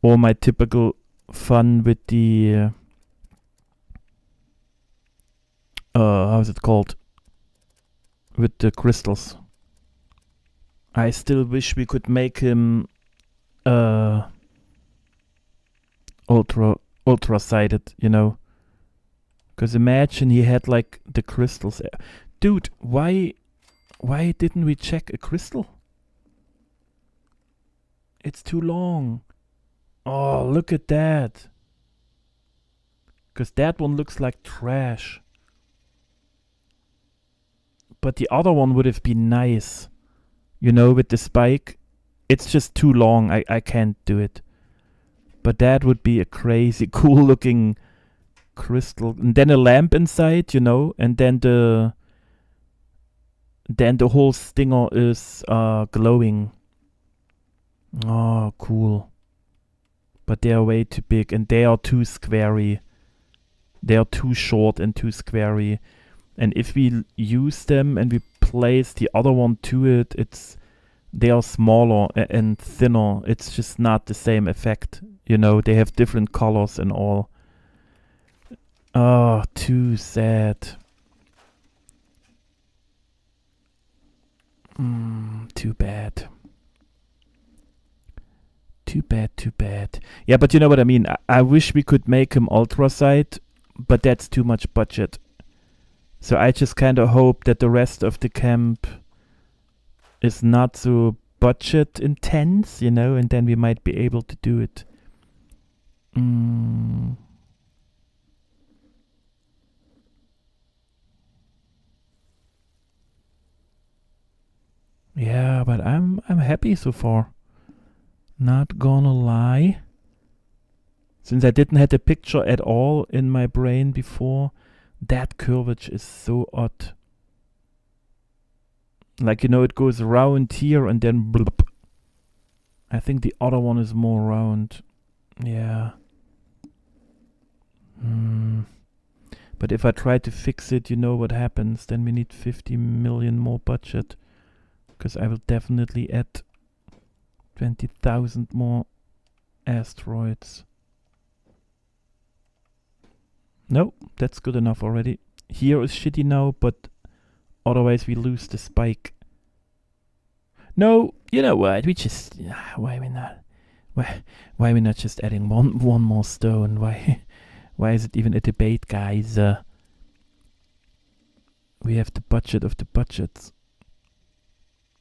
Or my typical fun with the... how's it called? With the crystals. I still wish we could make him ultra-sighted, you know. Because imagine he had like the crystals. Dude, why didn't we check a crystal? It's too long. Oh, look at that. Because that one looks like trash. But the other one would have been nice. You know, with the spike. It's just too long. I can't do it. But that would be a crazy cool looking crystal. And then a lamp inside, you know. And then the whole stinger is glowing. Oh, cool. But they are way too big and they are too squarey. They are too short and too squarey. And if we use them and we place the other one to it, they are smaller and thinner. It's just not the same effect. You know, they have different colors and all. Oh, too sad. Too bad. Too bad. Yeah, but you know what I mean. I wish we could make him ultra sight, but that's too much budget. So I just kind of hope that the rest of the camp is not so budget intense, you know, and then we might be able to do it. Yeah, but I'm happy so far. Not gonna lie. Since I didn't have the picture at all in my brain before, that curvature is so odd. Like, you know, it goes round here and then blop. I think the other one is more round. Yeah. But if I try to fix it, you know what happens. Then we need 50 million more budget. Because I will definitely add 20,000 more asteroids. No, that's good enough already. Here is shitty now, but otherwise we lose the spike. No, you know what? We just why we not? Why we not just adding one more stone? Why is it even a debate, guys? We have the budget of the budgets.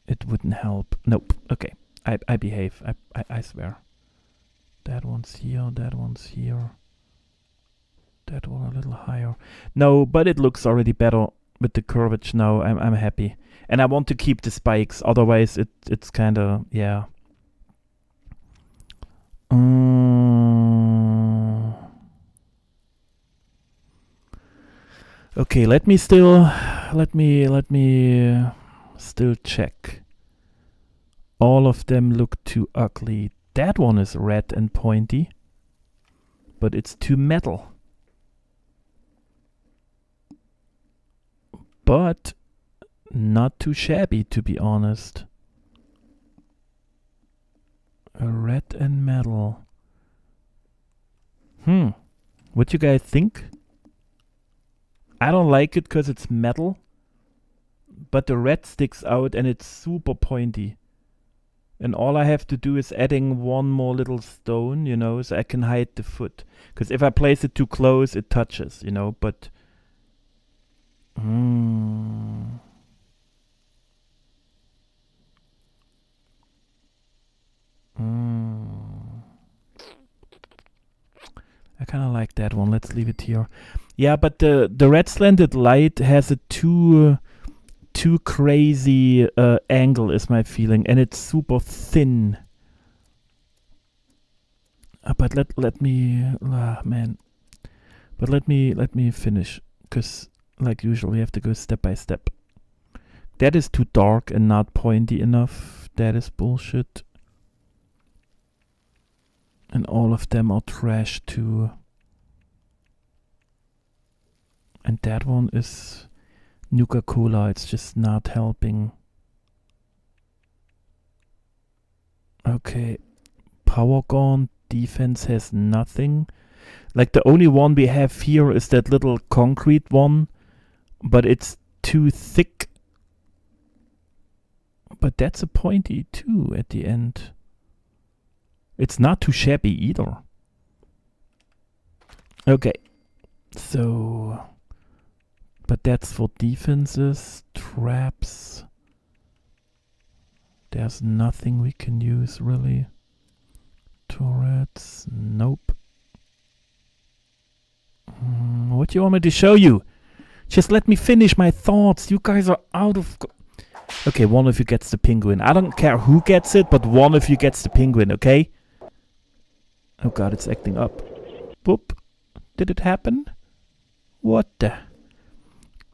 It wouldn't help. Nope. Okay. I behave. I swear. That one's here. That one's here. That one a little higher. No, but it looks already better with the curvature now. I'm happy. And I want to keep the spikes. Otherwise, it's kind of, yeah. Okay, let me still check. All of them look too ugly. That one is red and pointy, but it's too metal. But not too shabby, to be honest. A red and metal. What you guys think? I don't like it because it's metal, but the red sticks out and it's super pointy. And all I have to do is adding one more little stone, you know, so I can hide the foot. Because if I place it too close, it touches, you know, but... I kind of like that one. Let's leave it here. Yeah, but the red slanted light has a too too crazy angle is my feeling, and it's super thin. But let me man. But let me finish, because like usual we have to go step by step. That is too dark and not pointy enough. That is bullshit. And all of them are trash too. And that one is Nuka-Cola. It's just not helping. Okay. Power Gaunt. Defense has nothing. Like the only one we have here is that little concrete one. But it's too thick. But that's a pointy too at the end. It's not too shabby either. Okay. So... But that's for defenses, traps. There's nothing we can use really. Turrets, nope. What do you want me to show you? Just let me finish my thoughts. You guys are out of... Okay, one of you gets the penguin. I don't care who gets it, but one of you gets the penguin, okay? Oh god, it's acting up. Boop. Did it happen? What the...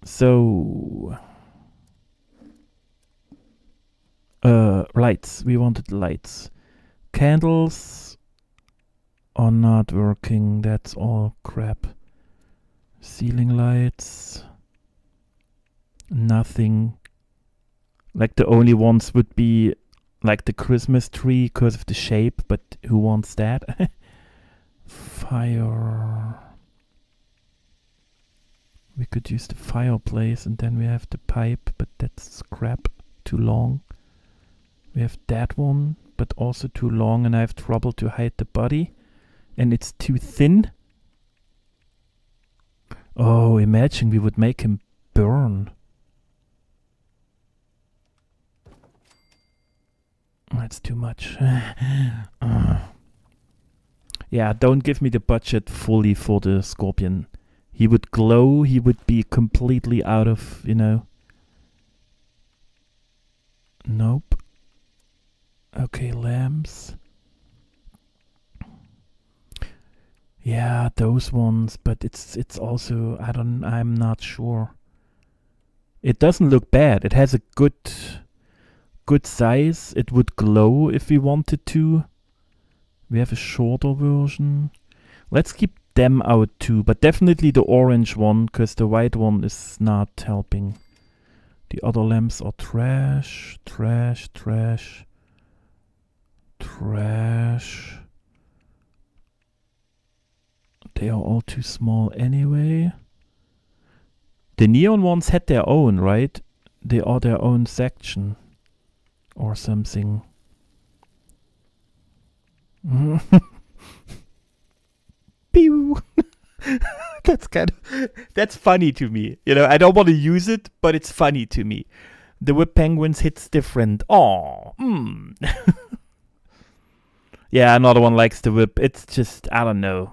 So... lights. We wanted lights. Candles are not working. That's all crap. Ceiling lights. Nothing. Like the only ones would be like the Christmas tree because of the shape, but who wants that? Fire. We could use the fireplace and then we have the pipe, but that's crap. Too long. We have that one, but also too long, and I have trouble to hide the body. And it's too thin. Oh, imagine we would make him burn. That's too much. Yeah, don't give me the budget fully for the scorpion. He would glow, he would be completely out of, you know. Nope. Okay, lamps. Yeah, those ones, but it's also, I'm not sure. It doesn't look bad. It has a good size. It would glow if we wanted to. We have a shorter version. Let's keep them out too, but definitely the orange one, because the white one is not helping. The other lamps are trash, trash, trash, trash. They are all too small anyway. The neon ones had their own, right? They are their own section. Or something. Pew! That's funny to me. You know, I don't want to use it, but it's funny to me. The whip penguins hits different. Oh, yeah, another one likes the whip. It's just, I don't know.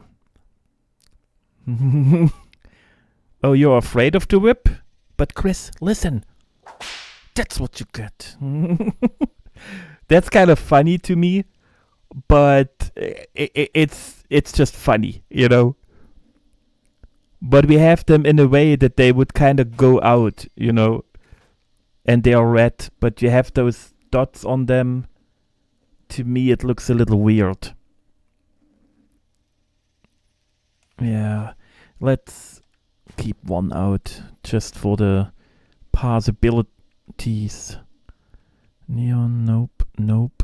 Oh, you're afraid of the whip? But Chris, listen. That's what you get. That's kind of funny to me, but it's just funny, you know. But we have them in a way that they would kind of go out, you know, and they are red, but you have those dots on them. To me, it looks a little weird. Yeah, let's keep one out just for the possibilities. Neon, nope, nope.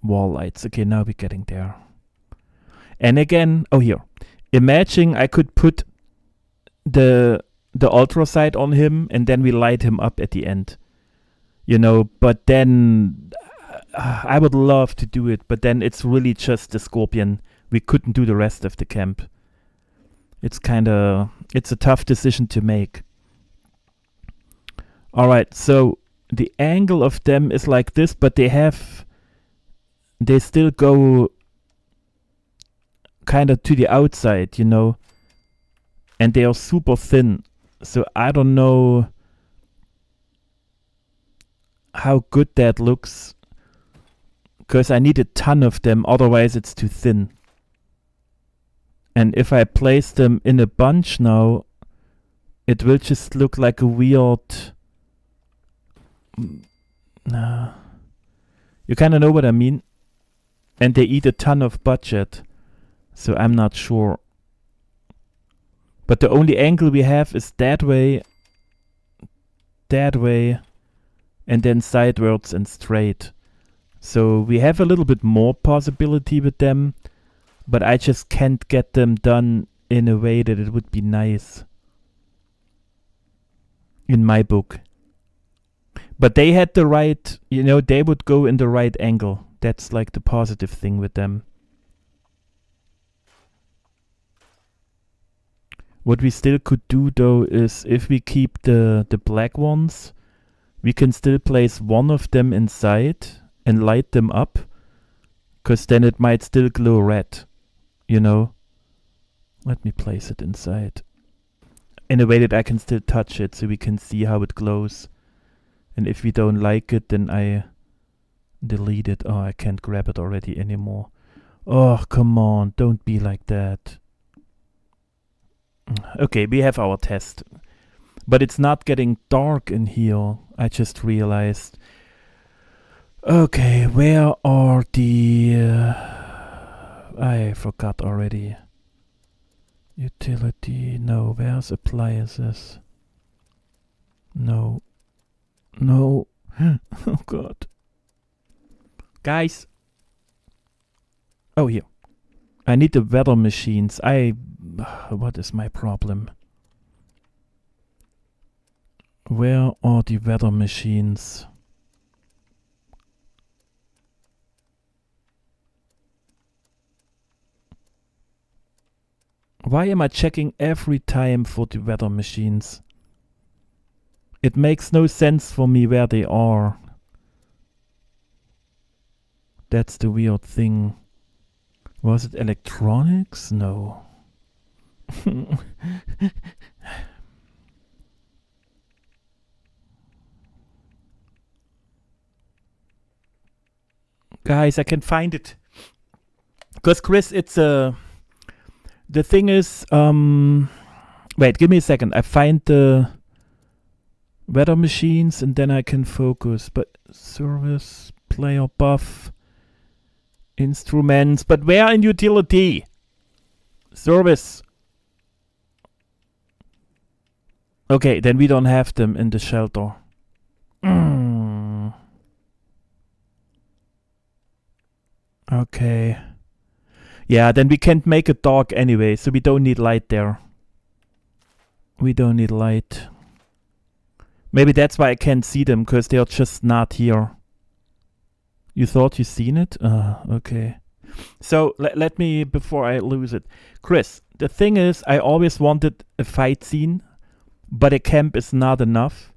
Wall lights. Okay, now we're getting there. And again, oh here. Imagine I could put the ultrasight on him and then we light him up at the end. You know, but then I would love to do it, but then it's really just the scorpion. We couldn't do the rest of the camp. It's a tough decision to make. Alright, so the angle of them is like this, but they still go kind of to the outside, you know, and they are super thin. So I don't know how good that looks. Because I need a ton of them, otherwise it's too thin. And if I place them in a bunch now, it will just look like a weird... Nah. You kind of know what I mean? And they eat a ton of budget. So I'm not sure. But the only angle we have is that way, and then sidewards and straight. So we have a little bit more possibility with them, but I just can't get them done in a way that it would be nice. In my book. But they had the right, you know, they would go in the right angle. That's like the positive thing with them. What we still could do though is if we keep the black ones, we can still place one of them inside and light them up, because then it might still glow red, you know. Let me place it inside in a way that I can still touch it so we can see how it glows. And if we don't like it, then I delete it. Oh, I can't grab it already anymore. Oh, come on, don't be like that. Okay, we have our test. But it's not getting dark in here, I just realized. Okay, where are the... I forgot already. Utility, no, where's appliances? No. No. Oh god. Guys. Oh, here. I need the weather machines. What is my problem? Where are the weather machines? Why am I checking every time for the weather machines? It makes no sense for me where they are. That's the weird thing. Was it electronics? No. Guys, I can find it. Because Chris, it's a... The thing is... Wait, give me a second. I find the weather machines and then I can focus. But service, player buff, instruments. But where in utility? Service. Okay, then we don't have them in the shelter. Okay. Yeah, then we can't make it dark anyway, so we don't need light there. We don't need light. Maybe that's why I can't see them, because they're just not here. You thought you seen it? Okay. So, let me, before I lose it. Chris, the thing is, I always wanted a fight scene, but a camp is not enough.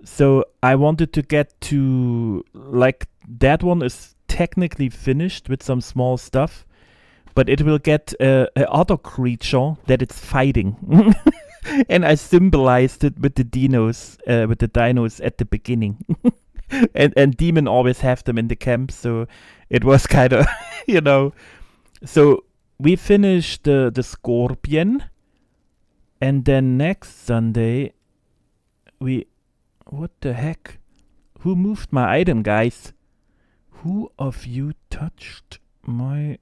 So, I wanted to get to, like, that one is technically finished with some small stuff, but it will get a other creature that it's fighting. And I symbolized it with the dinos at the beginning. and demon always have them in the camp, so it was kind of, you know. So we finished the scorpion, and then next Sunday we... What the heck? Who moved my item, guys? Who of you touched my...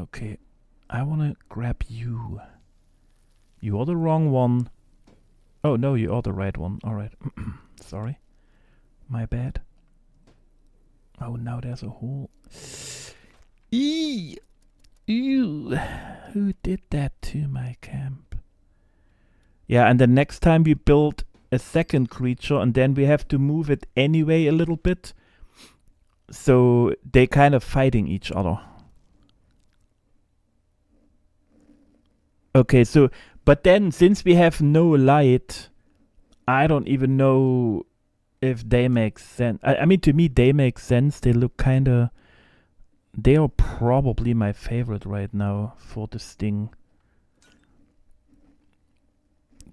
Okay, I want to grab you. You are the wrong one. Oh, no, you are the right one. Alright. Sorry. My bad. Oh, now there's a hole. Eee! Ew! Who did that to my camp? Yeah, and then next time we build a second creature, and then we have to move it anyway a little bit. So they kind of fighting each other. Okay, so, but then since we have no light, I don't even know if they make sense. I mean, to me, they make sense. They look kind of... They are probably my favorite right now for the sting.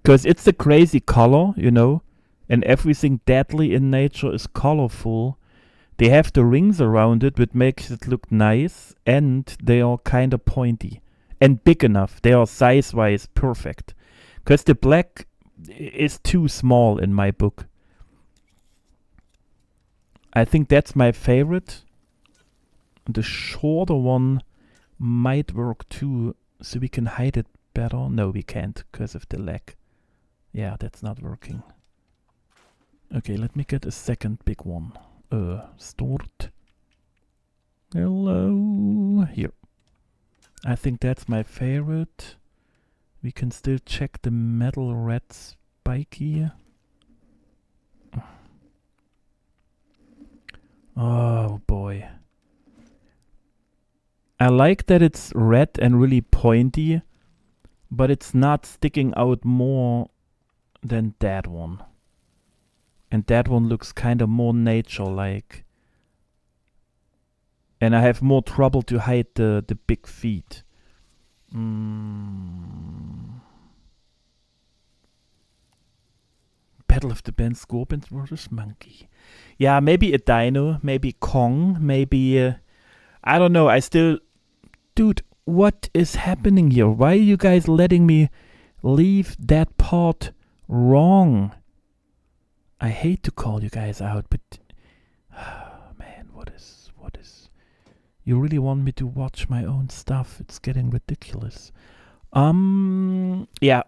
Because it's a crazy color, you know, and everything deadly in nature is colorful. They have the rings around it, which makes it look nice, and they are kind of pointy and big enough. They are size-wise perfect. Because the black is too small in my book. I think that's my favorite. The shorter one might work too, so we can hide it better. No, we can't, because of the lag. Yeah, that's not working. Okay, let me get a second big one. Stored. Hello. Here. I think that's my favorite. We can still check the metal red spiky. Oh boy. I like that it's red and really pointy, but it's not sticking out more than that one. And that one looks kind of more nature-like. And I have more trouble to hide the big feet. Battle of the Band Scorpions versus Monkey. Yeah, maybe a dino, maybe Kong, maybe... I don't know, I still... Dude, what is happening here? Why are you guys letting me leave that part wrong? I hate to call you guys out, but... man, what is... You really want me to watch my own stuff? It's getting ridiculous. Yeah,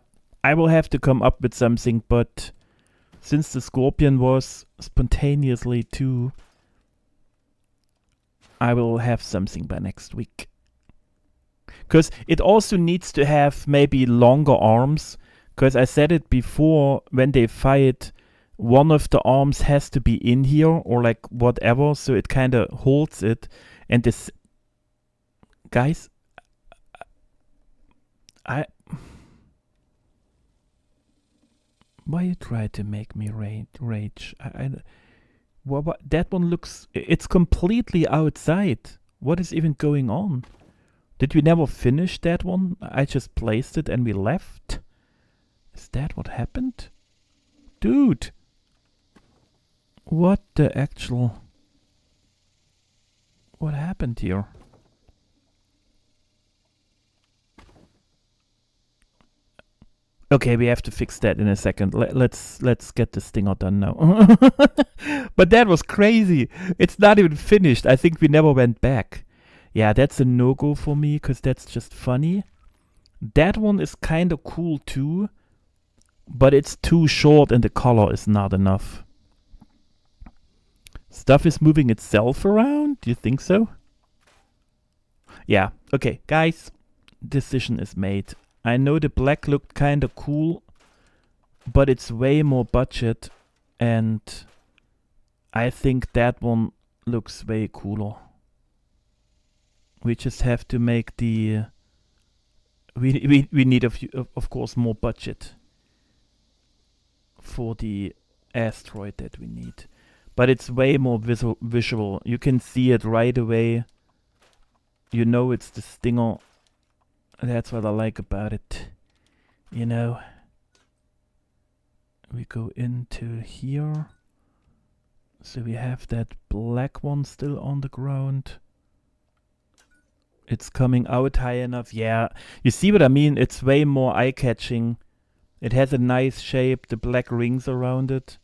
I will have to come up with something, but... Since the Scorpion was spontaneously too... I will have something by next week. Because it also needs to have maybe longer arms. Because I said it before, when they fight, one of the arms has to be in here or like whatever, so it kind of holds it. And this... Guys, why you try to make me rage? What, that one looks... It's completely outside. What is even going on? Did we never finish that one? I just placed it and we left? Is that what happened? Dude! What the actual... What happened here? Okay, we have to fix that in a second. Let's get the stinger done now. But that was crazy. It's not even finished. I think we never went back. Yeah, that's a no-go for me, because that's just funny. That one is kind of cool too, but it's too short and the color is not enough. Stuff is moving itself around? Do you think so? Yeah, okay, guys. Decision is made. I know the black looked kind of cool, but it's way more budget, and I think that one looks way cooler. We just have to make the... We need, of course, more budget for the asteroid that we need. But it's way more visual. You can see it right away. You know it's the Stinger. That's what I like about it. You know. We go into here. So we have that black one still on the ground. It's coming out high enough. Yeah, you see what I mean? It's way more eye-catching. It has a nice shape, the black rings around it.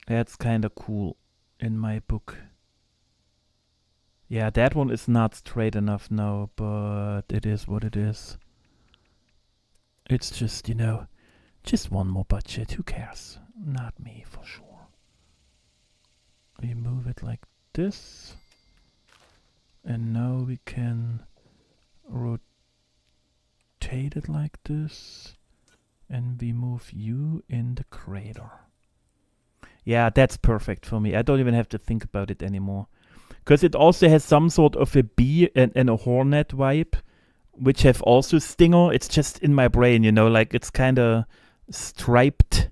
That's kind of cool in my book. Yeah, that one is not straight enough now, but it is what it is. It's just, you know, just one more budget. Who cares? Not me, for sure. We move it like this. And now we can rotate it like this. And we move you in the crater. Yeah, that's perfect for me. I don't even have to think about it anymore. Because it also has some sort of a bee and a hornet vibe, which have also stinger. It's just in my brain, you know, like it's kind of striped.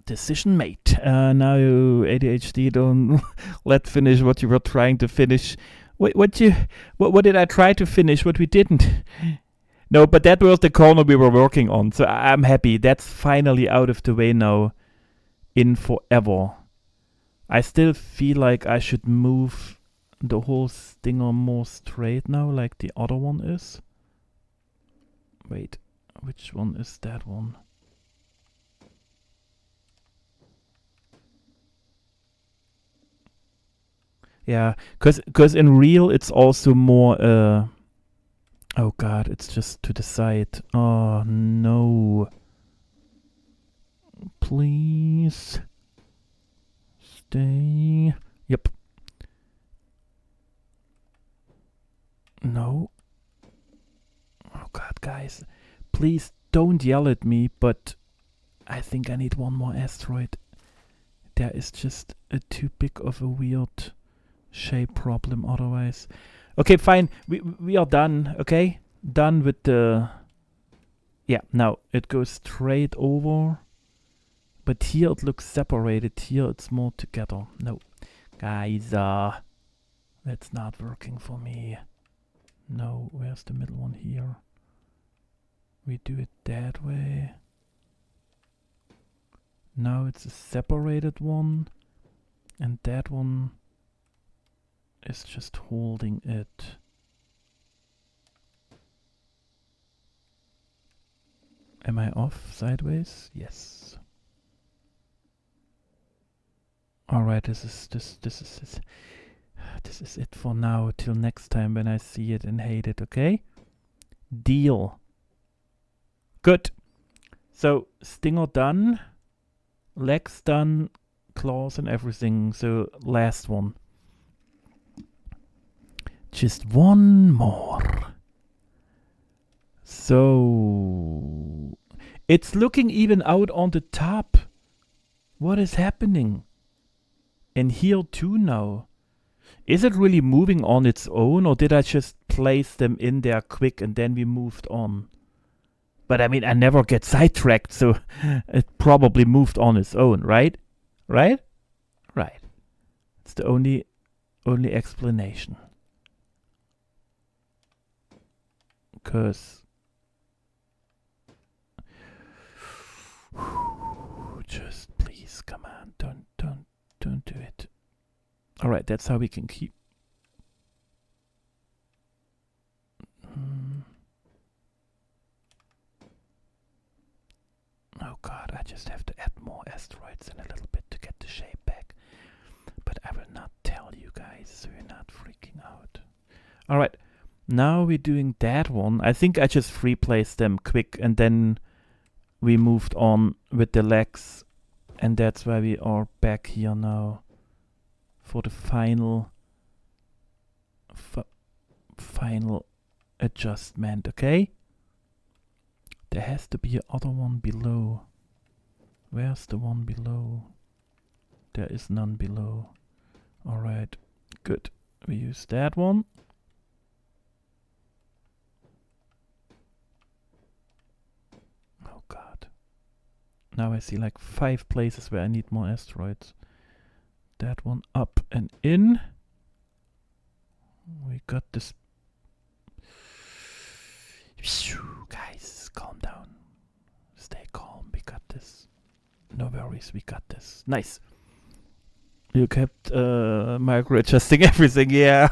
Decision made. Now you ADHD, don't let finish what you were trying to finish. What did I try to finish? What we didn't? No, but that was the corner we were working on, so I'm happy. That's finally out of the way now. In forever. I still feel like I should move the whole stinger more straight now, like the other one is. Wait, which one is that one? Yeah, cause in real it's also more oh god, it's just to the side. Oh no. Please stay. Yep. No. Oh god, guys. Please don't yell at me, but I think I need one more asteroid. There is just a too big of a weird shape problem otherwise. Okay, fine. We are done, okay? Done with the... Yeah, now it goes straight over. But here it looks separated. Here it's more together. No. Guys, that's not working for me. No, where's the middle one here? We do it that way. Now it's a separated one. And that one is just holding it. Am I off sideways? Yes. Alright, this is it for now till next time when I see it and hate it, okay? Deal. Good. So stinger done, legs done, claws and everything. So last one. Just one more. So it's looking even out on the top. What is happening? And here too now. Is it really moving on its own, or did I just place them in there quick and then we moved on? But I mean, I never get sidetracked, so it probably moved on its own, right? Right? Right. It's the only explanation. Because just please, come on, don't do it. All right, that's how we can keep. Oh god, I just have to add more asteroids in a little bit to get the shape back. But I will not tell you guys, so you're not freaking out. All right, now we're doing that one. I think I just free placed them quick and then we moved on with the legs. And that's why we are back here now for the final adjustment, okay? There has to be another one below. Where's the one below? There is none below. Alright, good. We use that one. Oh god. Now I see like 5 places where I need more asteroids. That one up and in. We got this. Guys, calm down. Stay calm. We got this. No worries, we got this. Nice. You kept micro adjusting everything, yeah.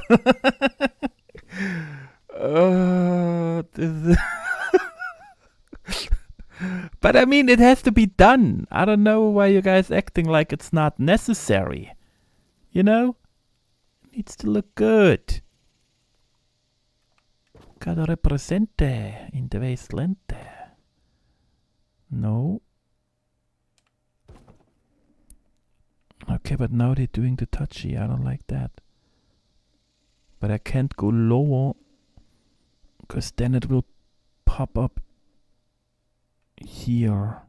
But I mean, it has to be done. I don't know why you guys acting like it's not necessary. You know? It needs to look good. Gotta represente in the wasteland. No. Okay, but now they're doing the touchy. I don't like that. But I can't go lower, because then it will pop up here.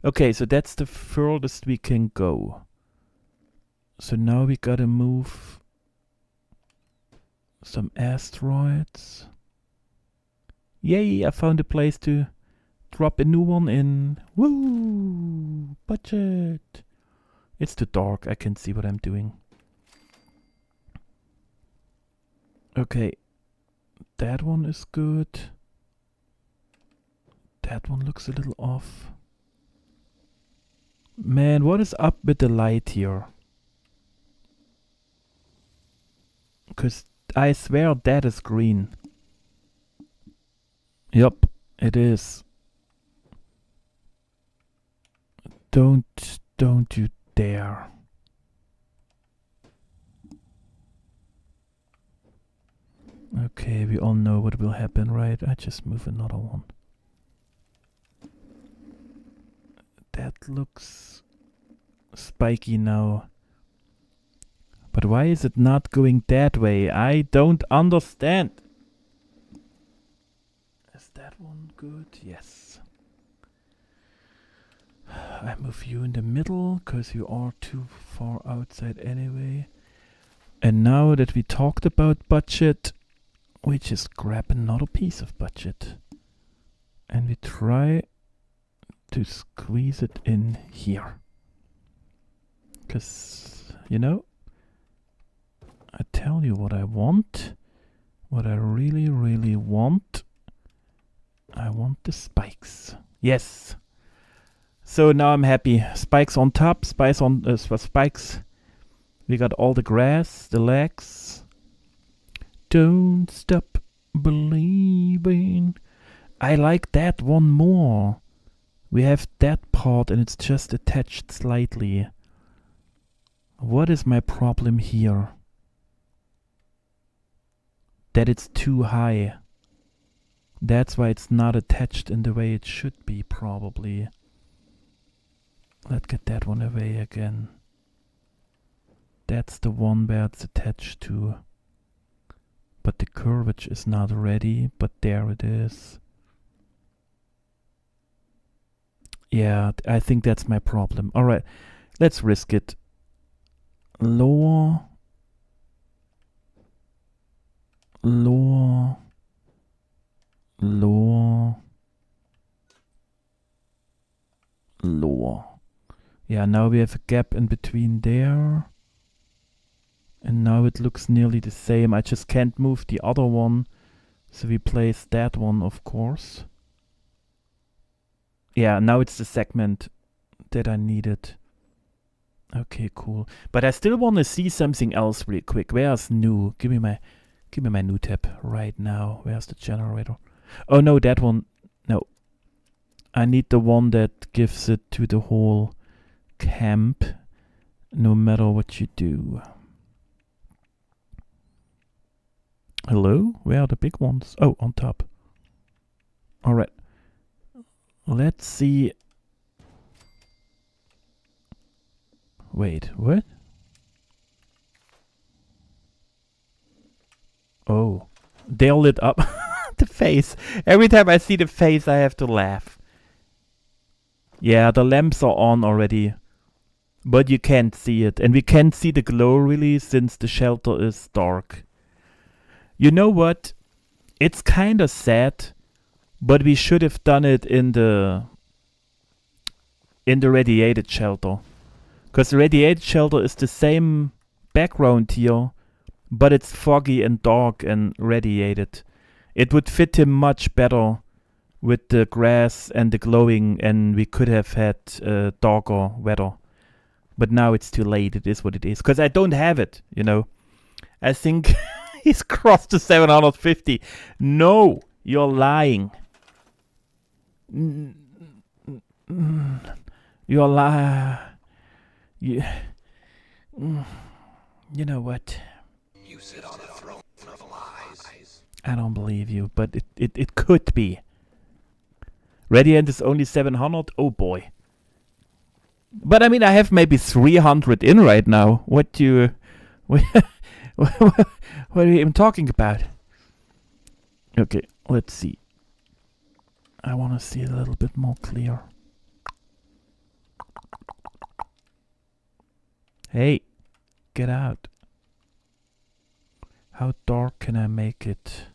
Okay, so that's the furthest we can go. So now we gotta move some asteroids. Yay, I found a place to drop a new one in. Woo! Budget! It's too dark, I can't see what I'm doing. Okay, that one is good. That one looks a little off. Man, what is up with the light here? Because I swear that is green. Yup, it is. Don't you dare. Okay, we all know what will happen, right? I just move another one. That looks spiky now. But why is it not going that way? I don't understand. Is that one good? Yes. I move you in the middle, because you are too far outside anyway. And now that we talked about budget, we just grab another piece of budget. And we try to squeeze it in here. Because, you know, I tell you what I want. What I really, really want. I want the spikes. Yes. So now I'm happy. Spikes on top, spikes on spikes. We got all the grass, the legs. Don't stop believing. I like that one more. We have that part and it's just attached slightly. What is my problem here? That it's too high. That's why it's not attached in the way it should be, probably. Let's get that one away again. That's the one where it's attached to. But the curvature is not ready, but there it is. Yeah, I think that's my problem. Alright, let's risk it. Lower. Lower. Lower. Lower. Yeah, now we have a gap in between there. And now it looks nearly the same. I just can't move the other one. So we place that one, of course. Yeah, now it's the segment that I needed. Okay, cool. But I still want to see something else really quick. Where's new? Give me my new tab right now. Where's the generator? Oh no, that one. No. I need the one that gives it to the whole camp, no matter what you do. Hello? Where are the big ones? Oh, on top. Alright. Let's see. Wait, what? Oh. They're lit up. The face. Every time I see the face, I have to laugh. Yeah, the lamps are on already. But you can't see it. And we can't see the glow really since the shelter is dark. You know what? It's kind of sad, but we should have done it in the radiated shelter. Because the radiated shelter is the same background here, but it's foggy and dark and radiated. It would fit him much better with the grass and the glowing, and we could have had darker weather. But now it's too late. It is what it is. Because I don't have it, you know. I think he's crossed to 750. No, you're lying. You're lying. You know what? You sit on a throne of lies. I don't believe you, but it could be. Radiant is only 700. Oh boy. But I mean, I have maybe 300 in right now. What are you even talking about? Okay, let's see. I want to see a little bit more clear. Hey, get out. How dark can I make it?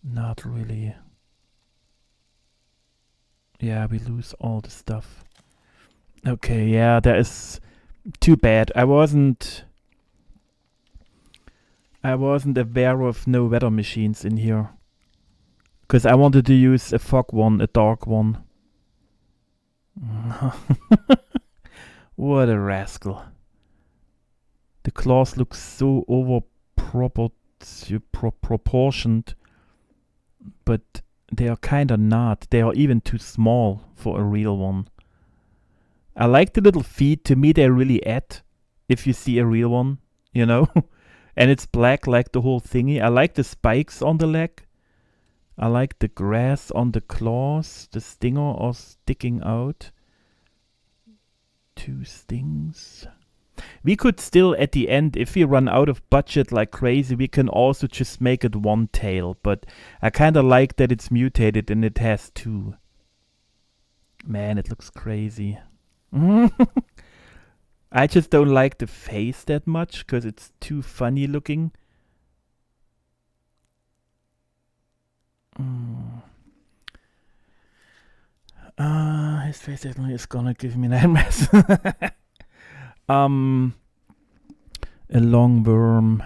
Not really. Yeah, we lose all the stuff. Okay, yeah, that is too bad. I wasn't aware of no weather machines in here. Because I wanted to use a fog one, a dark one. What a rascal. The claws look so proportioned, but they are kinda not. They are even too small for a real one. I like the little feet. To me, they really add if you see a real one, you know? And it's black like the whole thingy. I like the spikes on the leg. I like the grass on the claws. The stinger are sticking out. 2 stings. We could still, at the end, if we run out of budget like crazy, we can also just make it 1 tail. But I kind of like that it's mutated and it has 2. Man, it looks crazy. I just don't like the face that much because it's too funny looking. His face definitely is gonna give me nightmares. A long worm.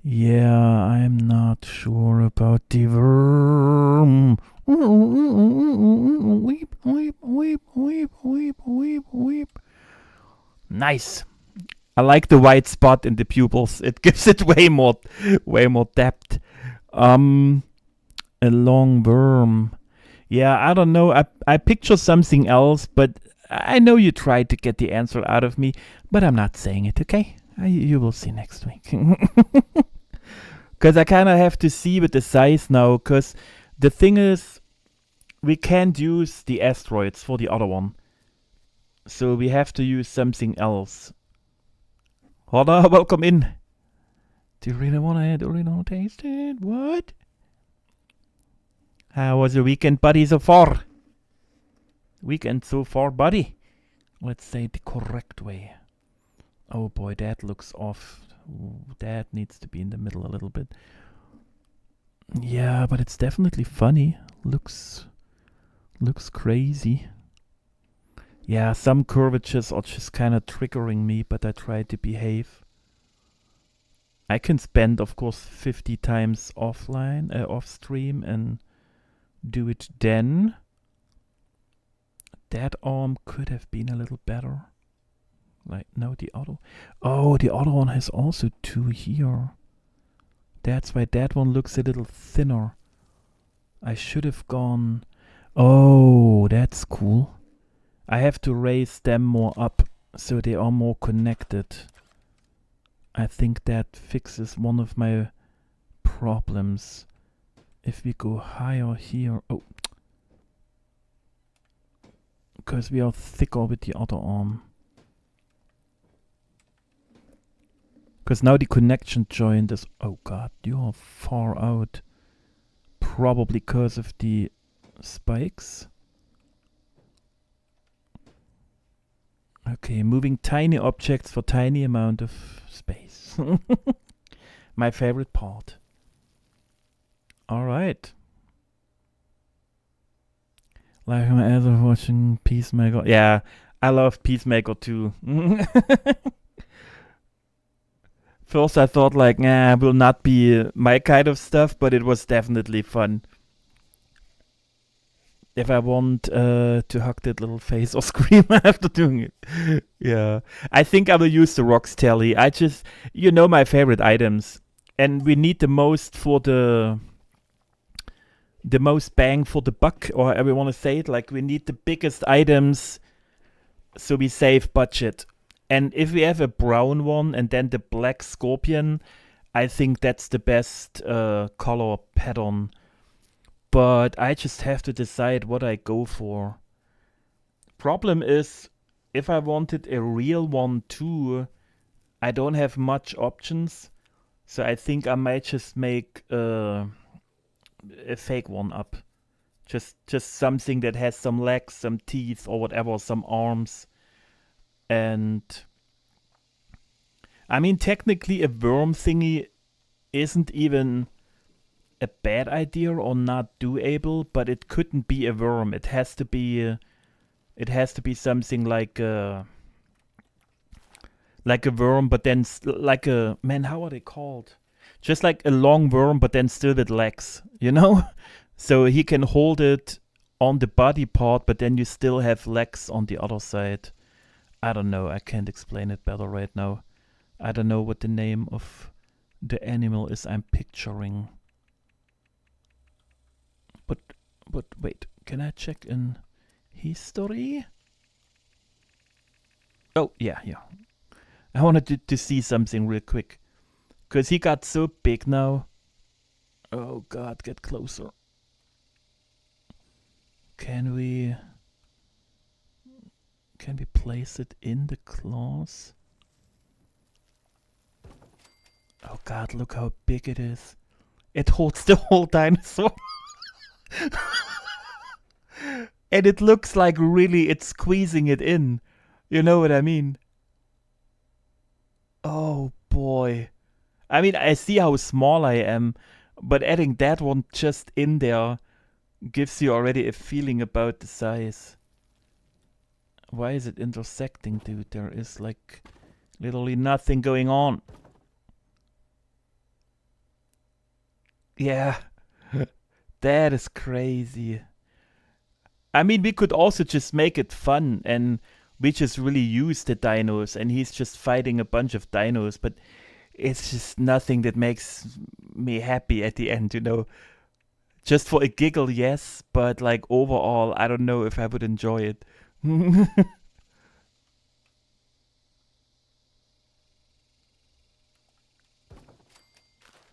Yeah, I'm not sure about the worm. Weep, weep, weep, weep, weep, weep, weep. Nice. I like the white spot in the pupils. It gives it way more depth. A long worm. Yeah, I don't know. I picture something else, but I know you tried to get the answer out of me, but I'm not saying it, okay? You will see next week. Because I kind of have to see with the size now, because the thing is, we can't use the asteroids for the other one. So we have to use something else. Hoda, welcome in. Do you really want to taste it? What? How was your weekend, buddy, so far? Weekend so far, buddy. Let's say the correct way. Oh boy, that looks off. Ooh, that needs to be in the middle a little bit. Yeah, but it's definitely funny. Looks crazy. Yeah, some curvatures are just kind of triggering me, but I try to behave. I can spend, of course, 50 times offline, off stream, and do it then. That arm could have been a little better. Like, no, the other. Oh, the other one has also 2 here. That's why that one looks a little thinner. I should have gone. Oh, that's cool. I have to raise them more up so they are more connected. I think that fixes one of my problems. If we go higher here. Oh. Because we are thicker with the other arm. Because now the connection joint is... Oh god, you are far out. Probably because of the spikes. Okay, moving tiny objects for tiny amount of space. My favorite part. Alright. Like I'm ever watching Peacemaker. Yeah, I love Peacemaker too. First I thought like, nah, will not be my kind of stuff, but it was definitely fun. If I want to hug that little face or scream after doing it. Yeah. I think I will use the rocks tally. I just, you know my favorite items. And we need the most for the most bang for the buck, or however you want to say it. Like, we need the biggest items so we save budget. And if we have a brown one and then the black scorpion, I think that's the best color pattern. But I just have to decide what I go for. Problem is, if I wanted a real one too, I don't have much options. So I think I might just make a fake one up. Just something that has some legs, some teeth or whatever, some arms. And I mean, technically a worm thingy isn't even a bad idea or not doable, but it couldn't be a worm. It has to be something like a worm, but then like a, man, how are they called? Just like a long worm, but then still with legs, you know? So he can hold it on the body part, but then you still have legs on the other side. I don't know. I can't explain it better right now. I don't know what the name of the animal is I'm picturing. But wait, can I check in history? Oh, yeah. I wanted to see something real quick. Because he got so big now. Oh god, get closer. Can we place it in the claws? Oh god, look how big it is. It holds the whole dinosaur. And it looks like really it's squeezing it in. You know what I mean? Oh boy. I mean, I see how small I am, but adding that one just in there gives you already a feeling about the size. Why is it intersecting, dude? There is like literally nothing going on. Yeah. That is crazy. I mean, we could also just make it fun and we just really use the dinos and he's just fighting a bunch of dinos, but it's just nothing that makes me happy at the end, you know. Just for a giggle, yes, but like overall, I don't know if I would enjoy it.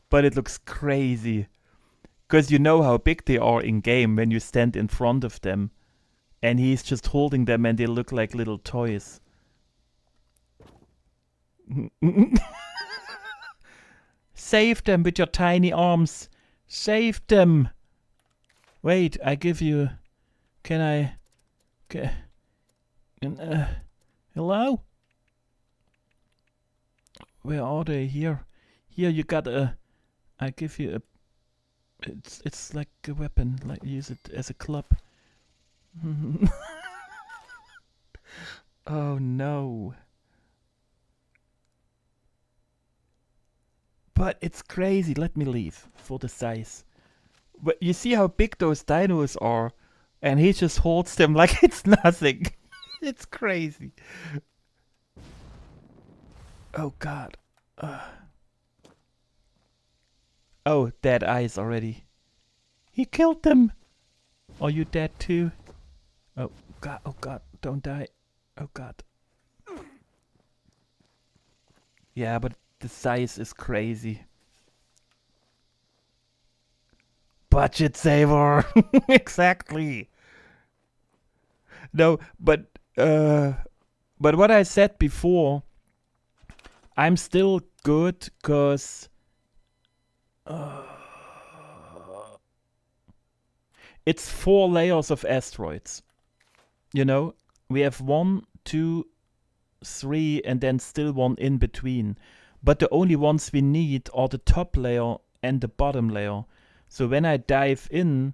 But it looks crazy. Because you know how big they are in game when you stand in front of them. And he's just holding them and they look like little toys. Save them with your tiny arms. Save them. Wait, I give you... Can I... Hello? Where are they? Here. Here, you got a... I give you a... It's like a weapon. Like, use it as a club. Oh no. But it's crazy. Let me leave for the size. But you see how big those dinos are, and he just holds them like it's nothing. It's crazy. Oh god. Oh, dead eyes already. He killed them. Are you dead too? Oh god, don't die. Oh god. Yeah, but the size is crazy. Budget saver. Exactly. No, but what I said before, I'm still good because it's 4 layers of asteroids. You know, we have 1, 2, 3, and then still one in between. But the only ones we need are the top layer and the bottom layer. So when I dive in,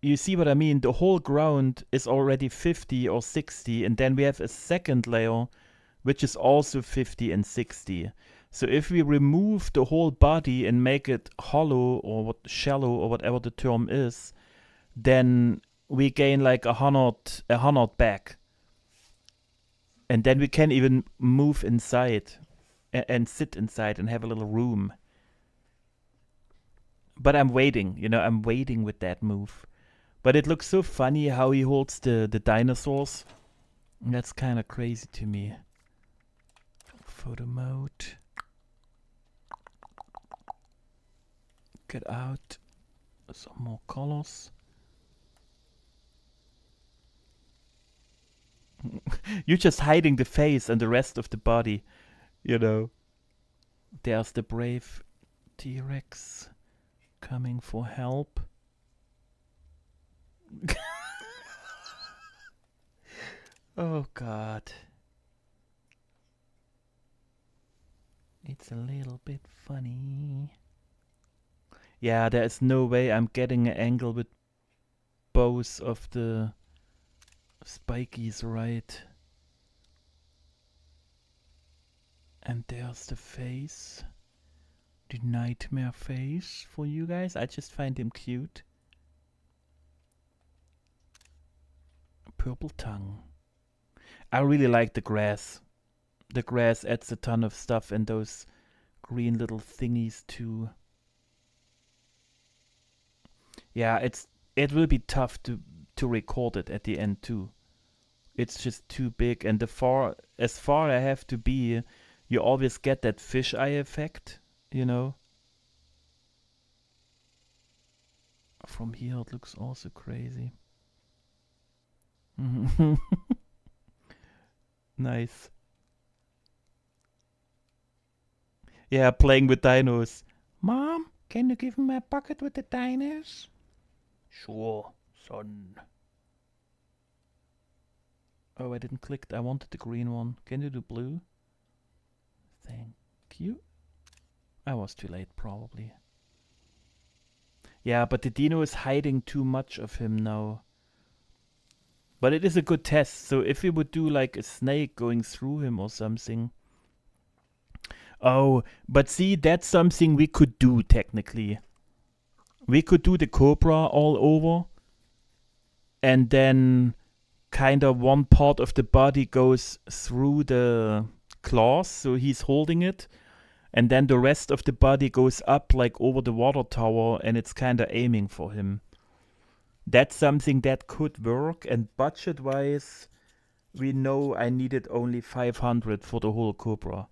you see what I mean? The whole ground is already 50 or 60, and then we have a second layer, which is also 50 and 60. So if we remove the whole body and make it hollow or shallow or whatever the term is, then we gain like 100 back. And then we can even move inside and sit inside and have a little room. But I'm waiting, you know, I'm waiting with that move. But it looks so funny how he holds the dinosaurs. That's kind of crazy to me. Photo mode. Get out. Some more colors. You're just hiding the face and the rest of the body, you know. There's the brave T-Rex coming for help. Oh god. It's a little bit funny. Yeah, there is no way I'm getting an angle with both of the spikies right. And there's the face. The nightmare face for you guys. I just find him cute. Purple tongue. I really like the grass. The grass adds a ton of stuff, and those green little thingies too. Yeah, it will be tough to record it at the end too. It's just too big, and as far I have to be, you always get that fisheye effect, you know. From here it looks also crazy. Nice. Yeah, playing with dinos. Mom, can you give me a bucket with the dinos? Sure, son. Oh, I didn't click. I wanted the green one. Can you do blue? Thank you. I was too late, probably. Yeah, but the dino is hiding too much of him now. But it is a good test. So if we would do like a snake going through him or something. Oh, but see, that's something we could do technically. We could do the cobra all over. And then kind of one part of the body goes through the claws. So he's holding it. And then the rest of the body goes up like over the water tower. And it's kind of aiming for him. That's something that could work, and budget-wise, we know I needed only 500 for the whole Cobra.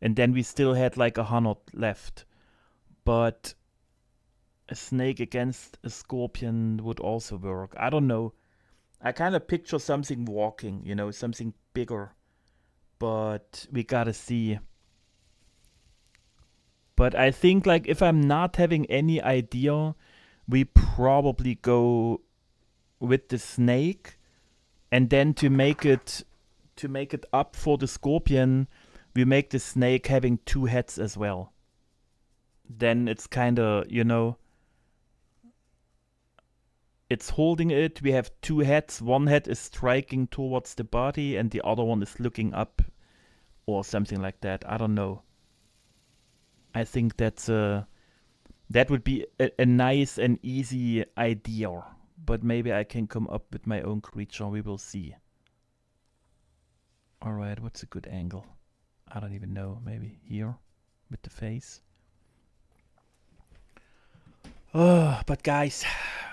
And then we still had like 100 left. But a snake against a scorpion would also work. I don't know. I kind of picture something walking, you know, something bigger. But we gotta see. But I think like if I'm not having any idea, we probably go with the snake, and then to make it up for the scorpion, we make the snake having two heads as well. Then it's kind of, you know, it's holding it. We have two heads. One head is striking towards the body, and the other one is looking up, or something like that. I don't know. I think that would be a nice and easy idea. But maybe I can come up with my own creature. We will see. Alright, what's a good angle? I don't even know. Maybe here with the face. Oh, but guys,